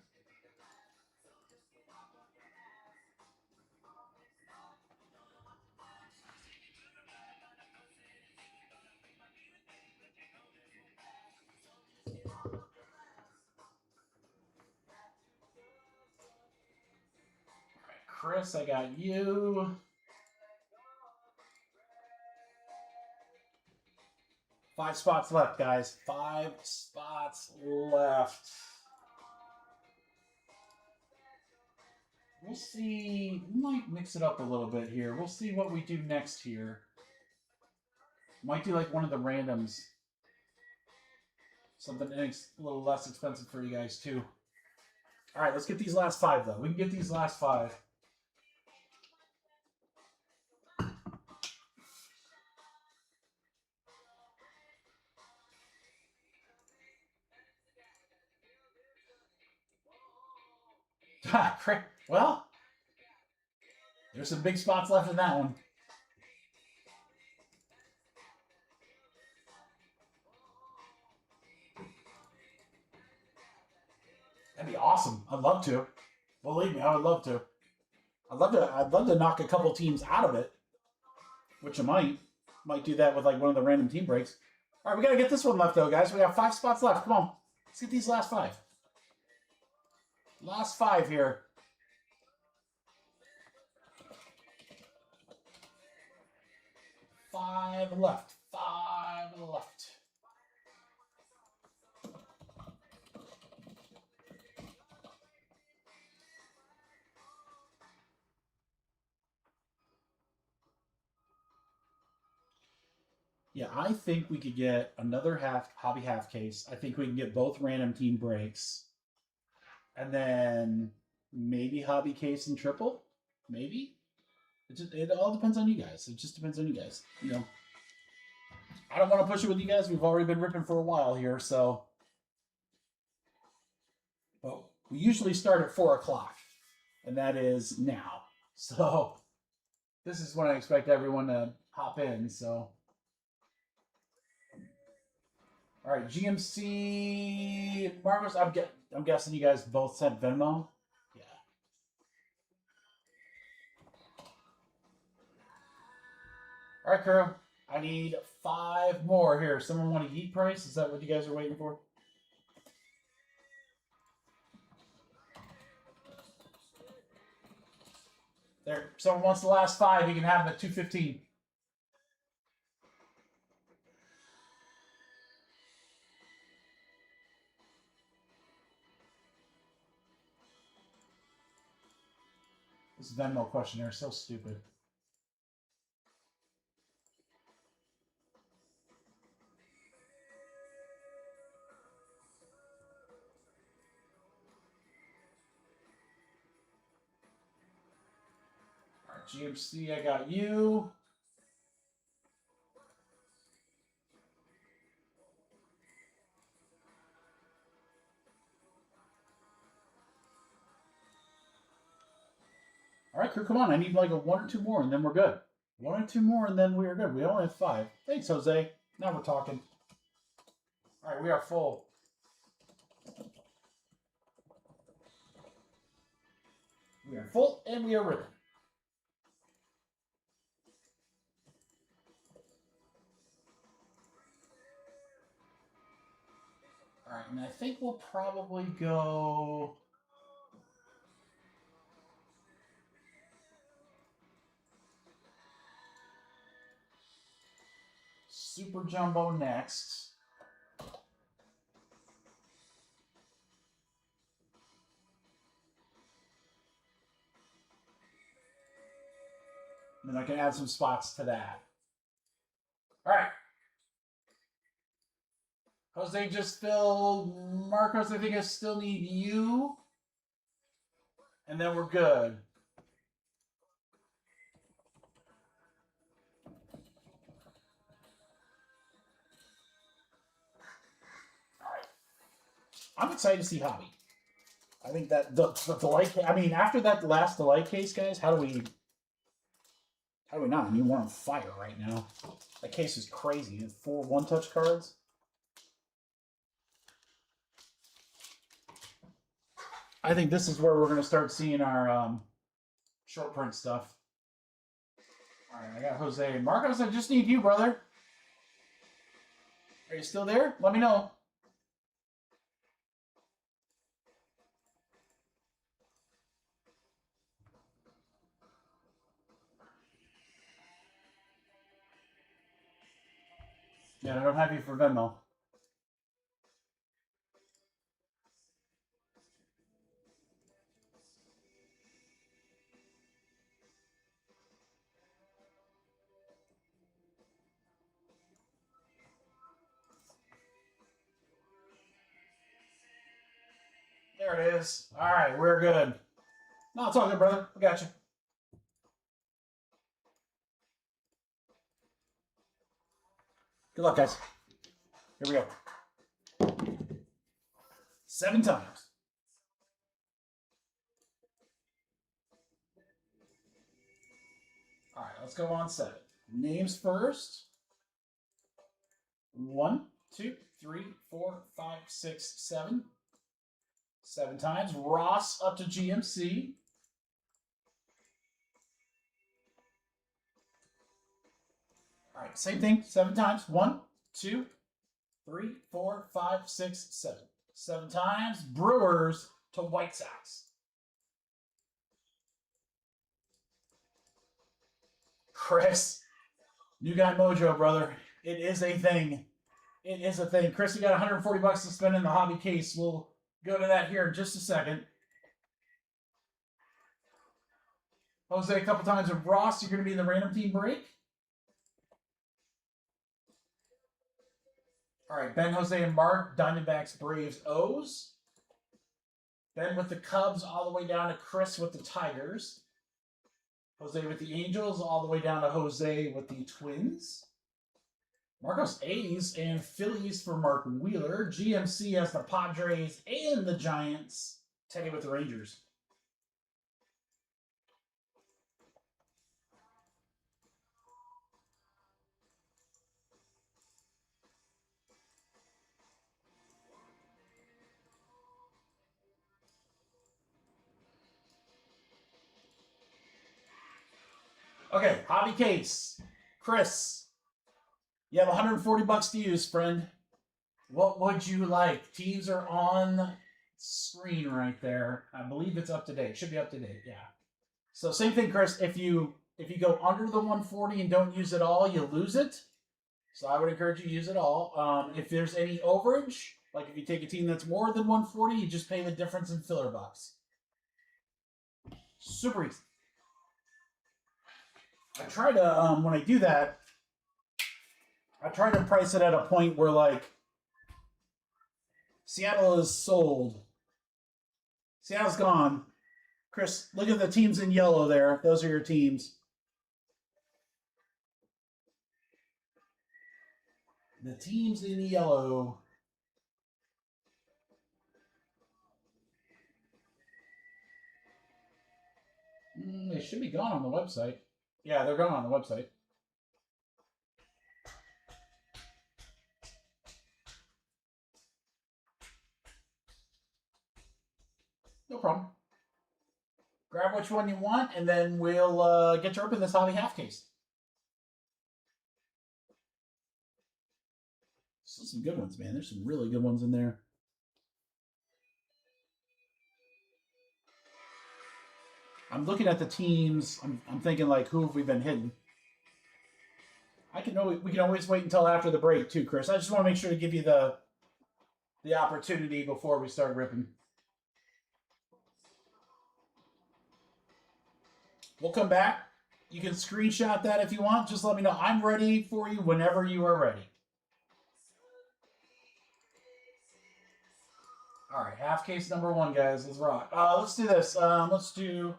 Chris, I got you. 5 spots left, guys. 5 spots left. We'll see. We might mix it up a little bit here. We'll see what we do next here. Might do like one of the randoms. Something a little less expensive for you guys, too. All right, let's get these last 5, though. We can get these last 5. Well, there's some big spots left in that one. That'd be awesome. I'd love to. Believe me, I would love to. I'd love to knock a couple teams out of it, which I might do that with like one of the random team breaks. All right, we gotta get this one left though, guys. We got 5 spots left. Come on, let's get these last 5. Last 5 here. Five left. 5 left. Yeah, I think we could get another hobby half case. I think we can get both random team breaks. And then maybe hobby case and triple. Maybe. It all depends on you guys. It just depends on you guys. You know, I don't want to push it with you guys. We've already been ripping for a while here, so. But we usually start at 4 o'clock, and that is now. So this is when I expect everyone to hop in. So. All right, GMC Marcos. I'm guessing you guys both sent Venmo. Yeah. All right, crew. I need 5 more here. Someone want a Yeet price? Is that what you guys are waiting for? There. Someone wants the last 5. You can have them at $2.15. This Venmo questionnaire is so stupid. All right, GMC, I got you. All right, crew, come on. I need like a 1 or 2 more, and then we're good. 1 or 2 more, and then we're good. We only have 5. Thanks, Jose. Now we're talking. All right, we are full. We are full, and we are ready. All right, and I think we'll probably go... Super Jumbo next. And then I can add some spots to that. All right. Jose just filled Marcos. I think I still need you. And then we're good. I'm excited to see Hobby. I think that the delight. I mean, after that last delight case, guys, how do we not? I mean, we're on fire right now. That case is crazy. It's 4 one-touch cards. I think this is where we're going to start seeing our short print stuff. All right, I got Jose. Marcos, I just need you, brother. Are you still there? Let me know. Yeah, I don't have you for Venmo. There it is. All right, we're good. No, it's all good, brother. We got you. Good luck, guys. Here we go. 7 times. All right, let's go on 7. Names first. 1, 2, 3, 4, 5, 6, 7. 7 times. Ross up to GMC. All right, same thing. 7 times. 1, 2, 3, 4, 5, 6, 7. 7 times. Brewers to White Sox. Chris, new guy mojo, brother. It is a thing. It is a thing. Chris, you got 140 bucks to spend in the hobby case. We'll go to that here in just a second. Jose, a couple times with Ross. You're going to be in the random team break. All right, Ben, Jose, and Mark. Diamondbacks, Braves, O's. Ben with the Cubs all the way down to Chris with the Tigers. Jose with the Angels all the way down to Jose with the Twins. Marcos A's and Phillies for Mark Wheeler. GMC has the Padres and the Giants. Teddy with the Rangers. Okay, hobby case. Chris, you have 140 bucks to use, friend. What would you like? Teams are on screen right there. I believe it's up to date. Should be up to date, yeah. So same thing, Chris. If you go under the 140 and don't use it all, you lose it. So I would encourage you to use it all. If there's any overage, like if you take a team that's more than 140, you just pay the difference in filler bucks. Super easy. I try to, when I do that, I try to price it at a point where, like, Seattle is sold. Seattle's gone. Chris, look at the teams in yellow there. Those are your teams. The teams in yellow. They should be gone on the website. Yeah, they're gone on the website. No problem. Grab which one you want, and then we'll get you open this hobby half case. Still some good ones, man. There's some really good ones in there. I'm looking at the teams. I'm thinking, like, who have we been hitting? We can always wait until after the break too, Chris. I just want to make sure to give you the opportunity before we start ripping. We'll come back. You can screenshot that if you want. Just let me know. I'm ready for you whenever you are ready. All right, half case number 1, guys. Let's rock. Let's do this. Let's do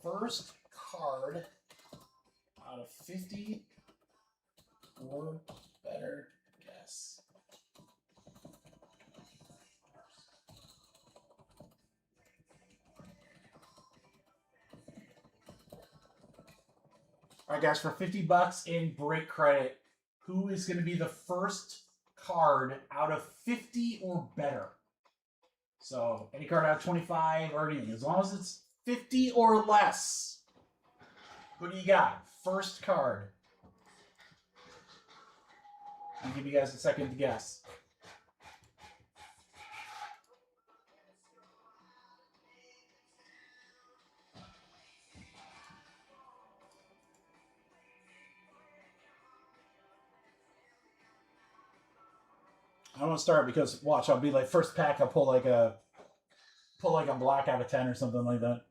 first card out of 50 or better guess. All right, guys, for 50 bucks in break credit, who is going to be the first card out of 50 or better? So any card out of 25 or anything, as long as it's 50 or less. Who do you got? First card. I'll give you guys a second to guess. gonna start because watch, I'll be like first pack. I'll pull like a black out of 10 or something like that.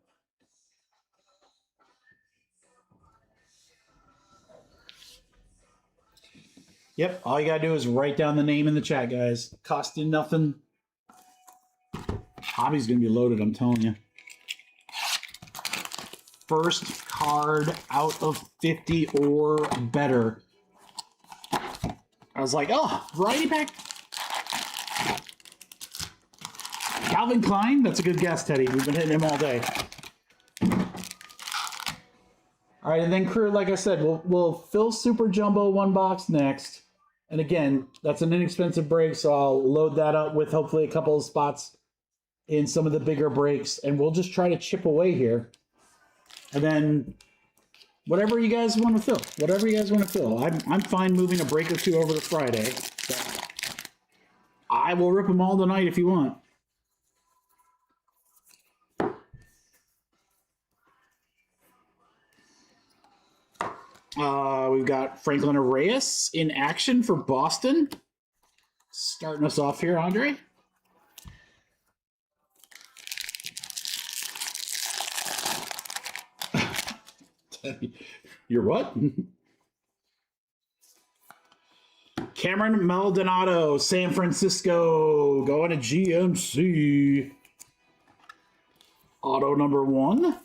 Yep, all you gotta do is write down the name in the chat, guys. Cost you nothing. Hobby's gonna be loaded, I'm telling you. First card out of 50 or better. I was like, oh, variety pack. Calvin Klein, that's a good guess, Teddy. We've been hitting him all day. All right, and then crew, like I said, we'll fill Super Jumbo one box next. And again, that's an inexpensive break, so I'll load that up with hopefully a couple of spots in some of the bigger breaks, and we'll just try to chip away here. And then whatever you guys want to fill, whatever you guys want to fill. I'm fine moving a break or two over to Friday. So I will rip them all tonight if you want. We've got Franklin Reyes in action for Boston. Starting us off here, Andre. You're what? Cameron Maldonado, San Francisco, going to GMC. Auto number 1.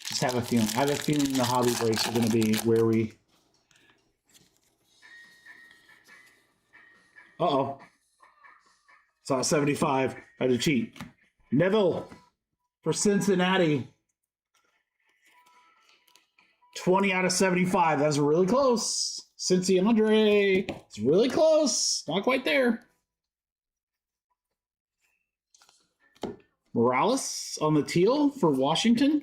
Just have a feeling. I have a feeling the hobby breaks are going to be where we... Uh-oh. Saw 75. I had to cheat. Neville for Cincinnati. 20 out of 75. That's really close. Cincy Andre. It's really close. Not quite there. Morales on the teal for Washington.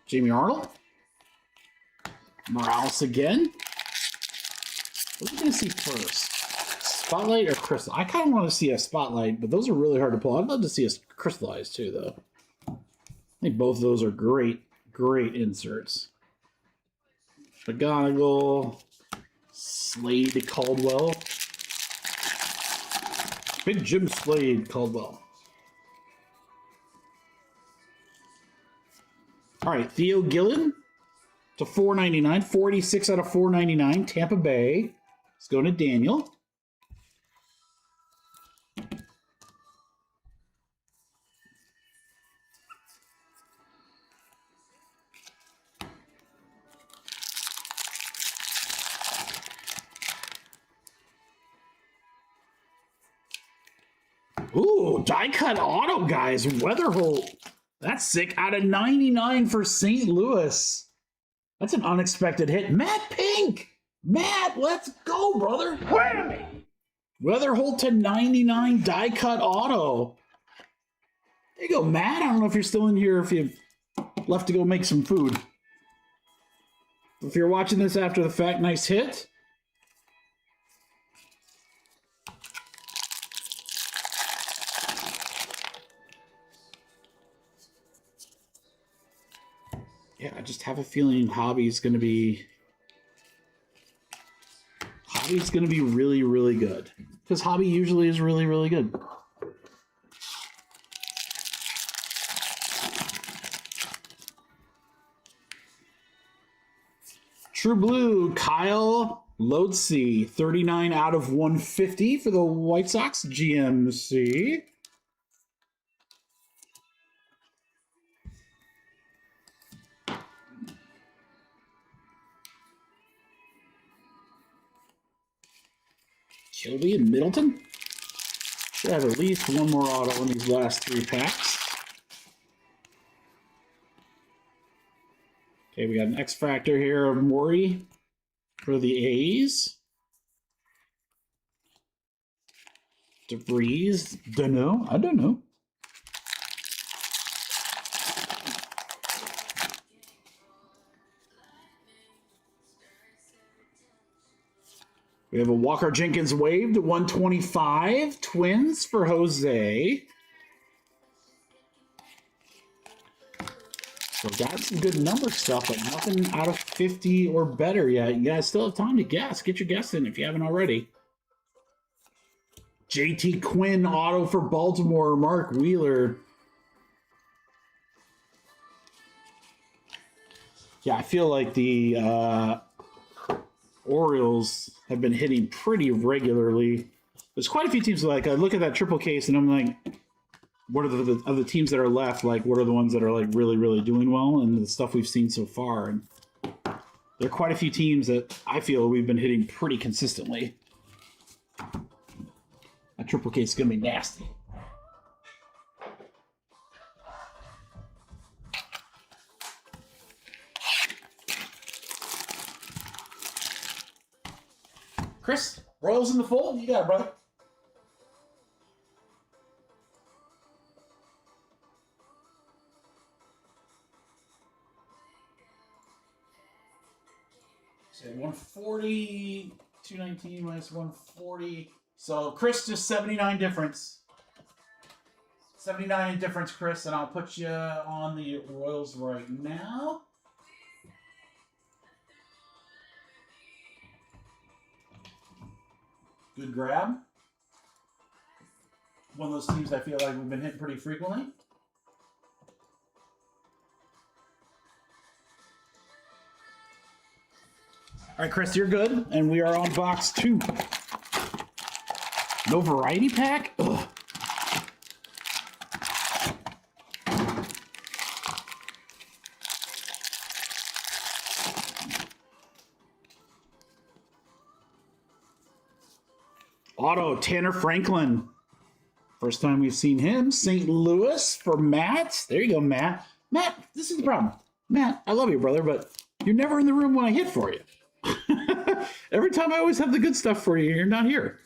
Jamie Arnold. Morales again. What are we going to see first? Spotlight or crystal? I kind of want to see a spotlight, but those are really hard to pull. I'd love to see a crystallized too, though. I think both of those are great, great inserts. McGonigal. Slade Caldwell. Big Jim Slade Caldwell. All right, Theo Gillen to $4.99, 46 out of $4.99. Tampa Bay. Let's go to Daniel. Ooh, die cut auto, guys. Weatherholt. That's sick. Out of 99 for St. Louis. That's an unexpected hit. Matt Pink. Matt, let's go, brother. Whammy. Weatherholt to 99 die cut auto. There you go, Matt. I don't know if you're still in here, if you've left to go make some food. If you're watching this after the fact, nice hit. Yeah, I just have a feeling Hobby's going to be really, really good. Because Hobby usually is really, really good. True Blue, Kyle Lodesy, 39 out of 150 for the White Sox, GMC. Kilby and Middleton. Should have at least one more auto in these last 3 packs. Okay, we got an X Factor here of Morey for the A's. DeVries, dunno. I don't know. We have a Walker Jenkins wave to 125. Twins for Jose. So got some good number stuff, but nothing out of 50 or better yet. You guys still have time to guess. Get your guess in if you haven't already. JT Quinn auto for Baltimore. Mark Wheeler. Yeah, I feel like the Orioles have been hitting pretty regularly. There's quite a few teams like I look at that triple case and I'm like, what are the other teams that are left? Like, what are the ones that are like really, really doing well? And the stuff we've seen so far. And there are quite a few teams that I feel we've been hitting pretty consistently. That triple case is going to be nasty. Chris, Royals in the fold? You got it, brother. So 140, 219 minus 140. So Chris, just 79 difference. 79 difference, Chris, and I'll put you on the Royals right now. Good grab. One of those teams I feel like we've been hitting pretty frequently. All right, Chris, you're good. And we are on box 2. No variety pack? Ugh. Auto, Tanner Franklin. First time we've seen him. St. Louis for Matt. There you go, Matt. Matt, this is the problem. Matt, I love you, brother, but you're never in the room when I hit for you. Every time I always have the good stuff for you, you're not here.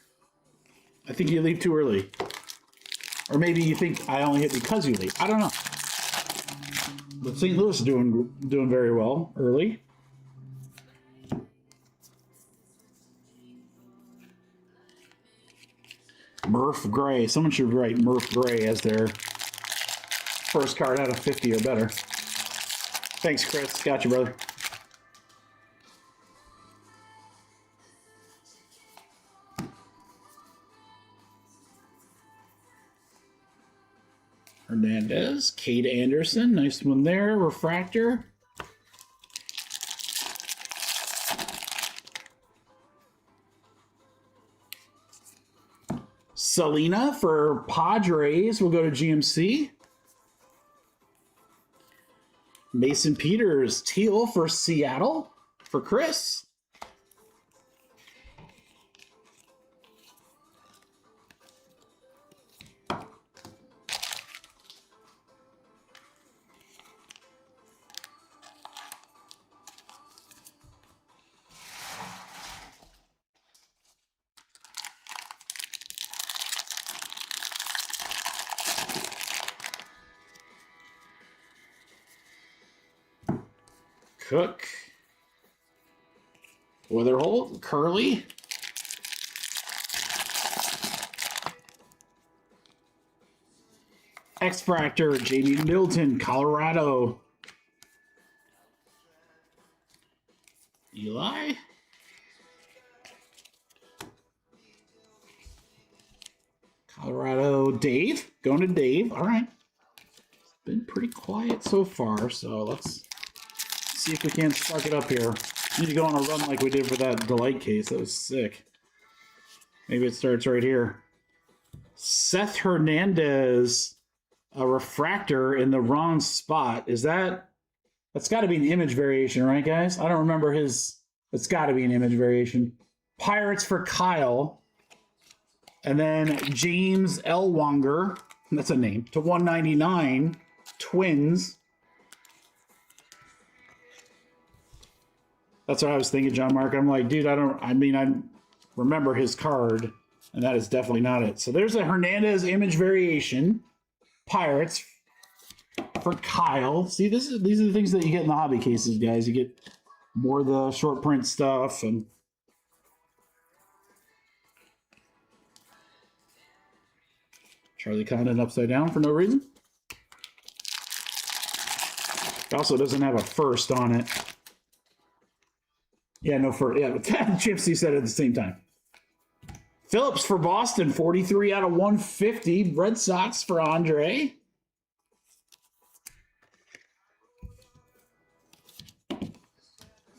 I think you leave too early. Or maybe you think I only hit because you leave. I don't know. But St. Louis is doing very well early. Murph Gray. Someone should write Murph Gray as their first card out of 50 or better. Thanks, Chris. Got you, brother. Hernandez. Cade Anderson. Nice one there. Refractor. Selena for Padres will go to GMC. Mason Peters, teal for Seattle for Chris. Cook, Witherholt, Curly, X-Fractor, Jamie Middleton, Colorado, Eli, Colorado, Dave, going to Dave, all right. It's been pretty quiet so far, so let's see if we can't spark it up here. Need to go on a run like we did for that Delight case. That was sick. Maybe it starts right here. Seth Hernandez, a refractor in the wrong spot. Is that... That's got to be an image variation, right, guys? I don't remember his... It's got to be an image variation. Pirates for Kyle. And then James Elwanger. That's a name. To 199. Twins. That's what I was thinking, John Mark. I'm like, dude, I remember his card. And that is definitely not it. So there's a Hernandez image variation. Pirates for Kyle. See, these are the things that you get in the hobby cases, guys. You get more of the short print stuff and Charlie Condon upside down for no reason. It also doesn't have a first on it. Yeah, no first. Yeah, Gypsy said it at the same time. Phillips for Boston, 43 out of 150. Red Sox for Andre.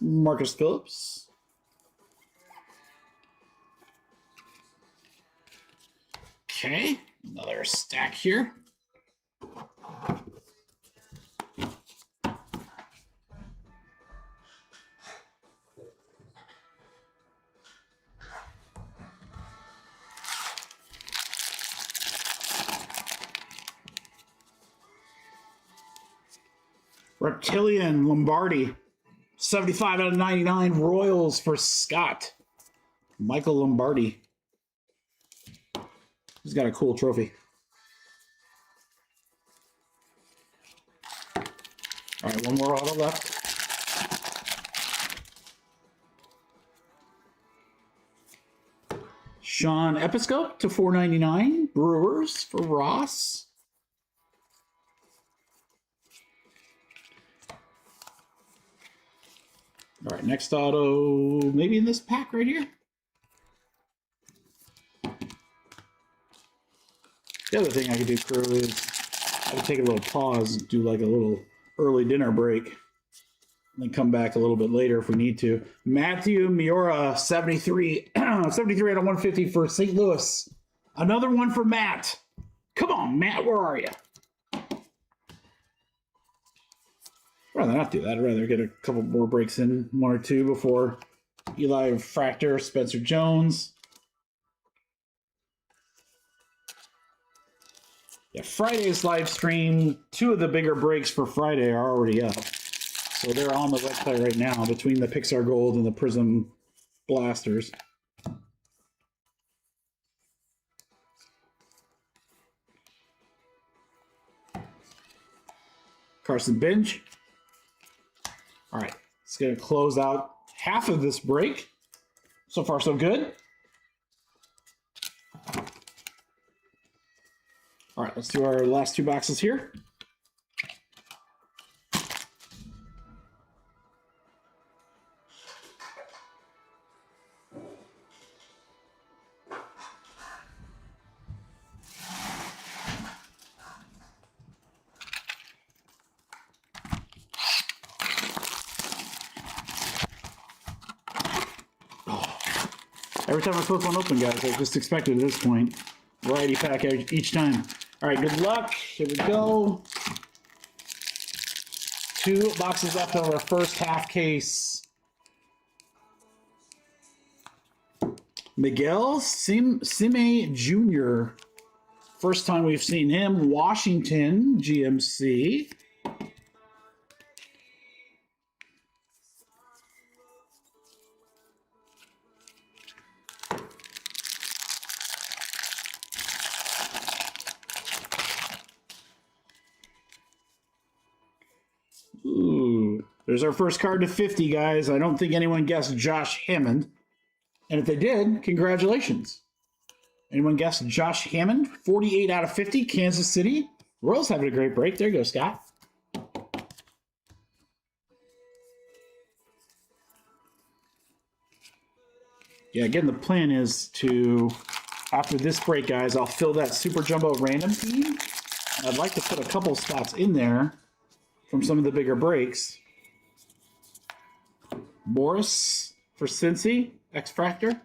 Marcus Phillips. Okay, another stack here. Reptilian Lombardi, 75 out of 99. Royals for Scott. Michael Lombardi. He's got a cool trophy. All right, one more auto left. Sean Episcope to 499. Brewers for Ross. All right, next auto, maybe in this pack right here. The other thing I could do, crew, is I could take a little pause, do like a little early dinner break, and then come back a little bit later if we need to. Matthew Miura, 73 out of 150 for St. Louis. Another one for Matt. Come on, Matt, where are you? I'd rather not do that. I'd rather get a couple more breaks in, one or two before Eli Fractor, Spencer Jones. Yeah, Friday's live stream, two of the bigger breaks for Friday are already up. So they're on the website right now between the Pixar Gold and the Prism Blasters. Carson Binge. All right, it's going to close out half of this break. So far, so good. All right, let's do our last two boxes here. Every time I flip one open, guys, I just expect it at this point. Variety pack each time. All right, good luck. Here we go. Two boxes left of our first half case. Miguel Sime Jr. First time we've seen him. Washington, GMC. Ooh, there's our first card to 50, guys. I don't think anyone guessed Josh Hammond. And if they did, congratulations. Anyone guessed Josh Hammond? 48 out of 50, Kansas City. Royals having a great break. There you go, Scott. Yeah, again, the plan is to, after this break, guys, I'll fill that Super Jumbo random team. I'd like to put a couple spots in there from some of the bigger breaks. Morris for Cincy, X-Fractor.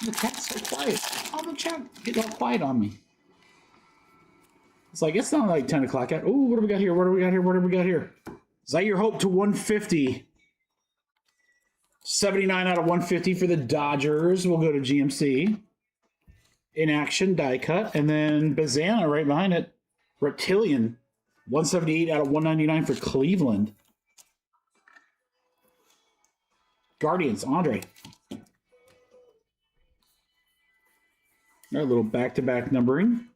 The chat's so quiet. All the chat get all quiet on me. It's like, it's not like 10 o'clock yet. Oh, what do we got here? What do we got here? What do we got here? Zaire Hope to 150. 79 out of 150 for the Dodgers. We'll go to GMC. In action, die cut. And then Bazana right behind it. Reptilian, 178 out of 199 for Cleveland. Guardians, Andre. Our little back-to-back numbering.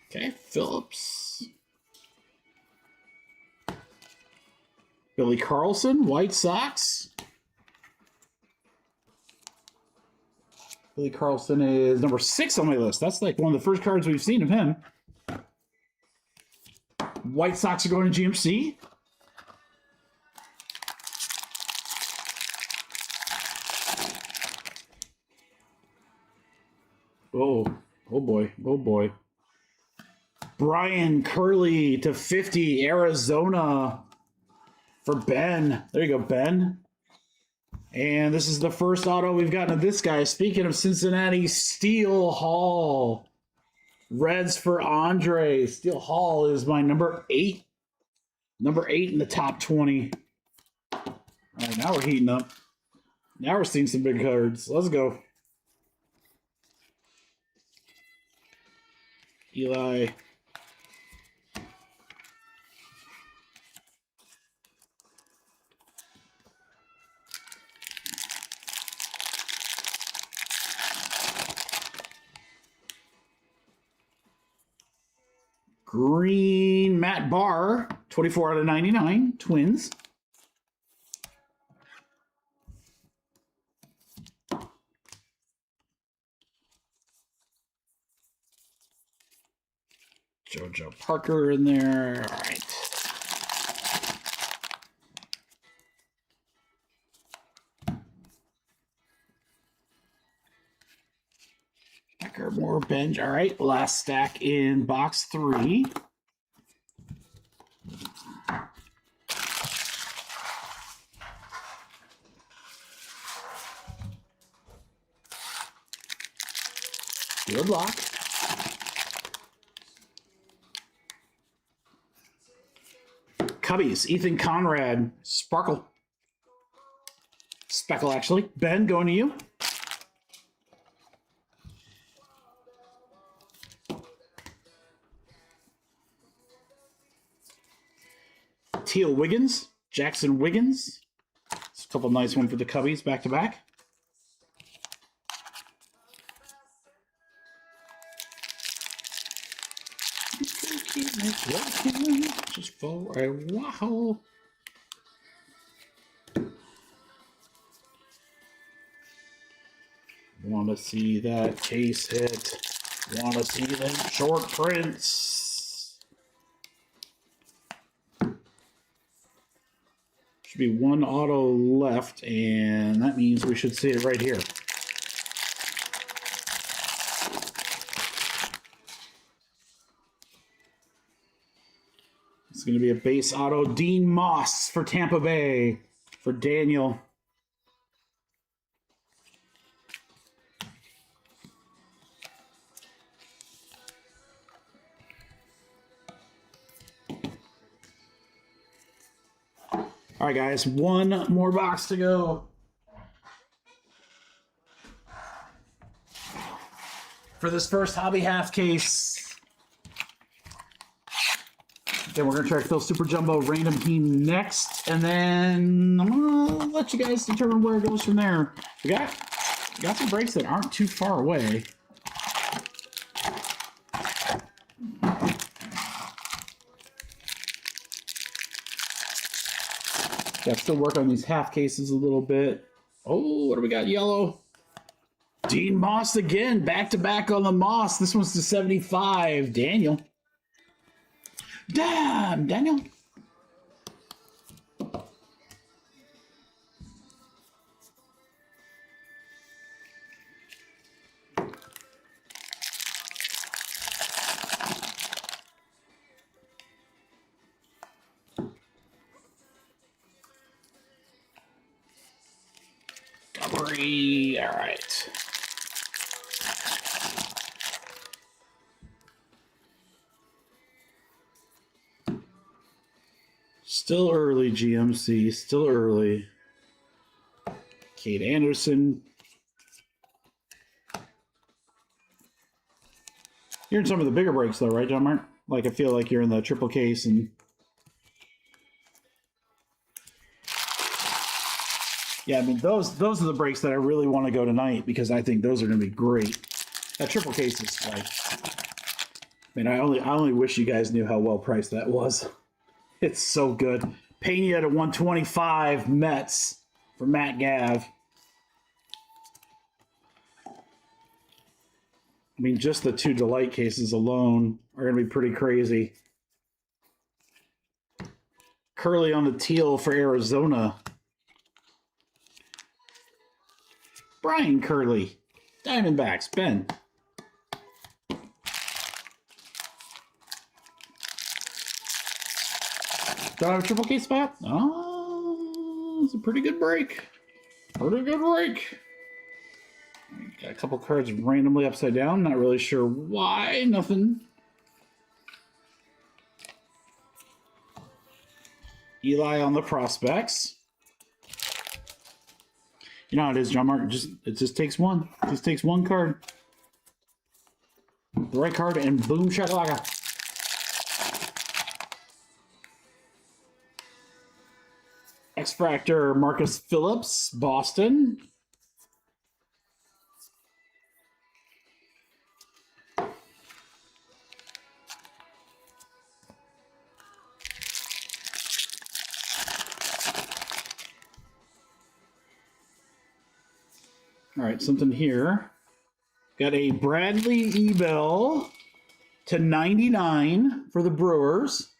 Okay, Phillips. Billy Carlson, White Sox. Billy Carlson is number 6 on my list. That's like one of the first cards we've seen of him. White Sox are going to GMC. Oh boy, oh boy. Brian Curley to 50, Arizona for Ben. There you go, Ben. And this is the first auto we've gotten of this guy. Speaking of Cincinnati, Steel Hall. Reds for Andre. Steel Hall is my number 8. Number 8 in the top 20. All right, now we're heating up. Now we're seeing some big cards. Let's go. Eli. Green Matt Barr, 24 out of 99, Twins. JoJo Parker in there. All right. Becker, more bench. All right, last stack in box 3. Good luck. Cubbies, Ethan Conrad, Sparkle. Speckle, actually. Ben, going to you. Teal Wiggins, Jackson Wiggins. It's a couple nice ones for the Cubbies, back to back. Just for a while. Want to see that case hit. Want to see them short prints. Should be one auto left, and that means we should see it right here. It's going to be a base auto. Dean Moss for Tampa Bay for Daniel. All right, guys, one more box to go. For this first hobby half case. Then we're going to try to fill Super Jumbo Random Team next. And then I'm going to let you guys determine where it goes from there. We got some breaks that aren't too far away. Got to still work on these half cases a little bit. Oh, what do we got? Yellow. Dean Moss again. Back to back on the Moss. This one's to 75. Daniel. Damn, Daniel. Three. All right. Still early, GMC. Still early. Kate Anderson. You're in some of the bigger breaks, though, right, John Mark? Like, I feel like you're in the triple case and... Yeah, I mean, those are the breaks that I really want to go tonight because I think those are going to be great. That triple case is like... I mean, I only wish you guys knew how well priced that was. It's so good. Pena at 125 Mets for Matt Gav. I mean, just the two Delight cases alone are going to be pretty crazy. Curly on the teal for Arizona. Brian Curly. Diamondbacks. Ben. Don't have a triple case spot? Oh, it's a pretty good break. Pretty good break. Got a couple cards randomly upside down. Not really sure why. Nothing. Eli on the prospects. You know how it is, John Mark. It just takes one. It just takes one card. The right card and boom shakalaka. X-Fractor Marcus Phillips, Boston. All right, something here. Got a Bradley Ebel to 99 for the Brewers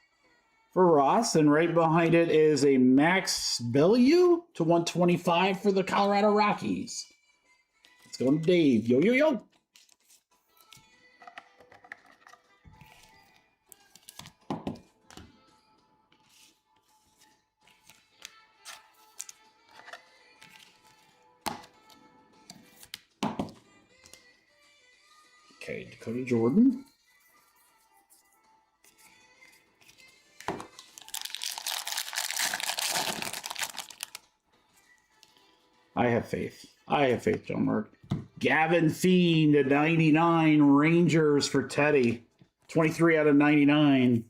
for Ross, and right behind it is a Max Bellew to 125 for the Colorado Rockies. Let's go to Dave. Yo, yo, yo. Okay, Dakota Jordan. I have faith. I have faith, John Mark. Gavin Fiend to 99 Rangers for Teddy. 23 out of 99.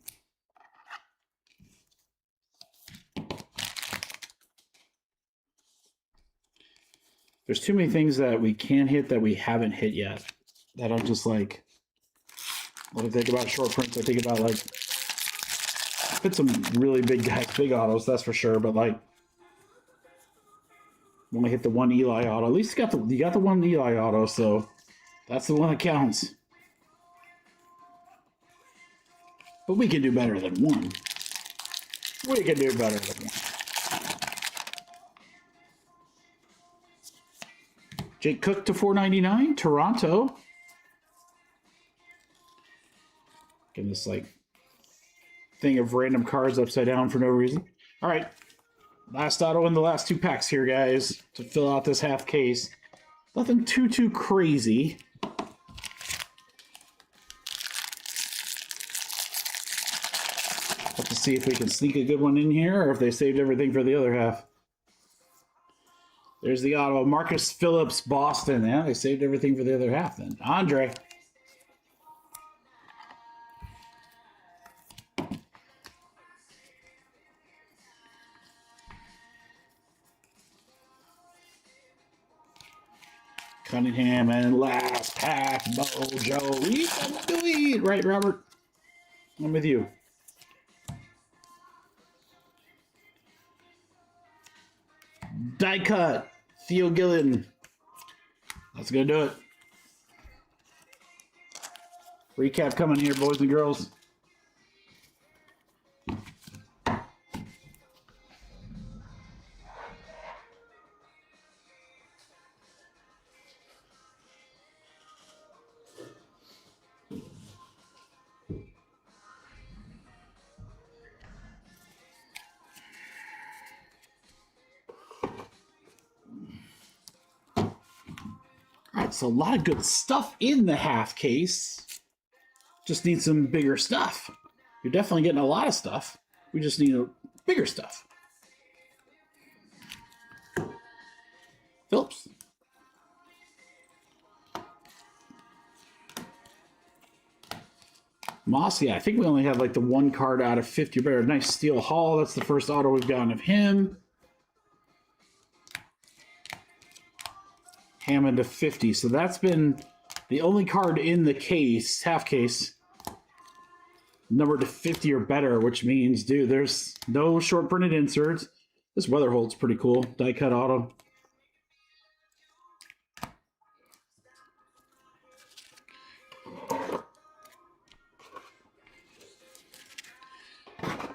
There's too many things that we can hit that we haven't hit yet. That I'm just like, when I think about short prints, I think about like, hit some really big guys, big autos, that's for sure. But like, when I hit the one Eli auto, at least you got the one Eli auto, so that's the one that counts. But we can do better than one. We can do better than one. Jake Cook to 499, Toronto. Getting this like thing of random cards upside down for no reason. All right, last auto in the last two packs here, guys, to fill out this half case. Nothing too crazy. Have to see if we can sneak a good one in here, or if they saved everything for the other half. There's the auto. Marcus Phillips, Boston. Yeah, they saved everything for the other half then. Andre. Cunningham and last pack, Mojo. Right, Robert? I'm with you. Die cut, Theo Gillen. That's gonna do it. Recap coming here, boys and girls. So a lot of good stuff in the half case. Just need some bigger stuff. You're definitely getting a lot of stuff. We just need bigger stuff. Phillips. Moss, yeah, I think we only have like the one card out of 50. Better, nice Steel Hall. That's the first auto we've gotten of him. Hammond to 50. So that's been the only card in the case, half case, numbered to 50 or better, which means, dude, there's no short printed inserts. This Weatherholt's pretty cool. Die cut auto.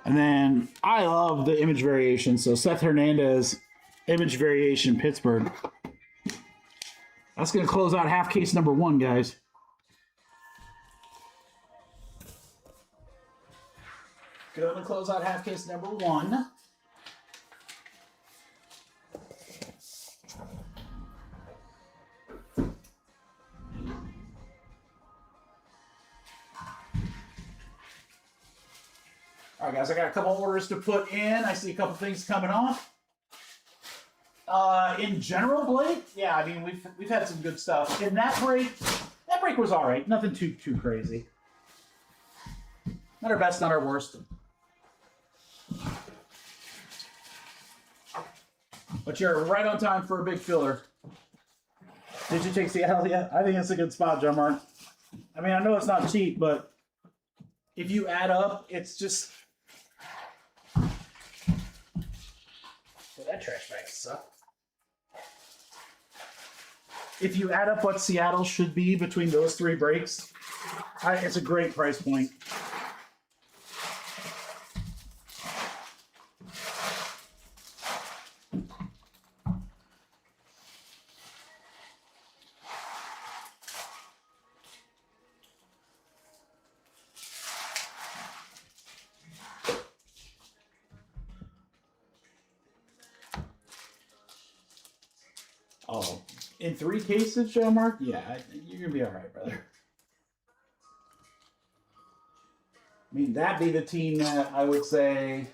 And then I love the image variation. So Seth Hernandez, image variation, Pittsburgh. That's going to close out half case number 1, guys. Going to close out half case number 1. All right, guys, I got a couple orders to put in. I see a couple things coming off. In general, Blake, yeah, I mean, we've had some good stuff. In that break was all right. Nothing too crazy. Not our best, not our worst. But you're right on time for a big filler. Did you take Seattle yet? I think it's a good spot, John Mark. I mean, I know it's not cheap, but if you add up, it's just... Well, that trash bag sucks. If you add up what Seattle should be between those 3 breaks, it's a great price point. Oh, in 3 cases, Joe Mark? Yeah, you're going to be all right, brother. I mean, that'd be the team that I would say,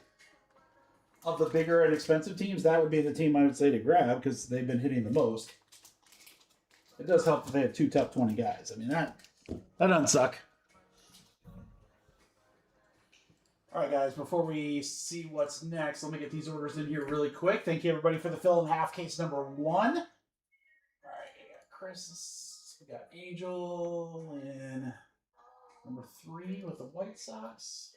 of the bigger and expensive teams, that would be the team I would say to grab because they've been hitting the most. It does help that they have 2 top 20 guys. I mean, that doesn't suck. All right, guys, before we see what's next, let me get these orders in here really quick. Thank you, everybody, for the fill in half case number 1. All right, we got Chris, we got Angel, and number 3 with the White Sox.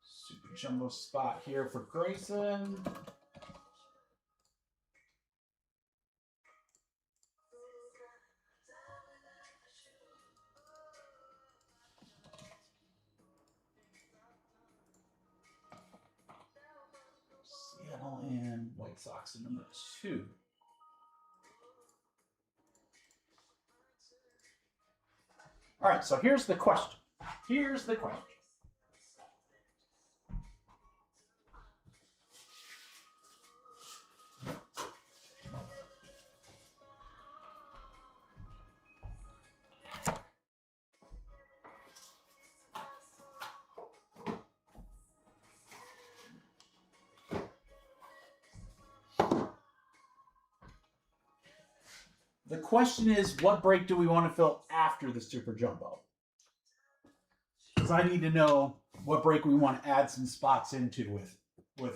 Super jumbo spot here for Grayson. Seattle and White Sox in number 2. All right, so here's the question. Here's the question. The question is, what break do we want to fill after the Super Jumbo? Because I need to know what break we want to add some spots into with it.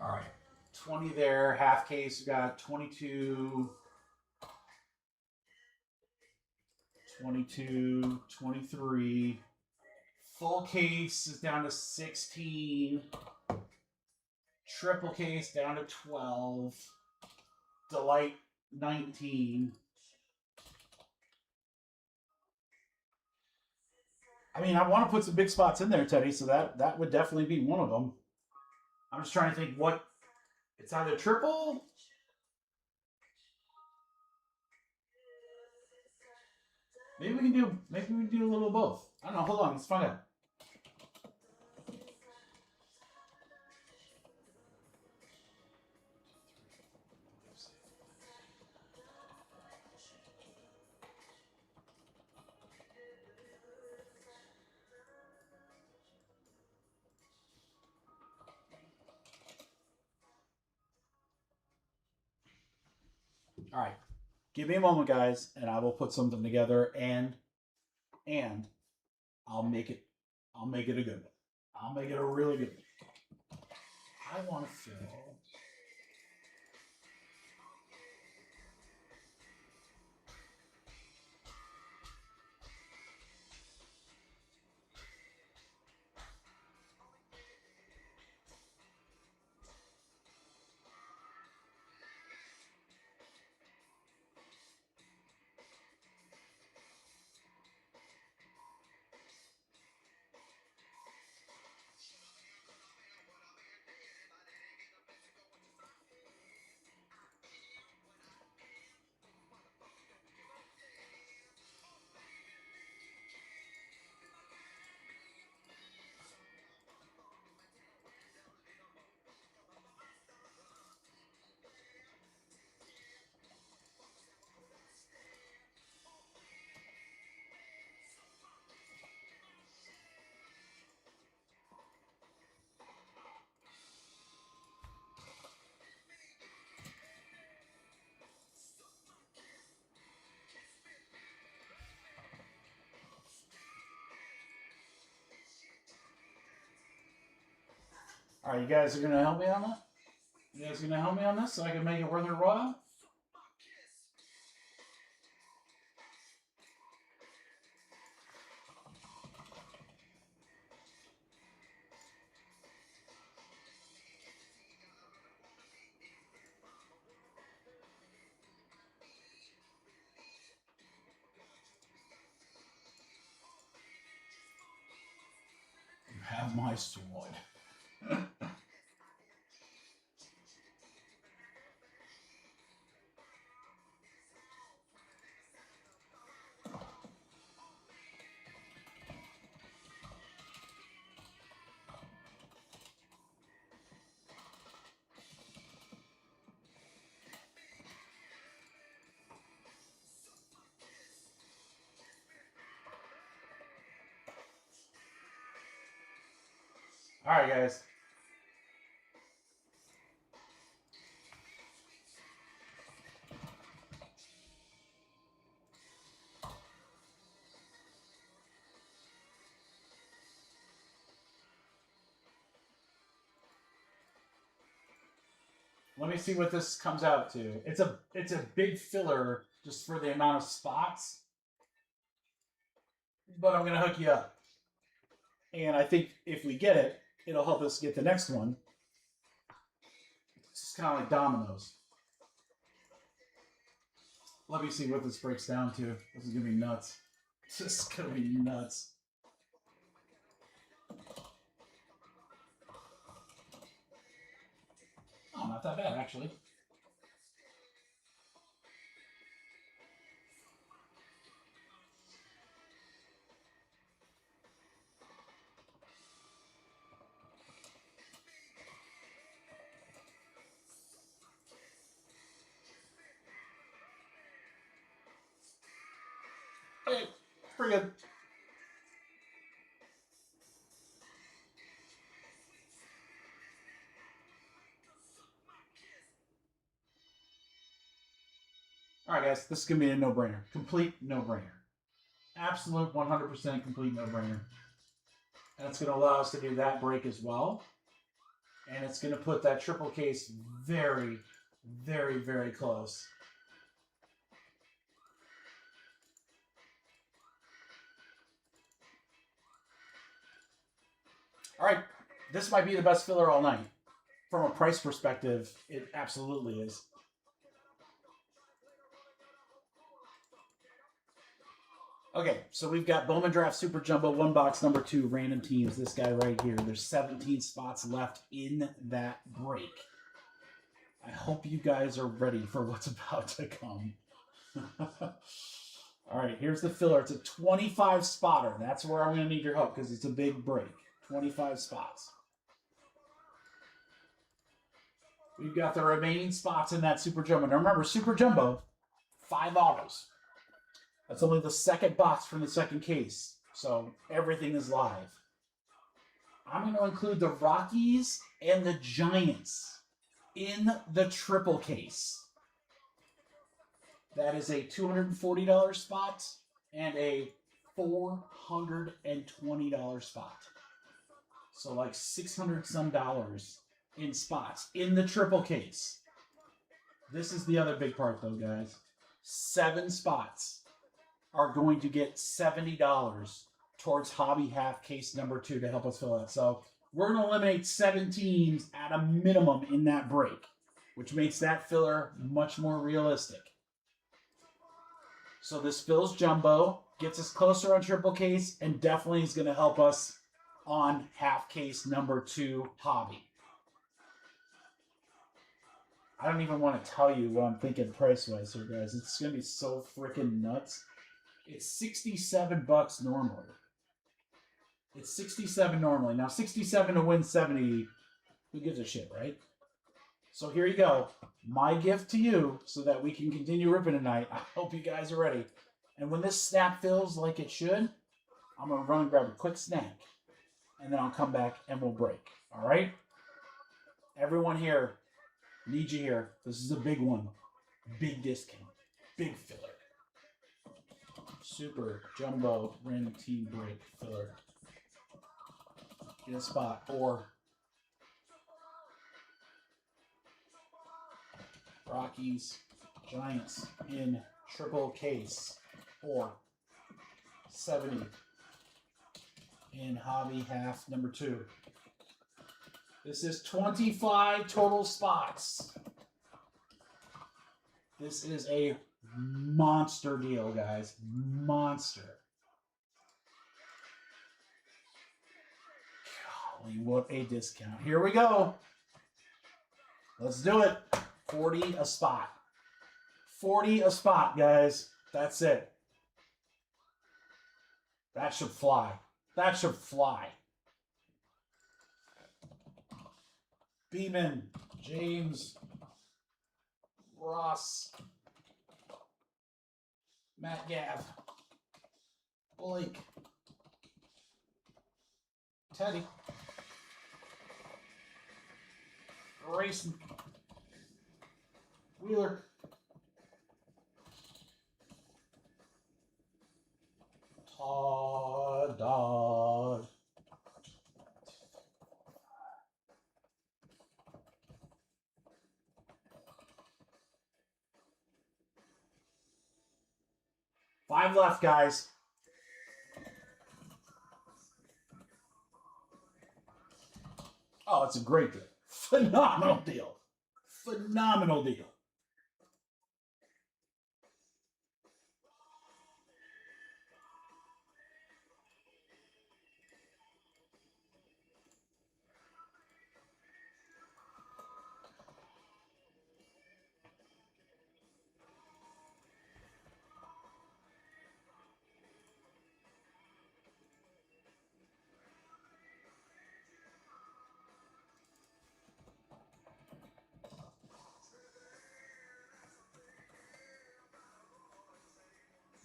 All right, 20 there, half case, we got 22, 22, 23. Full case is down to 16. Triple case down to 12. Delight 19. I mean, I want to put some big spots in there, Teddy, so that would definitely be one of them. I'm just trying to think what... It's either triple... Maybe we can do a little of both. I don't know. Hold on. Let's find out. All right. Give me a moment, guys, and I will put something together, and I'll make it a good one. I'll make it a really good one. I want to fill. All right, you guys are going to help me on that? You guys going to help me on this so I can make it worth their while? You have my sword. All right, guys. Let me see what this comes out to. It's a big filler just for the amount of spots. But I'm going to hook you up. And I think if we get it, it'll help us get the next one. It's just kind of like dominoes. Let me see what this breaks down to. This is going to be nuts. This is going to be nuts. Oh, not that bad, actually. Hey, pretty good. All right, guys, this is going to be a no-brainer. Complete no-brainer. Absolute 100% complete no-brainer. And it's going to allow us to do that break as well. And it's going to put that triple case very, very, very close. All right, this might be the best filler all night. From a price perspective, it absolutely is. Okay, so we've got Bowman Draft Super Jumbo 1 box number 2, random teams. This guy right here. There's 17 spots left in that break. I hope you guys are ready for what's about to come. All right, here's the filler. It's a 25 spotter. That's where I'm going to need your help because it's a big break. 25 spots. We've got the remaining spots in that Super Jumbo. Now remember, Super Jumbo, 5 autos. That's only the second box from the second case. So everything is live. I'm going to include the Rockies and the Giants in the triple case. That is a $240 spot and a $420 spot. So like $600 some in spots in the triple case. This is the other big part though, guys. 7 spots are going to get $70 towards Hobby Half case number 2 to help us fill it. So we're going to eliminate 7 teams at a minimum in that break, which makes that filler much more realistic. So this fills Jumbo, gets us closer on triple case, and definitely is going to help us on half case number 2 Hobby. I don't even want to tell you what I'm thinking price-wise here, guys. It's going to be so freaking nuts. It's $67 normally. It's $67 normally. Now, $67 to win 70, who gives a shit, right? So here you go. My gift to you so that we can continue ripping tonight. I hope you guys are ready. And when this snap fills like it should, I'm going to run and grab a quick snack. And then I'll come back and we'll break. All right? Everyone here, need you here. This is a big one. Big discount. Big filler. Super Jumbo random team break filler. Get a spot. Or Rockies, Giants in triple case. Or 70 in Hobby Half number 2. This is 25 total spots. This is a monster deal, guys. Monster. Golly, what a discount. Here we go. Let's do it. 40 a spot. 40 a spot, guys. That's it. That should fly. That should fly. Beeman, James, Ross, Matt Gav, Blake, Teddy, Grayson, Wheeler, Todd, 5 left, guys. Oh, it's a great deal. Phenomenal deal. Phenomenal deal.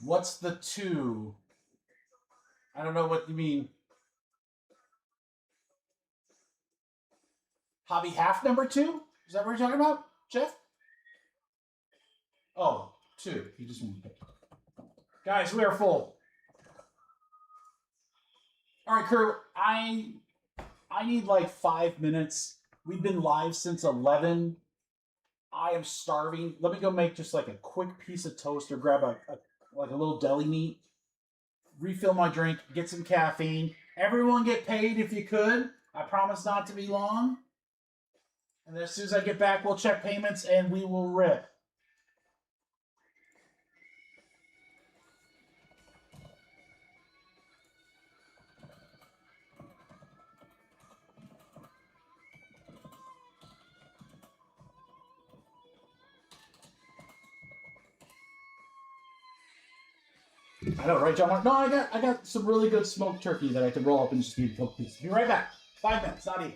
What's the 2? I don't know what you mean. Hobby Half number 2? Is that what you're talking about, Jeff? Oh, 2. You just want to pick. Guys, we are full. All right, crew. I need like 5 minutes. We've been live since 11. I am starving. Let me go make just like a quick piece of toast or grab a little deli meat. Refill my drink. Get some caffeine. Everyone get paid if you could. I promise not to be long. And then as soon as I get back, we'll check payments and we will rip. I know, right, John? No, I got some really good smoked turkey that I could roll up and just eat a couple pieces. Be right back. 5 minutes, not even.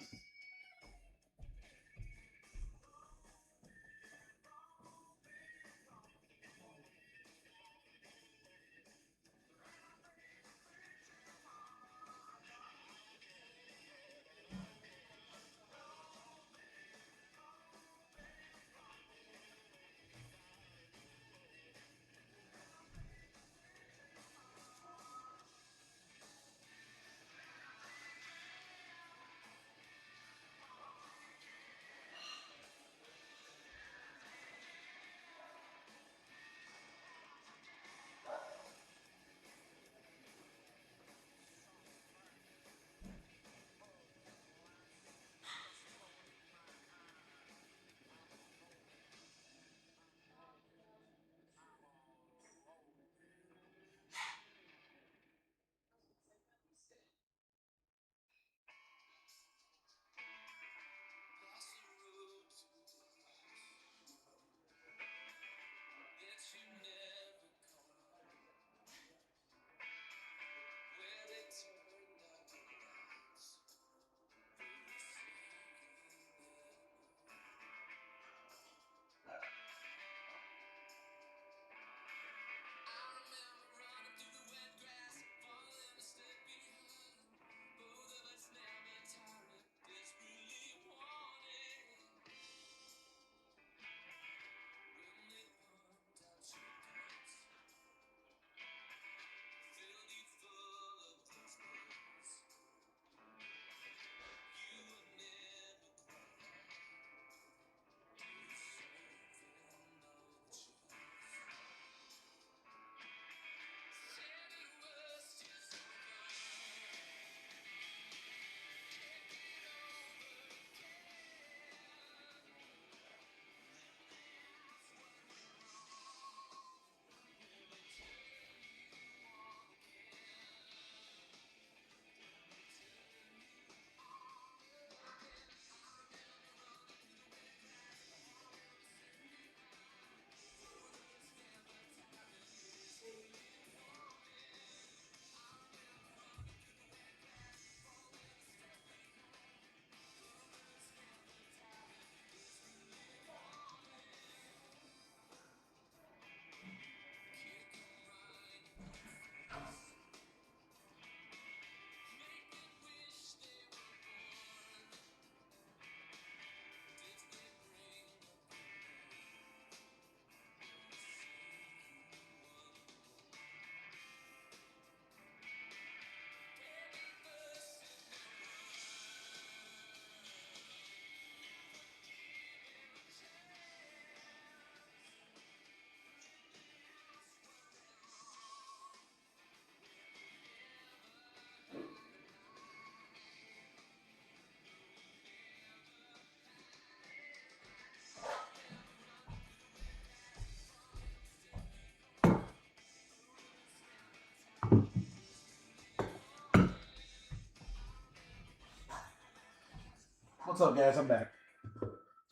What's up, guys? I'm back.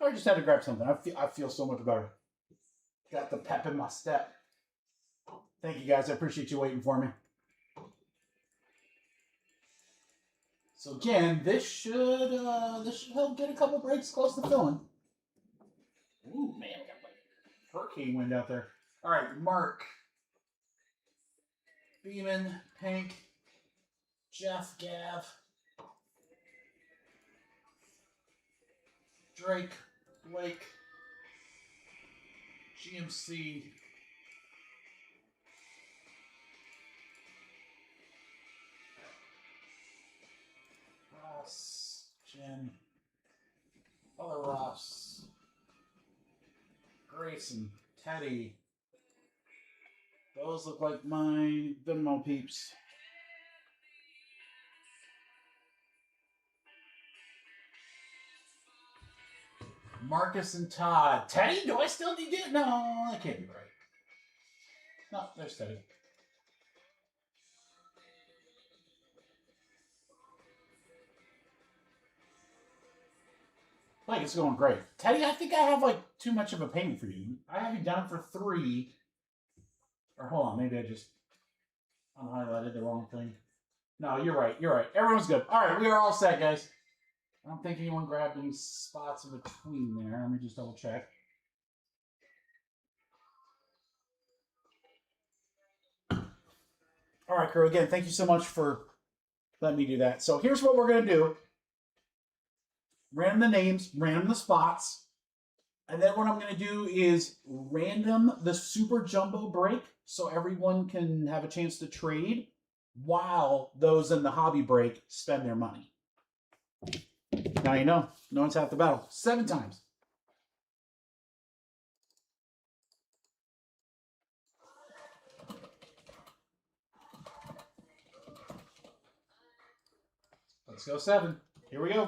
I just had to grab something. I feel so much better. Got the pep in my step. Thank you, guys. I appreciate you waiting for me. So again, this should help get a couple breaks close to filling. Ooh, man, we got like hurricane wind out there. All right, Mark, Beeman, Pink, Jeff, Gav, Drake, Blake, GMC, Ross, Jen, other Ross, Grayson, Teddy. Those look like my Venmo peeps. Marcus and Todd. Teddy, do I still need it? No, that can't be right. No, there's Teddy. Like, it's going great. Teddy, I think I have, like, too much of a payment for you. I have you down for 3. Or, hold on, maybe I just... unhighlighted the wrong thing. No, you're right. You're right. Everyone's good. All right, we are all set, guys. I don't think anyone grabbed any spots in between there. Let me just double check. All right, crew. Again, thank you so much for letting me do that. So here's what we're going to do. Random the names, random the spots. And then what I'm going to do is random the Super Jumbo break so everyone can have a chance to trade while those in the hobby break spend their money. Now you know. No one's half the battle. 7 times. Let's go 7. Here we go.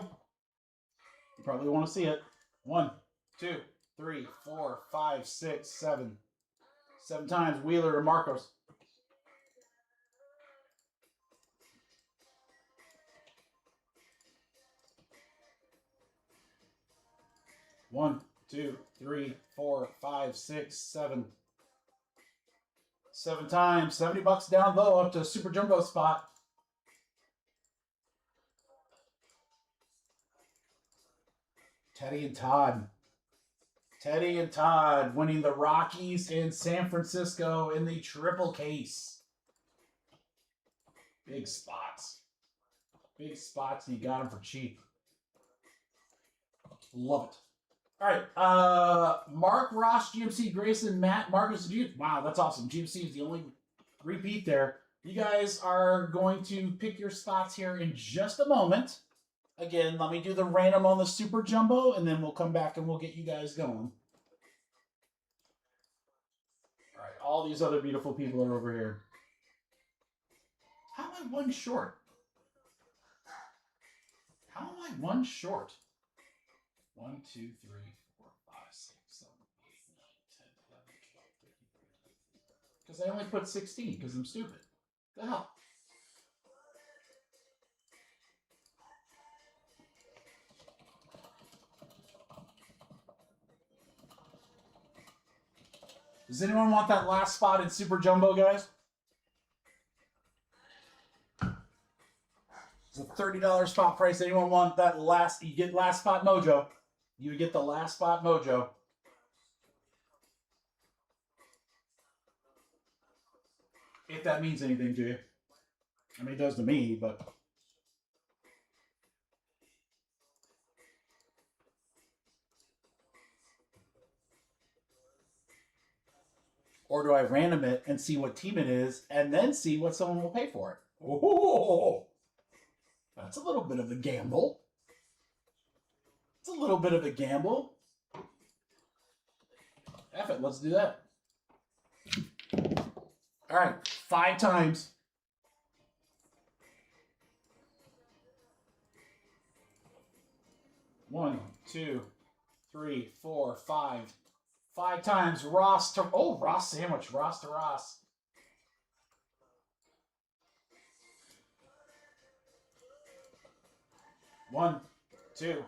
You probably want to see it. 1, 2, 3, 4, 5, 6, 7. 7 times. Wheeler to Marcos. One, 2, 3, 4, 5, 6, 7. 7 times. $70 down low up to Super Jumbo spot. Teddy and Todd. Teddy and Todd winning the Rockies in San Francisco in the triple case. Big spots. Big spots, and you got them for cheap. Love it. All right. Mark, Ross, GMC, Grayson, Matt, Marcus. Wow, that's awesome. GMC is the only repeat there. You guys are going to pick your spots here in just a moment. Again, let me do the random on the Super Jumbo, and then we'll come back and we'll get you guys going. All right, all these other beautiful people are over here. How am I 1 short? How am I 1 short? 1, 2, 3, 4, 5, 6, 7, 8, 9, 10, 11, 12, 13, 14. Because I only put 16 because I'm stupid. The hell? Does anyone want that last spot in Super Jumbo, guys? It's a $30 spot price. Anyone want that last? You get last spot mojo. You get the last spot mojo. If that means anything to you. I mean, it does to me, but... Or do I random it and see what team it is, and then see what someone will pay for it? Oh, that's a little bit of a gamble. It's a little bit of a gamble. F it, let's do that. All right, 5 times. One, 2, 3, 4, 5. 5 times. Ross to... Oh, Ross sandwich. Ross to Ross. One, 2,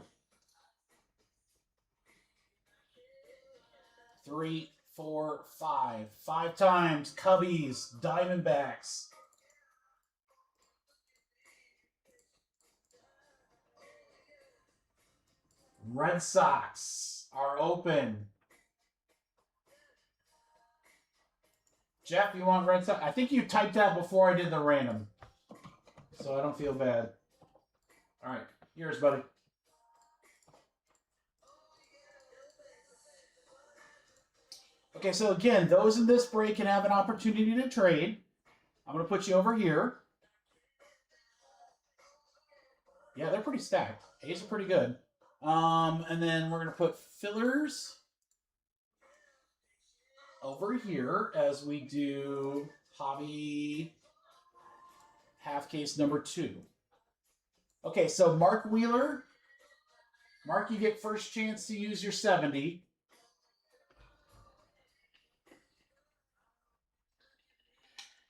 3, 4, 5. 5 times. Cubbies. Diamondbacks. Red Sox are open. Jeff, you want Red Sox? I think you typed that before I did the random, so I don't feel bad. All right, yours, buddy. Okay, so again, those in this break can have an opportunity to trade. I'm going to put you over here. Yeah, they're pretty stacked. A's are pretty good. And then we're going to put fillers over here as we do hobby half case number 2. Okay, so Mark Wheeler. Mark, you get first chance to use your 70.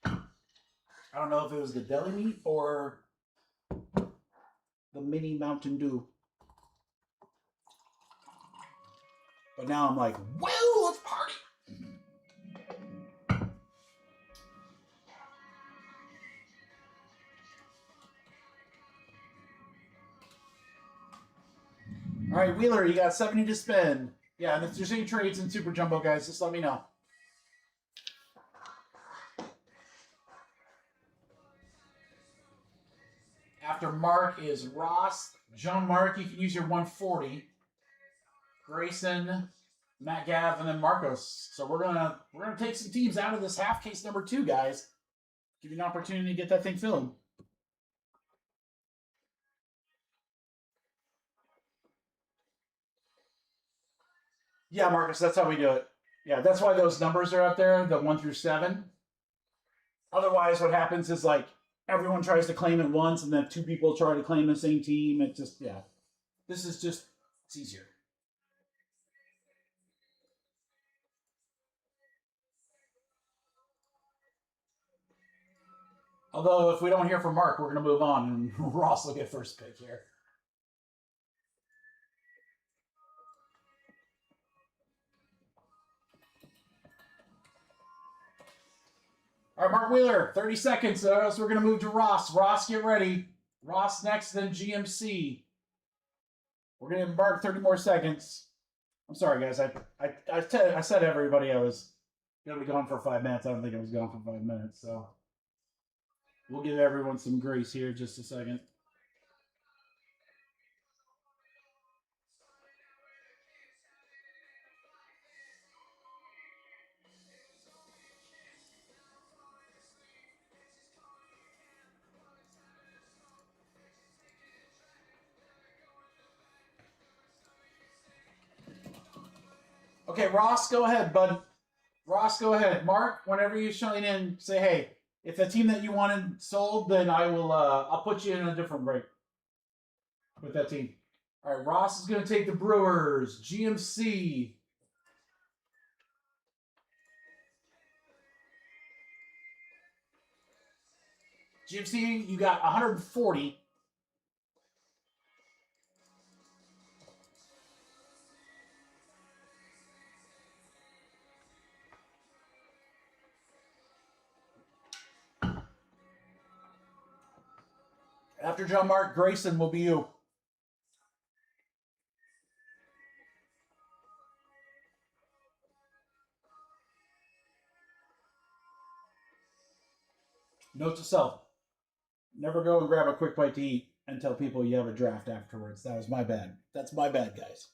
I don't know if it was the deli meat or the mini Mountain Dew. But now I'm like, woo, let's party. All right, Wheeler, you got 70 to spend. Yeah, and if there's any trades in Super Jumbo, guys, just let me know. After Mark is Ross. Joan Mark, you can use your 140. Grayson, Matt Gav, and then Marcos. So we're gonna take some teams out of this half case number 2, guys. Give you an opportunity to get that thing filled. Yeah, Marcus, that's how we do it. Yeah, that's why those numbers are up there, the 1 through 7. Otherwise, what happens is like everyone tries to claim it once, and then 2 people try to claim the same team. It just, yeah. This is just, it's easier. Although, if we don't hear from Mark, we're going to move on, and Ross will get first pick here. All right, Mark Wheeler, 30 seconds, or else we're going to move to Ross. Ross, get ready. Ross next, then GMC. We're going to embark 30 more seconds. I'm sorry, guys. I said everybody I was going to be gone for 5 minutes. I don't think I was gone for 5 minutes, so we'll give everyone some grace here just a second. Okay, Ross, go ahead, bud. Ross, go ahead. Mark, whenever you shine in, say, hey, if the team that you wanted sold, then I will. I'll put you in a different break with that team. All right, Ross is going to take the Brewers. GMC. GMC, you got 140. After John Mark, Grayson will be you. Note to self. Never go and grab a quick bite to eat and tell people you have a draft afterwards. That was my bad. That's my bad, guys.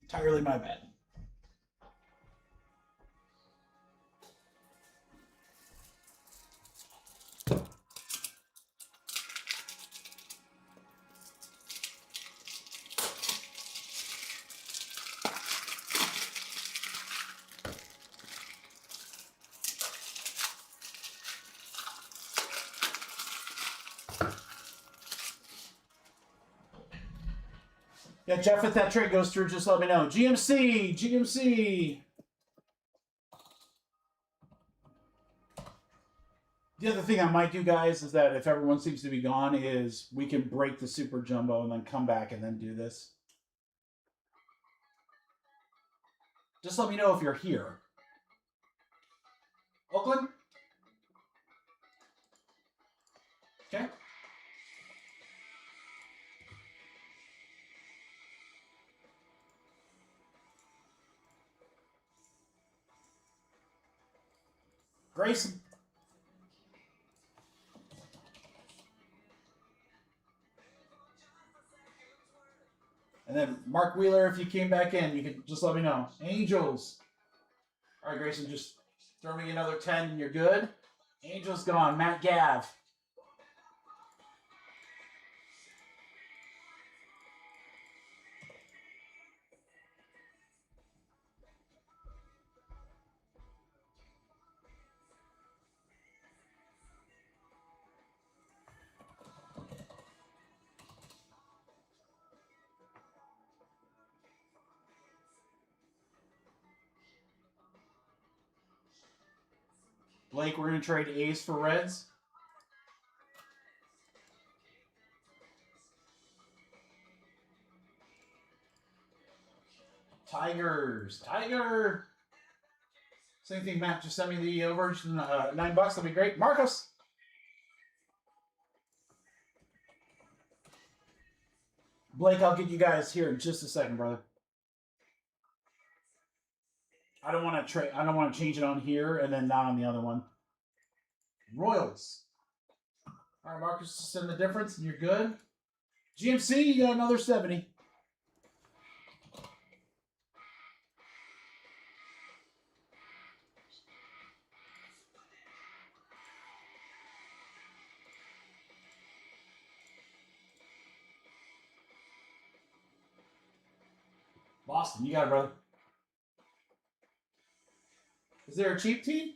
Entirely my bad. Yeah, Jeff, if that trade goes through, just let me know. GMC, GMC. The other thing I might do, guys, is that if everyone seems to be gone, is we can break the Super Jumbo and then come back and then do this. Just let me know if you're here. Oakland? Okay. Grayson. And then Mark Wheeler, if you came back in, you could just let me know. Angels. All right, Grayson, just throw me another 10 and you're good. Angels gone. Matt Gav. Blake, we're going to trade A's for Reds. Tigers. Tiger. Same thing, Matt. Just send me the overage. $9. That'll be great. Marcos. Blake, I'll get you guys here in just a second, brother. I don't want to change it on here and then not on the other one. Royals. All right, Marcus, just send the difference, and you're good. GMC, you got another 70. Boston, you got it, brother. Is there a cheap team?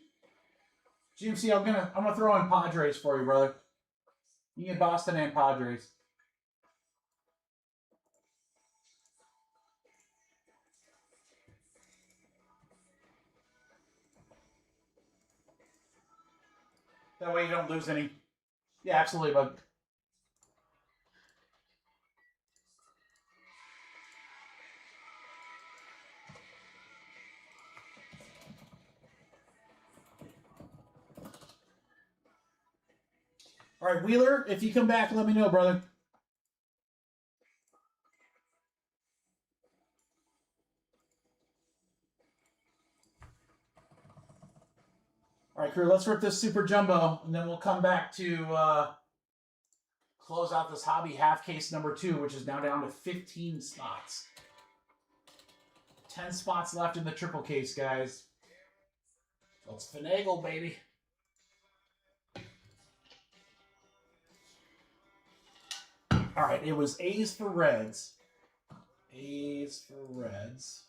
GMC, I'm gonna throw in Padres for you, brother. You get Boston and Padres. That way you don't lose any. Yeah, absolutely, bud. All right, Wheeler, if you come back, let me know, brother. All right, crew, let's rip this Super Jumbo, and then we'll come back to close out this hobby half case number 2, which is now down to 15 spots. 10 spots left in the triple case, guys. Let's finagle, baby. All right, it was A's for Reds. A's for Reds.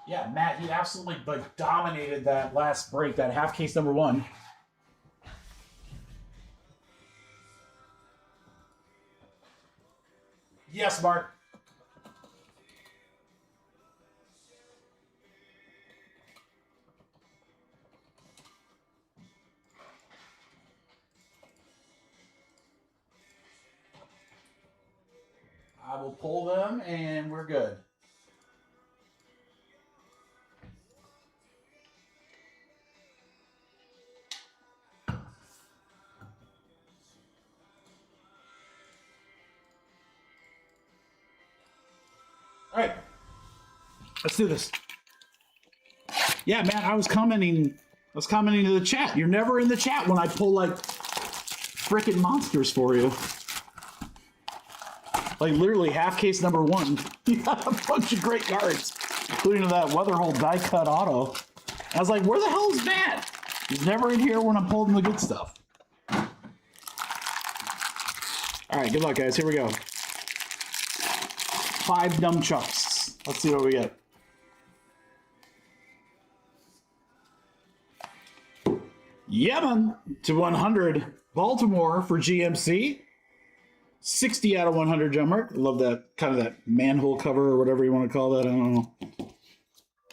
Yeah, Matt, he absolutely dominated that last break, that half case number 1. Yes, Mark. I will pull them, and we're good. All right, let's do this. Yeah, man, I was commenting to the chat. You're never in the chat when I pull like freaking monsters for you. Like literally half case number 1. You got a bunch of great cards, including that Weatherhold die cut auto. I was like, where the hell is Matt? He's never in here when I'm pulling the good stuff. All right, good luck, guys. Here we go. 5 nunchucks. Let's see what we get. Yemen to 100. Baltimore for GMC. 60 out of 100, John Mark. Love that kind of that manhole cover or whatever you want to call that. I don't know.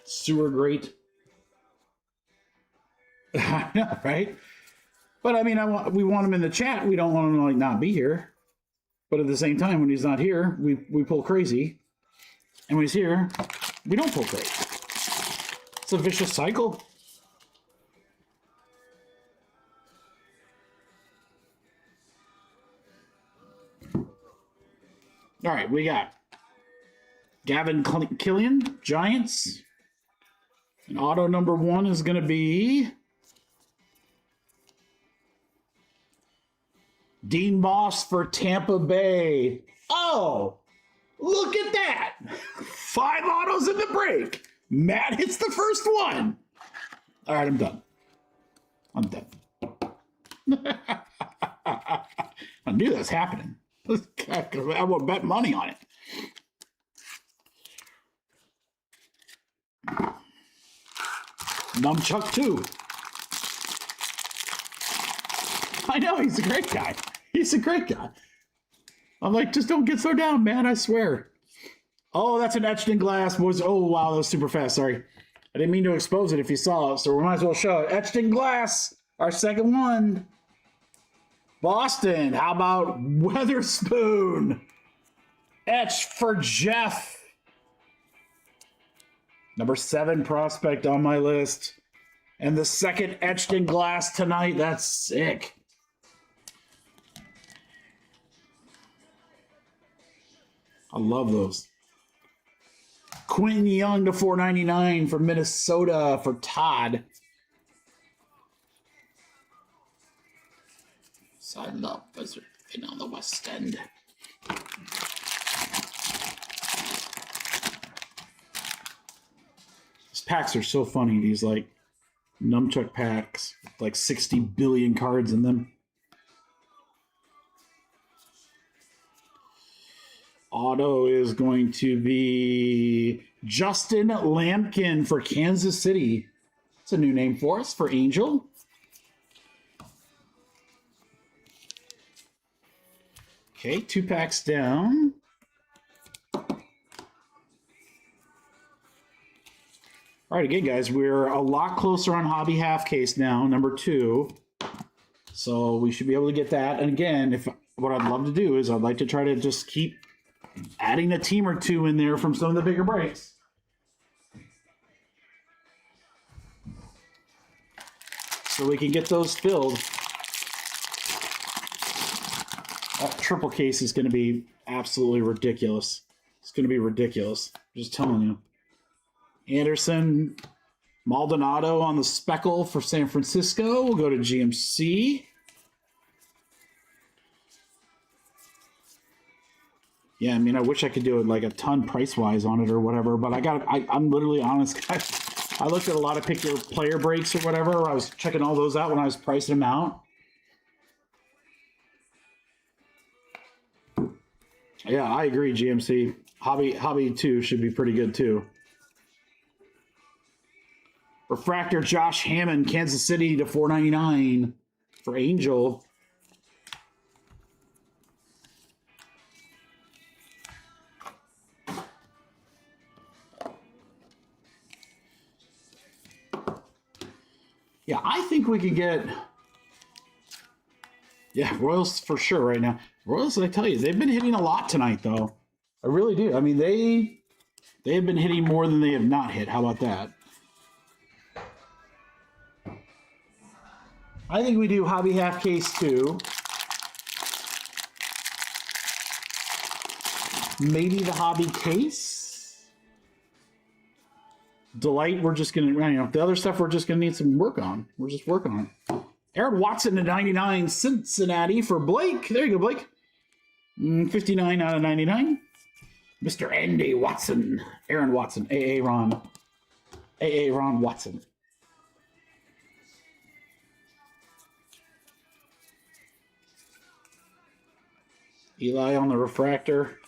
Sewer grate. I know, right? But I mean, we want him in the chat. We don't want him to like not be here. But at the same time, when he's not here, we pull crazy. And when he's here, we don't pull crazy. It's a vicious cycle. All right, we got Gavin Killian, Giants. And auto number 1 is going to be Dean Moss for Tampa Bay. Oh, look at that. 5 autos in the break. Matt hits the first one. All right, I'm done. I knew that was happening. I will bet money on it. Numchuck 2. I know, he's a great guy. He's a great guy. I'm like, just don't get so down, man. I swear. Oh, that's an etched in glass. Oh, wow, that was super fast. Sorry. I didn't mean to expose it if you saw it, so we might as well show it. Etched in glass, our second one. Boston, how about Weatherspoon? Etched for Jeff. Number 7 prospect on my list. And the second etched in glass tonight. That's sick. I love those. Quentin Young to 499 from Minnesota for Todd. Side up as in on the West End. These packs are so funny. These like Numchuck packs, like 60 billion cards in them. Auto is going to be Justin Lampkin for Kansas City. It's a new name for us, for Angel. Okay, 2 packs down. All right, again, guys, we're a lot closer on Hobby Half Case now, number 2. So we should be able to get that. And again, what I'd love to do is I'd like to try to just keep adding a team or 2 in there from some of the bigger breaks. So we can get those filled. That triple case is going to be absolutely ridiculous. It's going to be ridiculous. I'm just telling you. Anderson, Maldonado on the speckle for San Francisco. We'll go to GMC. Yeah, I mean, I wish I could do it like a ton price-wise on it or whatever, but I'm literally honest, guys. I looked at a lot of pick your player breaks or whatever. I was checking all those out when I was pricing them out. Yeah, I agree, GMC. Hobby 2 should be pretty good too. Refractor Josh Hammond, Kansas City to 499 for Angel. Yeah, I think we could get... Yeah, Royals for sure right now. Royals, I tell you, they've been hitting a lot tonight, though. I really do. I mean, they have been hitting more than they have not hit. How about that? I think we do Hobby Half Case 2. Maybe the Hobby Case. Delight, we're just going to, the other stuff we're just going to need some work on. We're just working on it. Aaron Watson to 99, Cincinnati for Blake. There you go, Blake. 59 out of 99. Mr. Andy Watson. Aaron Watson. A.A. Ron. A.A. Ron Watson. Eli on the refractor.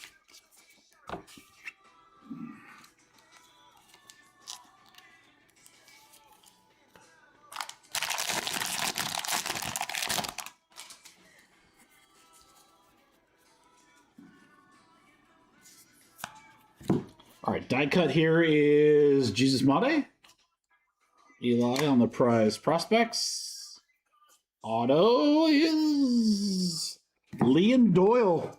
All right, die cut here is Jesus Mate. Eli on the prize prospects. Auto is Liam Doyle,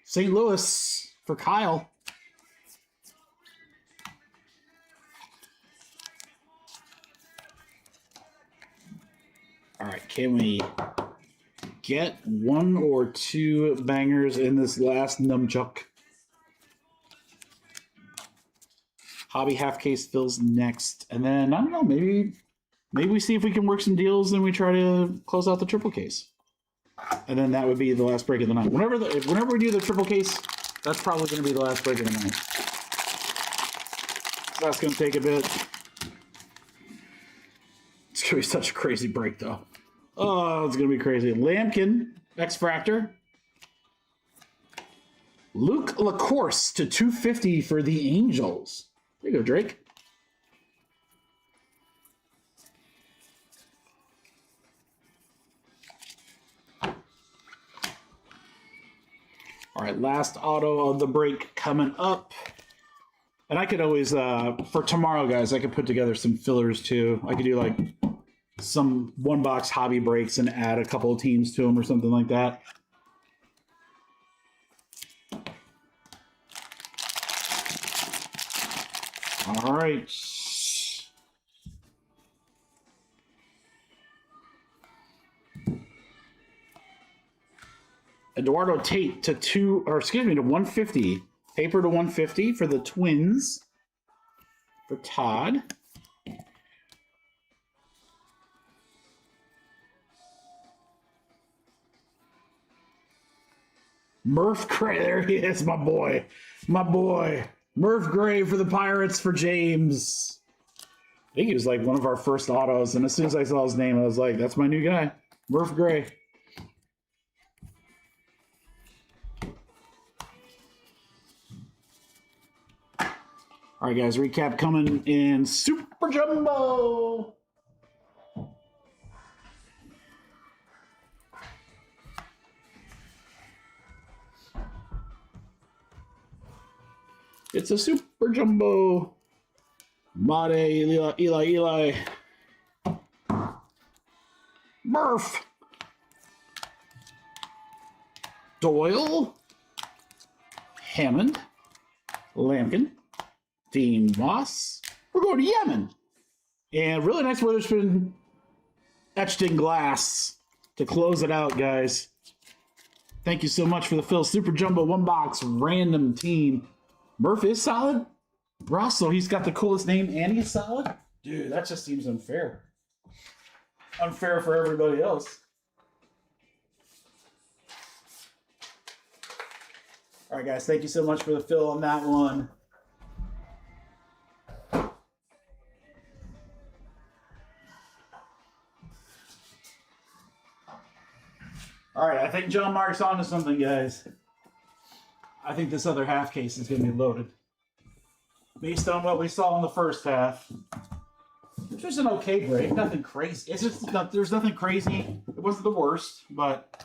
St. Louis for Kyle. All right, can we get 1 or 2 bangers in this last Numchuck? Hobby Half Case fills next. And then, I don't know, maybe we see if we can work some deals and we try to close out the triple case. And then that would be the last break of the night. Whenever we do the triple case, that's probably going to be the last break of the night. So that's going to take a bit. It's going to be such a crazy break, though. Oh, it's going to be crazy. Lampkin, X-Fractor. Luke LaCourse to 250 for the Angels. There you go, Drake. All right, last auto of the break coming up. And I could always, for tomorrow, guys, I could put together some fillers too. I could do like some one-box hobby breaks and add a couple of teams to them or something like that. All right. Eduardo Tate to 150. Paper to 150 for the Twins. For Todd. Murph Gray, there he is, my boy. My boy. Murph Gray for the Pirates for James. I think he was like one of our first autos, and as soon as I saw his name, I was like, that's my new guy. Murph Gray. All right, guys, recap coming in Super Jumbo. It's a Super Jumbo. Made, Eli. Murph. Doyle. Hammond. Lampkin. Dean Moss. We're going to Yemen. And really nice Witherspoon etched in glass to close it out, guys. Thank you so much for the Phil Super Jumbo one box random team. Murph is solid. Ross, so he's got the coolest name and he's solid? Dude, that just seems unfair. Unfair for everybody else. All right, guys, thank you so much for the fill on that one. All right, I think John Mark's on to something, guys. I think this other half case is going to be loaded. Based on what we saw in the first half. Which was an okay break, nothing crazy. It's just there's nothing crazy. It wasn't the worst, but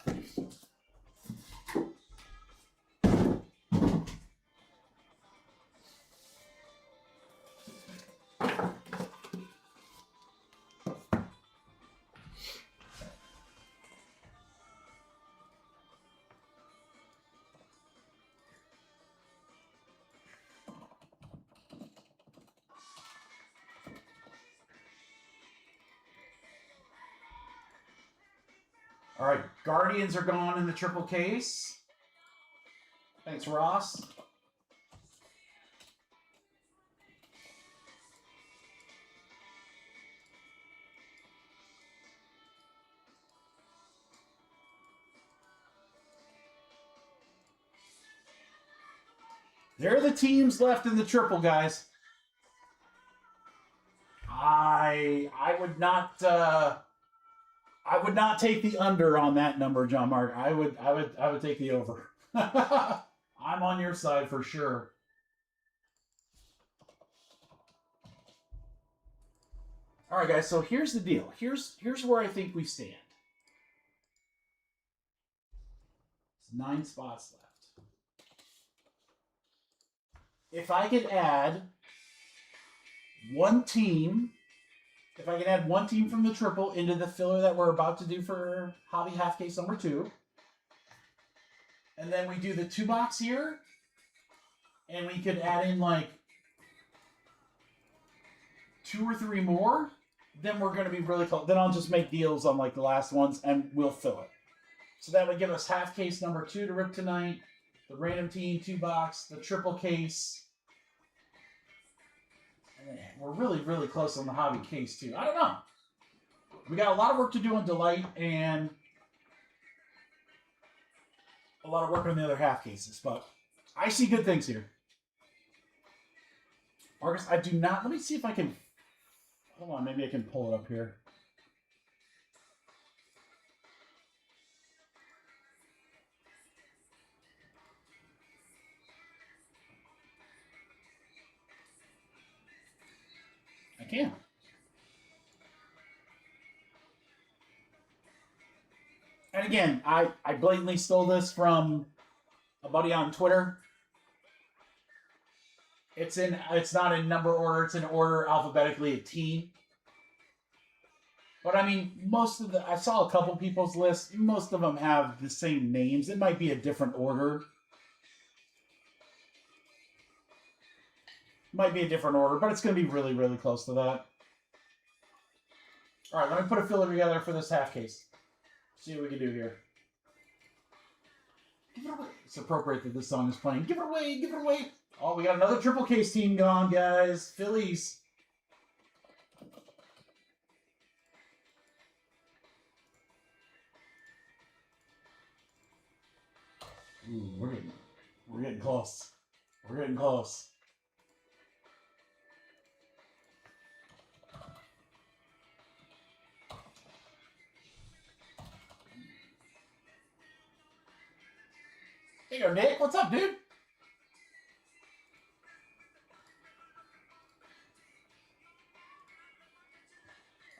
all right, Guardians are gone in the triple case. Thanks, Ross. There are the teams left in the triple, guys. I would not take the under on that number, John Mark. I would take the over. I'm on your side for sure. All right, guys. So here's the deal. Here's where I think we stand. It's 9 spots left. If I could add one team. If I can add one team from the triple into the filler that we're about to do for Hobby Half Case number 2. And then we do the 2-box here. And we could add in like 2 or 3 more. Then we're going to be really close. Then I'll just make deals on like the last ones and we'll fill it. So that would give us half case number 2 to rip tonight. The random team 2-box. The triple case. We're really, really close on the hobby case, too. I don't know. We got a lot of work to do on Delight and a lot of work on the other half cases, but I see good things here. Marcus, I do not... Let me see if I can... Hold on, maybe I can pull it up here. I can. And again, I blatantly stole this from a buddy on Twitter. It's not in number order. It's in order alphabetically of team. But I mean, I saw a couple people's lists. Most of them have the same names. It might be a different order. Might be a different order, but it's going to be really, really close to that. All right, let me put a filler together for this half case. See what we can do here. Give it away. It's appropriate that this song is playing. Give it away, give it away. Oh, we got another triple case team gone, guys. Phillies. Ooh, we're getting close. We're getting close. Hey, yo, Nick. What's up, dude?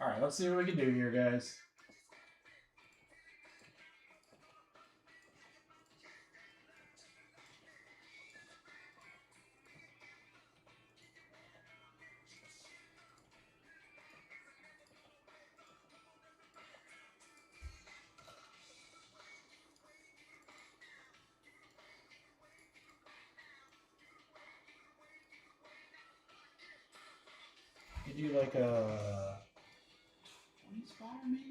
All right, let's see what we can do here, guys. Could do like a 20 spotter, maybe?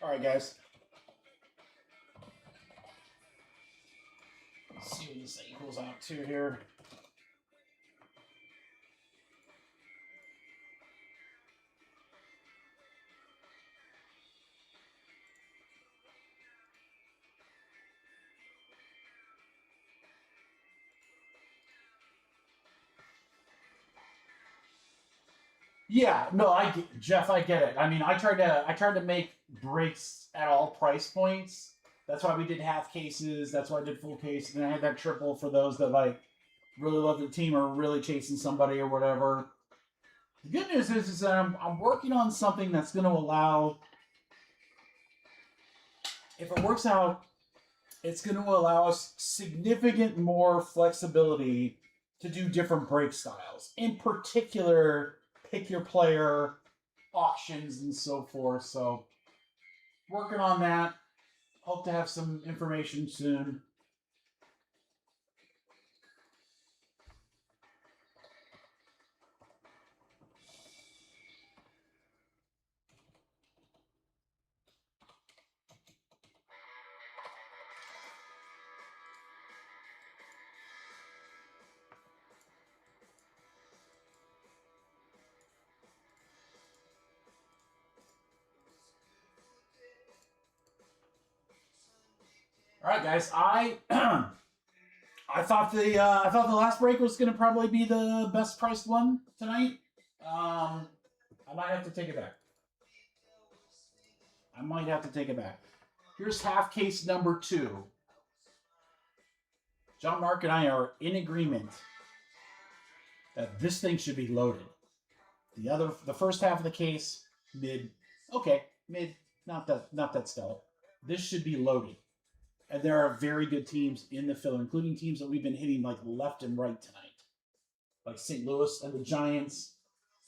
All right, guys. Let's see what this equals out to here. Yeah, no, Jeff, I get it. I mean, I tried to make breaks at all price points. That's why we did half cases. That's why I did full case. And I had that triple for those that like really love the team or really chasing somebody or whatever. The good news is that I'm working on something that's going to allow, if it works out, it's going to allow us significant more flexibility to do different break styles. In particular, pick your player, auctions, and so forth. So, working on that. Hope to have some information soon. All right, guys. I thought the last break was going to probably be the best priced one tonight. I might have to take it back. Here's half case number 2. John Mark and I are in agreement that this thing should be loaded. The first half of the case, mid, not that stellar. This should be loaded. And there are very good teams in the filler, including teams that we've been hitting like left and right tonight. Like St. Louis and the Giants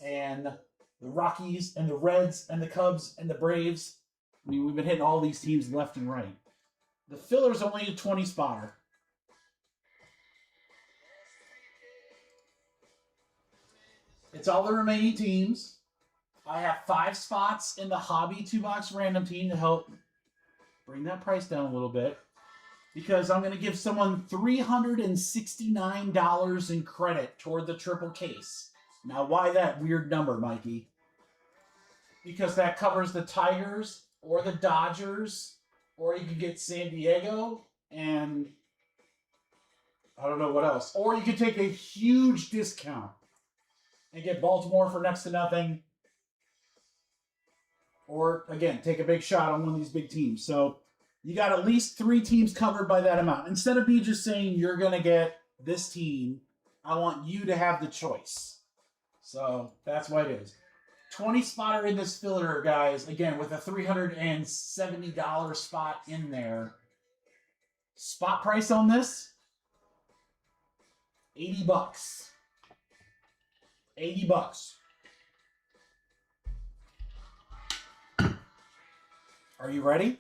and the Rockies and the Reds and the Cubs and the Braves. I mean, we've been hitting all these teams left and right. The filler's only a 20 spotter. It's all the remaining teams. I have 5 spots in the hobby 2-box random team to help bring that price down a little bit. Because I'm going to give someone $369 in credit toward the triple case. Now, why that weird number, Mikey? Because that covers the Tigers or the Dodgers or you could get San Diego, and I don't know what else. Or you could take a huge discount and get Baltimore for next to nothing. Or, again, take a big shot on one of these big teams. So you got at least 3 teams covered by that amount. Instead of me just saying you're going to get this team, I want you to have the choice. So that's what it is. 20 spotter in this filler, guys. Again, with a $370 spot in there. Spot price on this, $80. $80. Are you ready?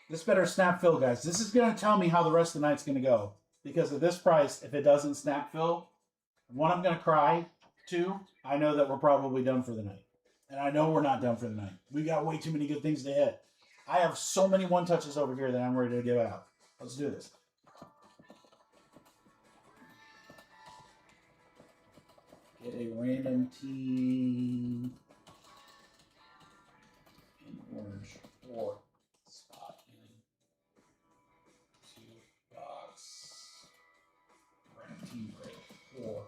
This better snap fill, guys. This is going to tell me how the rest of the night's going to go. Because at this price, if it doesn't snap fill, 1, I'm going to cry. 2, I know that we're probably done for the night. And I know we're not done for the night. We got way too many good things to hit. I have so many one-touches over here that I'm ready to give out. Let's do this. Get a random team in orange or spot in 2 box. Random team break 4.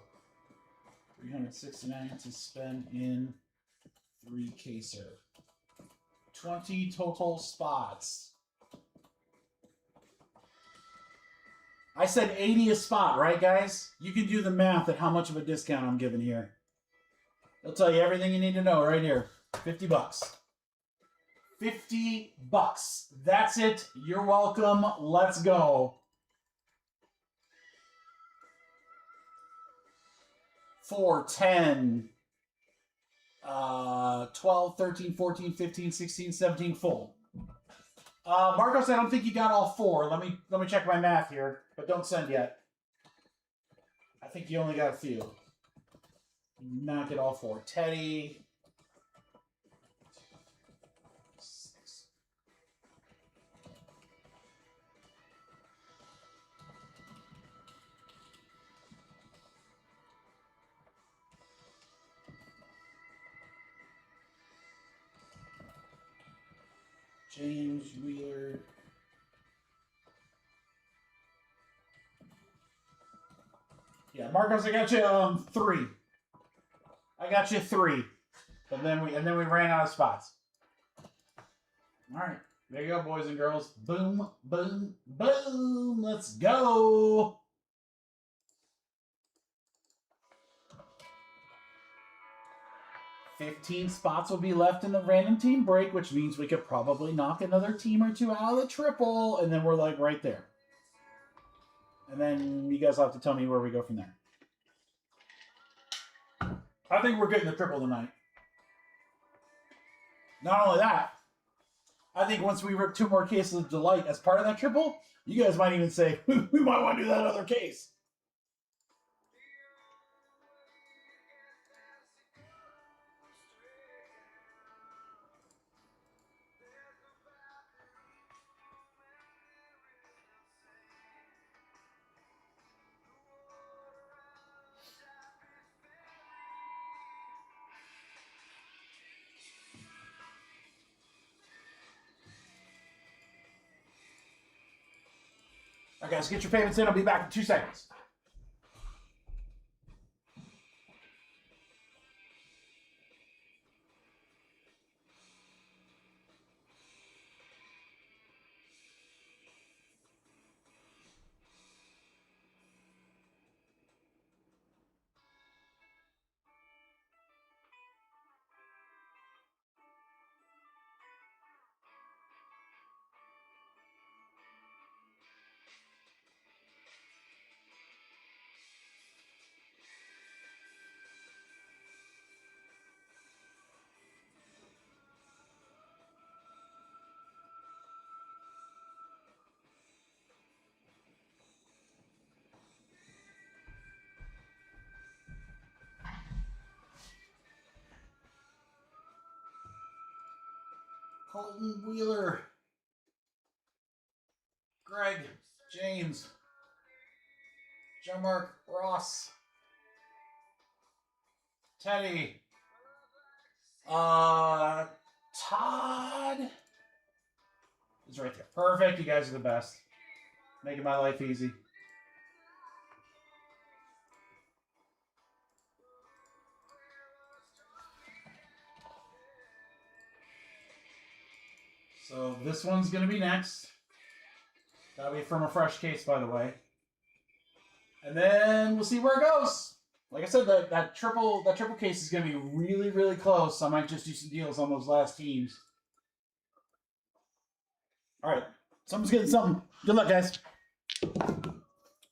369 to spend in 3 caser. 20 total spots. I said 80 a spot, right, guys? You can do the math at how much of a discount I'm giving here. It'll tell you everything you need to know right here. $50. $50. That's it. You're welcome. Let's go. 4, 10, 12, 13, 14, 15, 16, 17, full. Marcos, I don't think you got all 4. Let me check my math here, but don't send yet. I think you only got a few. You did not get all 4. Teddy. 6. James Wheeler. Yeah, Marcos, I got you 3. I got you 3. But then we ran out of spots. All right. There you go, boys and girls. Boom, boom, boom. Let's go. $15 spots will be left in the random team break, which means we could probably knock another team or 2 out of the triple, and then we're like right there. And then you guys will have to tell me where we go from there. I think we're getting the triple tonight. Not only that, I think once we rip 2 more cases of Delight as part of that triple, you guys might even say, we might want to do that other case. All right, guys, get your payments in. I'll be back in 2 seconds. Colton Wheeler, Greg, James, John Mark, Ross, Teddy, Todd, It's right there. Perfect. You guys are the best. Making my life easy. So this one's going to be next. That'll be from a fresh case, by the way. And then we'll see where it goes. Like I said, that triple case is going to be really, really close. I might just do some deals on those last teams. All right. Someone's getting something. Good luck, guys.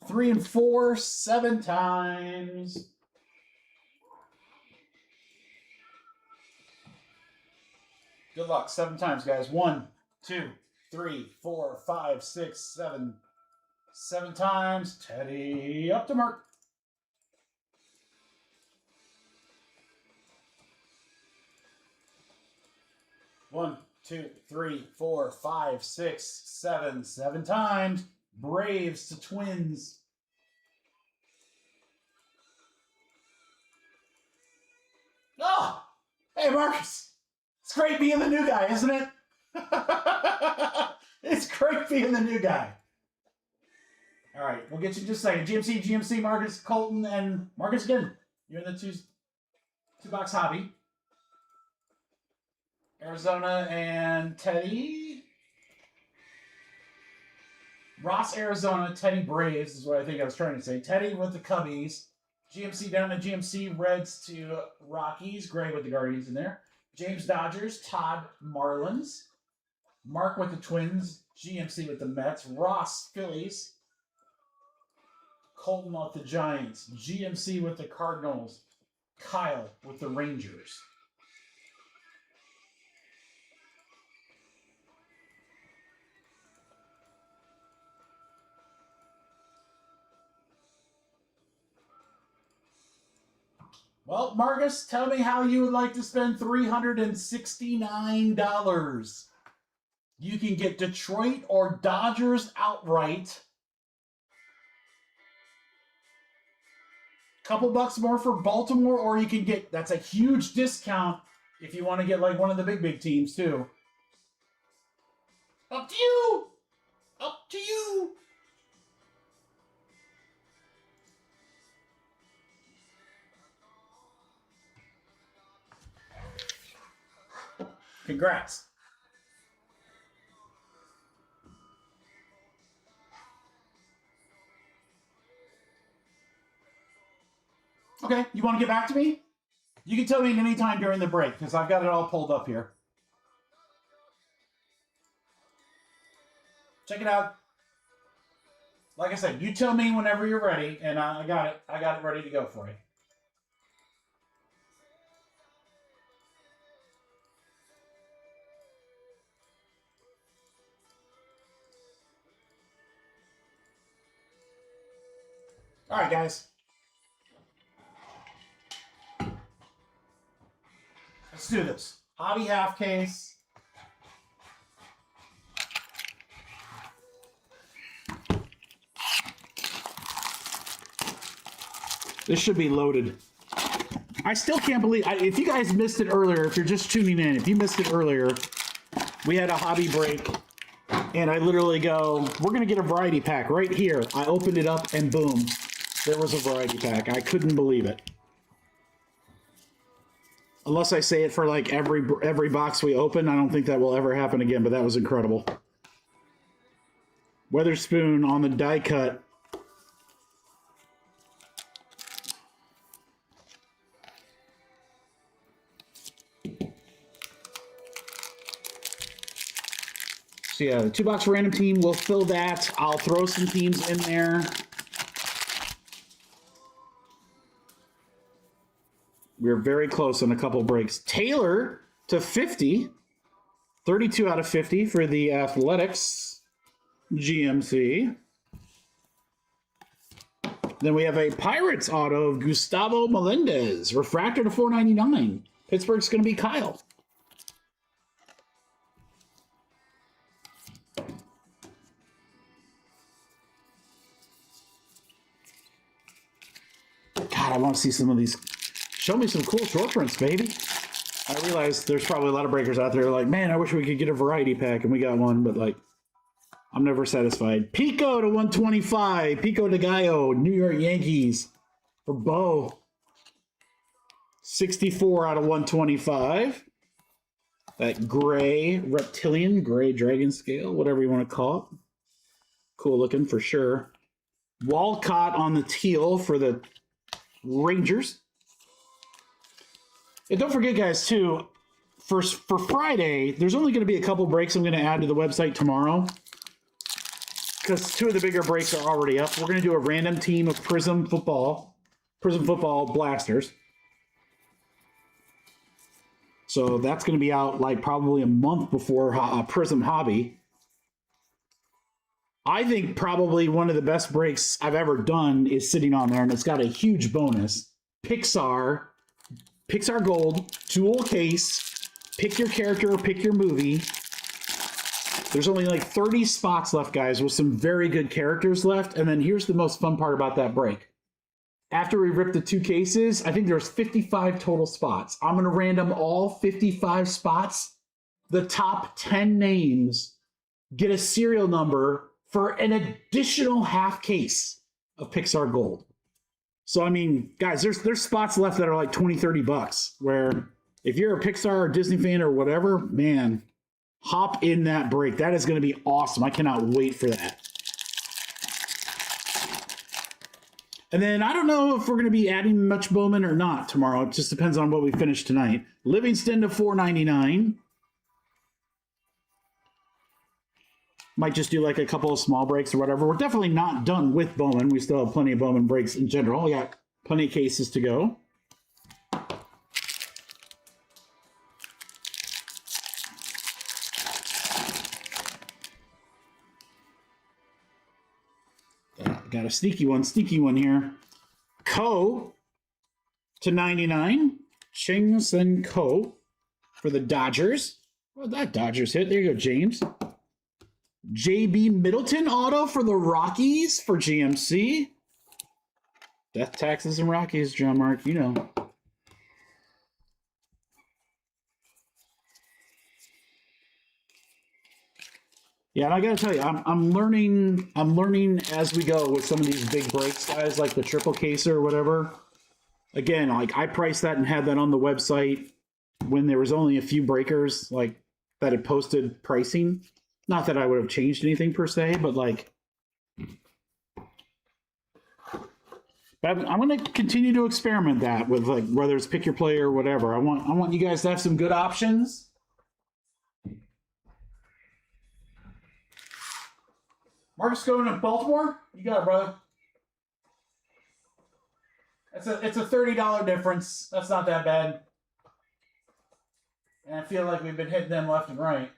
3 and 4, 7 times. Good luck. 7 times, guys. 1, 2, 3, 4, 5, 6, 7. 7 times. Teddy, up to mark. One, 2, 3, 4, 5, 6, 7. 7 times. Braves to Twins. Oh! Hey, Marcus! It's great being the new guy, isn't it? It's great being the new guy. All right, we'll get you in just a second. GMC, Marcus, Colton, and Marcus again. You're in the two-box hobby. Arizona and Teddy. Ross, Arizona, Teddy Braves is what I think I was trying to say. Teddy with the Cubbies. GMC down to GMC, Reds to Rockies. Gray with the Guardians in there. James Dodgers, Todd Marlins. Mark with the Twins. GMC with the Mets. Ross, Phillies. Colton with the Giants. GMC with the Cardinals. Kyle with the Rangers. Well, Marcus, tell me how you would like to spend $369. You can get Detroit or Dodgers outright. Couple bucks more for Baltimore, or you can get, that's a huge discount if you want to get like one of the big teams too. Up to you. Up to you. Congrats. Okay, you want to get back to me? You can tell me anytime during the break because I've got it all pulled up here. Check it out. Like I said, you tell me whenever you're ready, and I got it. I got it ready to go for you. All right, guys. Let's do this. Hobby half case. This should be loaded. I still can't believe, if you guys missed it earlier, if you're just tuning in, if you missed it earlier, we had a hobby break. And I literally go, we're going to get a variety pack right here. I opened it up and boom, there was a variety pack. I couldn't believe it. Unless I say it for like every box we open, I don't think that will ever happen again, but that was incredible. Weatherspoon on the die cut. So yeah, the 2-box random team, we'll fill that. I'll throw some teams in there. We're very close on a couple breaks. Taylor to 50. 32 out of 50 for the Athletics GMC. Then we have a Pirates auto of Gustavo Melendez. Refractor to 499. Pittsburgh's going to be Kyle. God, I want to see some of these. Show me some cool short prints, baby. I realize there's probably a lot of breakers out there like, man, I wish we could get a variety pack, and we got one, but like, I'm never satisfied. Pico to 125. Pico de Gallo, New York Yankees for Bo. 64 out of 125. That gray reptilian, gray dragon scale, whatever you want to call it. Cool looking for sure. Walcott on the teal for the Rangers. And don't forget, guys, too, for Friday, there's only going to be a couple breaks I'm going to add to the website tomorrow, because 2 of the bigger breaks are already up. We're going to do a random team of Prism Football Blasters. So that's going to be out like probably a month before Prism Hobby. I think probably one of the best breaks I've ever done is sitting on there, and it's got a huge bonus. Pixar Gold, dual case, pick your character or pick your movie. There's only like 30 spots left, guys, with some very good characters left. And then here's the most fun part about that break. After we rip the 2 cases, I think there's 55 total spots. I'm going to random all 55 spots. The top 10 names get a serial number for an additional half case of Pixar Gold. So, I mean, guys, there's spots left that are like 20, 30 bucks, where if you're a Pixar or Disney fan or whatever, man, hop in that break. That is going to be awesome. I cannot wait for that. And then I don't know if we're going to be adding much Bowman or not tomorrow. It just depends on what we finish tonight. Livingston to $4.99. Might just do like a couple of small breaks or whatever. We're definitely not done with Bowman. We still have plenty of Bowman breaks in general. We got plenty of cases to go. Got a sneaky one here. Ko to 99. Ching Sen Ko for the Dodgers. Well, that Dodgers hit. There you go, James. JB Middleton auto for the Rockies for GMC. Death, taxes, and Rockies, John Mark, you know. Yeah, and I gotta tell you, I'm learning as we go with some of these big breaks, guys, like the triple case or whatever. Again, like I priced that and had that on the website when there was only a few breakers like that had posted pricing. Not that I would have changed anything per se, but like, I'm going to continue to experiment that with like whether it's pick your player or whatever. I want you guys to have some good options. Marcus going to Baltimore? You got it, brother. It's a $30 difference. That's not that bad. And I feel like we've been hitting them left and right.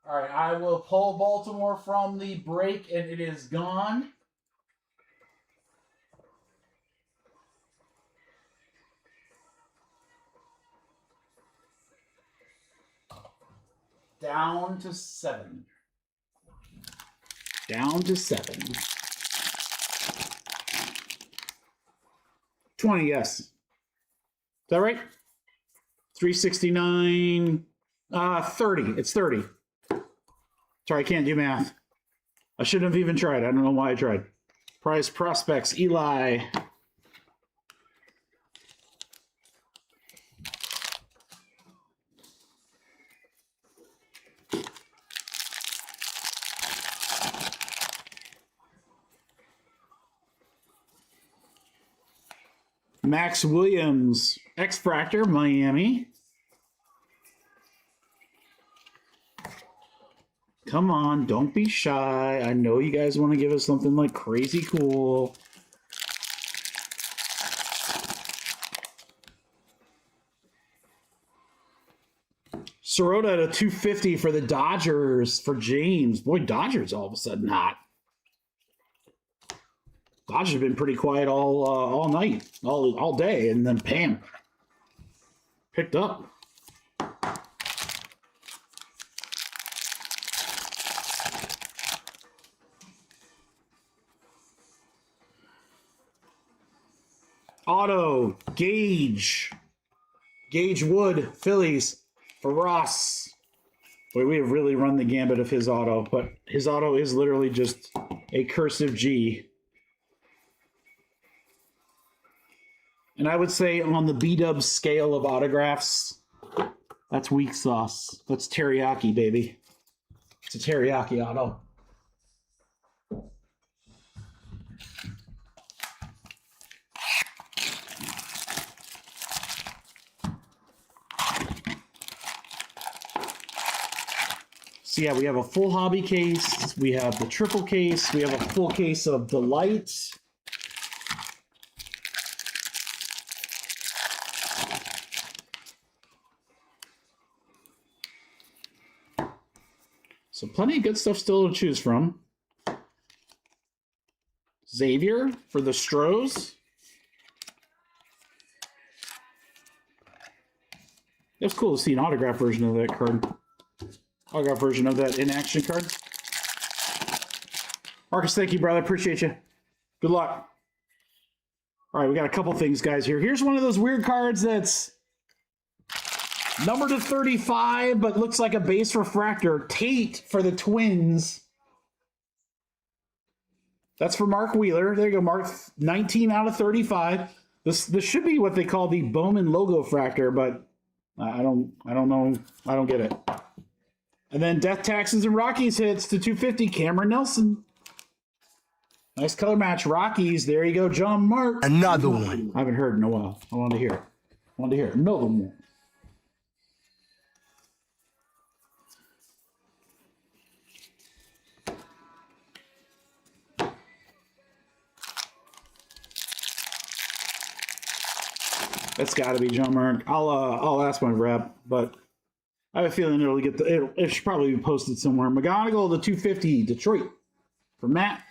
All right, I will pull Baltimore from the break, and it is gone. Down to 7. Down to 7. 20, yes. Is that right? 369. 30. It's 30. Sorry, I can't do math. I shouldn't have even tried. I don't know why I tried. Prize prospects, Eli. Max Williams, X-Fractor, Miami. Come on, don't be shy. I know you guys want to give us something like crazy cool. Sirota at a 250 for the Dodgers for James. Boy, Dodgers all of a sudden hot. Dodgers have been pretty quiet all night, all day, and then bam, picked up. Auto, Gage Wood, Phillies for Ross. Boy, we have really run the gambit of his auto, but his auto is literally just a cursive G. And I would say on the B-dub scale of autographs, that's weak sauce. That's teriyaki, baby. It's a teriyaki auto. So yeah, we have a full hobby case. We have the triple case. We have a full case of Delight. So plenty of good stuff still to choose from. Xavier for the Stros. It's cool to see an autograph version of that card. Autograph version of that in-action card. Marcus, thank you, brother. Appreciate you. Good luck. All right, we got a couple things, guys, here. Here's one of those weird cards that's numbered to 35, but looks like a base refractor. Tate for the Twins. That's for Mark Wheeler. There you go, Mark. 19 out of 35. This should be what they call the Bowman logo fractor, but I don't know. I don't get it. And then Death Taxes and Rockies hits to 250. Cameron Nelson. Nice color match. Rockies. There you go, John Mark. Another one. I haven't heard in a while. I want to hear it. I want to hear it. Another one. That's got to be John Mark. I'll ask my rep, but I have a feeling it should probably be posted somewhere. McGonigal to 250, Detroit for Matt.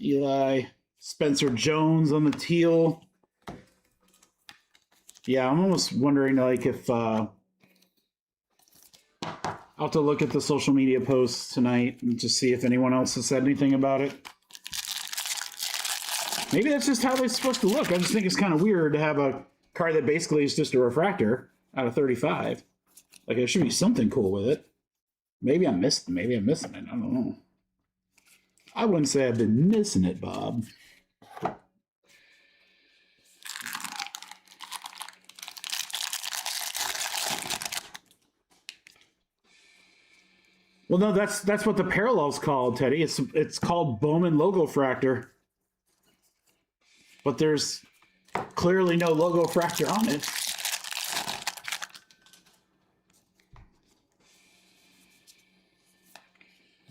Eli, Spencer Jones on the teal. Yeah, I'm almost wondering like if I'll have to look at the social media posts tonight and just see if anyone else has said anything about it. Maybe that's just how they're supposed to look. I just think it's kind of weird to have a card that basically is just a refractor out of 35. Like, there should be something cool with it. Maybe I'm missing it. I don't know. I wouldn't say I've been missing it, Bob. Well, no, that's what the parallel's called, Teddy. It's called Bowman logo fractor. But there's clearly no logo fractor on it.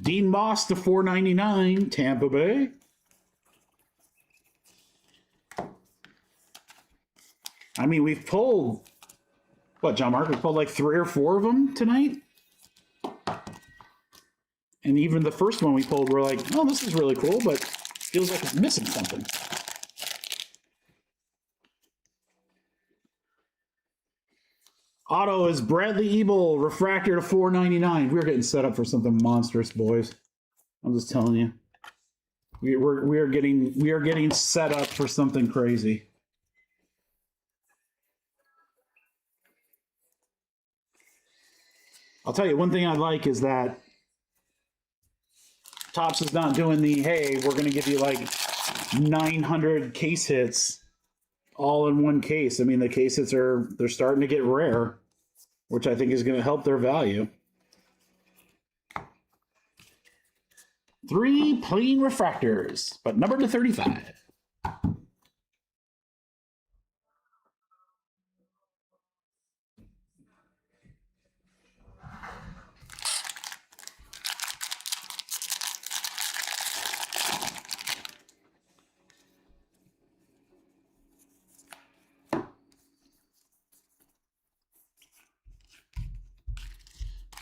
Dean Moss to 499, Tampa Bay. I mean, we've pulled, what, John Mark? We've pulled like 3 or 4 of them tonight. And even the first one we pulled, we're like, oh, this is really cool, but feels like it's missing something. Auto is Bradley Ebel, refractor to 499. We're getting set up for something monstrous, boys. I'm just telling you. We are getting set up for something crazy. I'll tell you one thing I like is that Topps is not doing the, hey, we're going to give you like 900 case hits all in one case. I mean, the case hits they're starting to get rare, which I think is going to help their value. 3 plain refractors, but numbered to 35.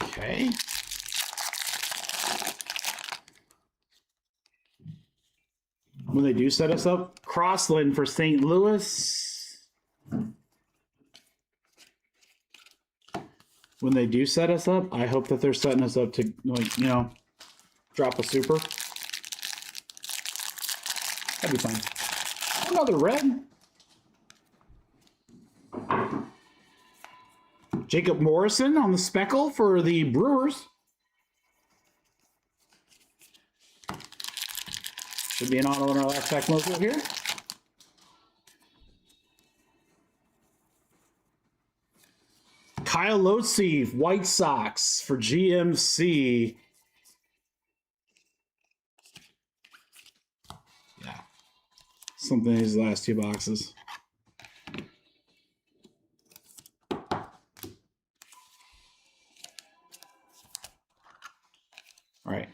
Okay. When they do set us up, Crossland for St. Louis. When they do set us up, I hope that they're setting us up to, like, you know, drop a super. That'd be fine. Another red. Jacob Morrison on the speckle for the Brewers. Should be an auto in our last pack logo here. Kyle Lotze, White Sox for GMC. Yeah. Something in these last two boxes. All right.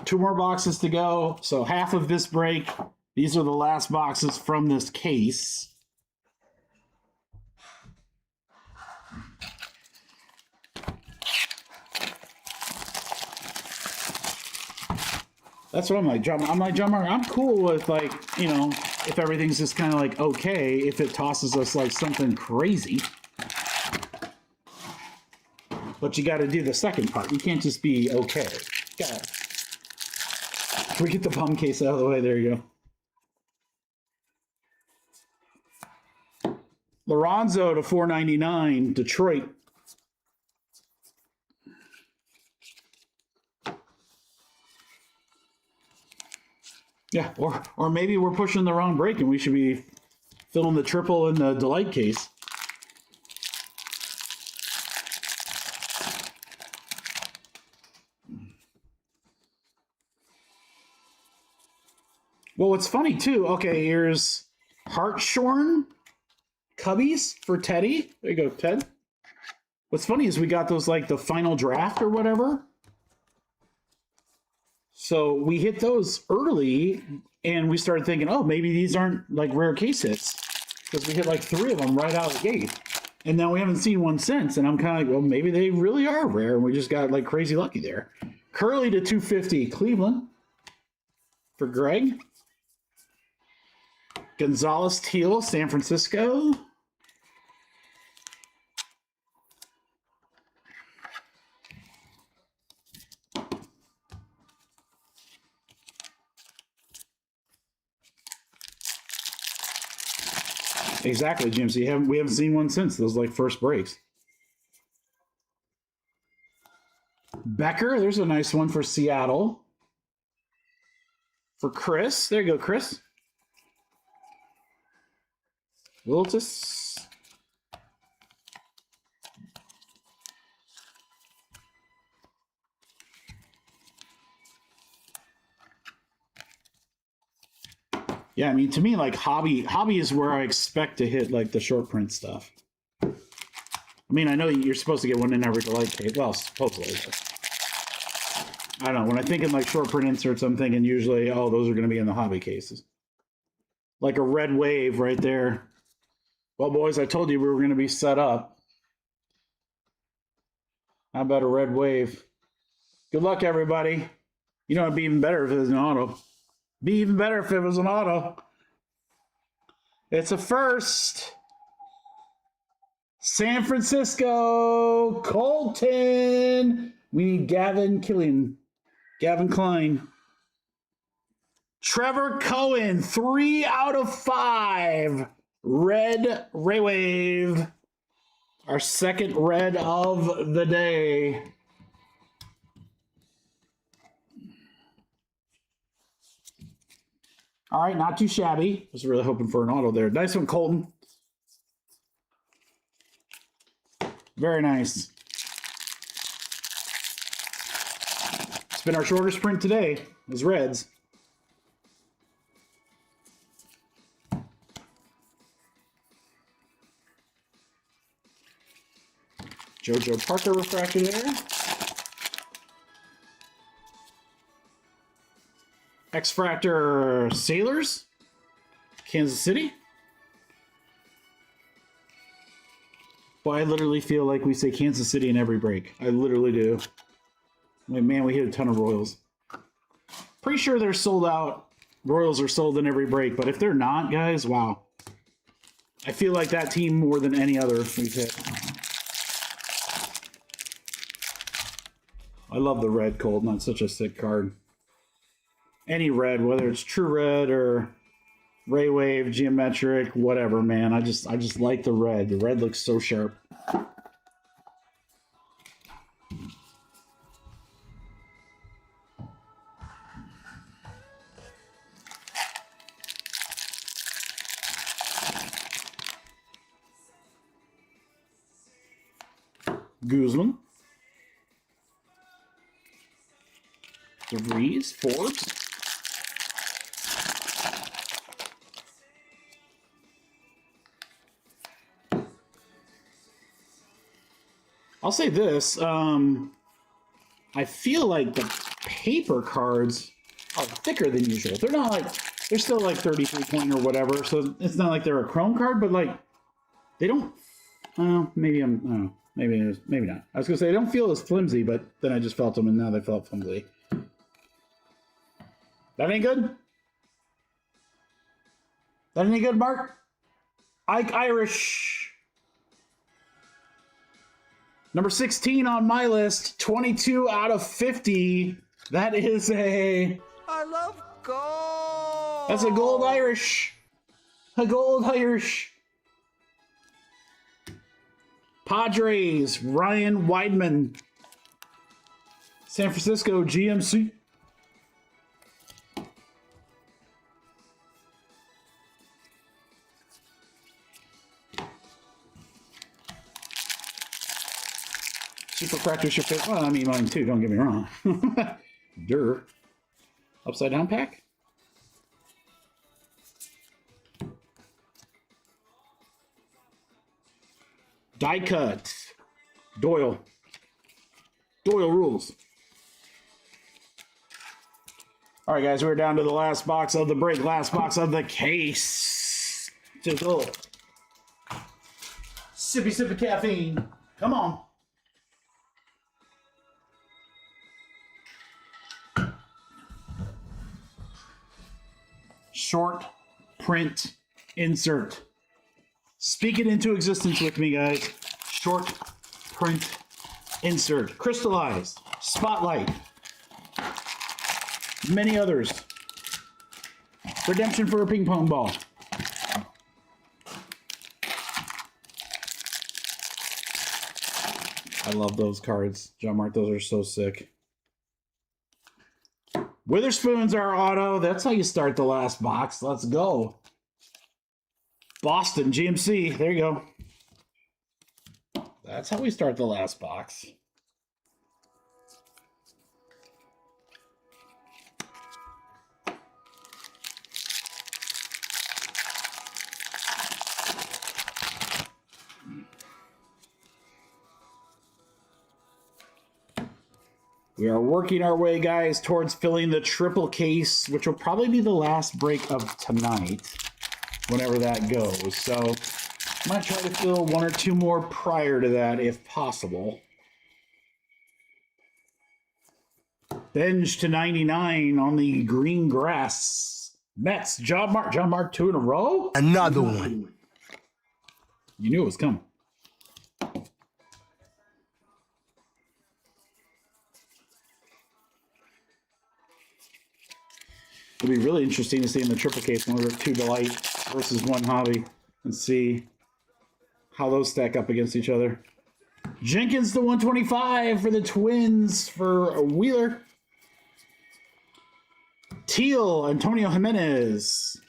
2 more boxes to go. So half of this break. These are the last boxes from this case. That's what I'm like, drummer. I'm like, drummer, I'm cool with, like, you know, if everything's just kind of like okay, if it tosses us like something crazy. But you got to do the second part. You can't just be okay. Got it. Can we get the bum case out of the way? There you go. Lorenzo to 499, Detroit. Yeah, or maybe we're pushing the wrong break and we should be filling the triple in the delight case. Well, what's funny too, okay, here's Hartshorn Cubbies for Teddy. There you go, Ted. What's funny is we got those like the final draft or whatever. So we hit those early and we started thinking, oh, maybe these aren't like rare case hits. Because we hit like 3 of them right out of the gate. And now we haven't seen one since. And I'm kind of like, well, maybe they really are rare. And we just got like crazy lucky there. Curly to 250, Cleveland for Greg. Gonzalez Teal, San Francisco. Exactly, Jim. So we haven't seen one since those like first breaks. Becker, there's a nice one for Seattle. For Chris, there you go, Chris. Wiltis. Yeah, I mean, to me, like hobby is where I expect to hit like the short print stuff. I mean, I know you're supposed to get one in every delight case. Well, supposedly. But I don't know. When I think in like short print inserts, I'm thinking usually, oh, those are going to be in the hobby cases. Like a red wave right there. Well, boys, I told you we were going to be set up. How about a red wave? Good luck, everybody. You know, it'd be even better if it was an auto. Be even better if it was an auto. It's a first. San Francisco, Colton. We need Gavin Killian. Gavin Klein. Trevor Cohen, 3 out of 5. Red Ray Wave. Our second red of the day. All right, not too shabby. Was really hoping for an auto there. Nice one, Colton. Very nice. It's been our shortest print today. Is Reds. JoJo Parker refractor there. X-Fractor Sailors, Kansas City. Boy, I literally feel like we say Kansas City in every break. I literally do. Like, man, we hit a ton of Royals. Pretty sure they're sold out. Royals are sold in every break, but if they're not, guys, wow. I feel like that team more than any other we've hit. I love the red Colt, not such a sick card. Any red, whether it's True Red or Ray Wave, Geometric, whatever, man. I just like the red. The red looks so sharp. Guzman. DeVries, Forbes. I'll say this. I feel like the paper cards are thicker than usual. They're not like, they're still like 33 point or whatever. So it's not like they're a chrome card, but like they don't, maybe I'm, I don't know. Maybe not. I was going to say, they don't feel as flimsy, but then I just felt them and now they felt flimsy. That ain't good? That any good, Mark? Ike Irish. Number 16 on my list, 22 out of 50. That is a... I love gold. That's a gold Irish. A gold Irish. Padres, Ryan Weidman. San Francisco, GMC. Superfractor should fit. Well, I mean, mine too, don't get me wrong. Durr. Upside down pack? Die cut. Doyle. Doyle rules. All right, guys, we're down to the last box of the break, last box of the case. To go. Sippy, sip of caffeine. Come on. Short print insert. Speak it into existence with me, guys. Short print insert. Crystallized. Spotlight. Many others. Redemption for a ping pong ball. I love those cards. John Mark, those are so sick. Witherspoon's our auto. That's how you start the last box. Let's go. Boston, GMC. There you go. That's how we start the last box. We are working our way, guys, towards filling the triple case, which will probably be the last break of tonight, whenever that goes. So I might try to fill one or two more prior to that, if possible. Bench to 99 on the green grass. Mets, John Mark. John Mark, 2 in a row? Another one. You knew it was coming. It'll be really interesting to see in the triple case when we're 2 Delight versus 1 Hobby and see how those stack up against each other. Jenkins to 125 for the Twins for Wheeler. Teal, Antonio Jimenez.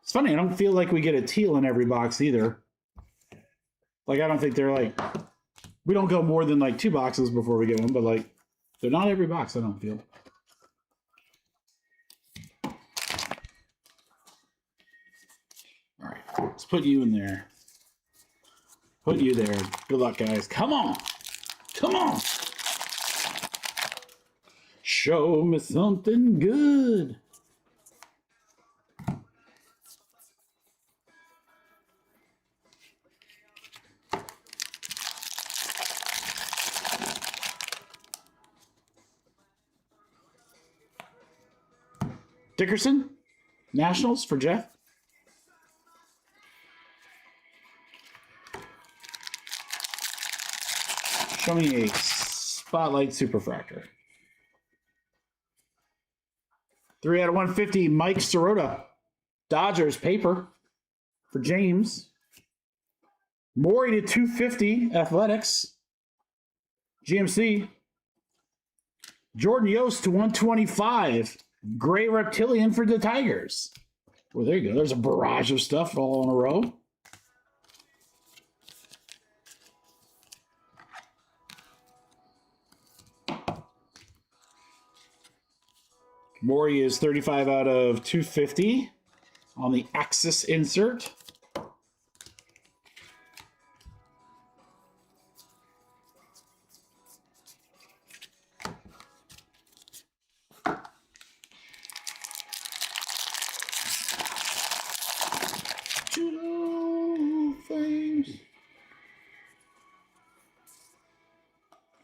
It's funny, I don't feel like we get a teal in every box either. Like, I don't think they're like, we don't go more than like 2 boxes before we get one, but like, they're not every box, I don't feel. All right, let's put you in there. Put you there. Good luck, guys. Come on. Come on. Show me something good. Dickerson, Nationals for Jeff. Show me a Spotlight Superfractor. 3 out of 150, Mike Sirota. Dodgers paper for James. Morey to 250, Athletics. GMC. Jordan Yost to 125, Gray Reptilian for the Tigers. Well, there you go. There's a barrage of stuff all in a row. Maury is 35 out of 250 on the Axis insert.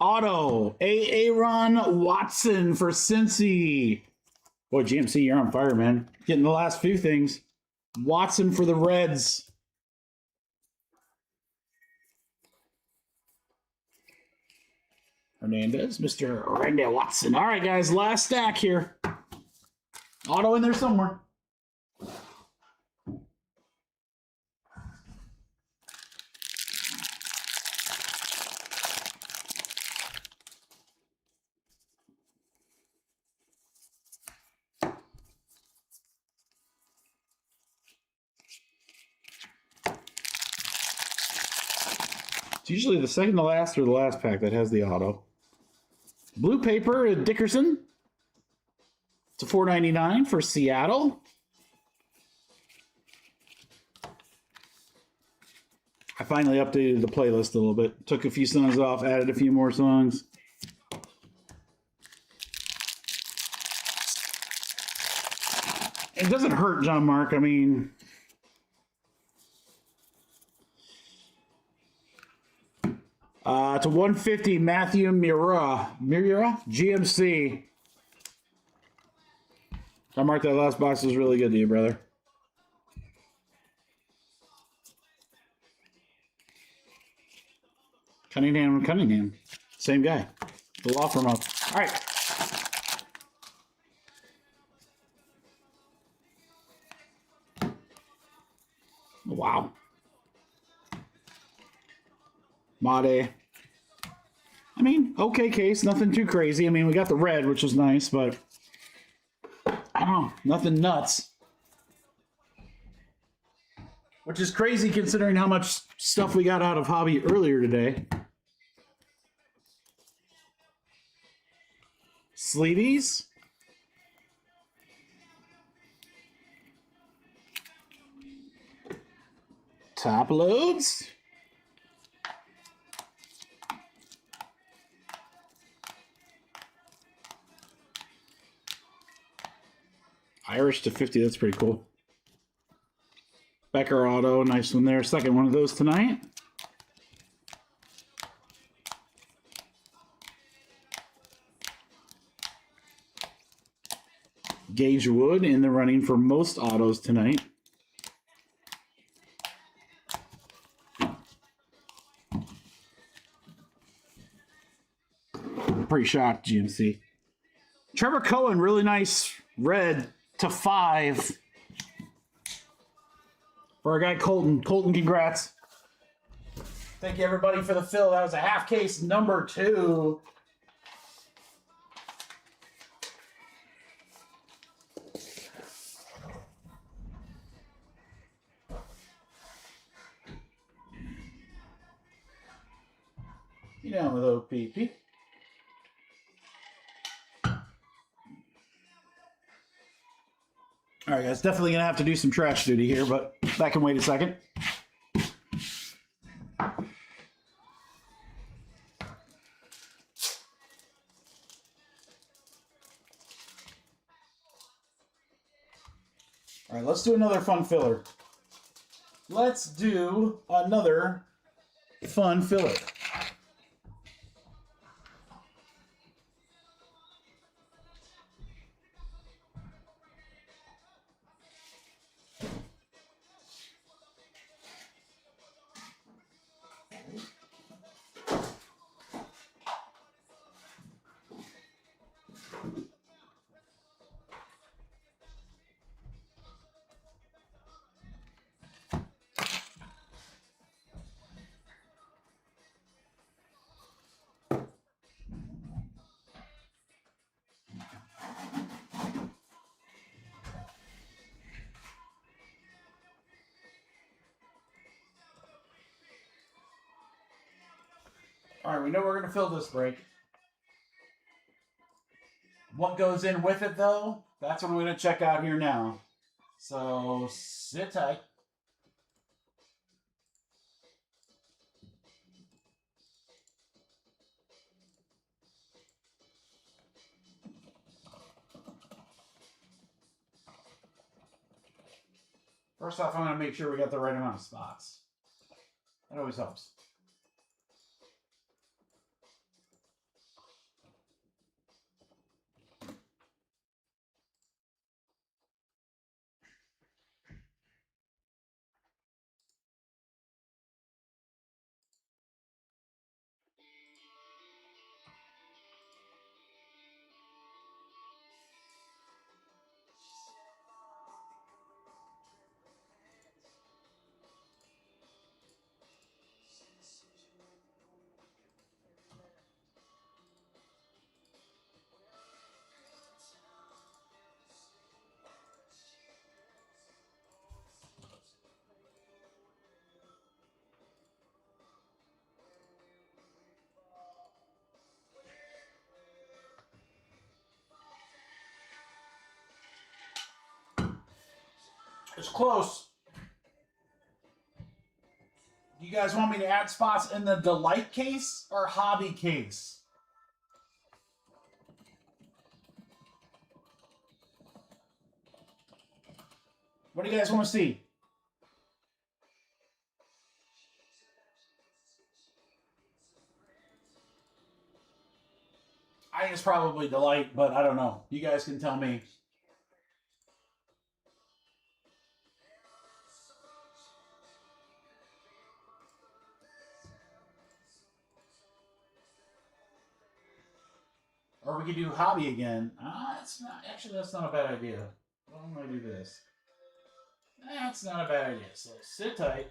Auto, Aaron Watson for Cincy. Boy, GMC, you're on fire, man. Getting the last few things. Watson for the Reds. Hernandez, Mr. Randy Watson. All right, guys, last stack here. Auto in there somewhere. It's usually the second to last or the last pack that has the auto. Blue paper, Dickerson. It's a $4.99 for Seattle. I finally updated the playlist a little bit. Took a few songs off, added a few more songs. It doesn't hurt, John Mark. I mean, to 150, Matthew Mira, GMC. John Mark, that last box was really good to you, brother. Cunningham. Same guy. The law firm up. All right. Wow. Made. I mean, okay case. Nothing too crazy. I mean, we got the red, which was nice, but I don't know. Nothing nuts. Which is crazy considering how much stuff we got out of Hobby earlier today. Sleevies. Top loads. Irish to 50, that's pretty cool. Becker auto, nice one there. Second one of those tonight. Gage Wood in the running for most autos tonight. Pretty shocked, GMC. Trevor Cohen, really nice red to 5 for our guy Colton. Colton, congrats. Thank you, everybody, for the fill. That was a half case number 2. You down with OPP. All right, guys, definitely going to have to do some trash duty here, but that can wait a second. All right, let's do another fun filler. Let's do another fun filler. All right, we know we're going to fill this break. What goes in with it, though? That's what I'm going to check out here now. So sit tight. First off, I'm going to make sure we got the right amount of spots. That always helps. It's close. Do you guys want me to add spots in the Delight case or Hobby case? What do you guys want to see? I think it's probably Delight, but I don't know. You guys can tell me. Or we could do Hobby again. It's not, actually, that's not a bad idea. Why don't I do this? That's not a bad idea. So sit tight.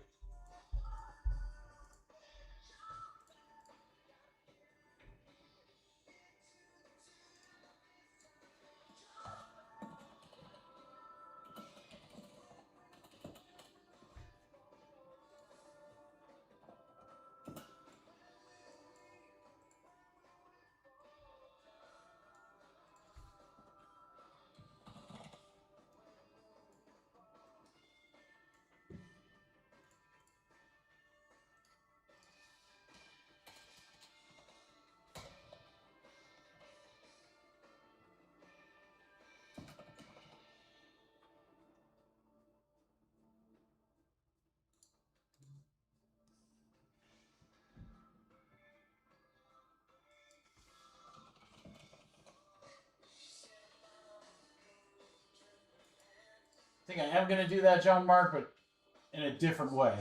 I think I am going to do that, John Mark, but in a different way.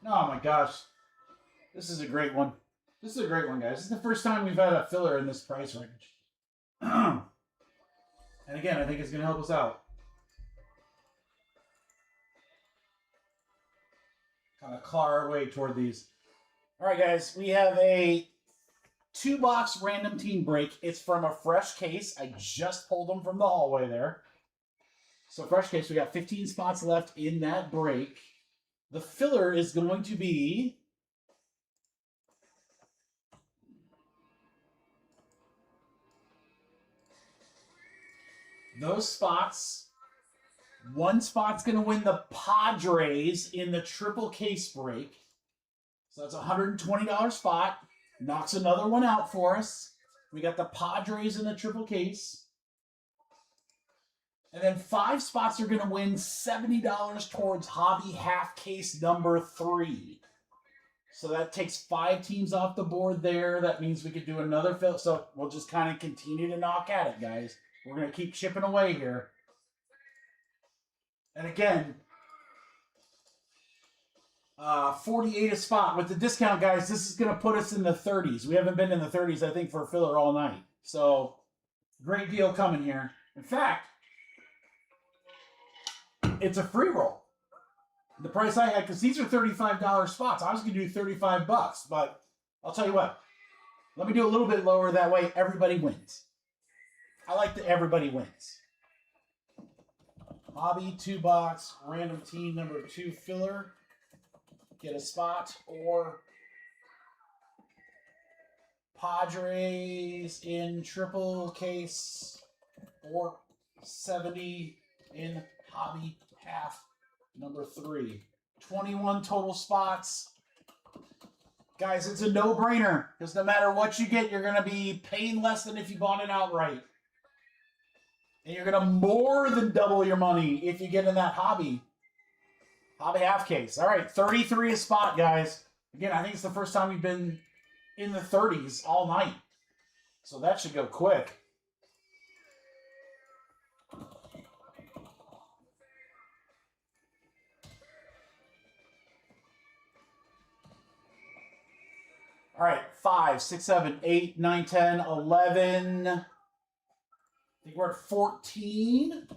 Oh my gosh. This is a great one. This is a great one, guys. This is the first time we've had a filler in this price range. And again, I think it's going to help us out. Kind of claw our way toward these. All right, guys. We have a 2-box random team break. It's from a fresh case. I just pulled them from the hallway there. So fresh case. We got 15 spots left in that break. The filler is going to be those spots. One spot's going to win the Padres in the triple case break. So that's a $120 spot. Knocks another one out for us. We got the Padres in the triple case. And then 5 spots are going to win $70 towards Hobby half case number 3. So that takes 5 teams off the board there. That means we could do another fill. So we'll just kind of continue to knock at it, guys. We're going to keep chipping away here. And again, 48 a spot. With the discount, guys, this is going to put us in the 30s. We haven't been in the 30s, I think, for a filler all night. So Great deal coming here. In fact, it's a free roll. The price I had, because these are $35 spots. I was going to do 35 bucks, but I'll tell you what. Let me do a little bit lower. That way everybody wins. I like that everybody wins. Hobby, 2-box, random team number 2 filler. Get a spot, or Padres in triple case, or 70 in hobby half number 3. 21 total spots. Guys, it's a no-brainer, because no matter what you get, you're going to be paying less than if you bought it outright. And you're going to more than double your money if you get in that hobby half case. All right, 33 a spot, guys. Again, I think it's the first time we've been in the 30s all night. So that should go quick. All right, 5, 6, 7, 8, 9, 10, 11. I think we're at 14.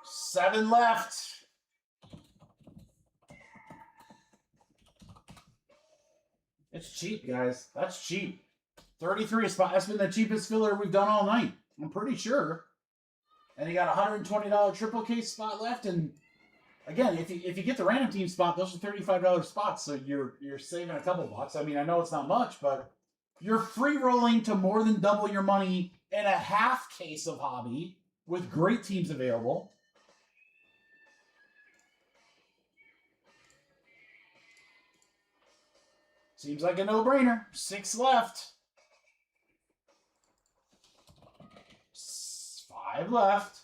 Seven left. It's cheap, guys. That's cheap. 33 a spot. That's been the cheapest filler we've done all night. I'm pretty sure. And you got a $120 triple case spot left. And again, if you get the random team spot, those are $35 spots. So you're saving a couple bucks. I mean, I know it's not much, but you're free rolling to more than double your money in a half case of hobby with great teams available. Seems like a no-brainer. 6 left. 5 left.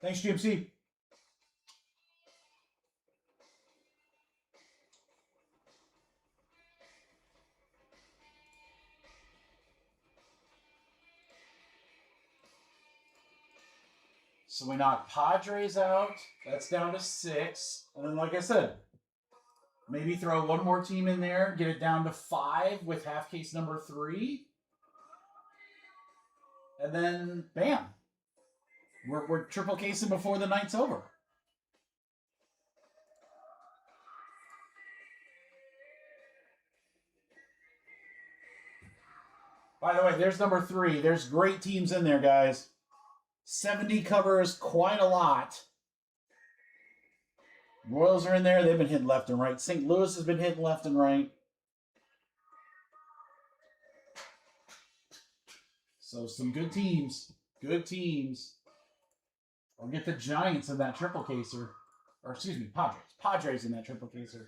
Thanks, GMC. So we knock Padres out. That's down to 6. And then, like I said, maybe throw one more team in there, get it down to 5 with half case number 3. And then, bam. We're triple casing before the night's over. By the way, there's number 3. There's great teams in there, guys. 70 covers quite a lot. Royals are in there. They've been hitting left and right. St. Louis has been hitting left and right. So some good teams. Good teams. Or get the Giants in that triple caser. Or excuse me, Padres. Padres in that triple caser.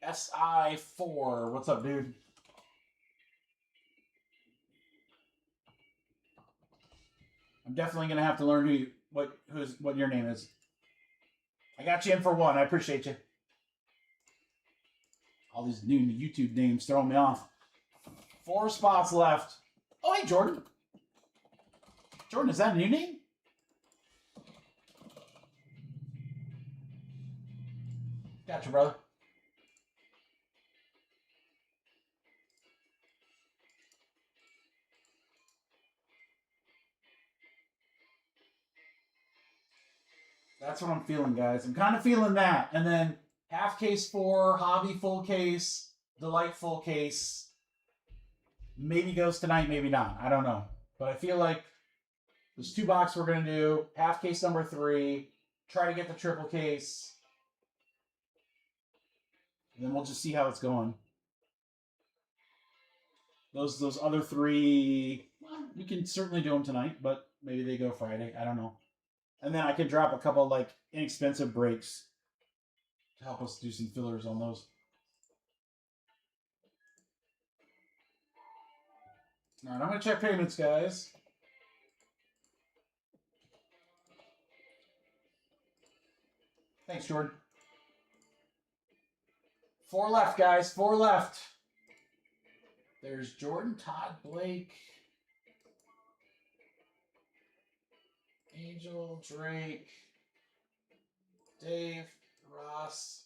SI4. What's up, dude? I'm definitely gonna have to learn what your name is. I got you in for 1. I appreciate you. All these new YouTube names throwing me off. 4 spots left. Oh, hey, Jordan. Jordan, is that a new name? Gotcha, brother. That's what I'm feeling, guys. I'm kind of feeling that. And then half case 4, hobby full case, delight full case. Maybe goes tonight, maybe not. I don't know. But I feel like there's 2 boxes we're going to do. Half case number 3. Try to get the triple case. And then we'll just see how it's going. Those other three, well, we can certainly do them tonight, but maybe they go Friday. I don't know. And then I could drop a couple like inexpensive breaks to help us do some fillers on those. All right, I'm going to check payments, guys. Thanks, Jordan. 4 left, guys. 4 left. There's Jordan, Todd, Blake, Angel, Drake, Dave, Ross,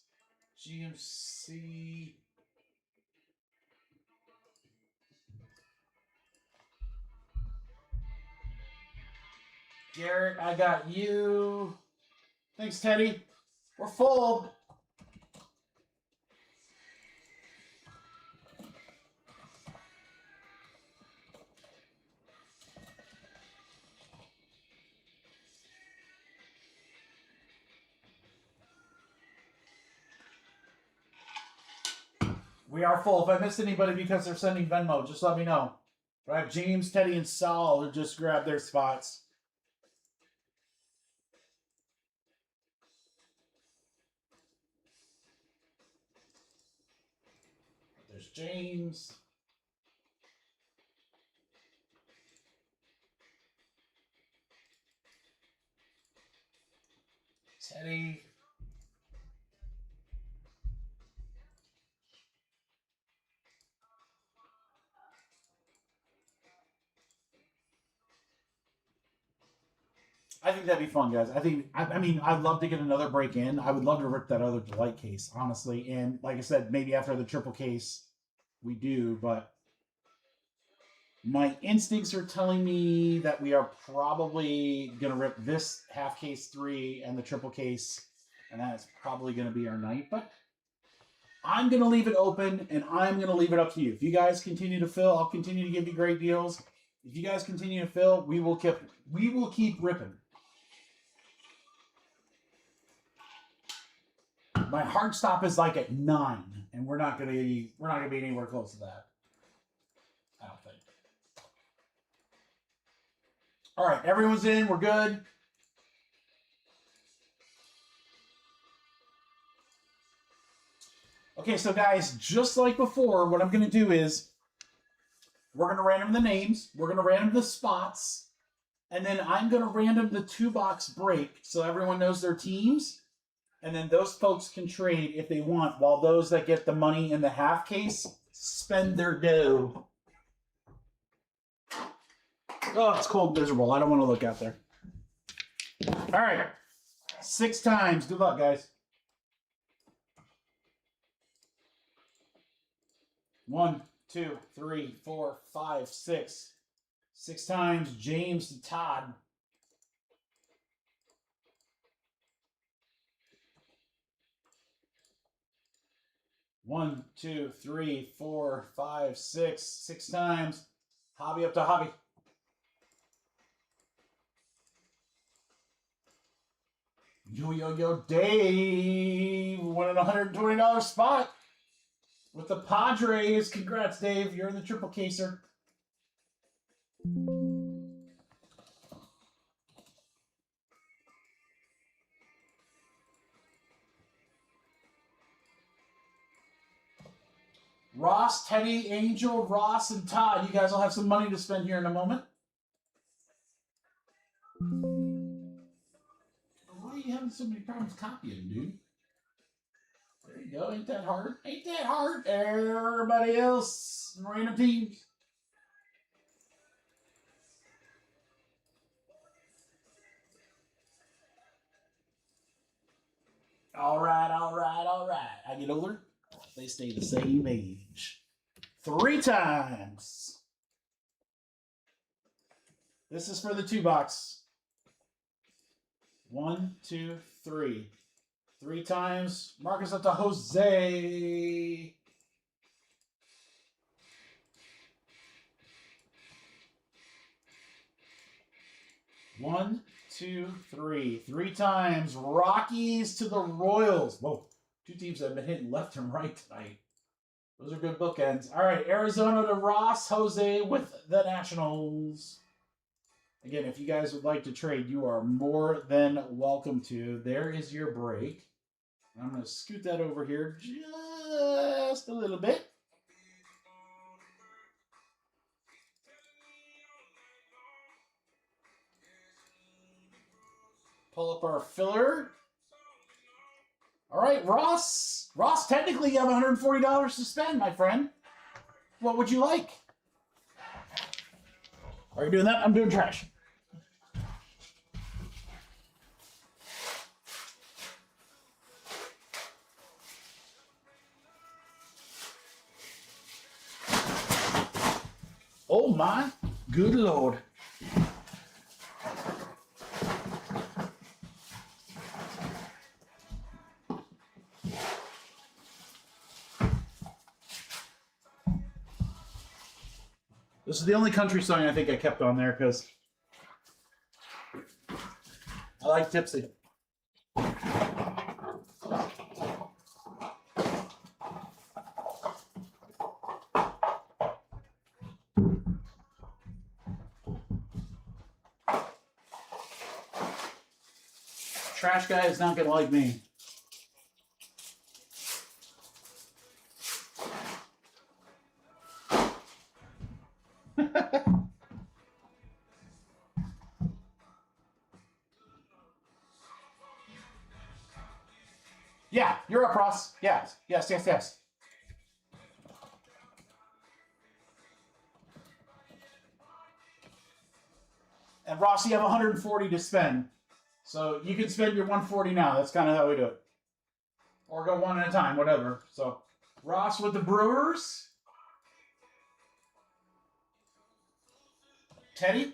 GMC. Garrett, I got you. Thanks, Teddy. We're full. We are full. If I missed anybody because they're sending Venmo, just let me know. But I have James, Teddy, and Saul who just grabbed their spots. There's James. Teddy. I think that'd be fun, guys. I mean, I'd love to get another break in. I would love to rip that other Delight case, honestly. And like I said, maybe after the triple case, we do. But my instincts are telling me that we are probably going to rip this half case 3 and the triple case. And that's probably going to be our night. But I'm going to leave it open, and I'm going to leave it up to you. If you guys continue to fill, I'll continue to give you great deals. If you guys continue to fill, we will keep ripping. My hard stop is like at 9, and we're not gonna be anywhere close to that. I don't think. All right, everyone's in. We're good. Okay, so guys, just like before, what I'm gonna do is we're gonna random the names, we're gonna random the spots, and then I'm gonna random the 2-box break so everyone knows their teams. And then those folks can trade if they want, while those that get the money in the half case spend their dough. Oh, it's cold, miserable. I don't want to look out there. All right. 6 times. Good luck, guys. 1, 2, 3, 4, 5, 6. 6 times. James to Todd. 1, 2, 3, 4, 5, 6. 6 times. Hobby up to Hobby. Yo, Dave won a $120 spot with the Padres. Congrats, Dave. You're in the triple caser. Ross, Teddy, Angel, Ross, and Todd. You guys will have some money to spend here in a moment. Why are you having so many problems copying, dude? There you go. Ain't that hard? Ain't that hard? Everybody else, random teams. All right. I get older. They stay the same age. 3 times. This is for the 2-box. 1, 2, 3. 3 times. Marcus up to Jose. One, 2, 3. 3 times. Rockies to the Royals. Whoa. 2 teams that have been hitting left and right tonight. Those are good bookends. All right, Arizona to Ross Jose with the Nationals. Again, if you guys would like to trade, you are more than welcome to. There is your break. I'm going to scoot that over here just a little bit. Pull up our filler. All right, Ross. Ross, technically you have $140 to spend, my friend. What would you like? Are you doing that? I'm doing trash. Oh my good Lord. This is the only country song I think I kept on there because I like Tipsy. Trash guy is not going to like me. Yeah, you're up, Ross. Yes, yes, yes, yes. And Ross, you have 140 to spend. So you can spend your 140 now. That's kind of how we do it. Or go one at a time, whatever. So Ross with the Brewers. Teddy.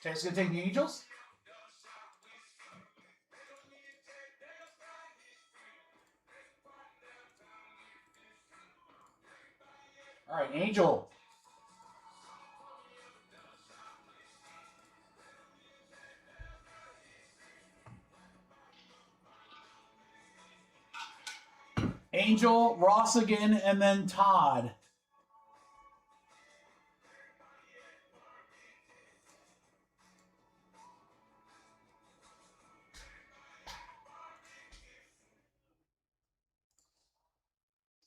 Teddy's going to take the Angels. All right, Angel. Angel, Ross again, and then Todd.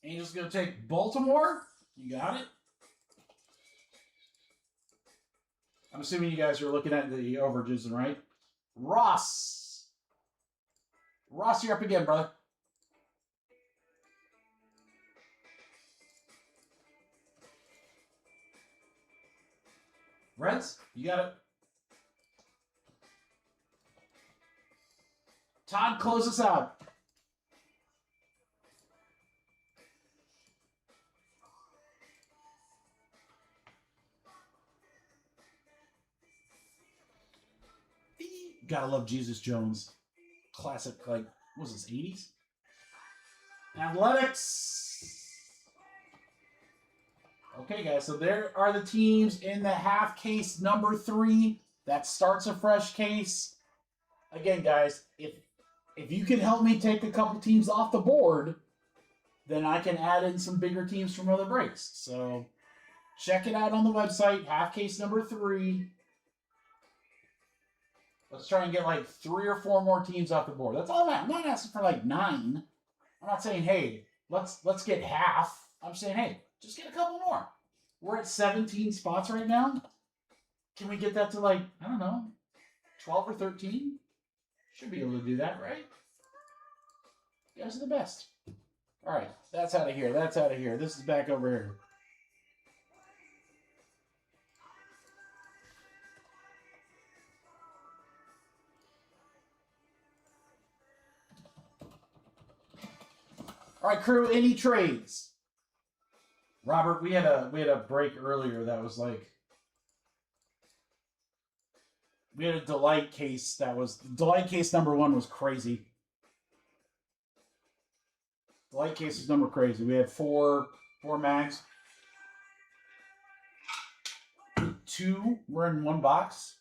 Angel's going to take Baltimore. You got it. I'm assuming you guys are looking at the overages, right? Ross. Ross, you're up again, brother. Reds, you got it. Todd, close us out. Gotta love Jesus Jones. Classic, like, what was this, 80s? Athletics. Okay, guys, so there are the teams in the half case number 3. That starts a fresh case. Again, guys, if you can help me take a couple teams off the board, then I can add in some bigger teams from other breaks. So check it out on the website, half case number 3. Let's try and get like 3 or 4 more teams off the board. That's all I'm not asking for like 9. I'm not saying, hey, let's get half. I'm saying, hey, just get a couple more. We're at 17 spots right now. Can we get that to like, I don't know, 12 or 13? Should be able to do that, right? You guys are the best. All right, that's out of here. That's out of here. This is back over here. All right, crew, any trades? Robert, we had a break earlier that was like, we had a delight case that was, delight case number 1 was crazy. Delight case was number crazy. We had four mags. 2 were in one box.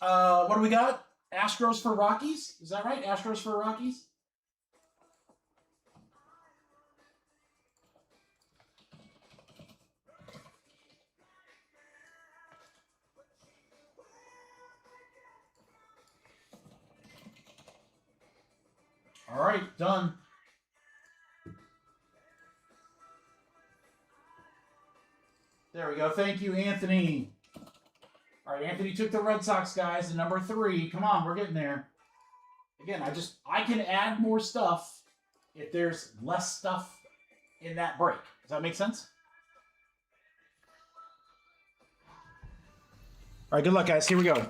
What do we got? Astros for Rockies? Is that right? Astros for Rockies? All right, done. There we go. Thank you, Anthony. All right, Anthony took the Red Sox guys to number 3. Come on, we're getting there. Again, I can add more stuff if there's less stuff in that break. Does that make sense? All right, good luck, guys. Here we go.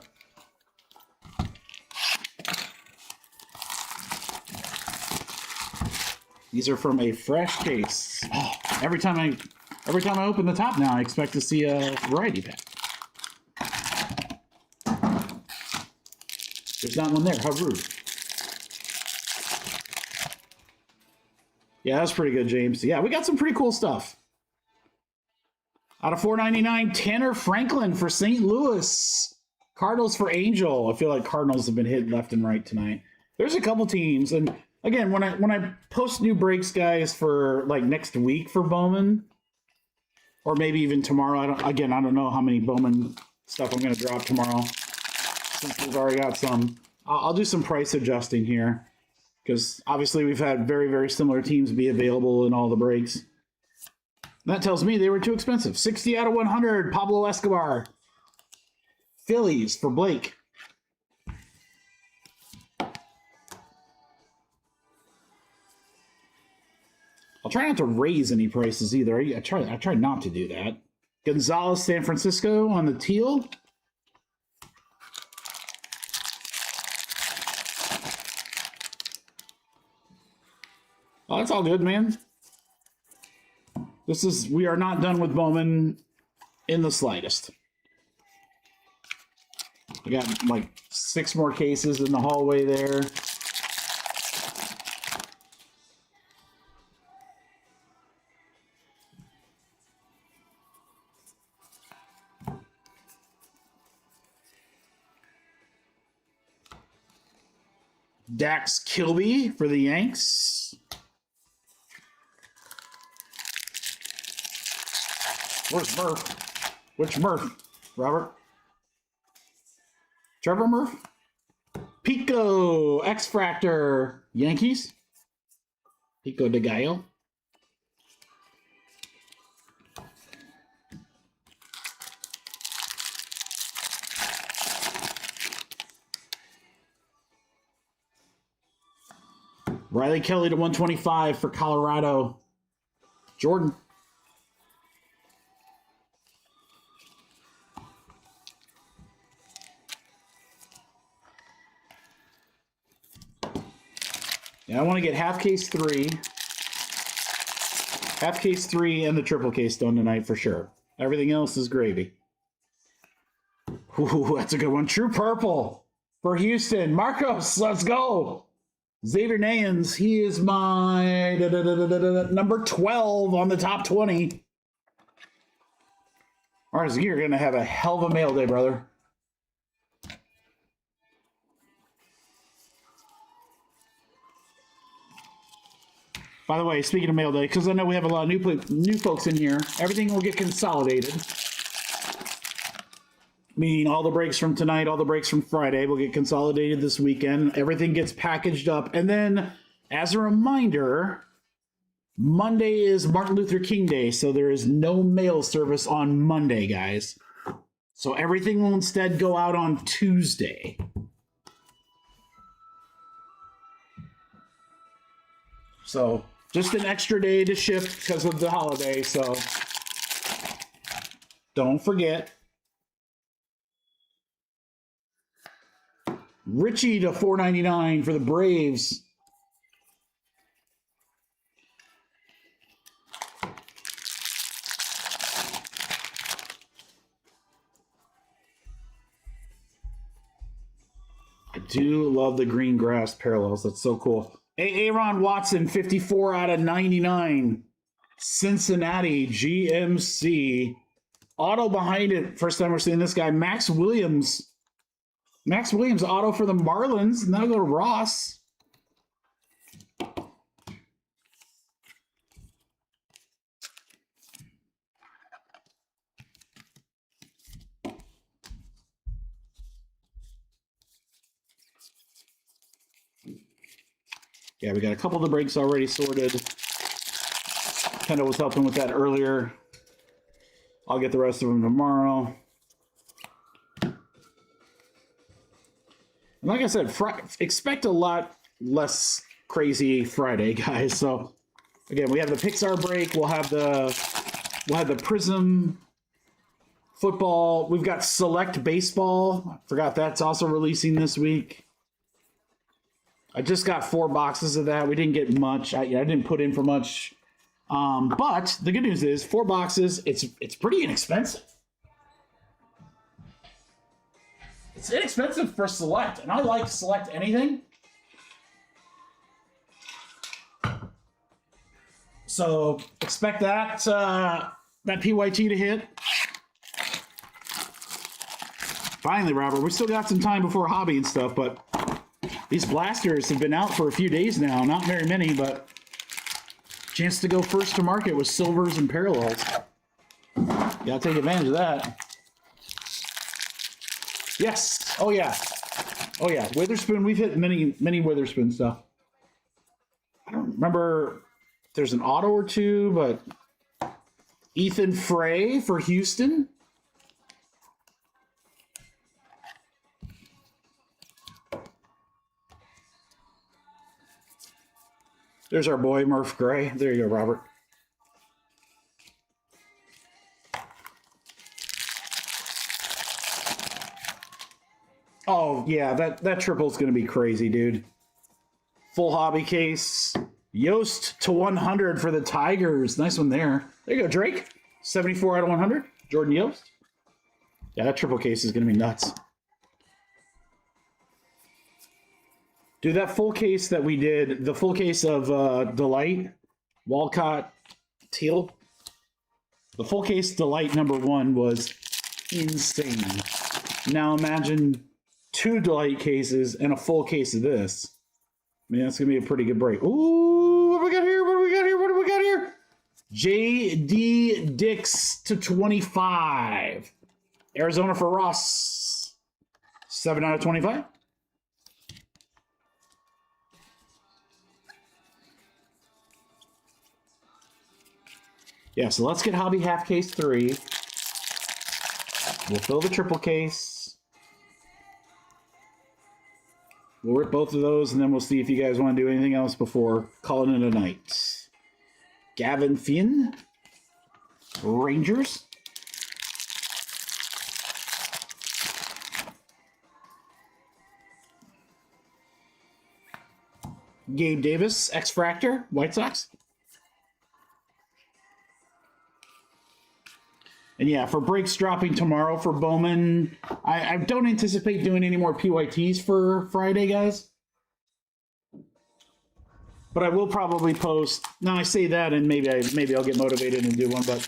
These are from a fresh case. Oh, every time I open the top now, I expect to see a variety pack. There's not one there. How rude. Yeah, that's pretty good, James. Yeah, we got some pretty cool stuff. Out of $4.99, Tanner Franklin for St. Louis. Cardinals for Angel. I feel like Cardinals have been hit left and right tonight. There's a couple teams, and again, when I post new breaks, guys, for like next week for Bowman, or maybe even tomorrow. I don't know how many Bowman stuff I'm going to drop tomorrow, since we've already got some. I'll do some price adjusting here, because obviously we've had very, very similar teams be available in all the breaks. That tells me they were too expensive. 60 out of 100, Pablo Escobar. Phillies for Blake. I'll try not to raise any prices either. I try not to do that. Gonzalez, San Francisco on the teal. Oh, that's all good, man. We are not done with Bowman in the slightest. We got like 6 more cases in the hallway there. Dax Kilby for the Yanks. Where's Murph? Which Murph, Robert? Trevor Murph? Pico, X-Fractor, Yankees. Pico de Gallo. Riley Kelly to 125 for Colorado. Jordan. Yeah, I want to get half case 3. Half case 3 and the triple case done tonight for sure. Everything else is gravy. Ooh, that's a good one. True Purple for Houston. Marcos, let's go. Xavier Nayans, he is my number 12 on the top 20. All right, so you're going to have a hell of a mail day, brother. By the way, speaking of mail day, because I know we have a lot of new folks in here, everything will get consolidated. Meaning all the breaks from tonight, all the breaks from Friday will get consolidated this weekend. Everything gets packaged up. And then, as a reminder, Monday is Martin Luther King Day, so there is no mail service on Monday, guys. So everything will instead go out on Tuesday. So just an extra day to ship because of the holiday, so don't forget. Richie to $4.99 for the Braves. I do love the green grass parallels. That's so cool. Aaron Watson, 54 out of 99. Cincinnati GMC. auto behind it. First time we're seeing this guy, Max Williams. Max Williams auto for the Marlins. Now go to Ross. Yeah, we got a couple of the breaks already sorted. Kendall was helping with that earlier. I'll get the rest of them tomorrow. And like I said, expect a lot less crazy Friday, guys. So again, we have the Pixar break. We'll have the Prism football. We've got Select Baseball. I forgot that's also releasing this week. I just got 4 boxes of that. We didn't get much. I didn't put in for much. But the good news is 4 boxes. It's pretty inexpensive. It's inexpensive for Select, and I like Select anything. So expect that PYT to hit. Finally, Robert, we still got some time before hobby and stuff, but these blasters have been out for a few days now. Not very many, but chance to go first to market with silvers and parallels. Gotta take advantage of that. Yes. Oh yeah. Oh yeah. Witherspoon. We've hit many Witherspoon stuff. I don't remember if there's an auto or two, but Ethan Frey for Houston. There's our boy, Murph Gray. There you go, Robert. Oh, yeah, that triple's going to be crazy, dude. Full hobby case. Yost to 100 for the Tigers. Nice one there. There you go, Drake. 74 out of 100. Jordan Yost. Yeah, that triple case is going to be nuts. Dude, that full case that we did, the full case of Delight, Walcott, Teal, the full case Delight #1 was insane. Now imagine 2 Delight cases and a full case of this. I mean, that's going to be a pretty good break. Ooh, what do we got here? What do we got here? What do we got here? J.D. Dix to 25. Arizona for Ross. 7 out of 25. Yeah, so let's get Hobby Half Case 3. We'll fill the triple case. We'll rip both of those, and then we'll see if you guys want to do anything else before calling it a night. Gavin Finn. Rangers. Gabe Davis, X-Fractor, White Sox. And yeah, for breaks dropping tomorrow for Bowman, I don't anticipate doing any more PYTs for Friday, guys. But I will probably post. Now I say that, and maybe I'll get motivated and do one, but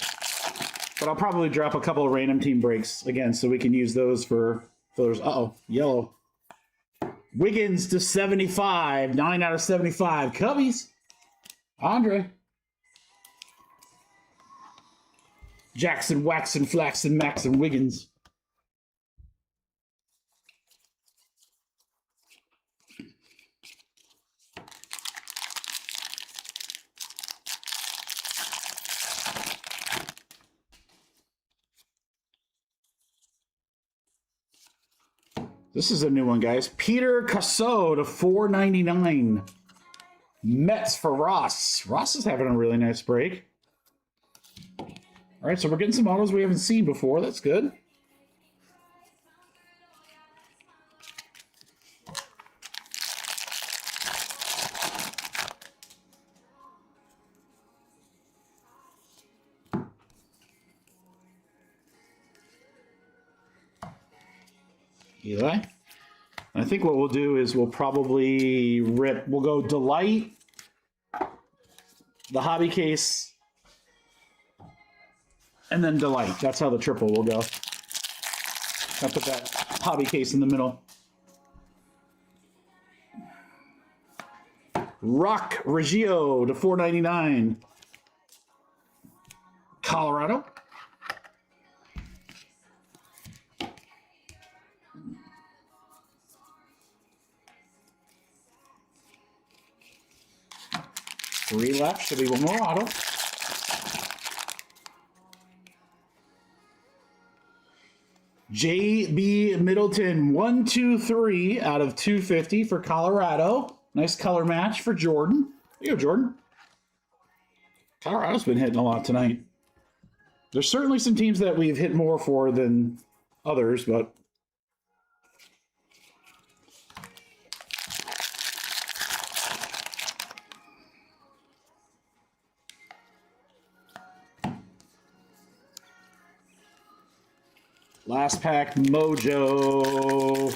I'll probably drop a couple of random team breaks again, so we can use those for fillers. Uh-oh, yellow. Wiggins to 75, 9 out of 75. Cubbies. Andre. Jackson, Waxon, Flaxon, Maxon, Wiggins. This is a new one, guys. Peter Casso to 499. Mets for Ross. Ross is having a really nice break. All right, so we're getting some autos we haven't seen before. That's good. Eli. I think what we'll do is we'll probably we'll go Delight, the hobby case, and then Delight. That's how the triple will go. I'll put that hobby case in the middle. Rock Reggio to $4.99. Colorado. Three left. Should be one more auto. J.B. Middleton, 1, 2, 3 out of 250 for Colorado. Nice color match for Jordan. There you go, Jordan. Colorado's been hitting a lot tonight. There's certainly some teams that we've hit more for than others, but last pack Mojo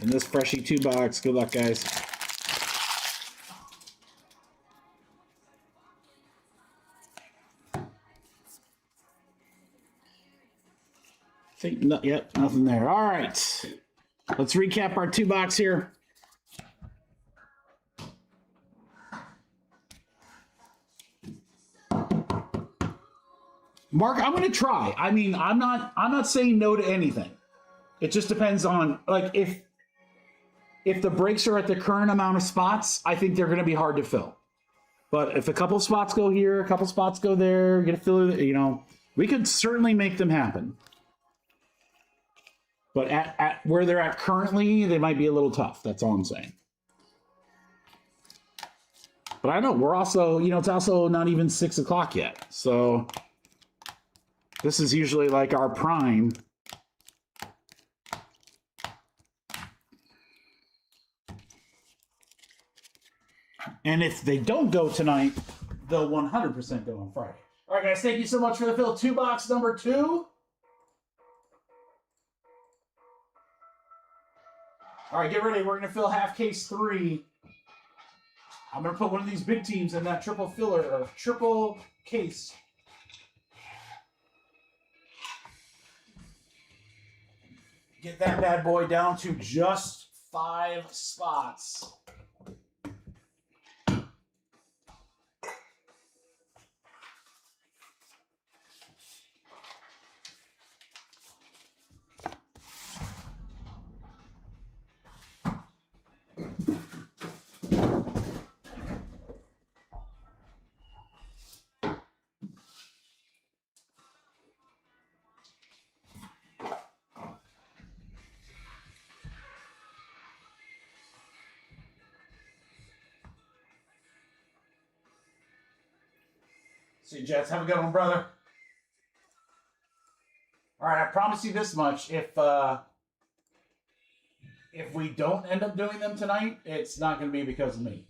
in this Freshie 2 box. Good luck, guys. Yep, nothing there. All right. Let's recap our 2 box here. Mark, I'm going to try. I mean, I'm not saying no to anything. It just depends on, like, if the breaks are at the current amount of spots, I think they're going to be hard to fill. But if a couple spots go here, a couple spots go there, get a filler, you know, we could certainly make them happen. But at where they're at currently, they might be a little tough. That's all I'm saying. But I know we're also, you know, it's also not even 6 o'clock yet. So this is usually like our prime. And if they don't go tonight, they'll 100% go on Friday. All right, guys, thank you so much for the fill. 2 box number 2. All right, get ready. We're going to fill half case 3. I'm going to put one of these big teams in that triple filler or triple case. Get that bad boy down to just 5 spots. See you, Jets. Have a good one, brother. All right, I promise you this much. If we don't end up doing them tonight, it's not going to be because of me.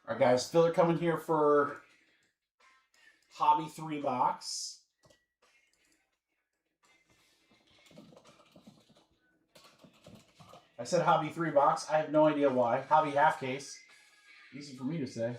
All right, guys, filler coming here for Hobby 3 box. I said Hobby 3 box. I have no idea why. Hobby half case. Easy for me to say.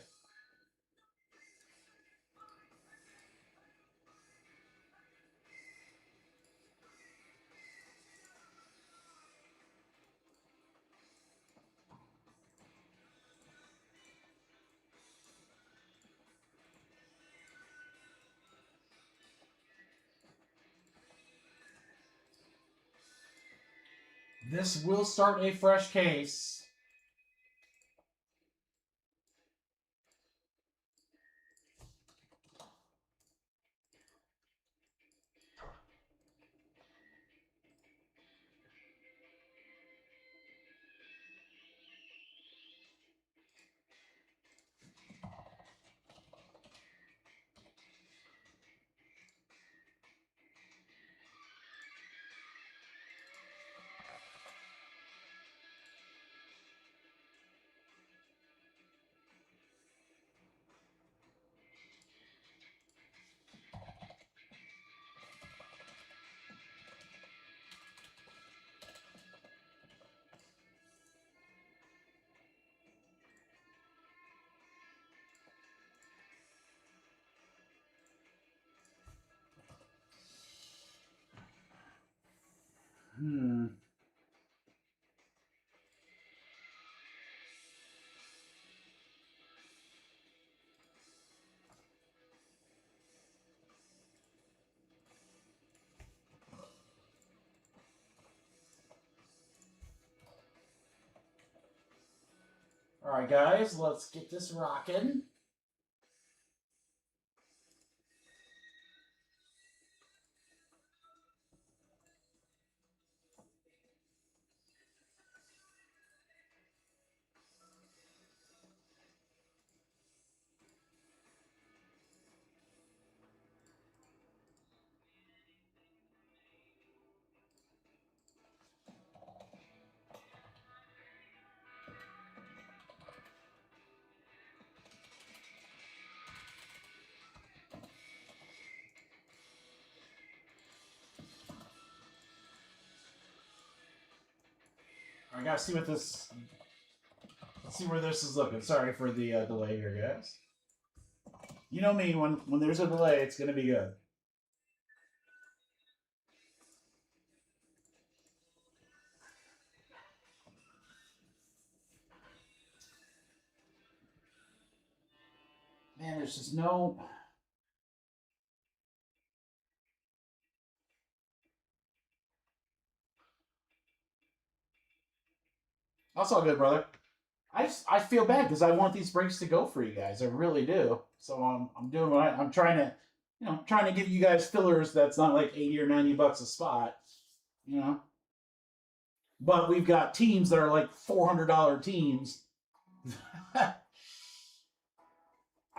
This will start a fresh case. All right, guys, let's get this rocking. I gotta see what this. Let's see where this is looking. Sorry for the delay here, guys. You know me, when there's a delay, it's gonna be good. Man, there's just no. That's all good, brother. I feel bad because I want these breaks to go for you guys. I really do. So I'm doing what I'm trying to, trying to give you guys fillers that's not like $80 or $90 a spot, But we've got teams that are like $400 teams. I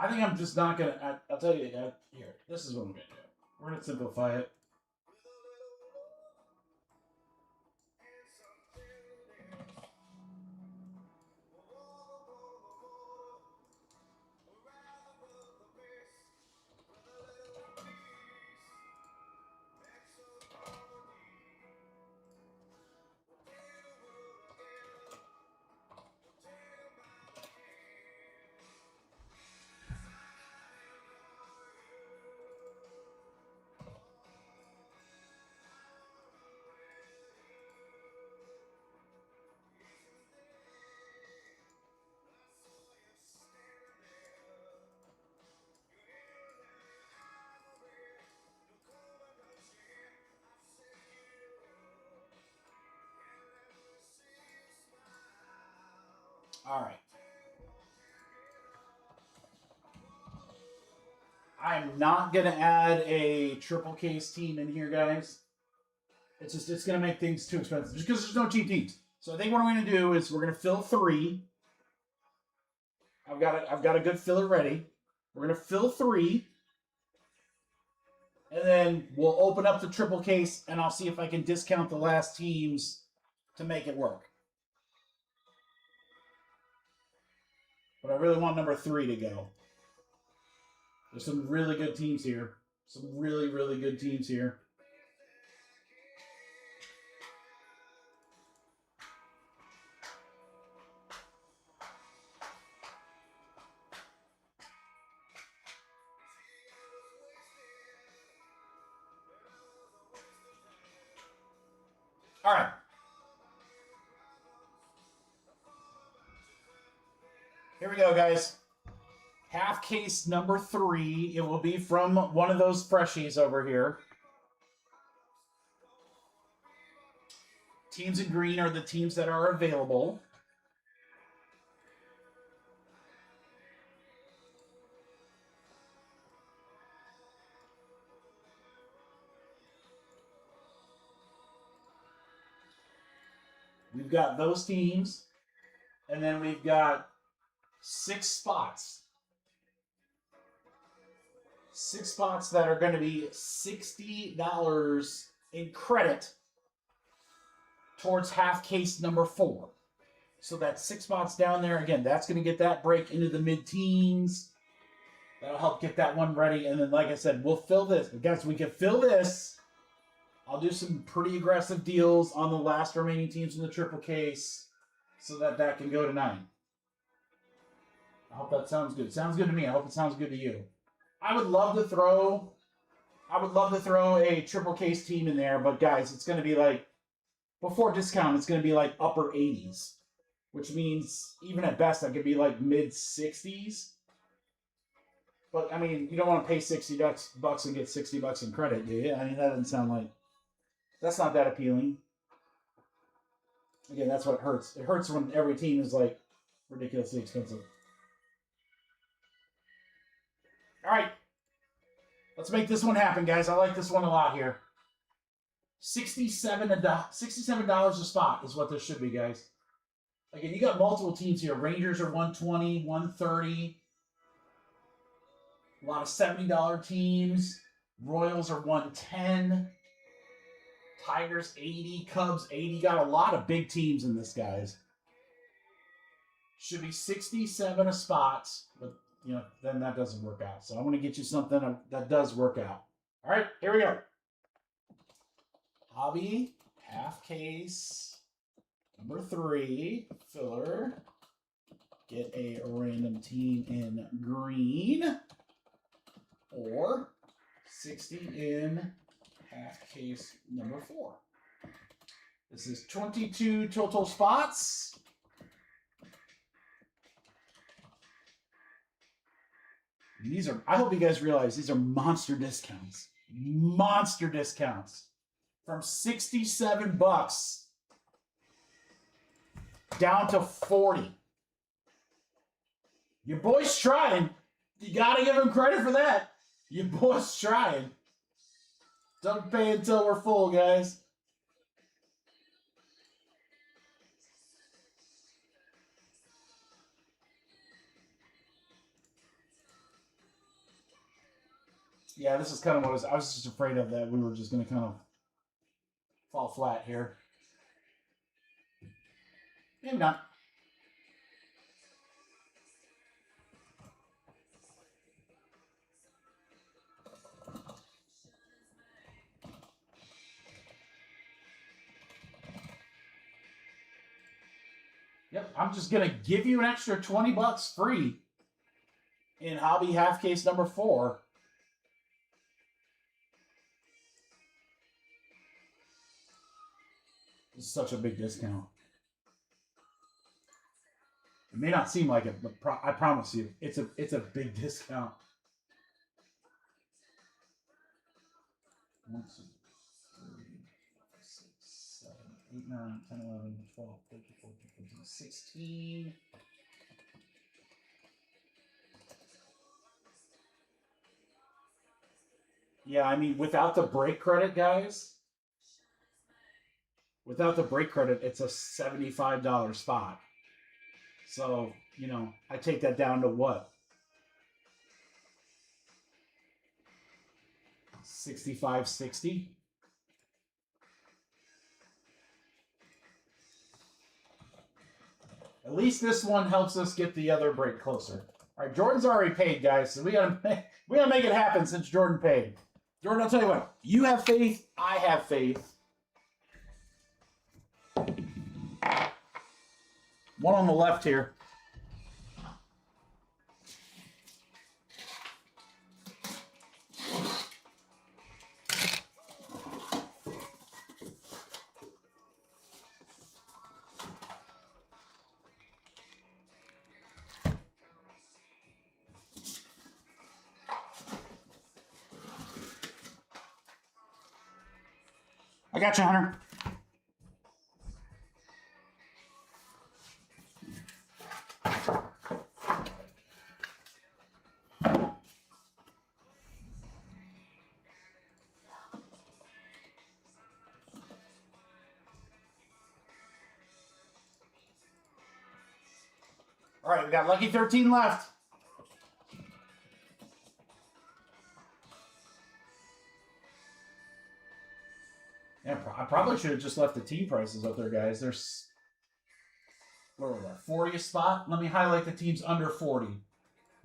think I'm just not gonna. I'll tell you, here. This is what I'm gonna do. We're gonna simplify it. All right. I'm not going to add a triple case team in here, guys. It's going to make things too expensive just because there's no cheap teams. So I think what I'm going to do is we're going to fill 3. I've got a good filler ready. We're going to fill 3. And then we'll open up the triple case and I'll see if I can discount the last teams to make it work. But I really want number 3 to go. There's some really good teams here. Some really, really good teams here. All right. Here we go, guys. Half case number 3. It will be from one of those freshies over here. Teams in green are the teams that are available. We've got those teams. And then we've got 6 spots. 6 spots that are going to be $60 in credit towards half case number 4. So that's 6 spots down there. Again, that's going to get that break into the mid-teens. That'll help get that one ready. And then, like I said, we'll fill this. Guys, we can fill this. I'll do some pretty aggressive deals on the last remaining teams in the triple case so that that can go to 9. I hope that sounds good. Sounds good to me. I hope it sounds good to you. I would love to throw a triple case team in there, but guys, it's going to be like before discount, it's going to be like upper 80s, which means even at best, I could be like mid 60s. But I mean, you don't want to pay $60 and get $60 in credit, do you? I mean, that doesn't sound like, that's not that appealing. Again, that's what hurts. It hurts when every team is like ridiculously expensive. All right. Let's make this one happen, guys. I like this one a lot here. $67 a spot is what this should be, guys. Again, you got multiple teams here. Rangers are 120, 130. A lot of $70 teams. Royals are 110. Tigers 80. Cubs 80. Got a lot of big teams in this, guys. Should be 67 a spot, but you know, then that doesn't work out. So I want to get you something that does work out. All right, here we go. Hobby, half case, number 3, filler. Get a random team in green. Or 60 in half case number 4. This is 22 total spots. These are, I hope you guys realize these are monster discounts. Monster discounts. From $67 down to 40. Your boy's trying. You gotta give him credit for that. Your boy's trying. Don't pay until we're full, guys. Yeah, this is kind of what I was just afraid of, that we were just going to kind of fall flat here. Maybe not. Yep, I'm just going to give you an extra $20 free in hobby half case number 4. It's such a big discount. It may not seem like it, but I promise you, it's a big discount. 1, 2, 3, 6, 7, 8, 9, 10, 11, 12, 13, 14, 15, 16. Yeah, I mean, without the break credit, guys. Without the break credit, it's a $75 spot. So, you know, I take that down to what? 65, 60? At least this one helps us get the other break closer. All right, Jordan's already paid, guys, so we gotta make it happen since Jordan paid. Jordan, I'll tell you what. You have faith. I have faith. One on the left here. I got you, Hunter. All right, we got lucky 13 left. Yeah, I probably should have just left the team prices up there, guys. There's, where was that, 40th spot? Let me highlight the teams under 40.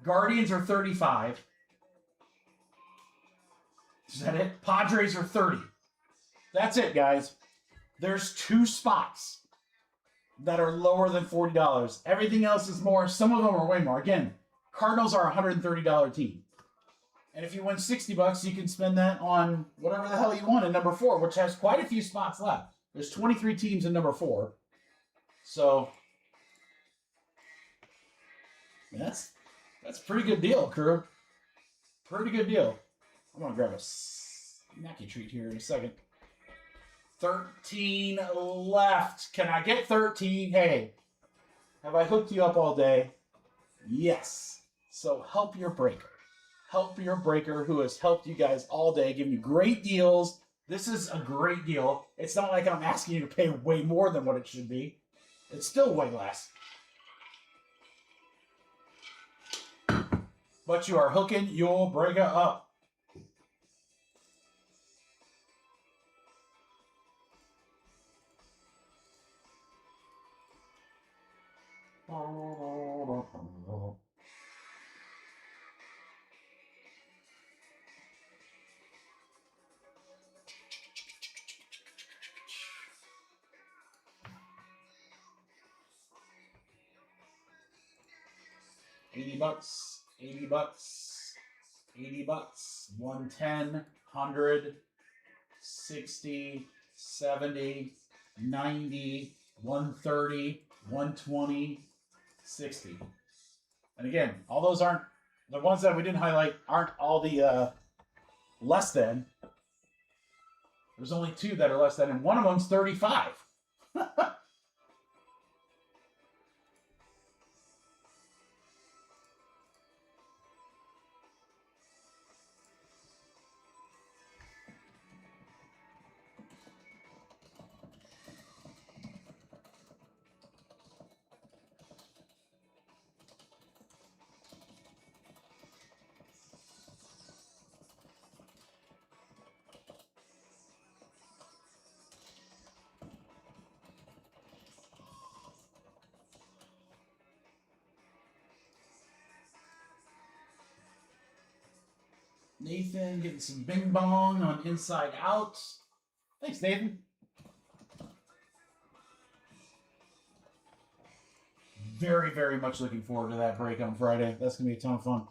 Guardians are 35. Is that it? Padres are 30. That's it, guys. There's 2 spots that are lower than $40. Everything else is more. Some of them are way more. Again, Cardinals are a $130 team. And if you win $60, you can spend that on whatever the hell you want in number 4, which has quite a few spots left. There's 23 teams in number 4. So that's a pretty good deal, crew. Pretty good deal. I'm going to grab a snacky treat here in a second. 13 left. Can I get 13? Hey, have I hooked you up all day? Yes. So help your breaker. Help your breaker who has helped you guys all day, giving you great deals. This is a great deal. It's not like I'm asking you to pay way more than what it should be. It's still way less. But you are hooking your breaker up. $80, $80, $80, 110, 100, 60, 70, 90, 130, 120, 60. And again, all those aren't, the ones that we didn't highlight aren't all the less than. There's only 2 that are less than, and one of them's 35. Nathan getting some bing bong on Inside Out. Thanks, Nathan. Very, very much looking forward to that break on Friday. That's going to be a ton of fun.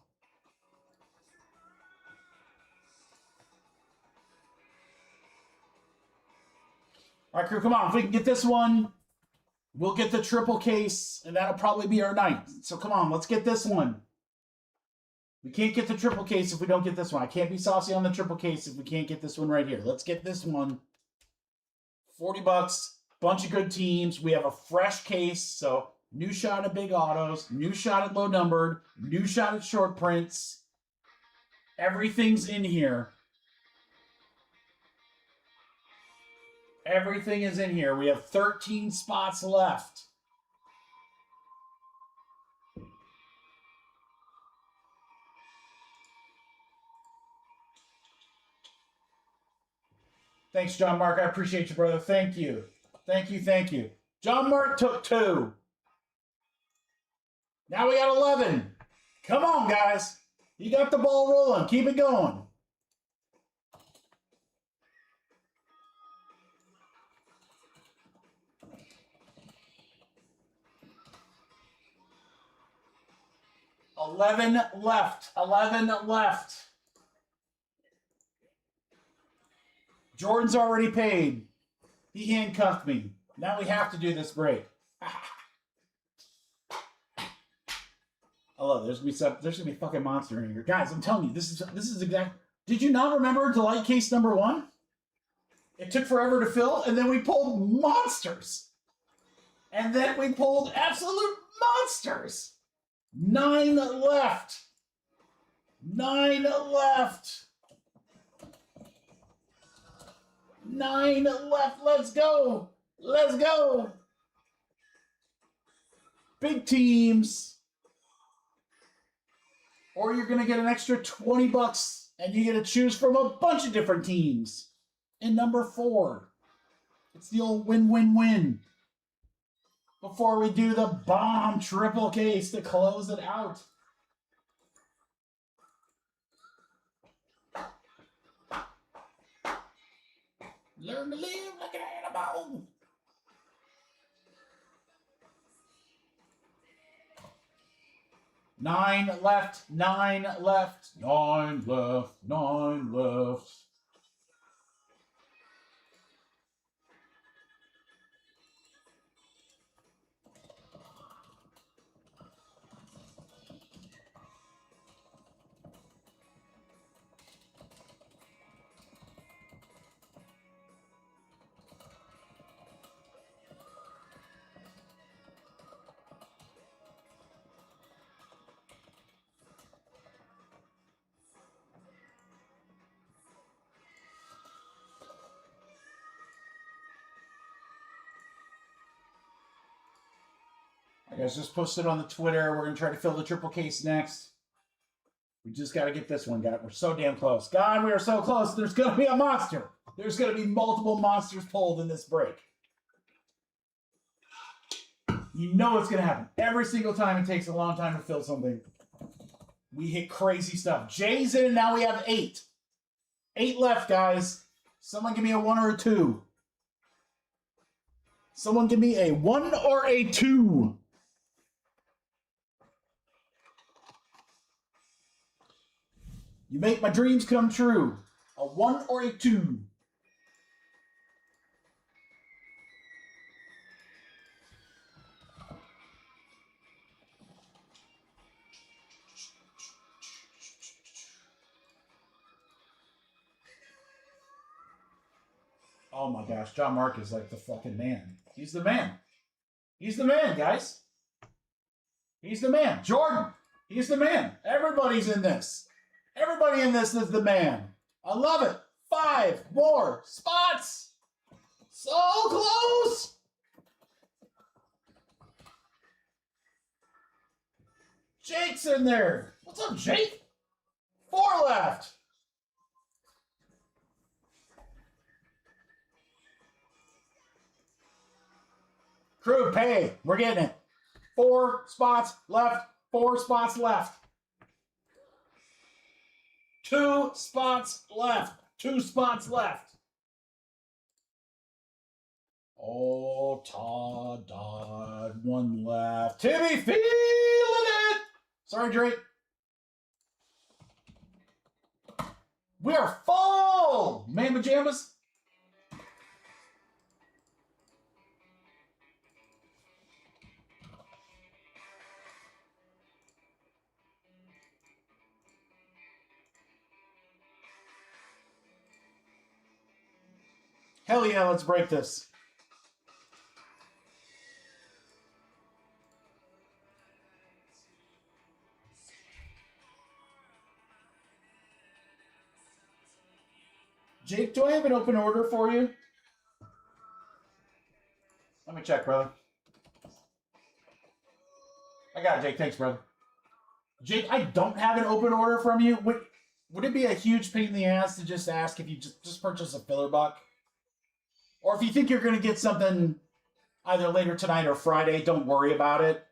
All right, crew, come on. If we can get this one, we'll get the triple case, and that'll probably be our night. So come on, let's get this one. We can't get the triple case if we don't get this one. I can't be saucy on the triple case if we can't get this one right here. Let's get this one. $40, bunch of good teams. We have a fresh case, so new shot at big autos, new shot at low numbered, new shot at short prints. Everything's in here. Everything is in here. We have 13 spots left. Thanks, John Mark. I appreciate you, brother. Thank you. Thank you, thank you. John Mark took 2. Now we got 11. Come on, guys. You got the ball rolling. Keep it going. $11 left. 11 left. Jordan's already paid. He handcuffed me. Now we have to do this break. I love it. There's gonna be a fucking monster in here. Guys, I'm telling you, this is exact. Did you not remember delight case number 1? It took forever to fill, and then we pulled monsters. And then we pulled absolute monsters. 9 left. 9 left. 9 left. Let's go. Let's go. Big teams. Or you're going to get an extra $20 and you get to choose from a bunch of different teams. In number 4. It's the old win-win-win. Before we do the bomb triple case to close it out. Learn to live like an animal. Nine left, 9 left, 9 left, 9 left. guys just posted on the Twitter. We're going to try to fill the triple case next. We just got to get this one, guys. We're so damn close. God, we are so close. There's going to be a monster. There's going to be multiple monsters pulled in this break. You know it's going to happen. Every single time it takes a long time to fill something. We hit crazy stuff. Jay's in, and now we have 8. 8 left, guys. Someone give me a 1 or a 2. Someone give me a 1 or a 2. You make my dreams come true. A 1 or a 2. Oh my gosh, John Mark is like the fucking man. He's the man. He's the man, guys. He's the man. Jordan, he's the man. Everybody's in this. Everybody in this is the man. I love it. 5 more spots. So close. Jake's in there. What's up, Jake? 4 left. Crew, pay. We're getting it. 4 spots left. 4 spots left. 2 spots left. 2 spots left. Oh, Todd, Dodd. 1 left. Timmy feeling it. Sorry, Drake. We are full. Man pajamas. Hell yeah, let's break this. Jake, do I have an open order for you? Let me check, brother. I got it, Jake. Thanks, brother. Jake, I don't have an open order from you. Would it be a huge pain in the ass to just ask if you just purchase a filler buck? Or if you think you're going to get something either later tonight or Friday, don't worry about it.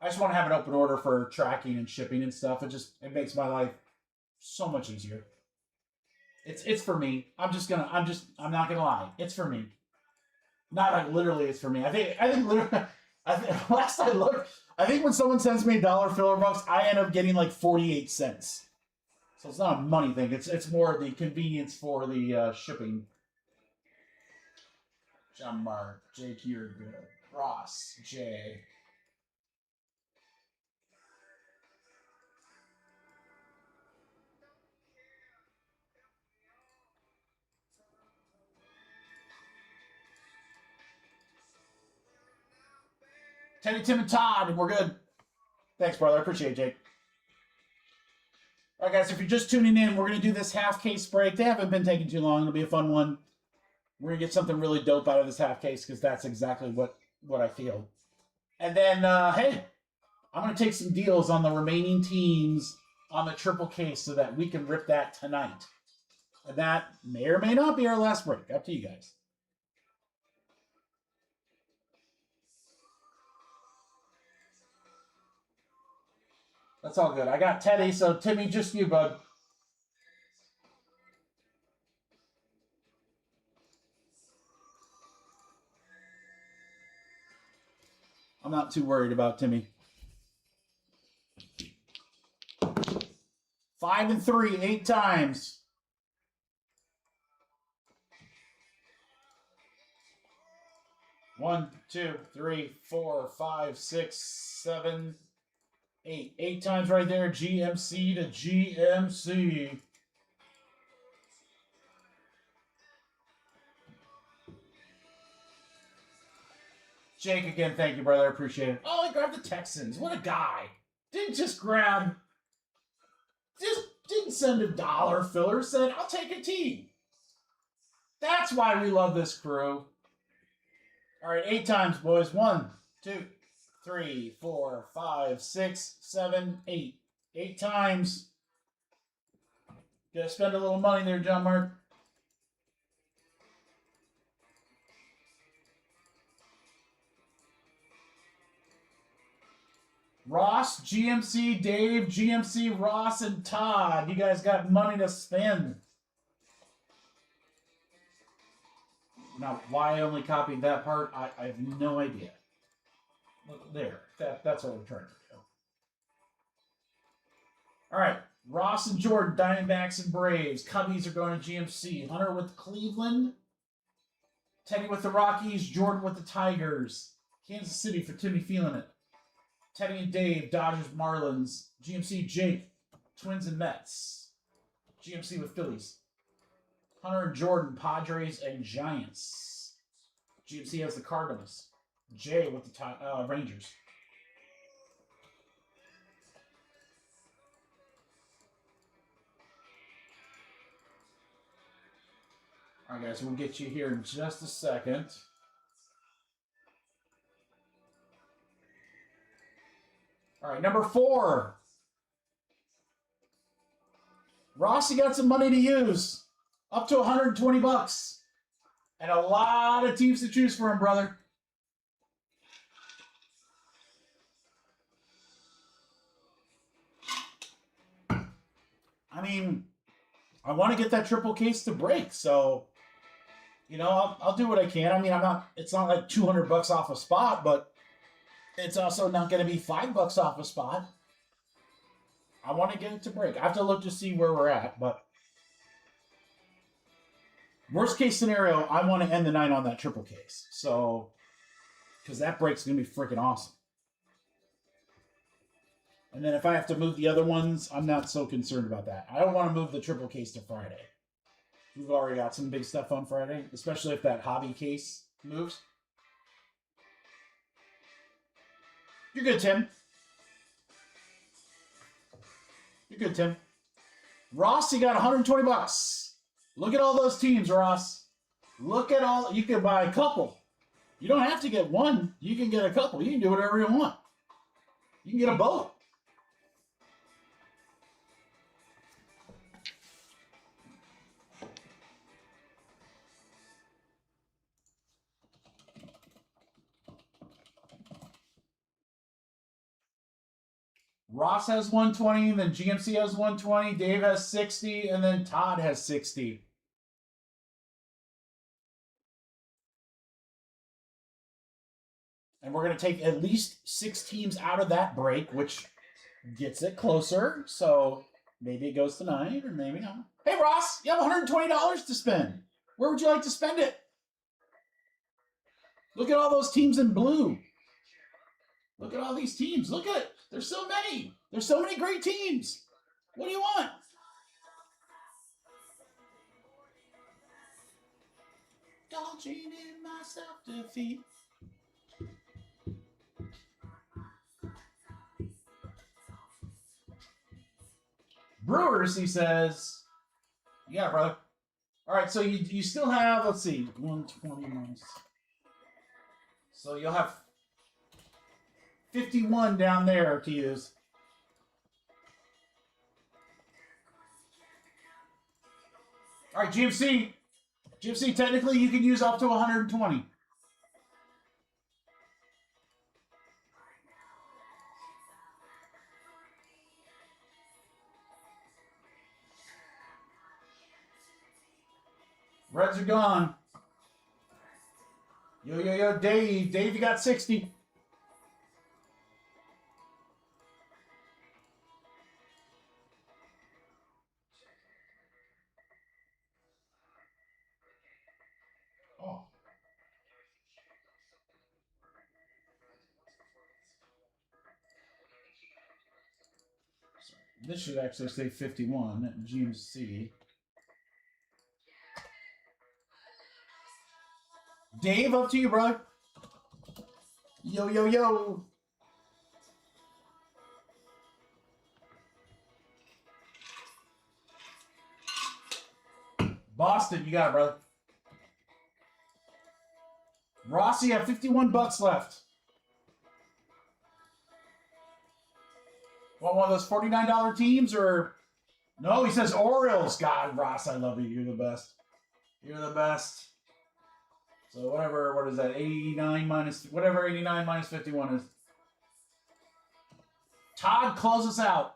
I just want to have an open order for tracking and shipping and stuff. It makes my life so much easier. It's for me. I'm not gonna lie. It's for me. Not like literally it's for me. I think literally last I looked, I think when someone sends me $1 filler bucks, I end up getting like 48 cents. So it's not a money thing. It's more the convenience for the shipping. John Mark, Jake, you're good. Ross, Jay. Teddy, Tim, and Todd, and we're good. Thanks, brother. I appreciate it, Jake. All right, guys, if you're just tuning in, we're going to do this half case break. They haven't been taking too long. It'll be a fun one. We're going to get something really dope out of this half case because that's exactly what I feel. And then, hey, I'm going to take some deals on the remaining teams on the triple case so that we can rip that tonight. And that may or may not be our last break. Up to you guys. That's all good. I got Teddy, so Timmy, just you, bud. I'm not too worried about Timmy. 5 and 3, 8 times. One, 2, 3, 4, 5, 6, 7, 8. 8 times right there. GMC to GMC. Jake, again, thank you, brother. I appreciate it. Oh, he grabbed the Texans. What a guy. Didn't just grab... Just didn't send $1 filler. Said, I'll take a team. That's why we love this crew. All right, 8 times, boys. 1, 2, 3, 4, 5, 6, 7, 8. 8 times. Gotta spend a little money there, John Mark. Ross, GMC, Dave, GMC, Ross, and Todd. You guys got money to spend. Now, why I only copied that part, I have no idea. Look there. That's what we're trying to do. All right. Ross and Jordan, Diamondbacks and Braves. Cubbies are going to GMC. Hunter with Cleveland. Teddy with the Rockies. Jordan with the Tigers. Kansas City for Timmy feeling it. Teddy and Dave, Dodgers, Marlins. GMC, Jake, Twins and Mets. GMC with Phillies. Hunter and Jordan, Padres and Giants. GMC has the Cardinals. Jay with the Rangers. All right, guys, we'll get you here in just a second. All right, number 4. Ross, you got some money to use. Up to $120. And a lot of teams to choose from, brother. I mean, I want to get that triple case to break, so, you know, I'll do what I can. I mean, it's not like $200 off a spot, but it's also not going to be $5 off a spot. I want to get it to break. I have to look to see where we're at, but worst case scenario, I want to end the night on that triple case. So, because that break's going to be freaking awesome. And then if I have to move the other ones, I'm not so concerned about that. I don't want to move the triple case to Friday. We've already got some big stuff on Friday, especially if that hobby case moves. You're good, Tim. You're good, Tim. Ross, you got $120. Look at all those teams, Ross. Look at all. You can buy a couple. You don't have to get one. You can get a couple. You can do whatever you want. You can get a boat. Ross has 120, then GMC has 120, Dave has 60, and then Todd has 60. And we're going to take at least 6 teams out of that break, which gets it closer. So maybe it goes tonight, or maybe not. Hey, Ross, you have $120 to spend. Where would you like to spend it? Look at all those teams in blue. Look at all these teams. Look at it. There's so many. There's so many great teams. What do you want? Indulging in my self-defeat. Brewers, he says. Yeah, brother. All right, so you still have, let's see, 120 minus. So you'll have 51 down there to use. All right, GMC. GMC, technically you can use up to 120. Reds are gone. Yo, Dave. Dave, you got 60. Oh. This should actually say 51 at GMC. Dave, up to you, brother. Yo. Boston, you got it, brother. Rossi, you have $51 left. Want one of those $49 teams or no? He says Orioles. God, Ross, I love you. You're the best. You're the best. So whatever, what is that? 89 minus whatever 89 minus 51 is. Todd, close us out.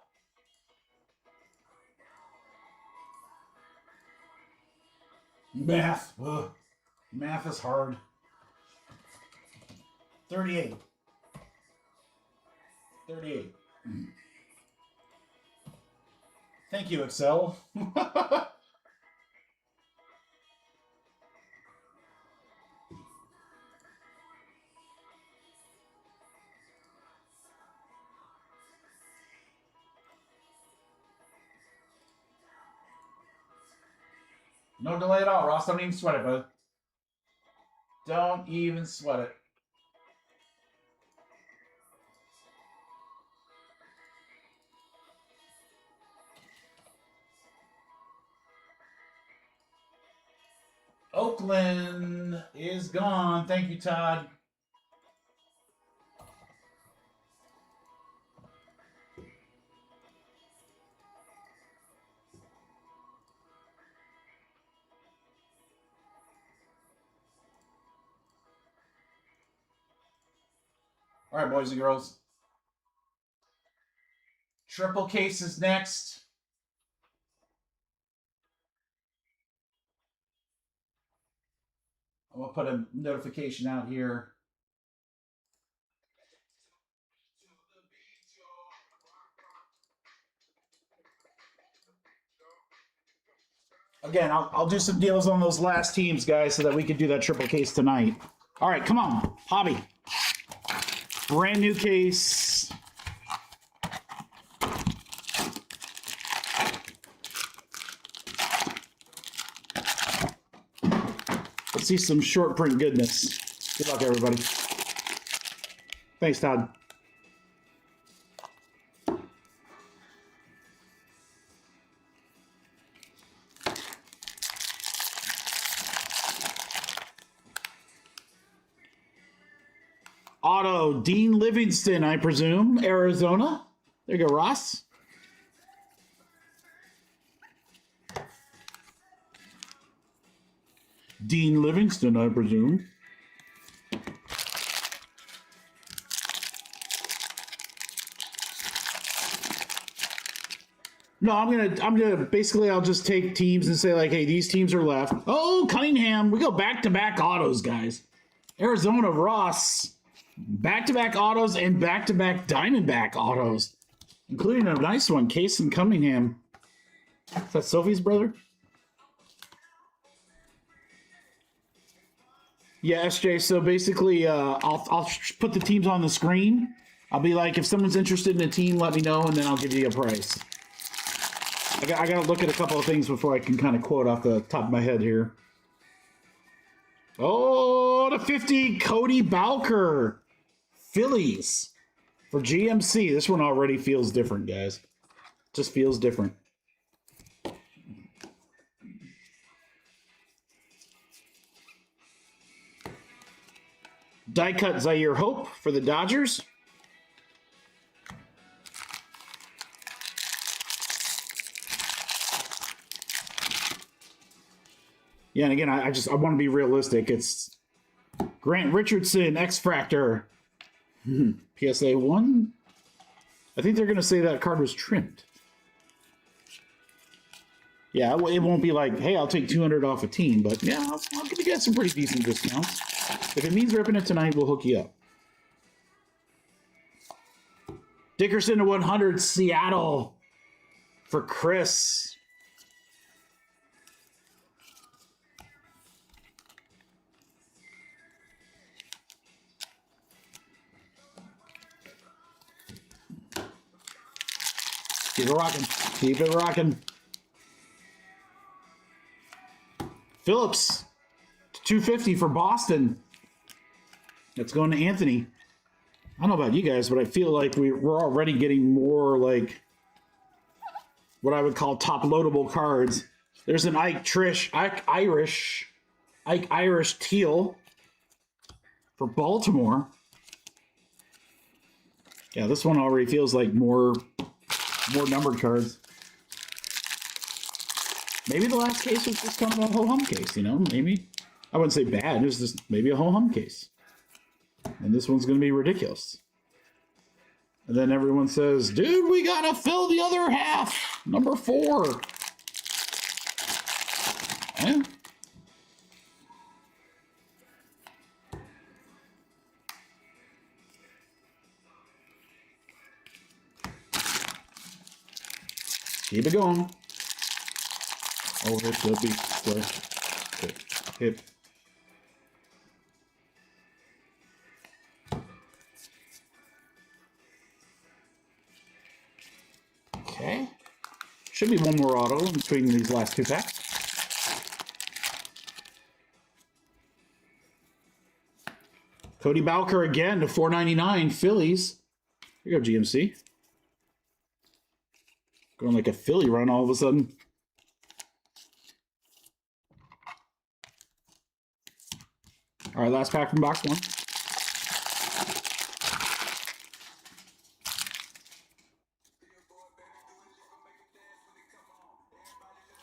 Math. Ugh. Math is hard. 38. 38. Thank you, Excel. No delay at all, Ross. Don't even sweat it, bud. Don't even sweat it. Oakland is gone. Thank you, Todd. All right, boys and girls. Triple case is next. I'm going to put a notification out here. Again, I'll do some deals on those last teams, guys, so that we can do that triple case tonight. All right, come on, Hobby. Brand new case. Let's see some short print goodness. Good luck, everybody. Thanks, Todd. Auto, Dean Livingston, I presume, Arizona. There you go, Ross. Dean Livingston, I presume. No, I'm gonna basically I'll just take teams and say like, hey, these teams are left. Oh, Cunningham, we go back-to-back autos, guys. Arizona, Ross. Back-to-back autos and back-to-back Diamondback autos, including a nice one, Case and Cunningham. Is that Sophie's brother? Yeah, SJ. So basically, I'll put the teams on the screen. I'll be like, if someone's interested in a team, let me know, and then I'll give you a price. I got to look at a couple of things before I can kind of quote off the top of my head here. Oh, the 50, Cody Bowker. Phillies for GMC. This one already feels different, guys. Just feels different. Die cut Zaire Hope for the Dodgers. Yeah, and again, I want to be realistic. It's Grant Richardson, X-Fractor. PSA 1. I think they're going to say that card was trimmed. Yeah, it won't be like, hey, I'll take 200 off a team, but yeah, I'll give you guys some pretty decent discounts. If it means ripping it tonight, we'll hook you up. Dickerson to 100, Seattle for Chris. Keep it rocking. Keep it rocking. Phillips, 250 for Boston. That's going to Anthony. I don't know about you guys, but I feel like we're already getting more like what I would call top loadable cards. There's an Ike Irish Teal for Baltimore. Yeah, this one already feels like more More numbered cards. Maybe the last case was just kind of a ho-hum case, you know? Maybe. I wouldn't say bad. It was just maybe a ho-hum case. And this one's going to be ridiculous. And then everyone says, dude, we got to fill the other half. Number 4. Yeah. Keep it going. Oh, hit the beat. Hit. Okay. Should be one more auto in between these last 2 packs. Cody Bowker again to 499 Phillies. Here you go, GMC. Going like a Philly run all of a sudden. All right, last pack from box 1.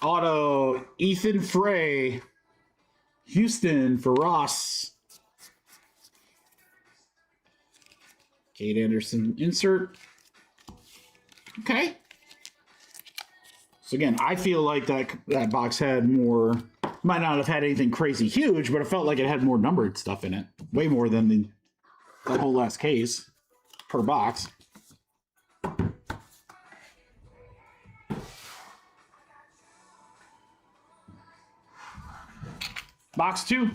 Auto, Ethan Frey, Houston for Ross. Kate Anderson insert. Okay. So again, I feel like that box had more, might not have had anything crazy huge, but it felt like it had more numbered stuff in it. Way more than the whole last case per box. Box 2.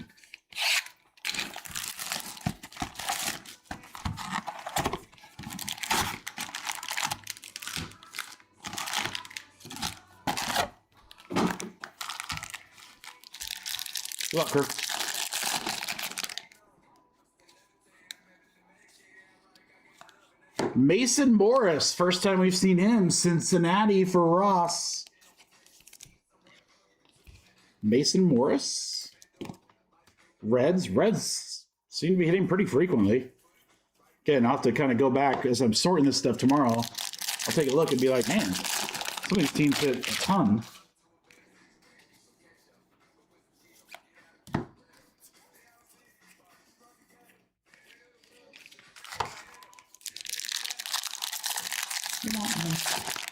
Good luck, Kirk. Mason Morris, first time we've seen him. Cincinnati for Ross. Mason Morris. Reds. Reds seem to be hitting pretty frequently. Again, I'll have to kind of go back as I'm sorting this stuff tomorrow. I'll take a look and be like, man, some of these teams hit a ton.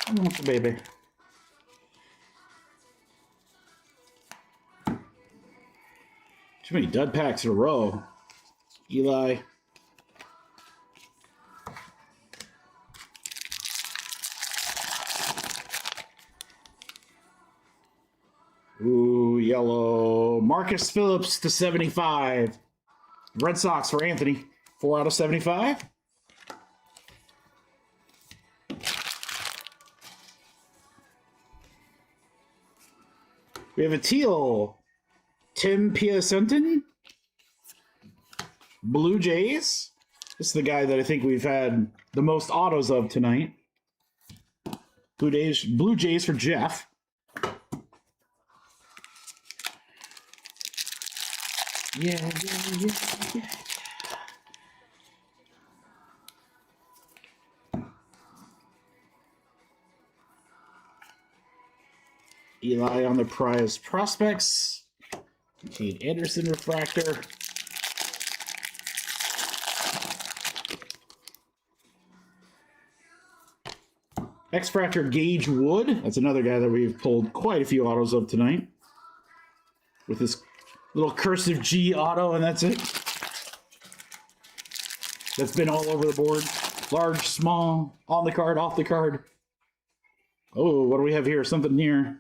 I want the baby. Too many dud packs in a row. Eli. Ooh, yellow. Marcus Phillips to 75. Red Sox for Anthony. 4 out of 75. We have a teal. Tim Piacentin. Blue Jays. This is the guy that I think we've had the most autos of tonight. Blue Jays for Jeff. Yeah. Eli on the prize prospects. Kate Anderson refractor. X-Fractor Gage Wood. That's another guy that we've pulled quite a few autos of tonight. With this little cursive G auto, and that's it. That's been all over the board. Large, small, on the card, off the card. Oh, what do we have here? Something here.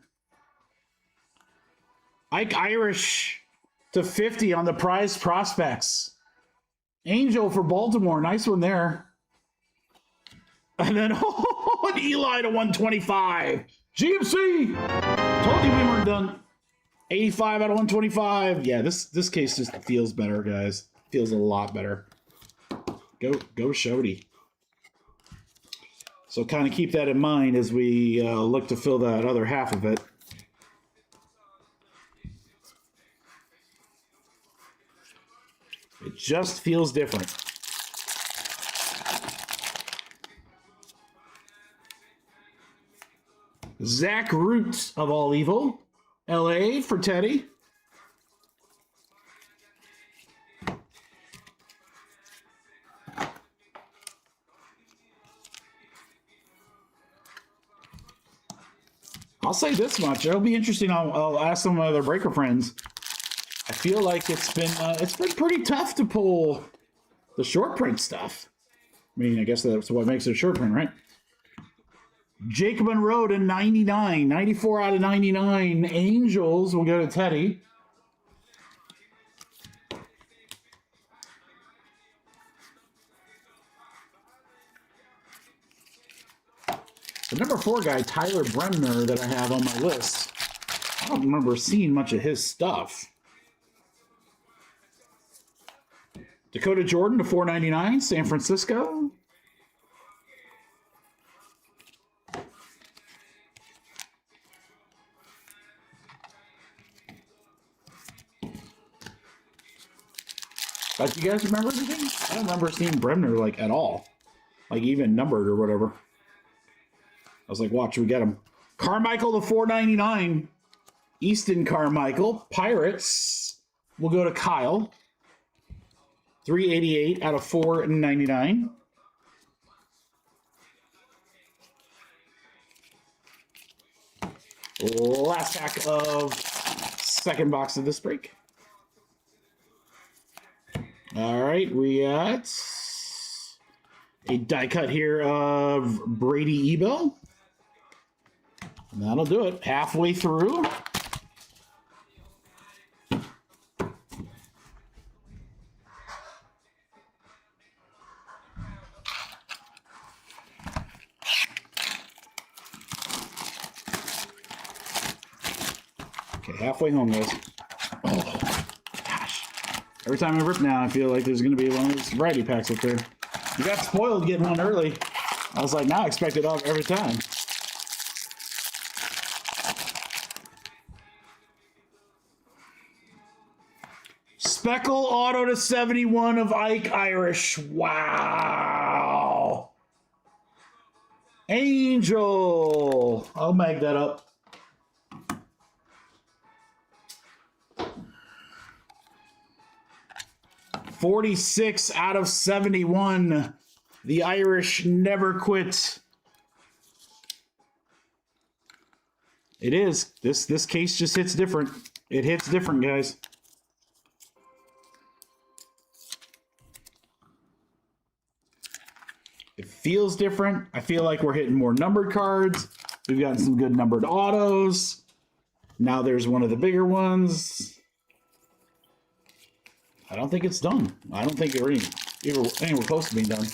Ike Irish to 50 on the prize prospects. Angel for Baltimore. Nice one there. And then, an Eli to 125. GMC. Told you we weren't done. 85 out of 125. Yeah, this case just feels better, guys. Feels a lot better. Go Shody. So kind of keep that in mind as we look to fill that other half of it. It just feels different. Zach Root of All Evil. LA for Teddy. I'll say this much. It'll be interesting. I'll ask some of my other breaker friends. I feel like it's been pretty tough to pull the short print stuff. I mean, I guess that's what makes it a short print, right? Jacob Monroe to 99. 94 out of 99. Angels will go to Teddy. The number 4 guy, Tyler Bremner, that I have on my list, I don't remember seeing much of his stuff. Dakota Jordan to 499, San Francisco. Do you guys remember anything? I don't remember seeing Bremner like at all. Like even numbered or whatever. I was like, watch, we get him. Carmichael to 499. Easton Carmichael. Pirates will go to Kyle. 388 out of 499. Last pack of second box of this break. All right, we got a die cut here of Brady Ebel. And that'll do it. Halfway through. Okay, halfway home, guys. Oh, gosh. Every time I rip now, I feel like there's going to be one of those variety packs up there. You got spoiled getting one early. I was like, now I expect it off every time. Speckle auto to 71 of Ike Irish. Wow. Angel. I'll mag that up. $46 out of 71. The Irish never quit. It is. This case just hits different. It hits different, guys. It feels different. I feel like we're hitting more numbered cards. We've gotten some good numbered autos. Now there's one of the bigger ones. I don't think it's done. I don't think we're anywhere close to being done.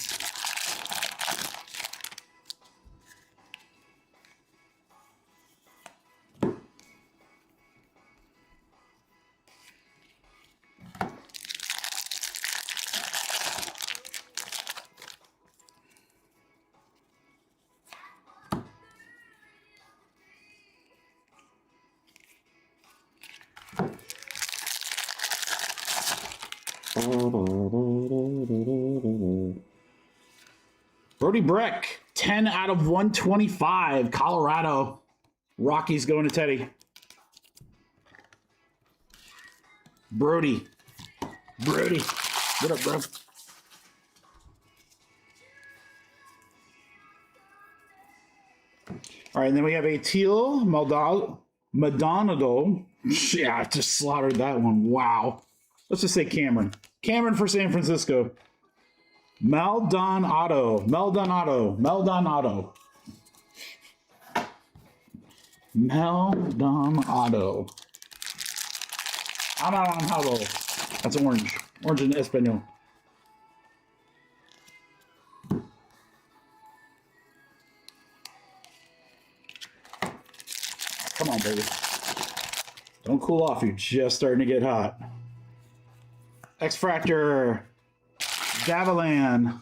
Brody Breck, 10 out of 125. Colorado. Rockies going to Teddy. Brody. What up, bro? All right, and then we have a Teal Madonado. Yeah, I just slaughtered that one. Wow. Let's just say Cameron. Cameron for San Francisco. Maldonado. Amarantado. That's orange. Orange in Espanol. Come on, baby. Don't cool off. You're just starting to get hot. X-Fractor. Gavilan.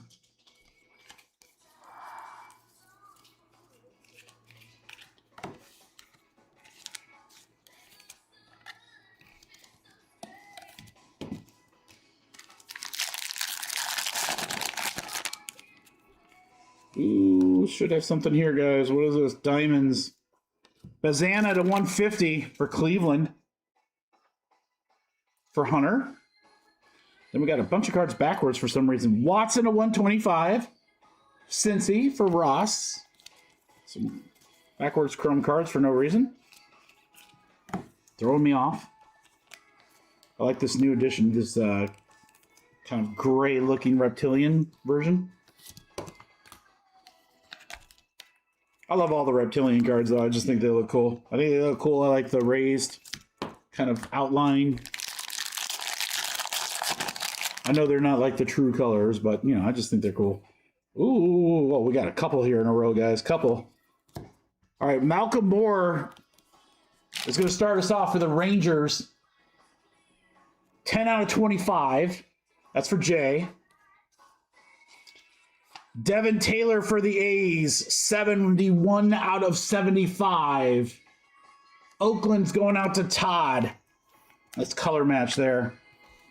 Ooh, should have something here, guys. What is this? Diamonds. Bazan at a 150 for Cleveland for Hunter. Then we got a bunch of cards backwards for some reason. Watson at 125. Cincy for Ross. Some backwards chrome cards for no reason. Throwing me off. I like this new edition, this kind of gray-looking reptilian version. I love all the reptilian cards, though. I just think they look cool. I think they look cool. I like the raised kind of outline. I know they're not like the true colors, but, you know, I just think they're cool. Ooh, well, we got a couple here in a row, guys. Couple. All right, Malcolm Moore is going to start us off for the Rangers. 10 out of 25. That's for Jay. Devin Taylor for the A's, 71 out of 75. Oakland's going out to Todd. That's color match there.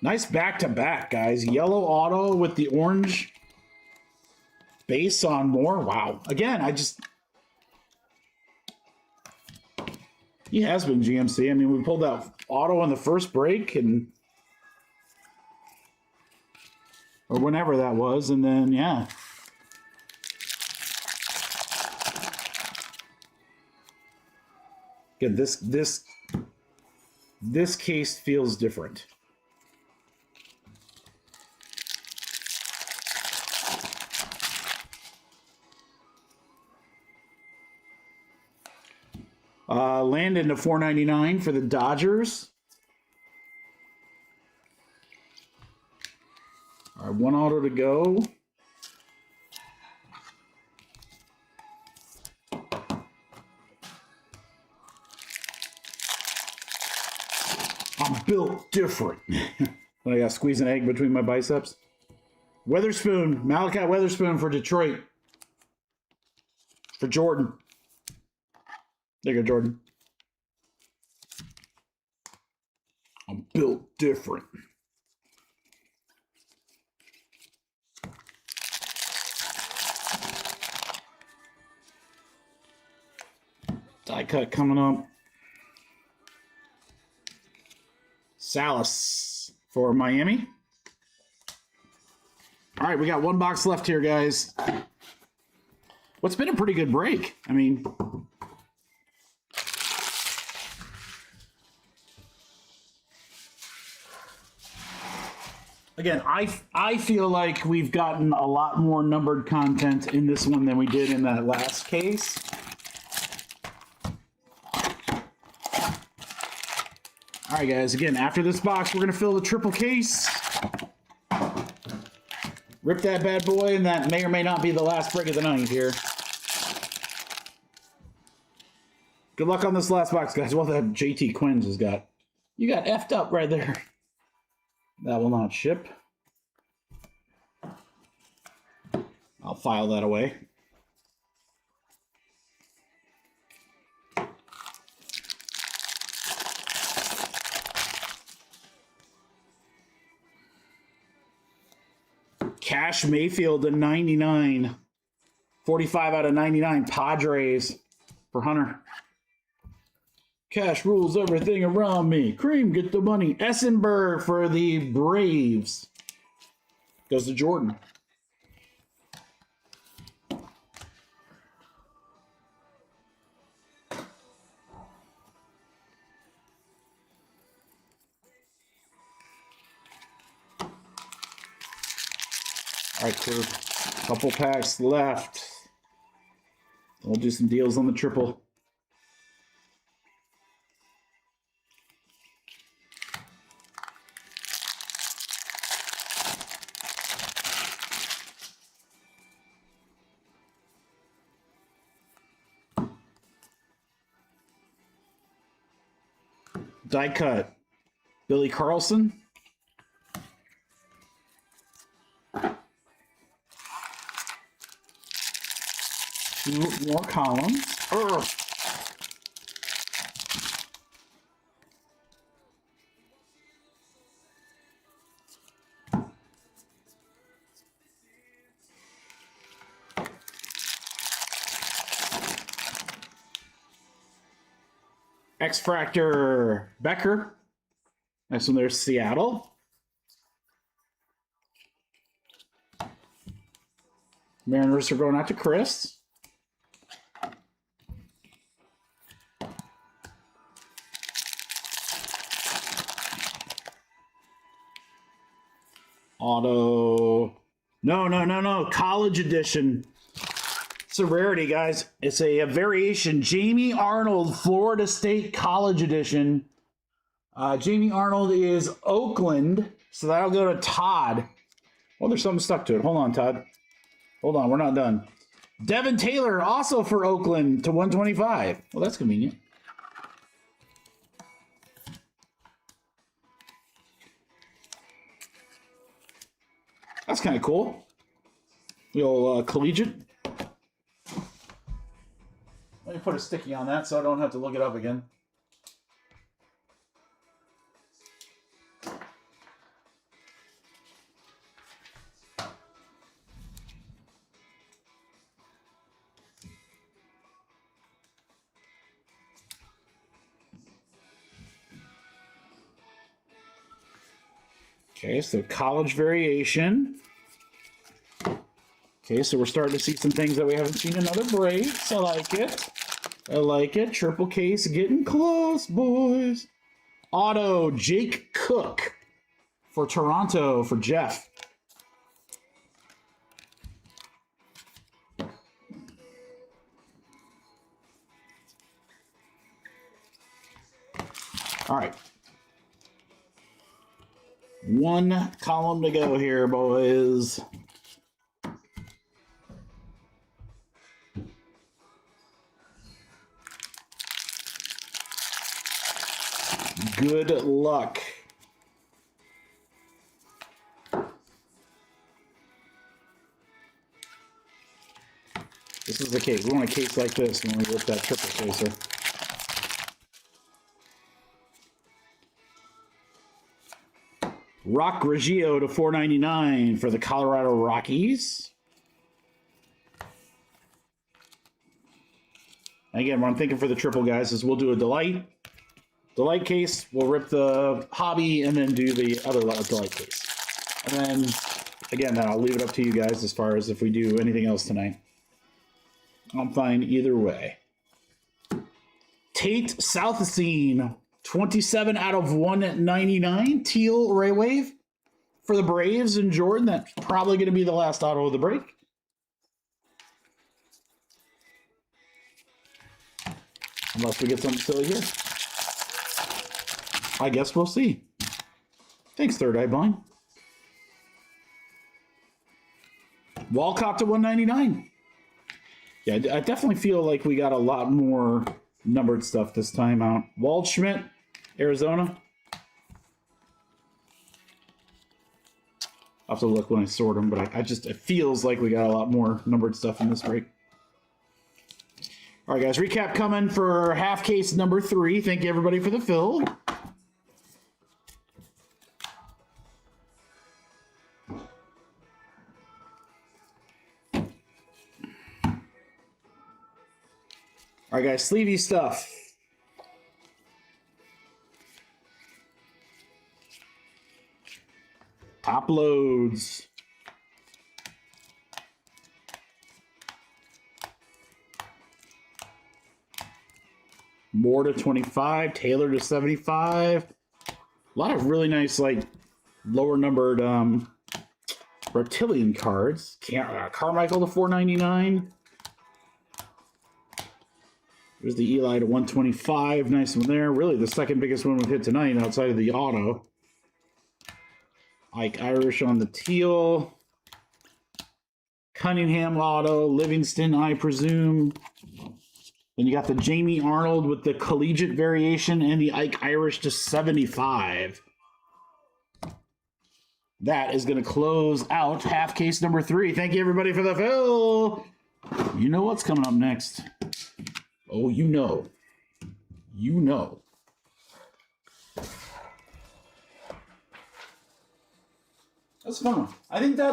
Nice back-to-back, guys. Yellow auto with the orange base on Moore. Wow. Again, he has been GMC. I mean, we pulled out auto on the first break or whenever that was, and then, yeah. Again, this case feels different. Landon to 499 for the Dodgers. All right, one auto to go. I'm built different. When I got to squeeze an egg between my biceps. Weatherspoon, Malachi Weatherspoon for Detroit. For Jordan. There you go, Jordan. I'm built different. Die cut coming up. Salas for Miami. All right, we got one box left here, guys. What's been a pretty good break. I mean, again, I feel like we've gotten a lot more numbered content in this one than we did in that last case. All right, guys, again, after this box, we're going to fill the triple case. Rip that bad boy, and that may or may not be the last break of the night here. Good luck on this last box, guys. Well, that JT Quinn has got. You got effed up right there. That will not ship. I'll file that away. Cash Mayfield to 99. 45 out of 99. Padres for Hunter. Cash rules everything around me. Cream, get the money. Essenberg for the Braves. Goes to Jordan. All right, crew. Couple packs left. We'll do some deals on the triple. Die cut. Billy Carlson. Two more columns. Urgh. X-Fractor Becker. Next one there's Seattle. Mariners are going out to Chris. Auto. No. College edition. It's a rarity, guys. It's a variation. Jamie Arnold, Florida State College edition. Jamie Arnold is Oakland, so that'll go to Todd. Well, there's something stuck to it. Hold on, Todd. Hold on, we're not done. Devin Taylor, also for Oakland, to 125. Well, that's convenient. That's kind of cool. The old collegiate. Let me put a sticky on that so I don't have to look it up again. Okay, so college variation. Okay, so we're starting to see some things that we haven't seen in other breaks. I like it. I like it. Triple case getting close, boys. Auto, Jake Cook for Toronto for Jeff. All right. One column to go here, boys. Good luck. This is the case. We want a case like this when we rip that triple chaser. Rock Reggio to 499 for the Colorado Rockies. Again, what I'm thinking for the triple guys is we'll do a delight case, we'll rip the hobby, and then do the other delight case. And then, again, then I'll leave it up to you guys as far as if we do anything else tonight. I'm fine either way. Tate Southesine, 27 out of 199. Teal Ray Wave for the Braves and Jordan. That's probably going to be the last auto of the break. Unless we get something silly here. I guess we'll see. Thanks, Third Eye Blind. Walcott to 199. Yeah, I definitely feel like we got a lot more numbered stuff this time out. Waldschmidt, Arizona. I'll have to look when I sort them, but it feels like we got a lot more numbered stuff in this break. All right, guys, recap coming for half case number 3. Thank you, everybody, for the fill. All right, guys, sleevey stuff. Top loads. Moore to 25, Taylor to 75. A lot of really nice, like, lower numbered reptilian cards. Carmichael to 499. There's the Eli to 125. Nice one there. Really the second biggest one we've hit tonight outside of the auto. Ike Irish on the teal. Cunningham auto. Livingston, I presume. Then you got the Jamie Arnold with the collegiate variation and the Ike Irish to 75. That is going to close out half case number 3. Thank you, everybody, for the fill. You know what's coming up next. Oh, you know. You know. That's a fun one. I think that,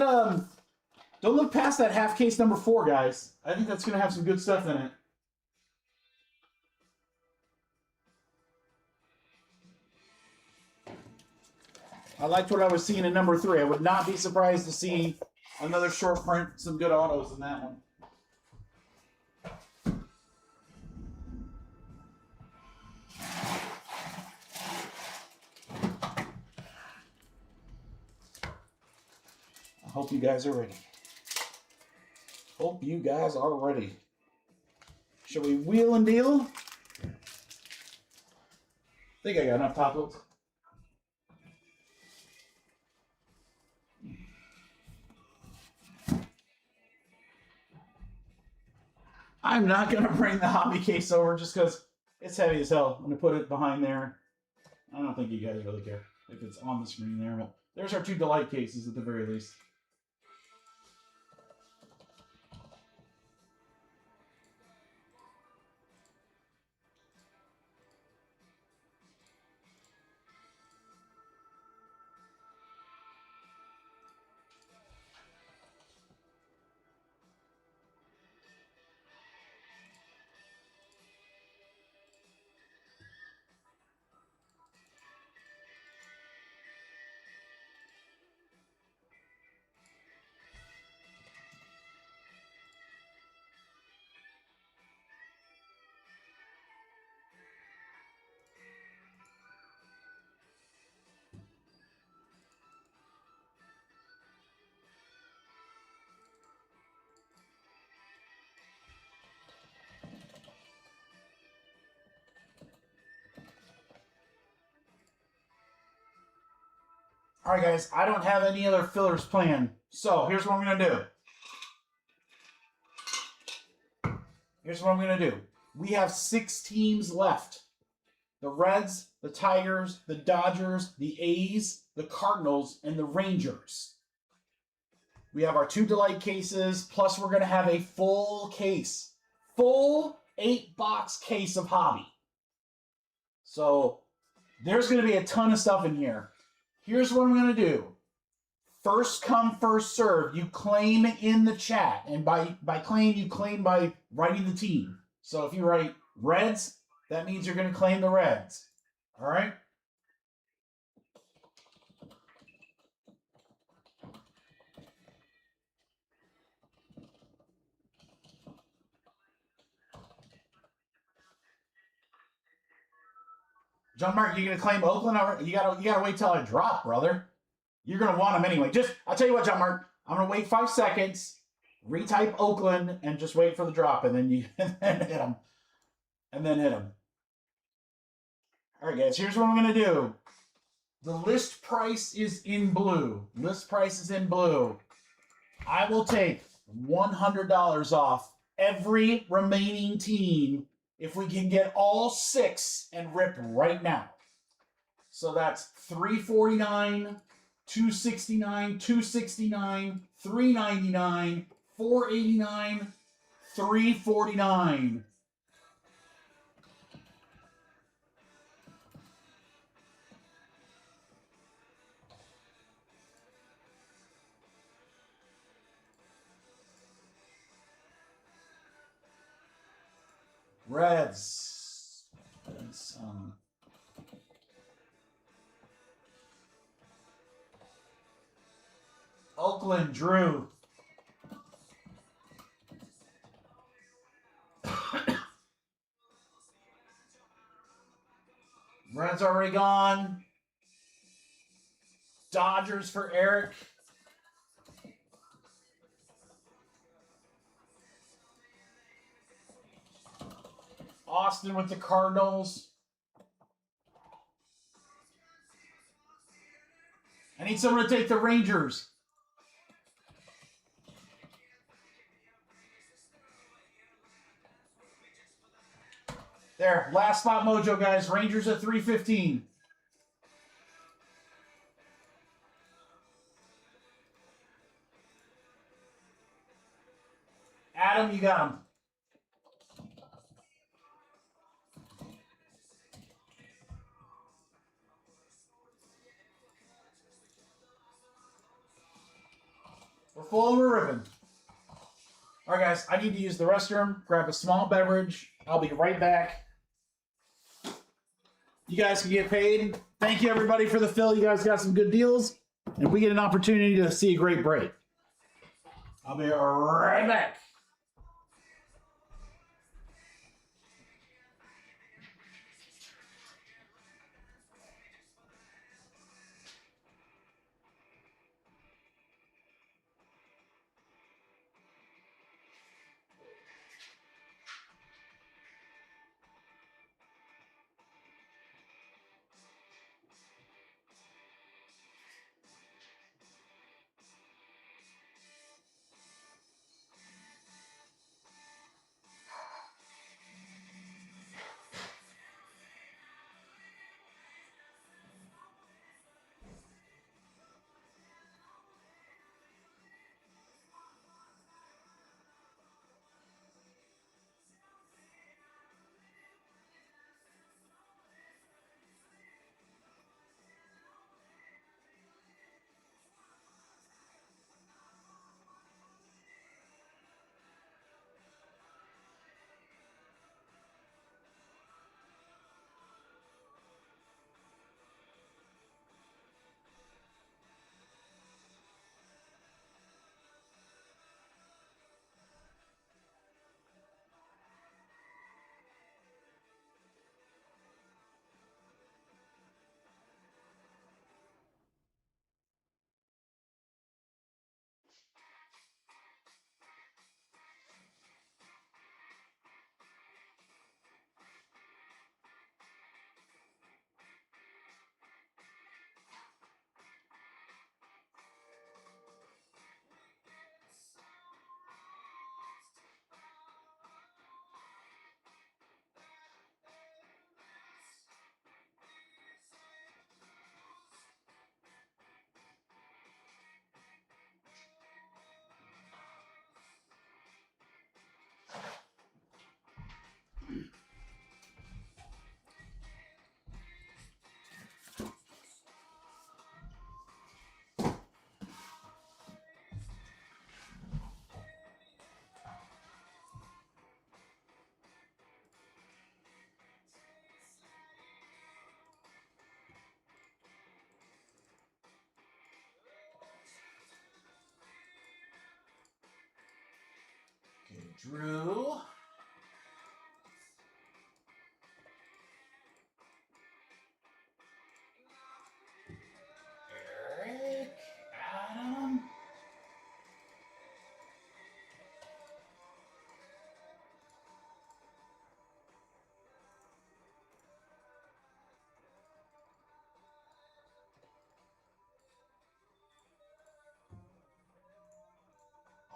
don't look past that half case number 4, guys. I think that's going to have some good stuff in it. I liked what I was seeing in number 3. I would not be surprised to see another short print, some good autos in that one. I hope you guys are ready. Hope you guys are ready. Shall we wheel and deal? I think I got enough top loads. I'm not going to bring the hobby case over just because it's heavy as hell. I'm going to put it behind there. I don't think you guys really care if it's on the screen there, but there's our 2 Delight cases at the very least. All right, guys, I don't have any other fillers planned. So here's what I'm going to do. Here's what I'm going to do. We have 6 teams left. The Reds, the Tigers, the Dodgers, the A's, the Cardinals, and the Rangers. We have our 2 Delight cases, plus we're going to have a full case. Full 8-box case of hobby. So there's going to be a ton of stuff in here. Here's what I'm going to do. First come, first serve. You claim in the chat. And by claim, you claim by writing the team. So if you write Reds, that means you're going to claim the Reds. All right? John Mark, you gonna claim Oakland? You gotta wait till I drop, brother. You're gonna want them anyway. I'll tell you what, John Mark. I'm gonna wait 5 seconds, retype Oakland, and just wait for the drop, and then hit them, and then hit them. All right, guys. Here's what I'm gonna do. The list price is in blue. List price is in blue. I will take $100 off every remaining team if we can get all 6 and rip right now. So that's $349, $269, $269, $399, $489, $349. Reds. Oakland, Drew. Reds already gone. Dodgers for Eric. Austin with the Cardinals. I need someone to take the Rangers. There, last spot mojo, guys. Rangers at 315. Adam, you got him. We're full and we're ripping. All right, guys, I need to use the restroom, grab a small beverage. I'll be right back. You guys can get paid Thank you, everybody, for the fill. You guys got some good deals, and we get an opportunity to see a great break. I'll be right back. Okay, Drew. Eric. Adam.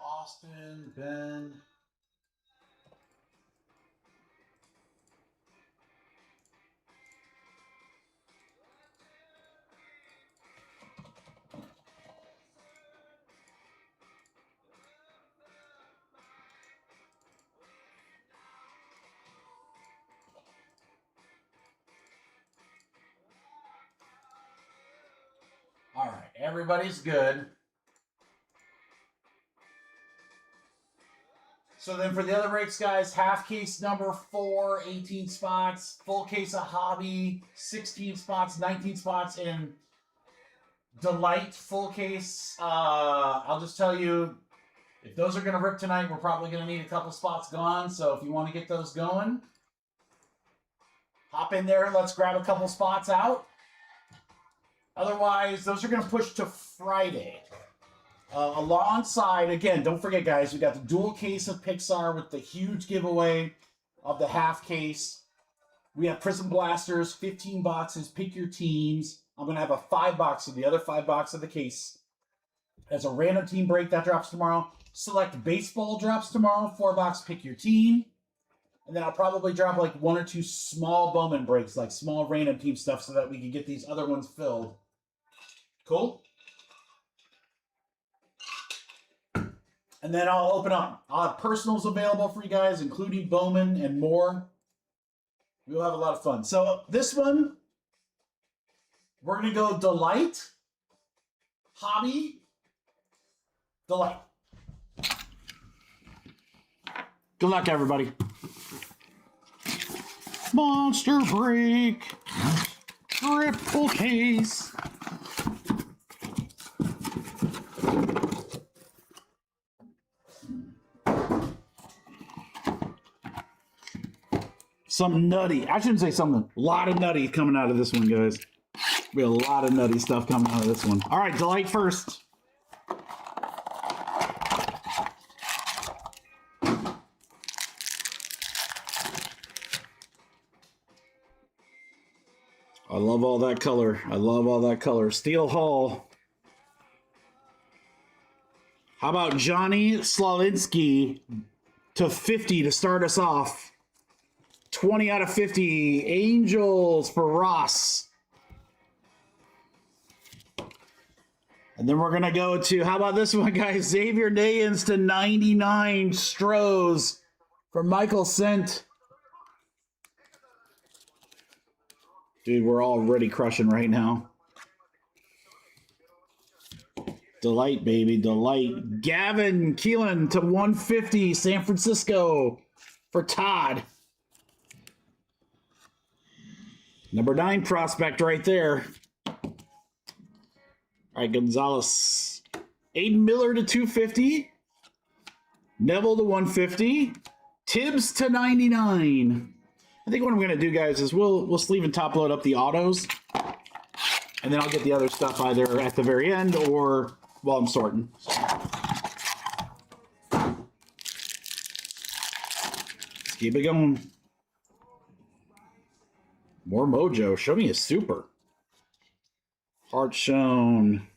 Austin. Ben. All right, everybody's good. So then for the other breaks, guys, half case number 4, 18 spots, full case of hobby, 16 spots, 19 spots, and Delight full case. I'll just tell you, if those are going to rip tonight, we're probably going to need a couple spots gone. So if you want to get those going, hop in there. Let's grab a couple spots out. Otherwise, those are going to push to Friday. Alongside, again, don't forget, guys, we got the dual case of Pixar with the huge giveaway of the half case. We have Prism Blasters, 15 boxes. Pick your teams. I'm going to have a 5-box of the other 5-box of the case. As a random team break, that drops tomorrow. Select Baseball drops tomorrow. 4-box, pick your team. And then I'll probably drop like 1 or 2 small Bowman breaks, like small random team stuff, so that we can get these other ones filled. Cool? And then I'll open up. I'll have personals available for you guys, including Bowman and more. We'll have a lot of fun. So this one, we're going to go Delight, Hobby, Delight. Good luck, everybody. Monster break. Triple case. Something nutty. I shouldn't say something. A lot of nutty coming out of this one, guys. We have a lot of nutty stuff coming out of this one. All right, Delight first. I love all that color. I love all that color. Steel Hall. How about Johnny Slalinski to 50 to start us off? 20 out of 50. Angels for Ross. And then we're going to go to, how about this one, guys? Xavier Nayans to 99. Strohs for Michael Sent. Dude, we're already crushing right now. Delight, baby, delight. Gavin Keelan to 150. San Francisco for Todd. Number 9 prospect right there. All right, Gonzalez. Aiden Miller to 250. Neville to 150. Tibbs to 99. I think what I'm going to do, guys, is we'll sleeve and top load up the autos. And then I'll get the other stuff either at the very end or while I'm sorting. Let's keep it going. More mojo. Show me a super. Heart shown.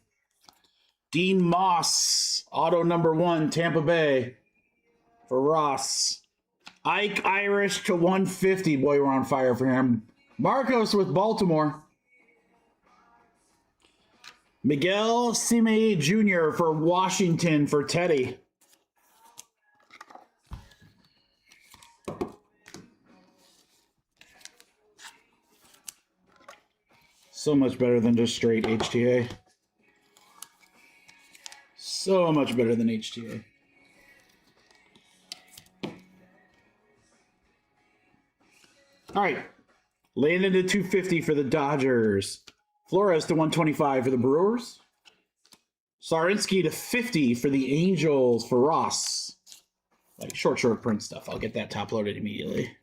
Dean Moss. Auto number 1, Tampa Bay. For Ross. Ike Irish to 150. Boy, we're on fire for him. Marcos with Baltimore. Miguel Sime Jr. for Washington for Teddy. So much better than just straight HTA. So much better than HTA. All right. Landon to 250 for the Dodgers. Flores to 125 for the Brewers. Sarinsky to 50 for the Angels for Ross. Like short print stuff. I'll get that top loaded immediately.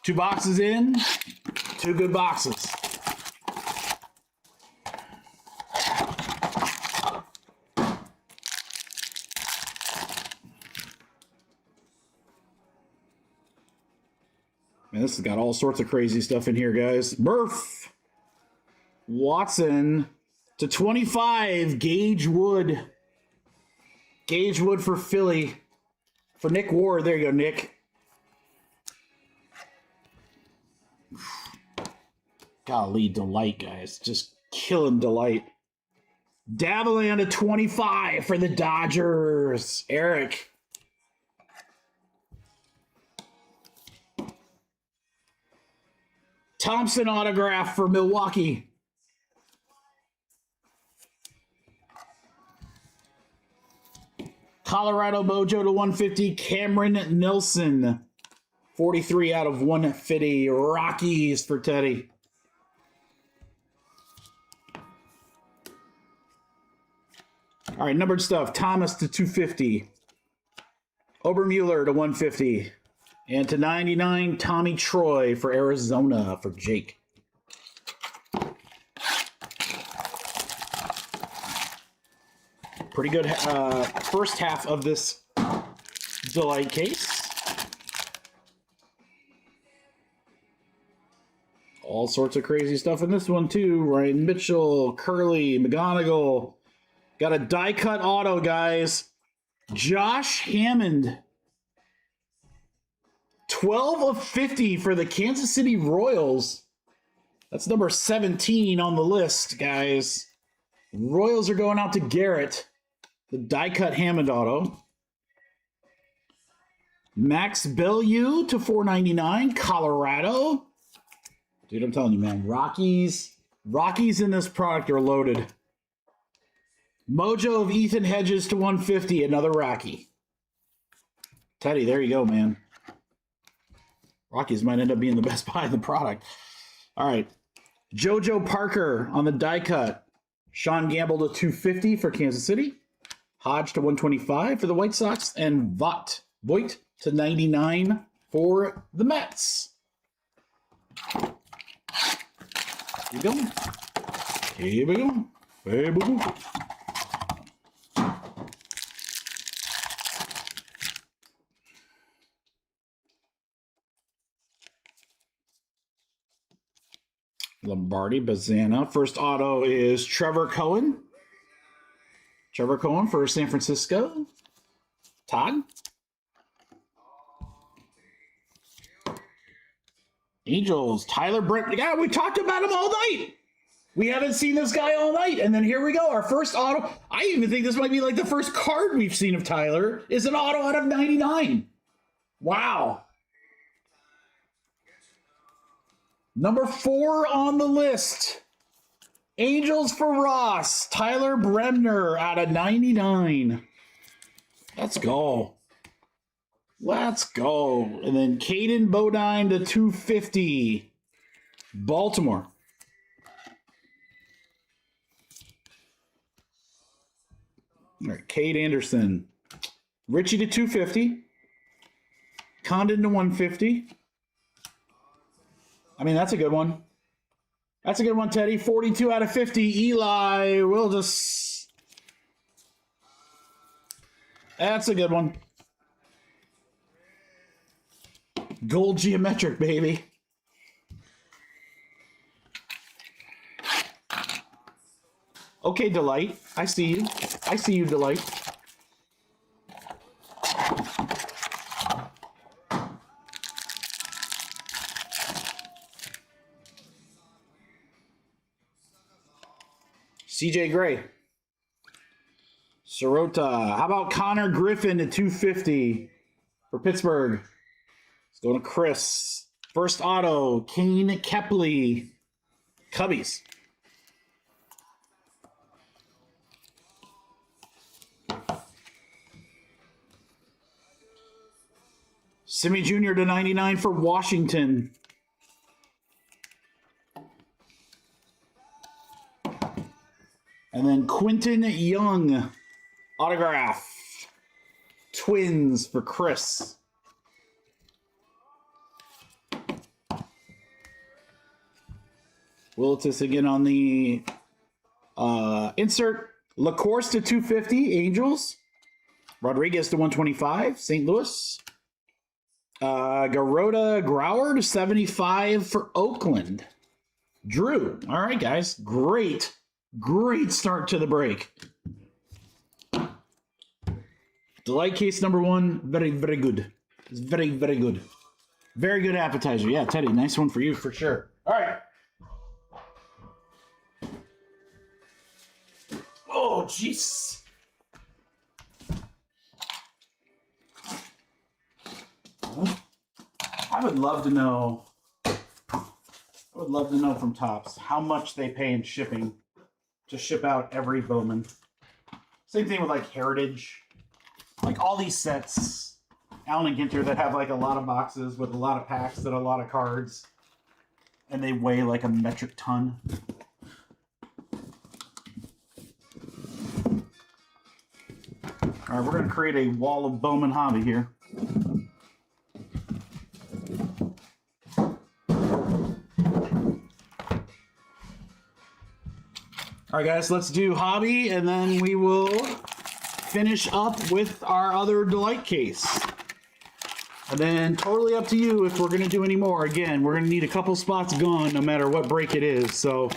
2 boxes in. 2 good boxes. Man, this has got all sorts of crazy stuff in here, guys. Murph. Watson to 25. Gage Wood. Gage Wood for Philly. For Nick Ward. There you go, Nick. Golly, Delight, guys. Just killing Delight. Davilan to 25 for the Dodgers. Eric. Thompson autograph for Milwaukee. Colorado Mojo to 150. Cameron Nelson. 43 out of 150. Rockies for Teddy. All right, numbered stuff. Thomas to 250. Obermueller to 150. And to 99, Tommy Troy for Arizona for Jake. Pretty good first half of this Delight case. All sorts of crazy stuff in this one, too. Ryan Mitchell, Curly, McGonigal. Got a die-cut auto, guys. Josh Hammond. 12 of 50 for the Kansas City Royals. That's number 17 on the list, guys. Royals are going out to Garrett. The die-cut Hammond auto. Max Bellew to 499. Colorado. Dude, I'm telling you, man. Rockies in this product are loaded. Mojo of Ethan Hedges to 150. Another Rocky. Teddy, there you go, man. Rockies might end up being the best buy of the product. All right. JoJo Parker on the die cut. Sean Gamble to 250 for Kansas City. Hodge to 125 for the White Sox. And Vogt to 99 for the Mets. Keep going. Here we go. Hey, boo boo. Lombardi, Bazana. First auto is Trevor Cohen. Trevor Cohen for San Francisco. Todd. Angels, Tyler Brent. Yeah, we talked about him all night. We haven't seen this guy all night. And then here we go. Our first auto. I even think this might be like the first card we've seen of Tyler is an auto out of 99. Wow. Number 4 on the list. Angels for Ross. Tyler Bremner out of 99. Let's go. Let's go. And then Caden Bodine to 250. Baltimore. All right, Cade Anderson. Richie to 250. Condon to 150. I mean, that's a good one. That's a good one, Teddy. 42 out of 50. Eli will just... That's a good one. Gold geometric, baby. Okay, Delight. I see you. I see you, Delight. CJ Gray. Sirota. How about Connor Griffin to 250 for Pittsburgh? Let's go to Chris. First auto, Kane Kepley. Cubbies. Simi Jr. to 99 for Washington. And then Quinton Young, autograph. Twins for Chris. Willis again on the insert. LaCourse to 250, Angels. Rodriguez to 125, St. Louis. Garoda Grauer to 75 for Oakland. Drew. All right, guys. Great start to the break. Delight case number 1. Very, very good. It's very, very good. Very good appetizer. Yeah, Teddy. Nice one for you for sure. All right. Oh, jeez. I would love to know from Topps how much they pay in shipping to ship out every Bowman. Same thing with like Heritage. Like all these sets, Allen and Ginter, that have like a lot of boxes with a lot of packs and a lot of cards. And they weigh like a metric ton. All right, we're going to create a wall of Bowman hobby here. All right, guys, let's do hobby, and then we will finish up with our other Delight case. And then totally up to you if we're going to do any more. Again, we're going to need a couple spots gone no matter what break it is. So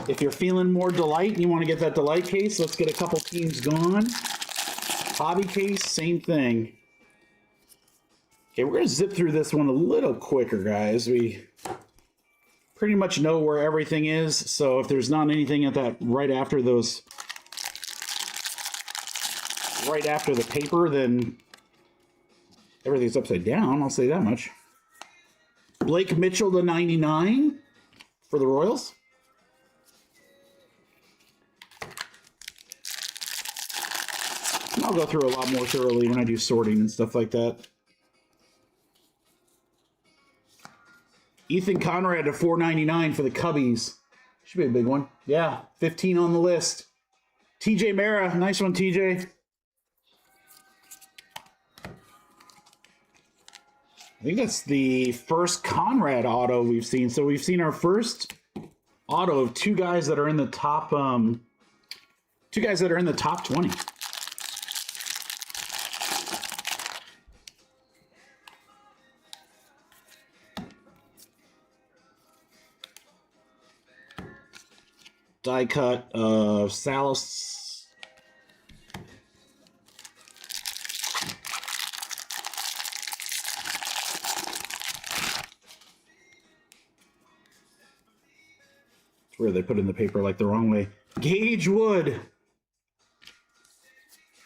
if you're feeling more Delight and you want to get that Delight case, let's get a couple teams gone. Hobby case, same thing. Okay, we're going to zip through this one a little quicker, guys. We pretty much know where everything is, so if there's not anything at that right after the paper, then everything's upside down, I'll say that much. Blake Mitchell to 99 for the Royals. I'll go through a lot more thoroughly when I do sorting and stuff like that. Ethan Conrad to 499 for the Cubbies. Should be a big one. Yeah, 15 on the list. TJ Mara, nice one, TJ. I think that's the first Conrad auto we've seen. So we've seen our first auto of two guys that are in the top 20. Die cut of Salas. It's where they put in the paper like the wrong way. Gage Wood.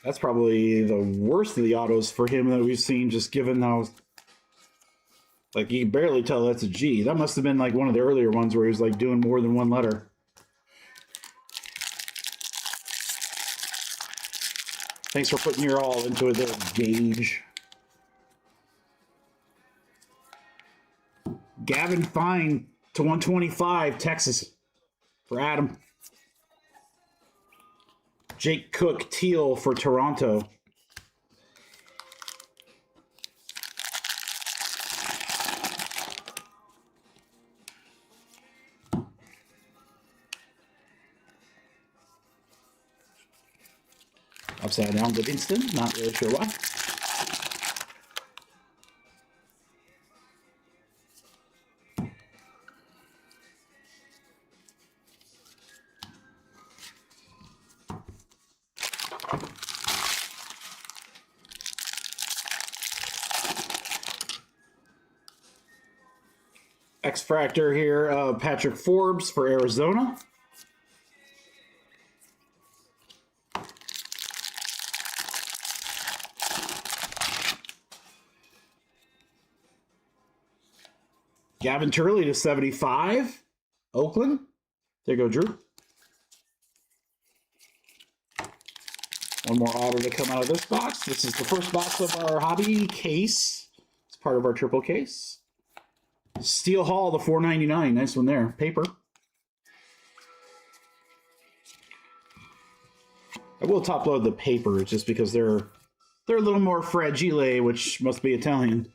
That's probably the worst of the autos for him that we've seen, just given how, like, you can barely tell that's a G. That must have been like one of the earlier ones where he was like doing more than one letter. Thanks for putting your all into it there, Gage. Gavin Fine to 125, Texas, for Adam. Jake Cook Teal for Toronto. Upside down Livingston, not really sure why. X-Fractor here, Patrick Forbes for Arizona. Gavin Turley to 75, Oakland. There you go, Drew. One more auto to come out of this box. This is the first box of our hobby case. It's part of our triple case. Steel Hall to 499. Nice one there. Paper. I will top load the paper just because they're a little more fragile, which must be Italian.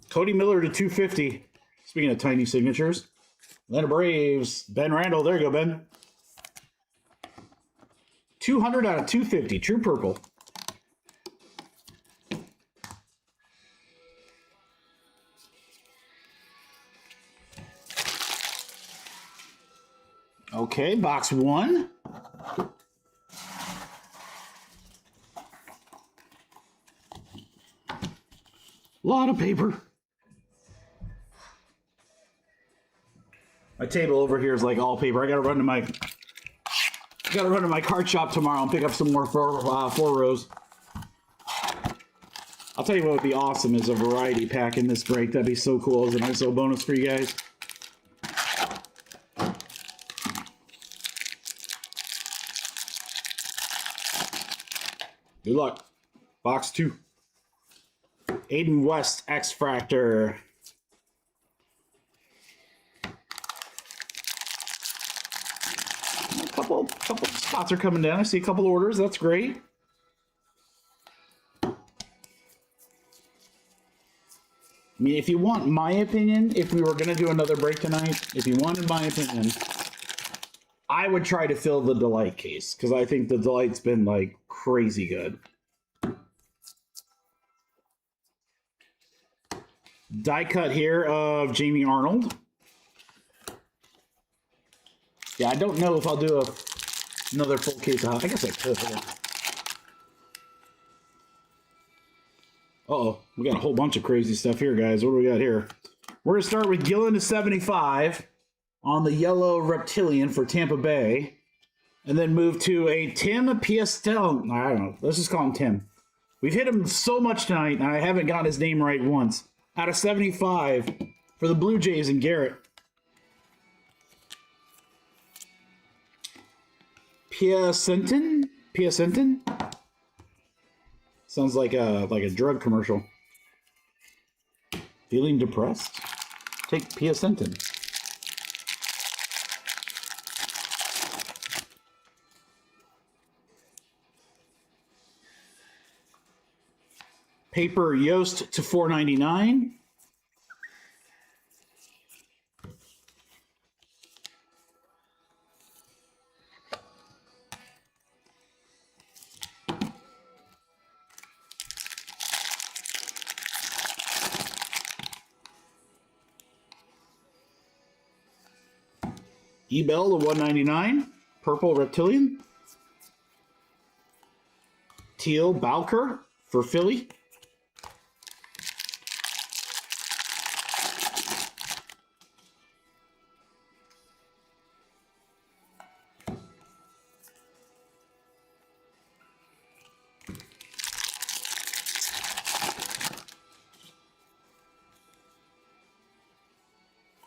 Cody Miller to 250. Speaking of tiny signatures. Atlanta Braves. Ben Randall. There you go, Ben. 200 out of 250. True purple. Okay, box one. Lot of paper. My table over here is like all paper. I gotta run to my card shop tomorrow and pick up some more four rows. I'll tell you what would be awesome is a variety pack in this break. That'd be so cool as a nice little bonus for you guys. Good luck. Box two. Aiden West X-Fractor. A couple spots are coming down. I see a couple orders. That's great. I mean, if you want my opinion, if we were going to do another break tonight, if you wanted my opinion, I would try to fill the Delight case because I think the Delight's been like crazy good. Die cut here of Jamie Arnold. Yeah, I don't know if I'll do another full case of, I guess I could. Uh-oh, we got a whole bunch of crazy stuff here, guys. What do we got here? We're going to start with Gillen to 75 on the yellow Reptilian for Tampa Bay. And then move to a Tim Piestel. I don't know. Let's just call him Tim. We've hit him so much tonight, and I haven't got his name right once. Out of 75 for the Blue Jays and Garrett. Piacentin? Piacentin? Sounds like a drug commercial. Feeling depressed? Take Piacentin. Paper Yost to $4.99. Ebel to $1.99. Purple Reptilian. Teal Balker for Philly.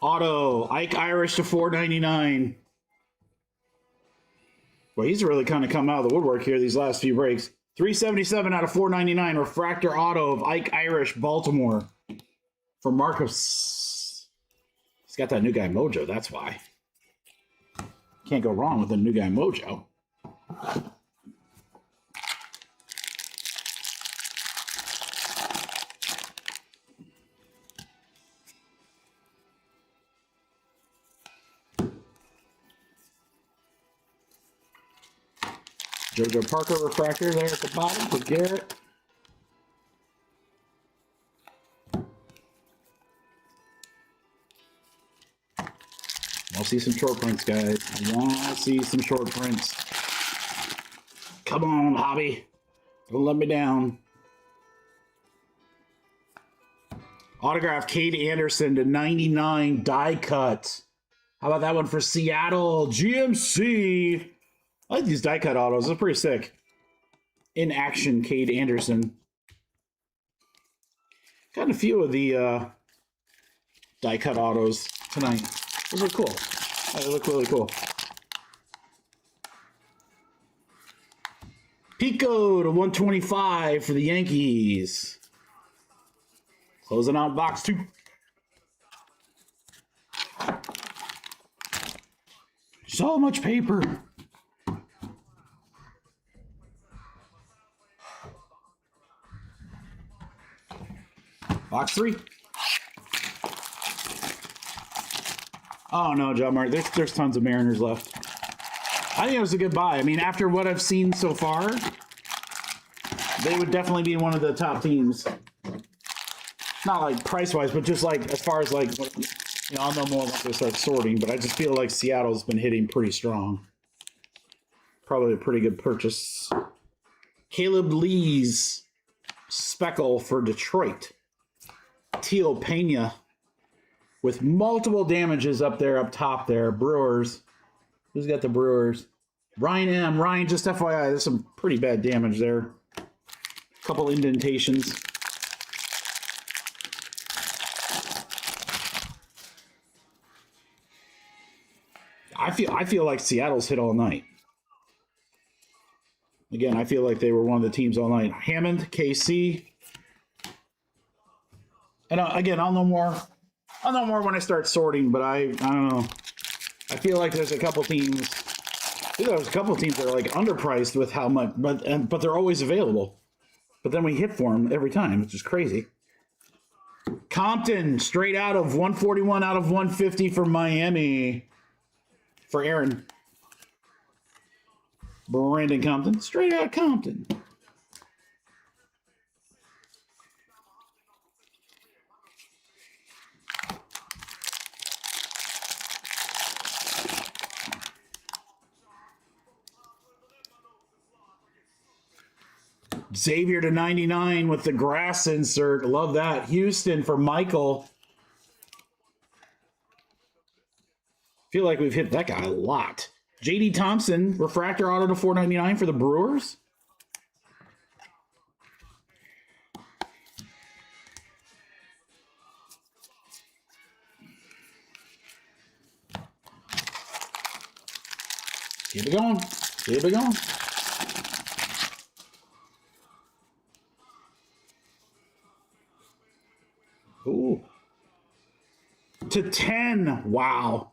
Auto, Ike Irish to $4.99. Well, he's really kind of come out of the woodwork here these last few breaks. $377 out of $4.99. Refractor auto of Ike Irish, Baltimore. For Marcus. He's got that new guy mojo, that's why. Can't go wrong with the new guy mojo. JoJo Parker refractor there at the bottom for Garrett. I'll see some short prints, guys. I want to see some short prints. Come on, hobby. Don't let me down. Autograph Cade Anderson to 99 die cut. How about that one for Seattle? GMC. I like these die cut autos. They're pretty sick. In action, Cade Anderson. Got a few of the die cut autos tonight. Those look cool. They look really cool. Pico to 125 for the Yankees. Closing out box 2. So much paper. Box 3. Oh no, John Mark. There's tons of Mariners left. I think it was a good buy. I mean, after what I've seen so far, they would definitely be one of the top teams. Not like price-wise, but just like as far as like, you know, I'll know more once they start sorting. But I just feel like Seattle's been hitting pretty strong. Probably a pretty good purchase. Caleb Lee's Speckle for Detroit. Teal Pena with multiple damages up top there. Brewers. Who's got the Brewers? Ryan M. Ryan, just FYI, there's some pretty bad damage there. Couple indentations. I feel like Seattle's hit all night. Again, I feel like they were one of the teams all night. Hammond, KC. And again, I'll know more. I'll know more when I start sorting, but I don't know. I feel like there's a couple teams. I feel there's a couple teams that are like underpriced with how much, but they're always available. But then we hit for them every time, which is crazy. Compton, straight out of 141 out of 150 for Miami. For Aaron. Brandon Compton, straight out Compton. Xavier to 99 with the grass insert. Love that. Houston for Michael. Feel like we've hit that guy a lot. JD Thompson, refractor auto to $4.99 for the Brewers. Keep it going. Here we go. Ooh. /10. Wow.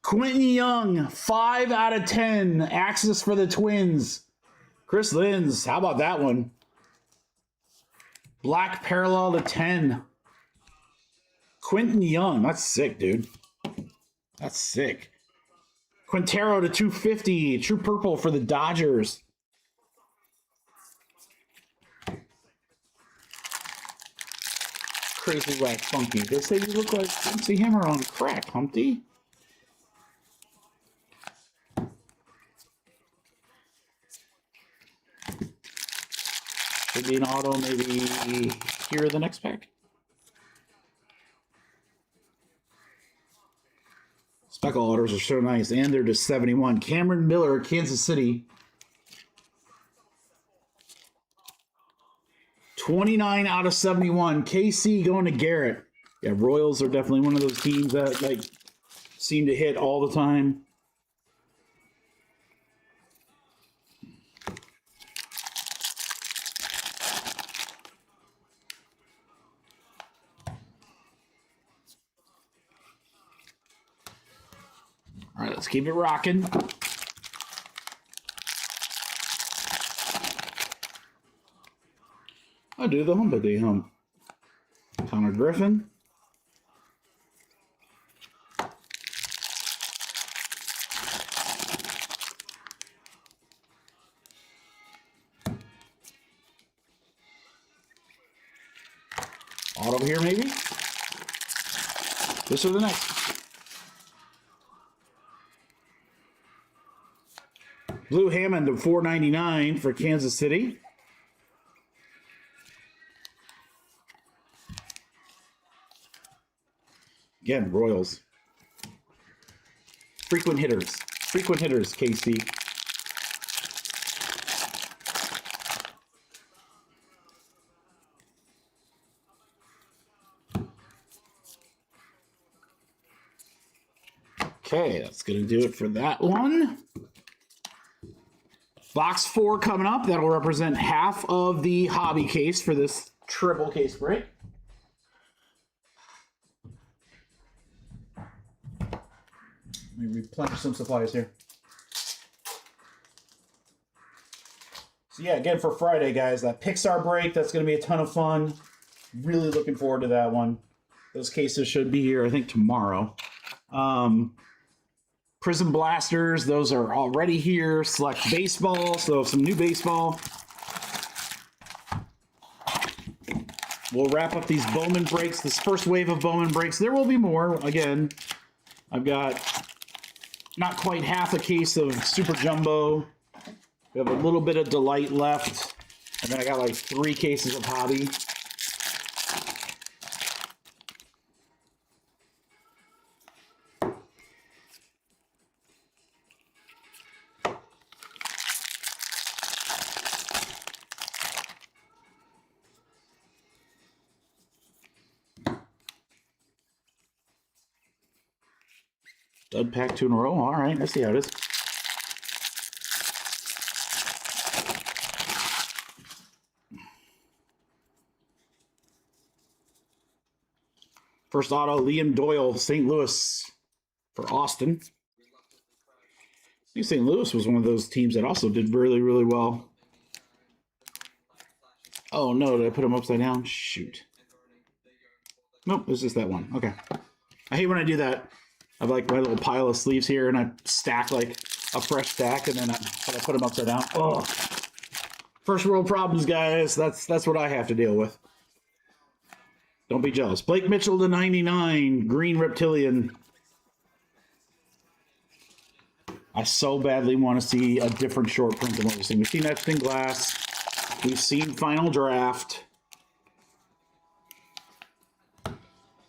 Quentin Young, 5 out of 10. Axis for the Twins. Chris Linz, how about that one? Black parallel /10. Quentin Young, that's sick, dude. That's sick. Quintero /250. True purple for the Dodgers. Crazy Whack Funky. They say you look like MC Hammer on crack, Humpty. Should be an auto, maybe here the next pack. Speckle autos are so nice, and they're just 71. Cameron Miller, Kansas City. 29 out of 71. KC going to Garrett. Yeah, Royals are definitely one of those teams that like seem to hit all the time. All right, let's keep it rocking. I do the humpity hump. Connor Griffin. Auto here, maybe? This or the next. Blue Hammond to 499 for Kansas City. Again, Royals. Frequent hitters. Frequent hitters, KC. Okay, that's going to do it for that one. Box 4 coming up. That'll represent half of the hobby case for this triple case break. Let me replenish some supplies here. So yeah, again for Friday, guys, that Pixar break, that's going to be a ton of fun. Really looking forward to that one. Those cases should be here, I think, tomorrow. Prism Blasters, those are already here. Select Baseball, so some new baseball. We'll wrap up these Bowman breaks, this first wave of Bowman breaks. There will be more. Again, I've got not quite half a case of Super Jumbo. We have a little bit of Delight left. And then I got like 3 cases of Hobby. Stud pack 2 in a row. All right, let's see how it is. First auto, Liam Doyle, St. Louis for Austin. I think St. Louis was one of those teams that also did really, really well. Oh no, did I put them upside down? Shoot. Nope, it's just that one. Okay. I hate when I do that. I have like my little pile of sleeves here, and I stack like a fresh stack, and then I put them upside down. Oh, first world problems, guys. That's what I have to deal with. Don't be jealous. Blake Mitchell to 99, Green Reptilian. I so badly want to see a different short print than what we've seen. We've seen Etched in Glass. We've seen Final Draft.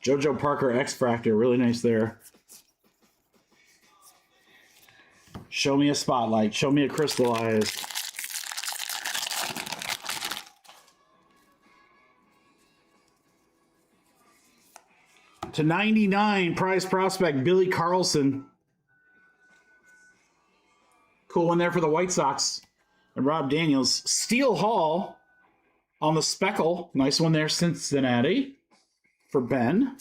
JoJo Parker X-Fractor, really nice there. Show me a Spotlight. Show me a Crystallized. To 99, Prize Prospect, Billy Carlson. Cool one there for the White Sox. And Rob Daniels. Steele Hall on the speckle. Nice one there, Cincinnati, for Ben.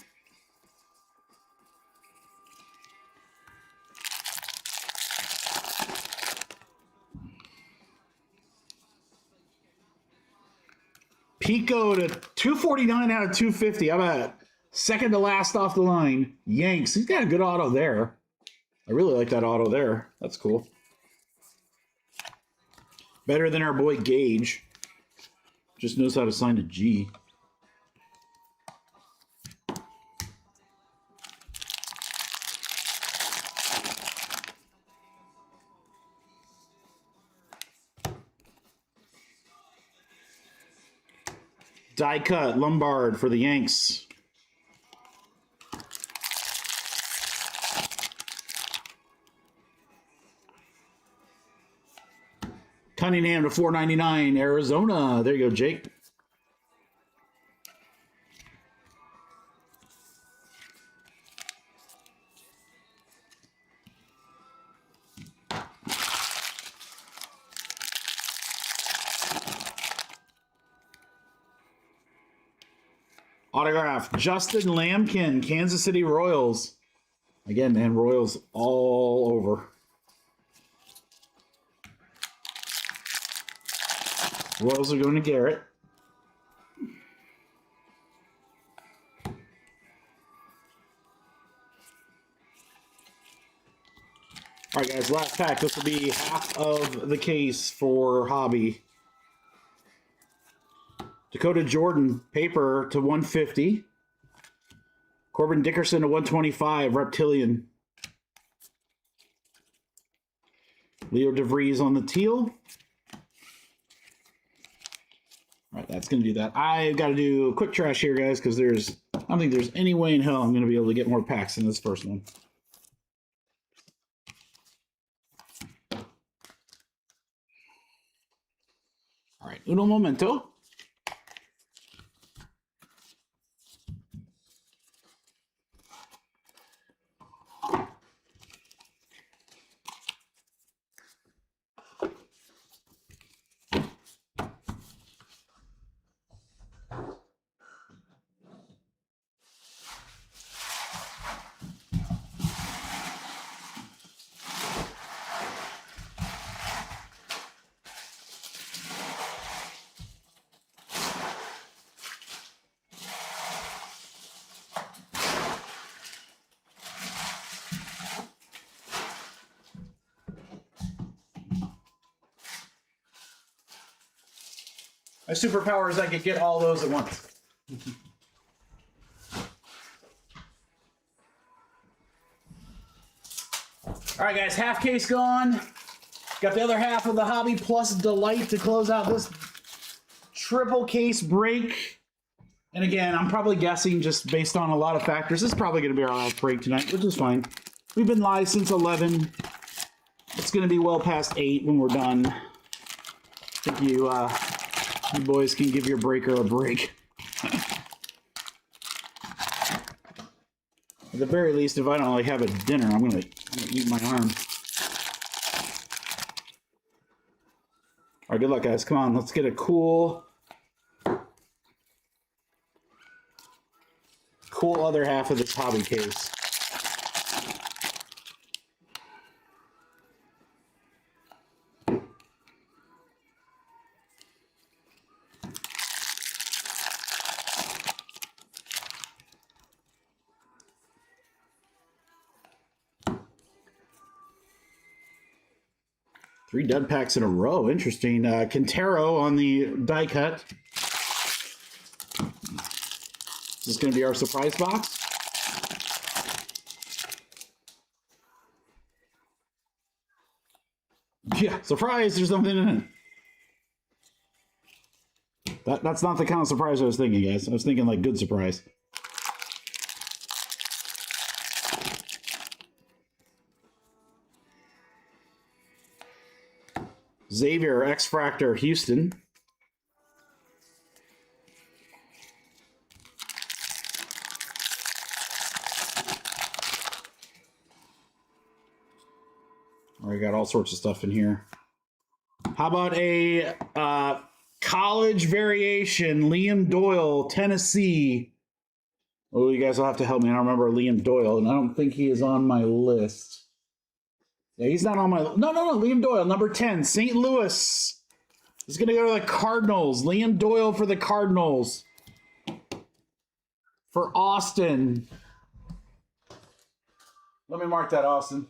Pico to 249 out of 250. How about it? Second to last off the line. Yanks. He's got a good auto there. I really like that auto there. That's cool. Better than our boy Gage. Just knows how to sign a G. Die cut, Lombard for the Yanks. Cunningham to 499, Arizona. There you go, Jake. Autograph, Justin Lambkin, Kansas City Royals. Again, man, Royals all over. Royals are going to Garrett. All right, guys, last pack. This will be half of the case for Hobby. Dakota Jordan, paper to 150. Corbin Dickerson to 125, Reptilian. Leo DeVries on the teal. All right, that's going to do that. I've got to do a quick trash here, guys, because I don't think there's any way in hell I'm going to be able to get more packs in this first one. All right, uno momento. My superpower is I could get all those at once. All right, guys, half case gone. Got the other half of the Hobby Plus Delight to close out this triple case break. And again, I'm probably guessing just based on a lot of factors, this is probably going to be our last break tonight, which is fine. We've been live since 11. It's going to be well past 8 when we're done. I think you boys can give your breaker a break. At the very least, if I don't like have a dinner, I'm gonna eat my arm. All right, good luck, guys. Come on, let's get a cool other half of this hobby case. Three dud packs in a row. Interesting. Quintero on the die cut. Is this going to be our surprise box? Yeah, surprise, there's something in it. That's not the kind of surprise I was thinking, guys. I was thinking like good surprise. Xavier, X-Fractor, Houston. All We got all sorts of stuff in here. How about a college variation? Liam Doyle, Tennessee. Oh, you guys will have to help me. I don't remember Liam Doyle, and I don't think he is on my list. Yeah, he's not on my... No. Liam Doyle, number 10, St. Louis. He's going to go to the Cardinals. Liam Doyle for the Cardinals. For Austin. Let me mark that, Austin.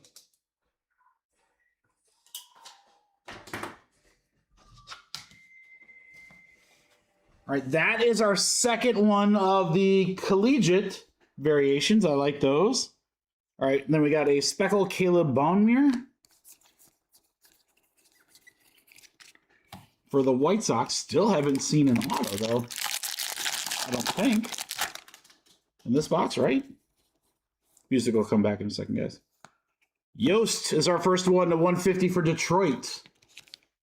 All right, that is our second one of the collegiate variations. I like those. All right, then we got a Speckle Caleb Bonmier for the White Sox. Still haven't seen an auto, though. I don't think. In this box, right? Music will come back in a second, guys. Yost is our first one to 150 for Detroit.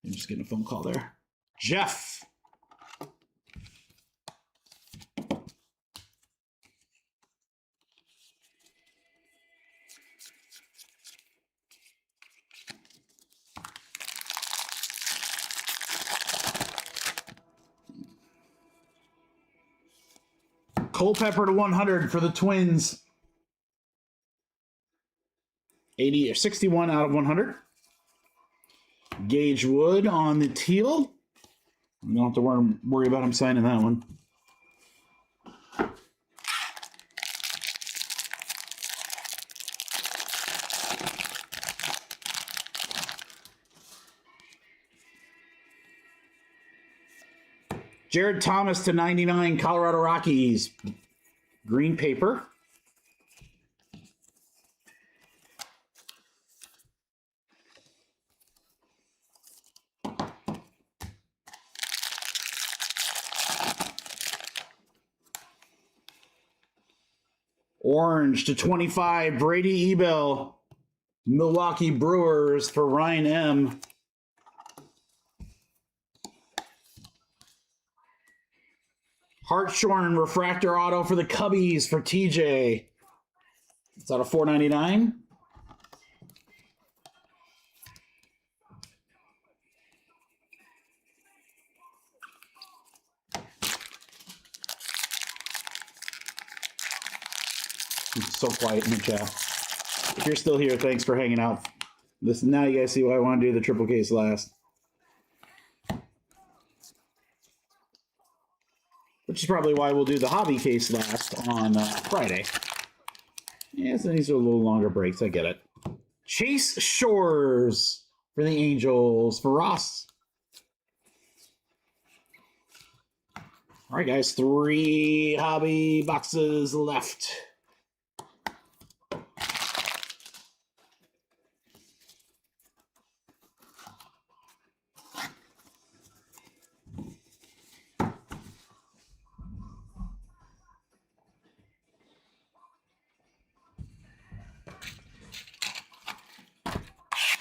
I'm just getting a phone call there. Jeff. Culpepper to 100 for the Twins. 80 or 61 out of 100. Gage Wood on the teal. You don't have to worry about him signing that one. Jared Thomas to 99, Colorado Rockies. Green paper. Orange to 25, Brady Ebel. Milwaukee Brewers for Ryan M. Hartshorn refractor auto for the Cubbies for TJ. It's out of $4.99. It's so quiet in the chat. If you're still here, thanks for hanging out. Now you guys see why I want to do the triple case last. Which is probably why we'll do the hobby case last on Friday. Yeah, so these are a little longer breaks. I get it. Chase Shores for the Angels for Ross. All right, guys. 3 hobby boxes left.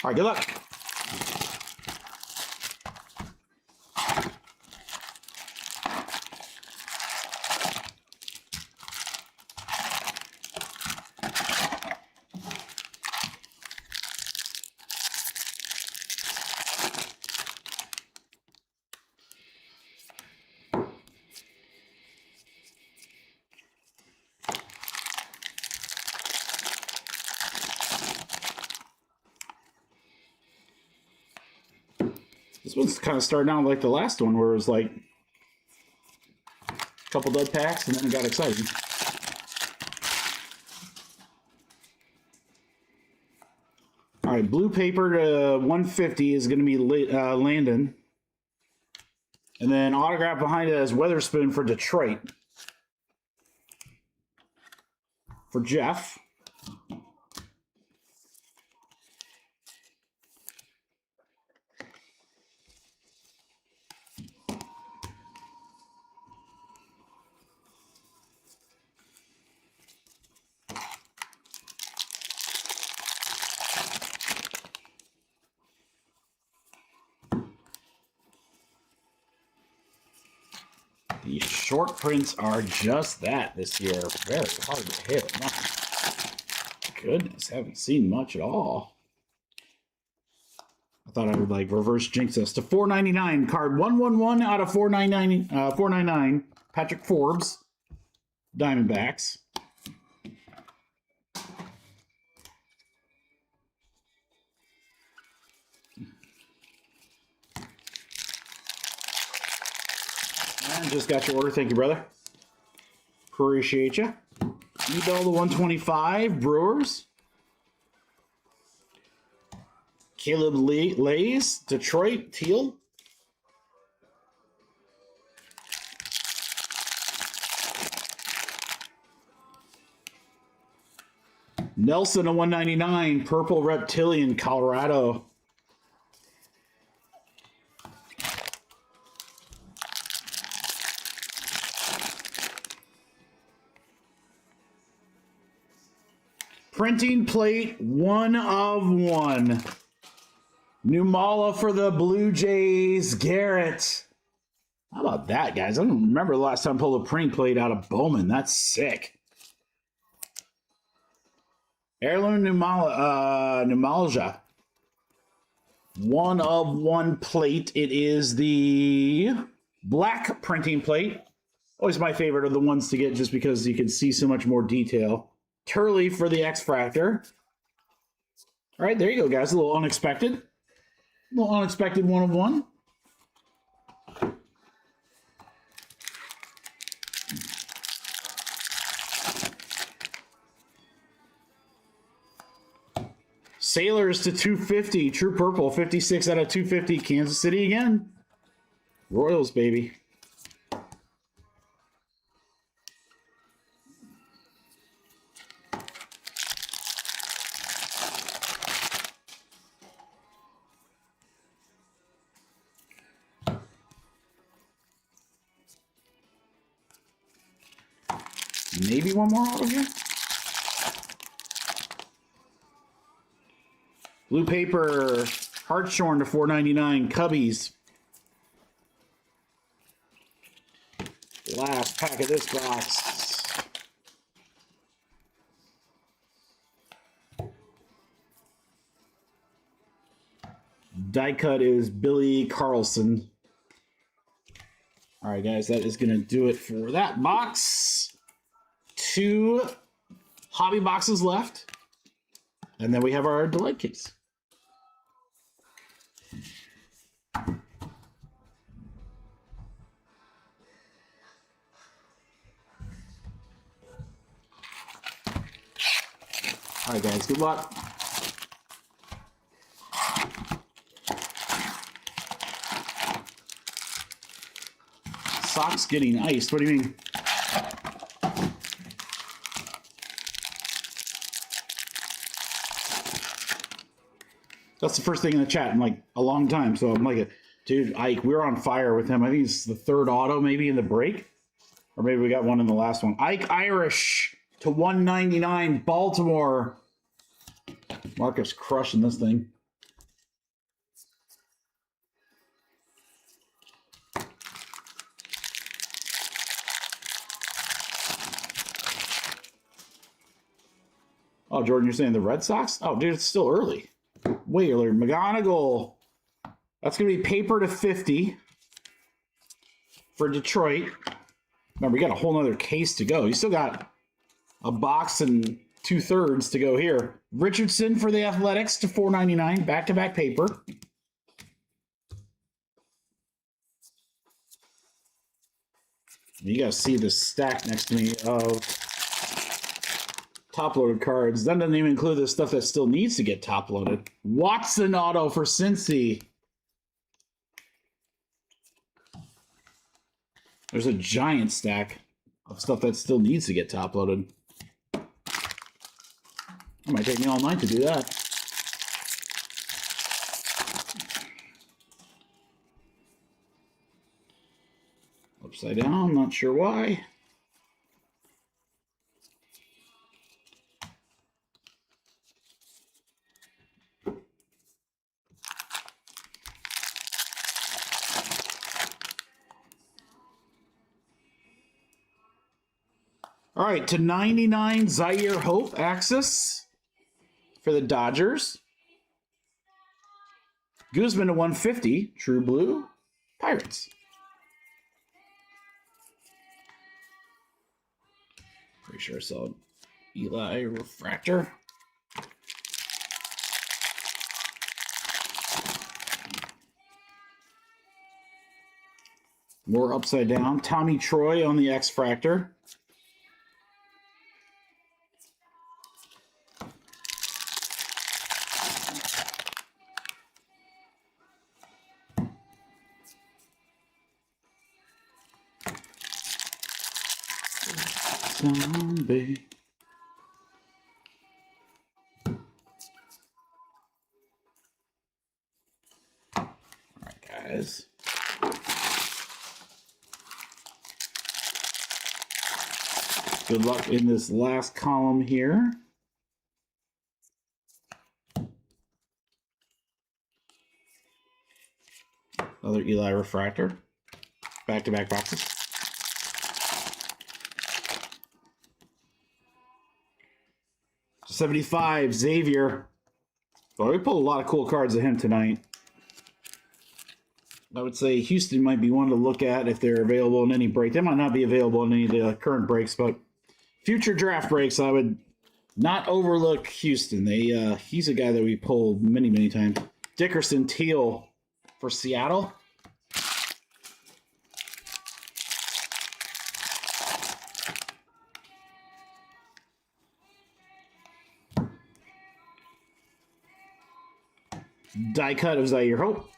All right, good luck. This one's kind of starting out like the last one, where it was like a couple dud packs and then it got exciting. All right, blue paper to 150 is going to be Landon. And then autograph behind it as Weatherspoon for Detroit. For Jeff. The short prints are just that this year. Very hard to hit. My goodness, haven't seen much at all. thought I would like reverse jinx us to 499. Card 111 out of 499. 499. Patrick Forbes, Diamondbacks. And just got your order. Thank you, brother. Appreciate you. Ebell the 125 Brewers. Caleb Lays, Detroit, Teal. Nelson, a 199, Purple Reptilian, Colorado. Printing plate, 1 of 1. Numala for the Blue Jays, Garrett. How about that, guys? I don't remember the last time I pulled a printing plate out of Bowman. That's sick. Heirloom Numalja. 1 of 1 plate. It is the black printing plate. Always my favorite are the ones to get just because you can see so much more detail. Turley for the X-Fractor. All right, there you go, guys. A little unexpected. A little unexpected 1 of 1. Sailors to 250. True Purple, 56 out of 250. Kansas City again. Royals, baby. Maybe one more auto here. Blue paper, Hartshorn to 499, Cubbies. Last pack of this box. Die cut is Billy Carlson. All right, guys, that is going to do it for that box. 2 hobby boxes left. And then we have our delight case. All right, guys, good luck. Socks getting iced. What do you mean? That's the first thing in the chat in like a long time. So I'm like, dude, Ike, we were on fire with him. I think it's the 3rd auto maybe in the break. Or maybe we got one in the last one. Ike Irish to 199, Baltimore. Marcus crushing this thing. Oh, Jordan, you're saying the Red Sox? Oh, dude, it's still early. Way earlier. McGonigal. That's going to be paper to 50 for Detroit. Remember, we got a whole nother case to go. You still got a box and 2/3 to go here. Richardson for the Athletics to 499. Back-to-back paper. You guys see this stack next to me of top-loaded cards. That doesn't even include the stuff that still needs to get top-loaded. Watson auto for Cincy. There's a giant stack of stuff that still needs to get top-loaded. It might take me all night to do that. Upside down, not sure why. All right, to 99, Zaire Hope, Axis for the Dodgers. Guzman to 150. True Blue. Pirates. Pretty sure I saw Eli refractor. More upside down. Tommy Troy on the X-Fractor. Zombie. All right, guys. Good luck in this last column here. Another Eli refractor. Back-to-back boxes. $75, Xavier. Well, we pulled a lot of cool cards of him tonight. I would say Houston might be one to look at if they're available in any break. They might not be available in any of the current breaks, but future draft breaks, I would not overlook Houston. He's a guy that we pulled many, many times. Dickerson Teal for Seattle. Die cut of Zaire Hope.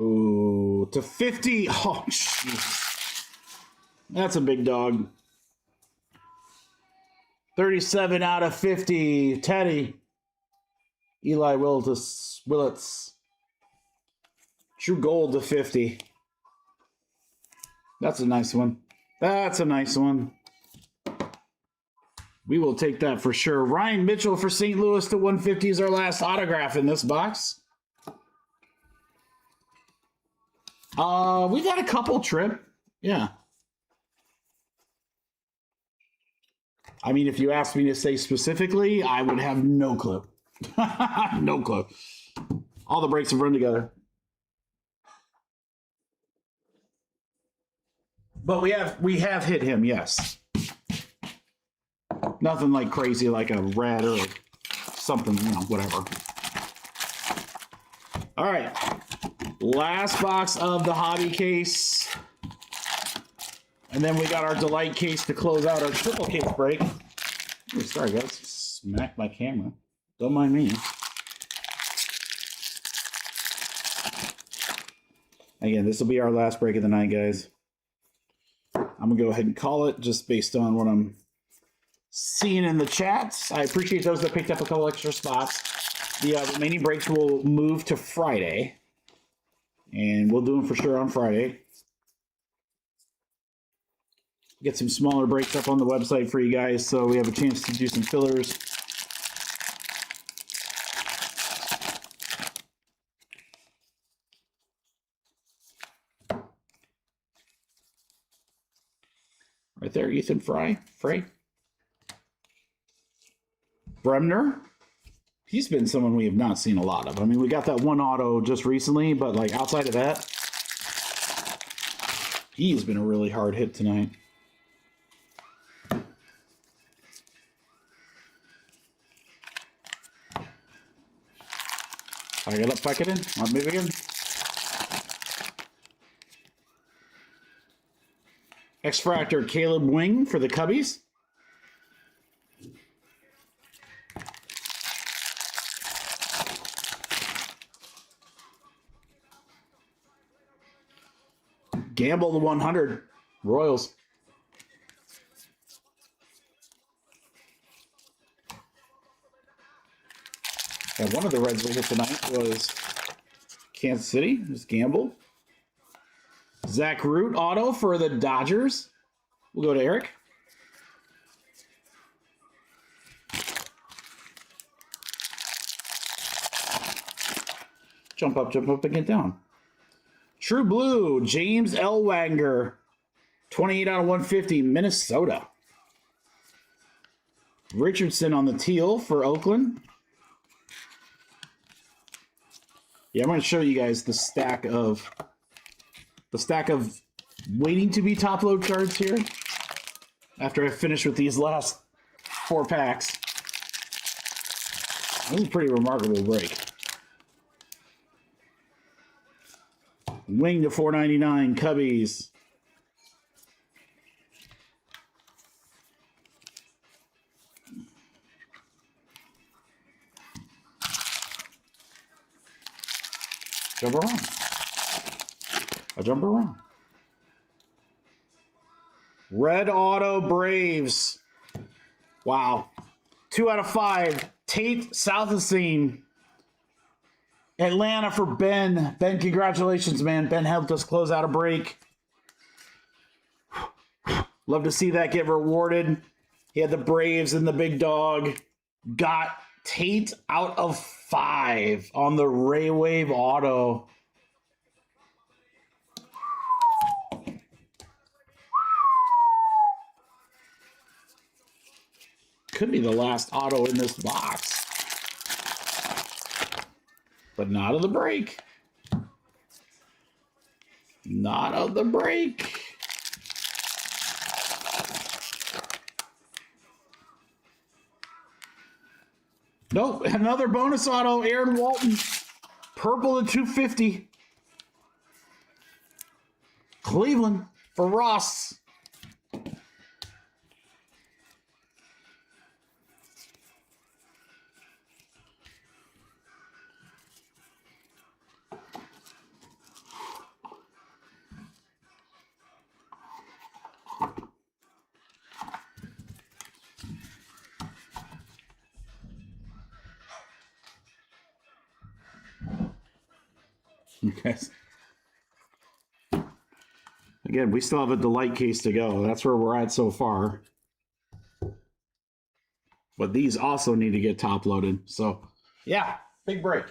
Ooh, to 50. Oh, jeez. That's a big dog. 37 out of 50. Teddy. Eli Willits. True Gold to 50. That's a nice one. That's a nice one. We will take that for sure. Ryan Mitchell for St. Louis to 150 is our last autograph in this box. We got a couple, Trip. Yeah. I mean, if you asked me to say specifically, I would have no clue. No clue. All the breaks have run together. But we have hit him, yes. Nothing like crazy like a red or something, whatever. All right. Last box of the hobby case. And then we got our delight case to close out our triple case break. Ooh, sorry, guys. Smacked my camera. Don't mind me. Again, this will be our last break of the night, guys. I'm going to go ahead and call it just based on what I'm seeing in the chats. I appreciate those that picked up a couple extra spots. The remaining breaks will move to Friday. And we'll do them for sure on Friday. Get some smaller breaks up on the website for you guys so we have a chance to do some fillers. Right there, Ethan Frey. Bremner. He's been someone we have not seen a lot of. I mean, we got that one auto just recently, but like outside of that, he has been a really hard hit tonight. I got up, pack it in. I'll move again. X-Fractor Caleb Wing for the Cubbies. Gamble the 100. Royals. And one of the Reds we hit tonight was Kansas City. It was Gamble. Zach Root auto for the Dodgers. We'll go to Eric. Jump up, and get down. True Blue, James Elwanger, 28 out of 150, Minnesota. Richardson on the teal for Oakland. Yeah, I'm going to show you guys the stack of waiting to be top load cards here after I finish with these last 4 packs. This is a pretty remarkable break. Wing to 499, Cubbies. Jump around. I jump around. Red Auto Braves. Wow. 2 out of 5. Tate Southenseen. Atlanta for Ben. Ben, congratulations, man. Ben helped us close out a break. Love to see that get rewarded. He had the Braves and the big dog. Got Tate out of 5 on the Ray Wave Auto. Could be the last auto in this box. But not of the break. Not of the break. Nope, another bonus auto, Aaron Walton. Purple to 250. Cleveland for Ross. Okay. Again, we still have a delight case to go. That's where we're at so far. But these also need to get top loaded. So, yeah, big break.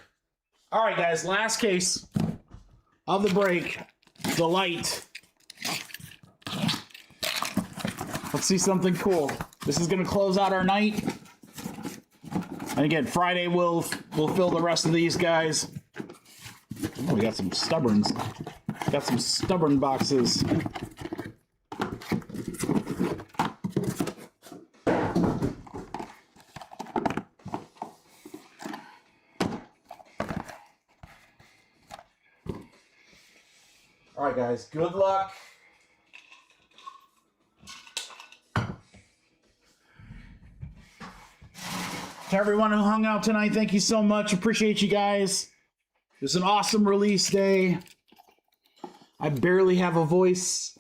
All right, guys, last case of the break. Delight. Let's see something cool. This is going to close out our night. And again, Friday we'll fill the rest of these guys. Oh, we got some stubborns. Got some stubborn boxes. All right, guys, good luck. To everyone who hung out tonight, thank you so much. Appreciate you guys. It was an awesome release day. I barely have a voice.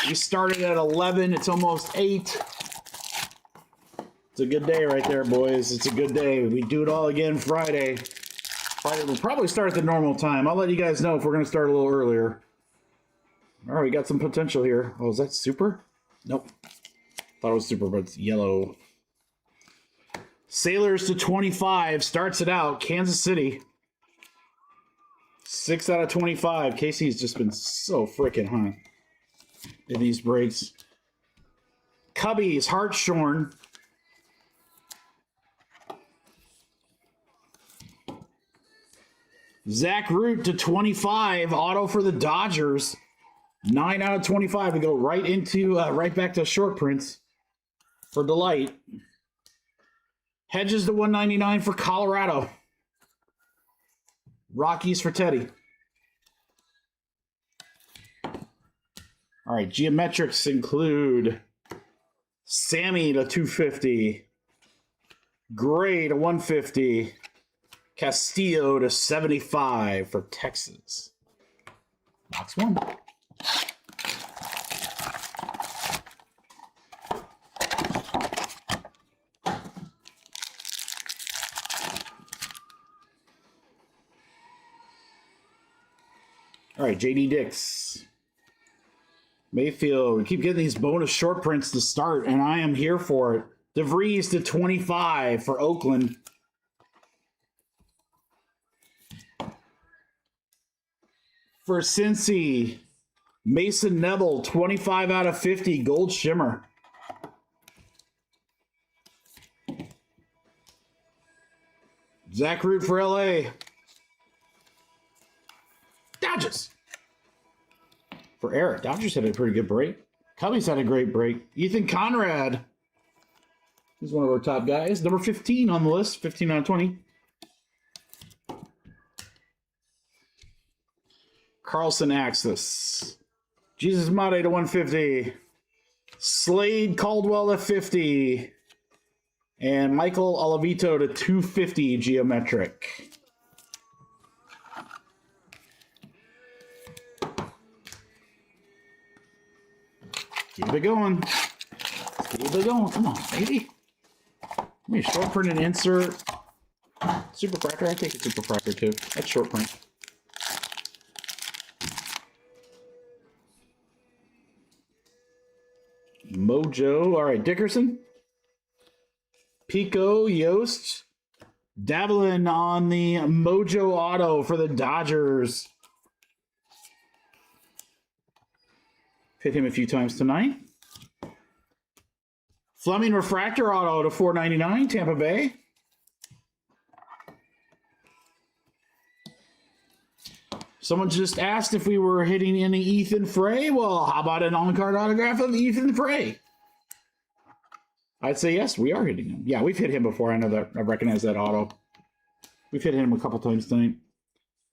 We started at 11. It's almost 8. It's a good day right there, boys. It's a good day. We do it all again Friday. Friday we'll probably start at the normal time. I'll let you guys know if we're going to start a little earlier. All right, we got some potential here. Oh, is that super? Nope. Thought it was super, but it's yellow. Sailors to 25 starts it out. Kansas City. 6 out of 25. Casey's just been so freaking hot in these breaks. Cubbies, Hartshorn. Zach Root to 25. Auto for the Dodgers. 9 out of 25. We go right into right back to short prints for Delight. Hedges to 199 for Colorado. Rockies for Teddy. All right, geometrics include Sammy to 250. Gray to 150. Castillo to 75 for Texas. Box 1. All right, JD Dix. Mayfield. We keep getting these bonus short prints to start, and I am here for it. DeVries to 25 for Oakland. For Cincy, Mason Neville, 25 out of 50, gold shimmer. Zach Root for LA. Dodgers. For Eric, Dodgers had a pretty good break. Cubbies had a great break. Ethan Conrad. He's one of our top guys. Number 15 on the list. 15 out of 20. Carlson Axis. Jesus Mate to 150. Slade Caldwell at 50. And Michael Olavito to 250 geometric. Keep it going. Keep it going. Come on, baby. Let me short print and insert. Super Fractor. I take a Super Fractor too. That's short print. Mojo. All right, Dickerson. Pico, Yost. Dabbling on the Mojo Auto for the Dodgers. Hit him a few times tonight. Fleming Refractor Auto to 499, Tampa Bay. Someone just asked if we were hitting any Ethan Frey. Well, how about an on-card autograph of Ethan Frey? I'd say yes, we are hitting him. Yeah, we've hit him before. I know that. I recognize that auto. We've hit him a couple times tonight.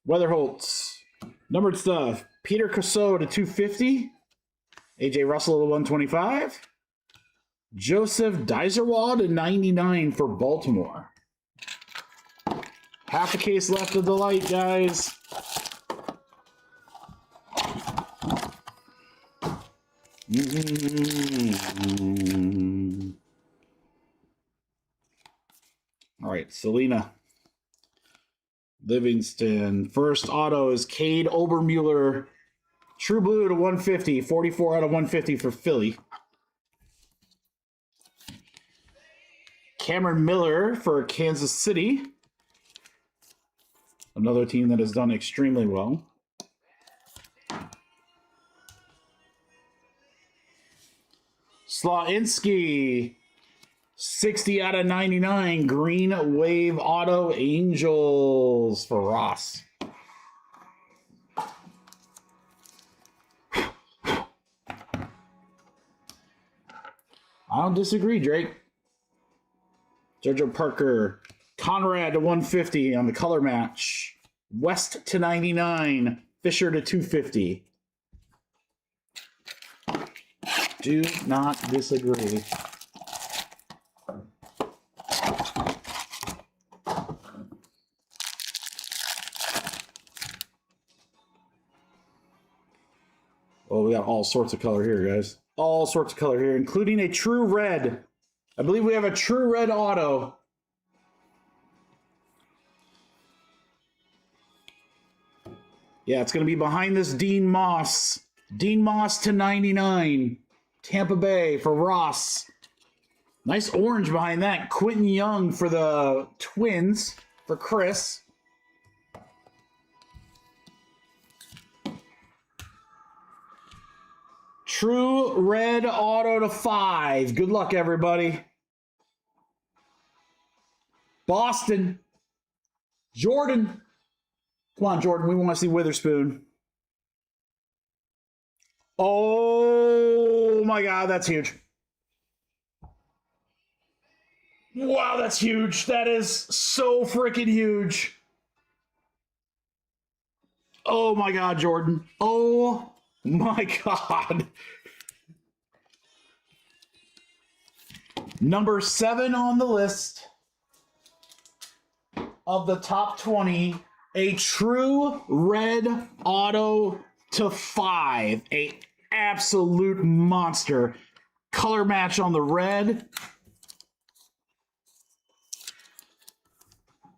Weatherholtz. Numbered stuff. Peter Casso to 250. AJ Russell to 125. Joseph Deiserwald to 99 for Baltimore. Half a case left of the light, guys. All right, Selena. Livingston. First auto is Cade Obermueller. True Blue to 150. 44 out of 150 for Philly. Cameron Miller for Kansas City. Another team that has done extremely well. Slawinsky. 60 out of 99. Green Wave Auto Angels for Ross. I don't disagree, Drake. Jojo Parker. Conrad to 150 on the color match. West to 99. Fisher to 250. Do not disagree. Oh, we got all sorts of color here, guys. All sorts of color here, including a true red. I believe we have a true red auto. Yeah, it's going to be behind this Dean Moss. Dean Moss to 99. Tampa Bay for Ross. Nice orange behind that. Quentin Young for the Twins for Chris. True red auto to 5. Good luck, everybody. Boston. Jordan. Come on, Jordan. We want to see Witherspoon. Oh, my God. That's huge. Wow, that's huge. That is so freaking huge. Oh, my God, Jordan. Oh, my God. Number 7 on the list of the top 20. A true red auto to 5. A absolute monster. Color match on the red.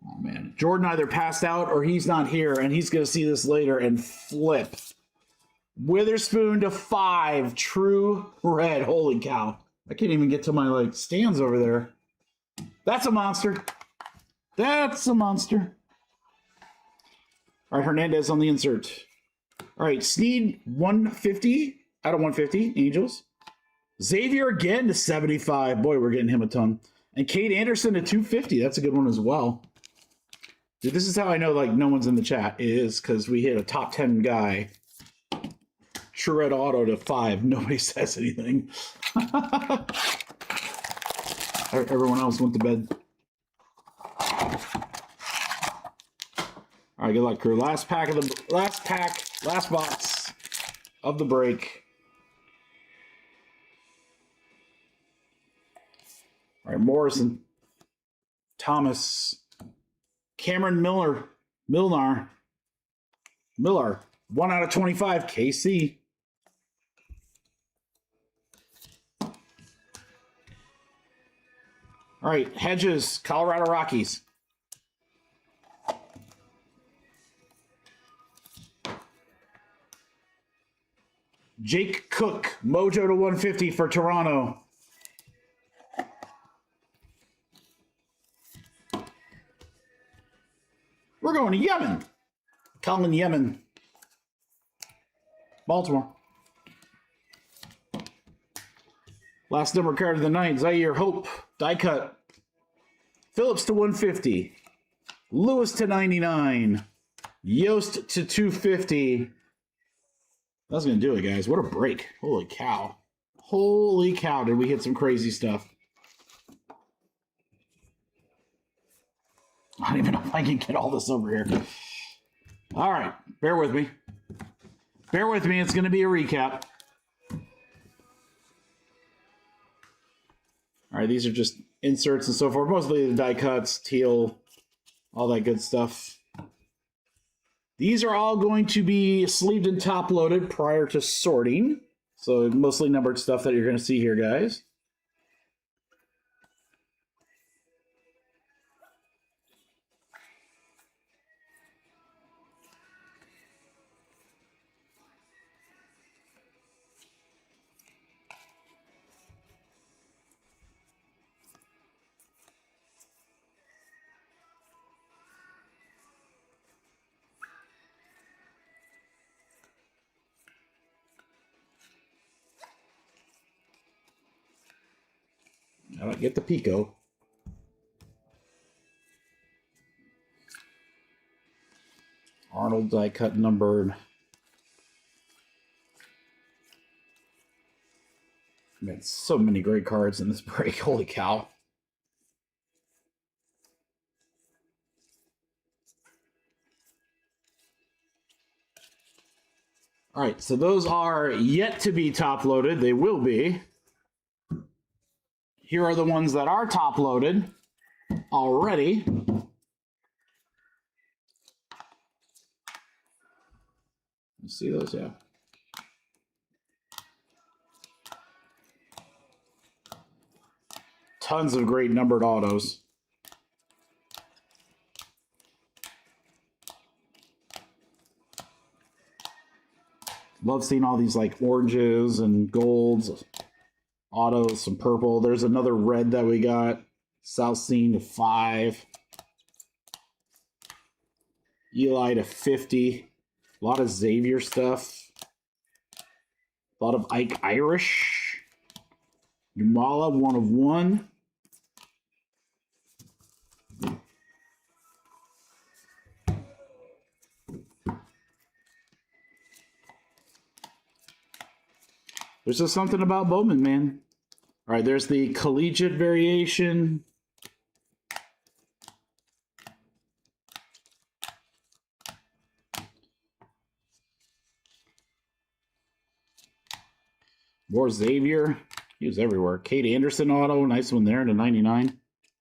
Oh, man. Jordan either passed out or he's not here, and he's going to see this later and flip. Witherspoon to 5. True red. Holy cow. I can't even get to my, stands over there. That's a monster. That's a monster. All right, Hernandez on the insert. All right, Sneed 150 out of 150, Angels. Xavier again to 75. Boy, we're getting him a ton. And Cade Anderson to 250. That's a good one as well. Dude, this is how I know like no one's in the chat is because we hit a top 10 guy. True Red Auto to 5. Nobody says anything. Everyone else went to bed. All right, good luck, crew. Last box of the break. All right, Morrison, Thomas, Cameron Millar, 1 out of 25, KC. All right, Hedges, Colorado Rockies. Jake Cook, Mojo to 150 for Toronto. We're going to Yemen. Colin Yemen. Baltimore. Last number card of the night, Zaire Hope, die cut. Phillips to 150. Lewis to 99. Yost to 250. That's going to do it, guys. What a break. Holy cow. Holy cow, did we hit some crazy stuff. I don't even know if I can get all this over here. All right, bear with me. Bear with me, it's going to be a recap. All right, these are just inserts and so forth. Mostly the die cuts, teal, all that good stuff. These are all going to be sleeved and top loaded prior to sorting. So mostly numbered stuff that you're going to see here, guys. I don't get the Pico. Arnold die cut numbered. Man, so many great cards in this break. Holy cow. All right, so those are yet to be top loaded. They will be. Here are the ones that are top loaded already. You see those, yeah. Tons of great numbered autos. Love seeing all these like oranges and golds. Autos, some purple. There's another red that we got. South Scene to 5. Eli to 50. A lot of Xavier stuff. A lot of Ike Irish. Numala, 1 of 1. There's just something about Bowman, man. All right, there's the collegiate variation. More Xavier. He was everywhere. Kate Anderson auto. Nice one there to 99.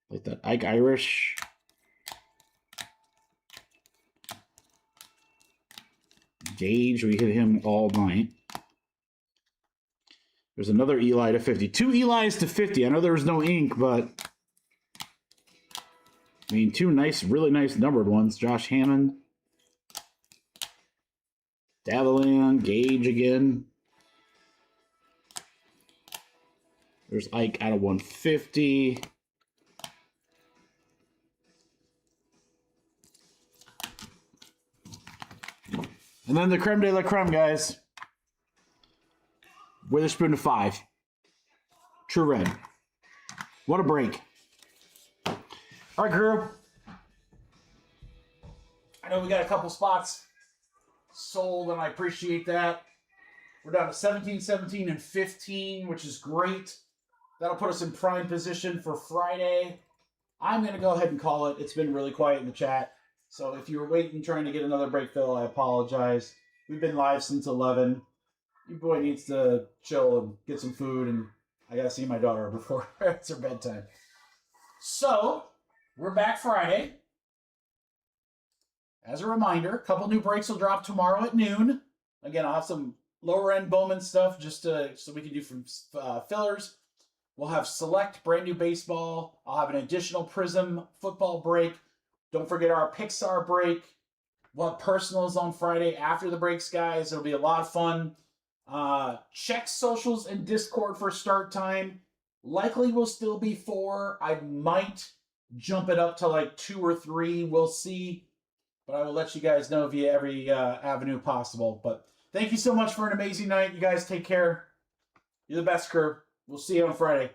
Like that Ike Irish. Gage. We hit him all night. There's another Eli to 50. 2 Elis to 50. I know there was no ink, but I mean, 2 nice, really nice numbered ones. Josh Hammond. Davilan, Gage again. There's Ike out of 150. And then the creme de la creme, guys. Witherspoon to 5. True Red. What a break. All right, crew. I know we got a couple spots sold, and I appreciate that. We're down to 17, 17, and 15, which is great. That'll put us in prime position for Friday. I'm going to go ahead and call it. It's been really quiet in the chat. So if you were waiting, trying to get another break fill, I apologize. We've been live since 11. Your boy needs to chill and get some food, and I got to see my daughter before it's her bedtime. So, we're back Friday. As a reminder, a couple new breaks will drop tomorrow at noon. Again, I'll have some lower-end Bowman stuff just so we can do from fillers. We'll have select brand new baseball. I'll have an additional Prism football break. Don't forget our Pixar break. We'll have personals on Friday after the breaks, guys. It'll be a lot of fun. Check socials and Discord for start time. Likely will still be 4. I might jump it up to like 2 or 3. We'll see. But I will let you guys know via every avenue possible. But thank you so much for an amazing night. You guys take care. You're the best, crew. We'll see you on Friday.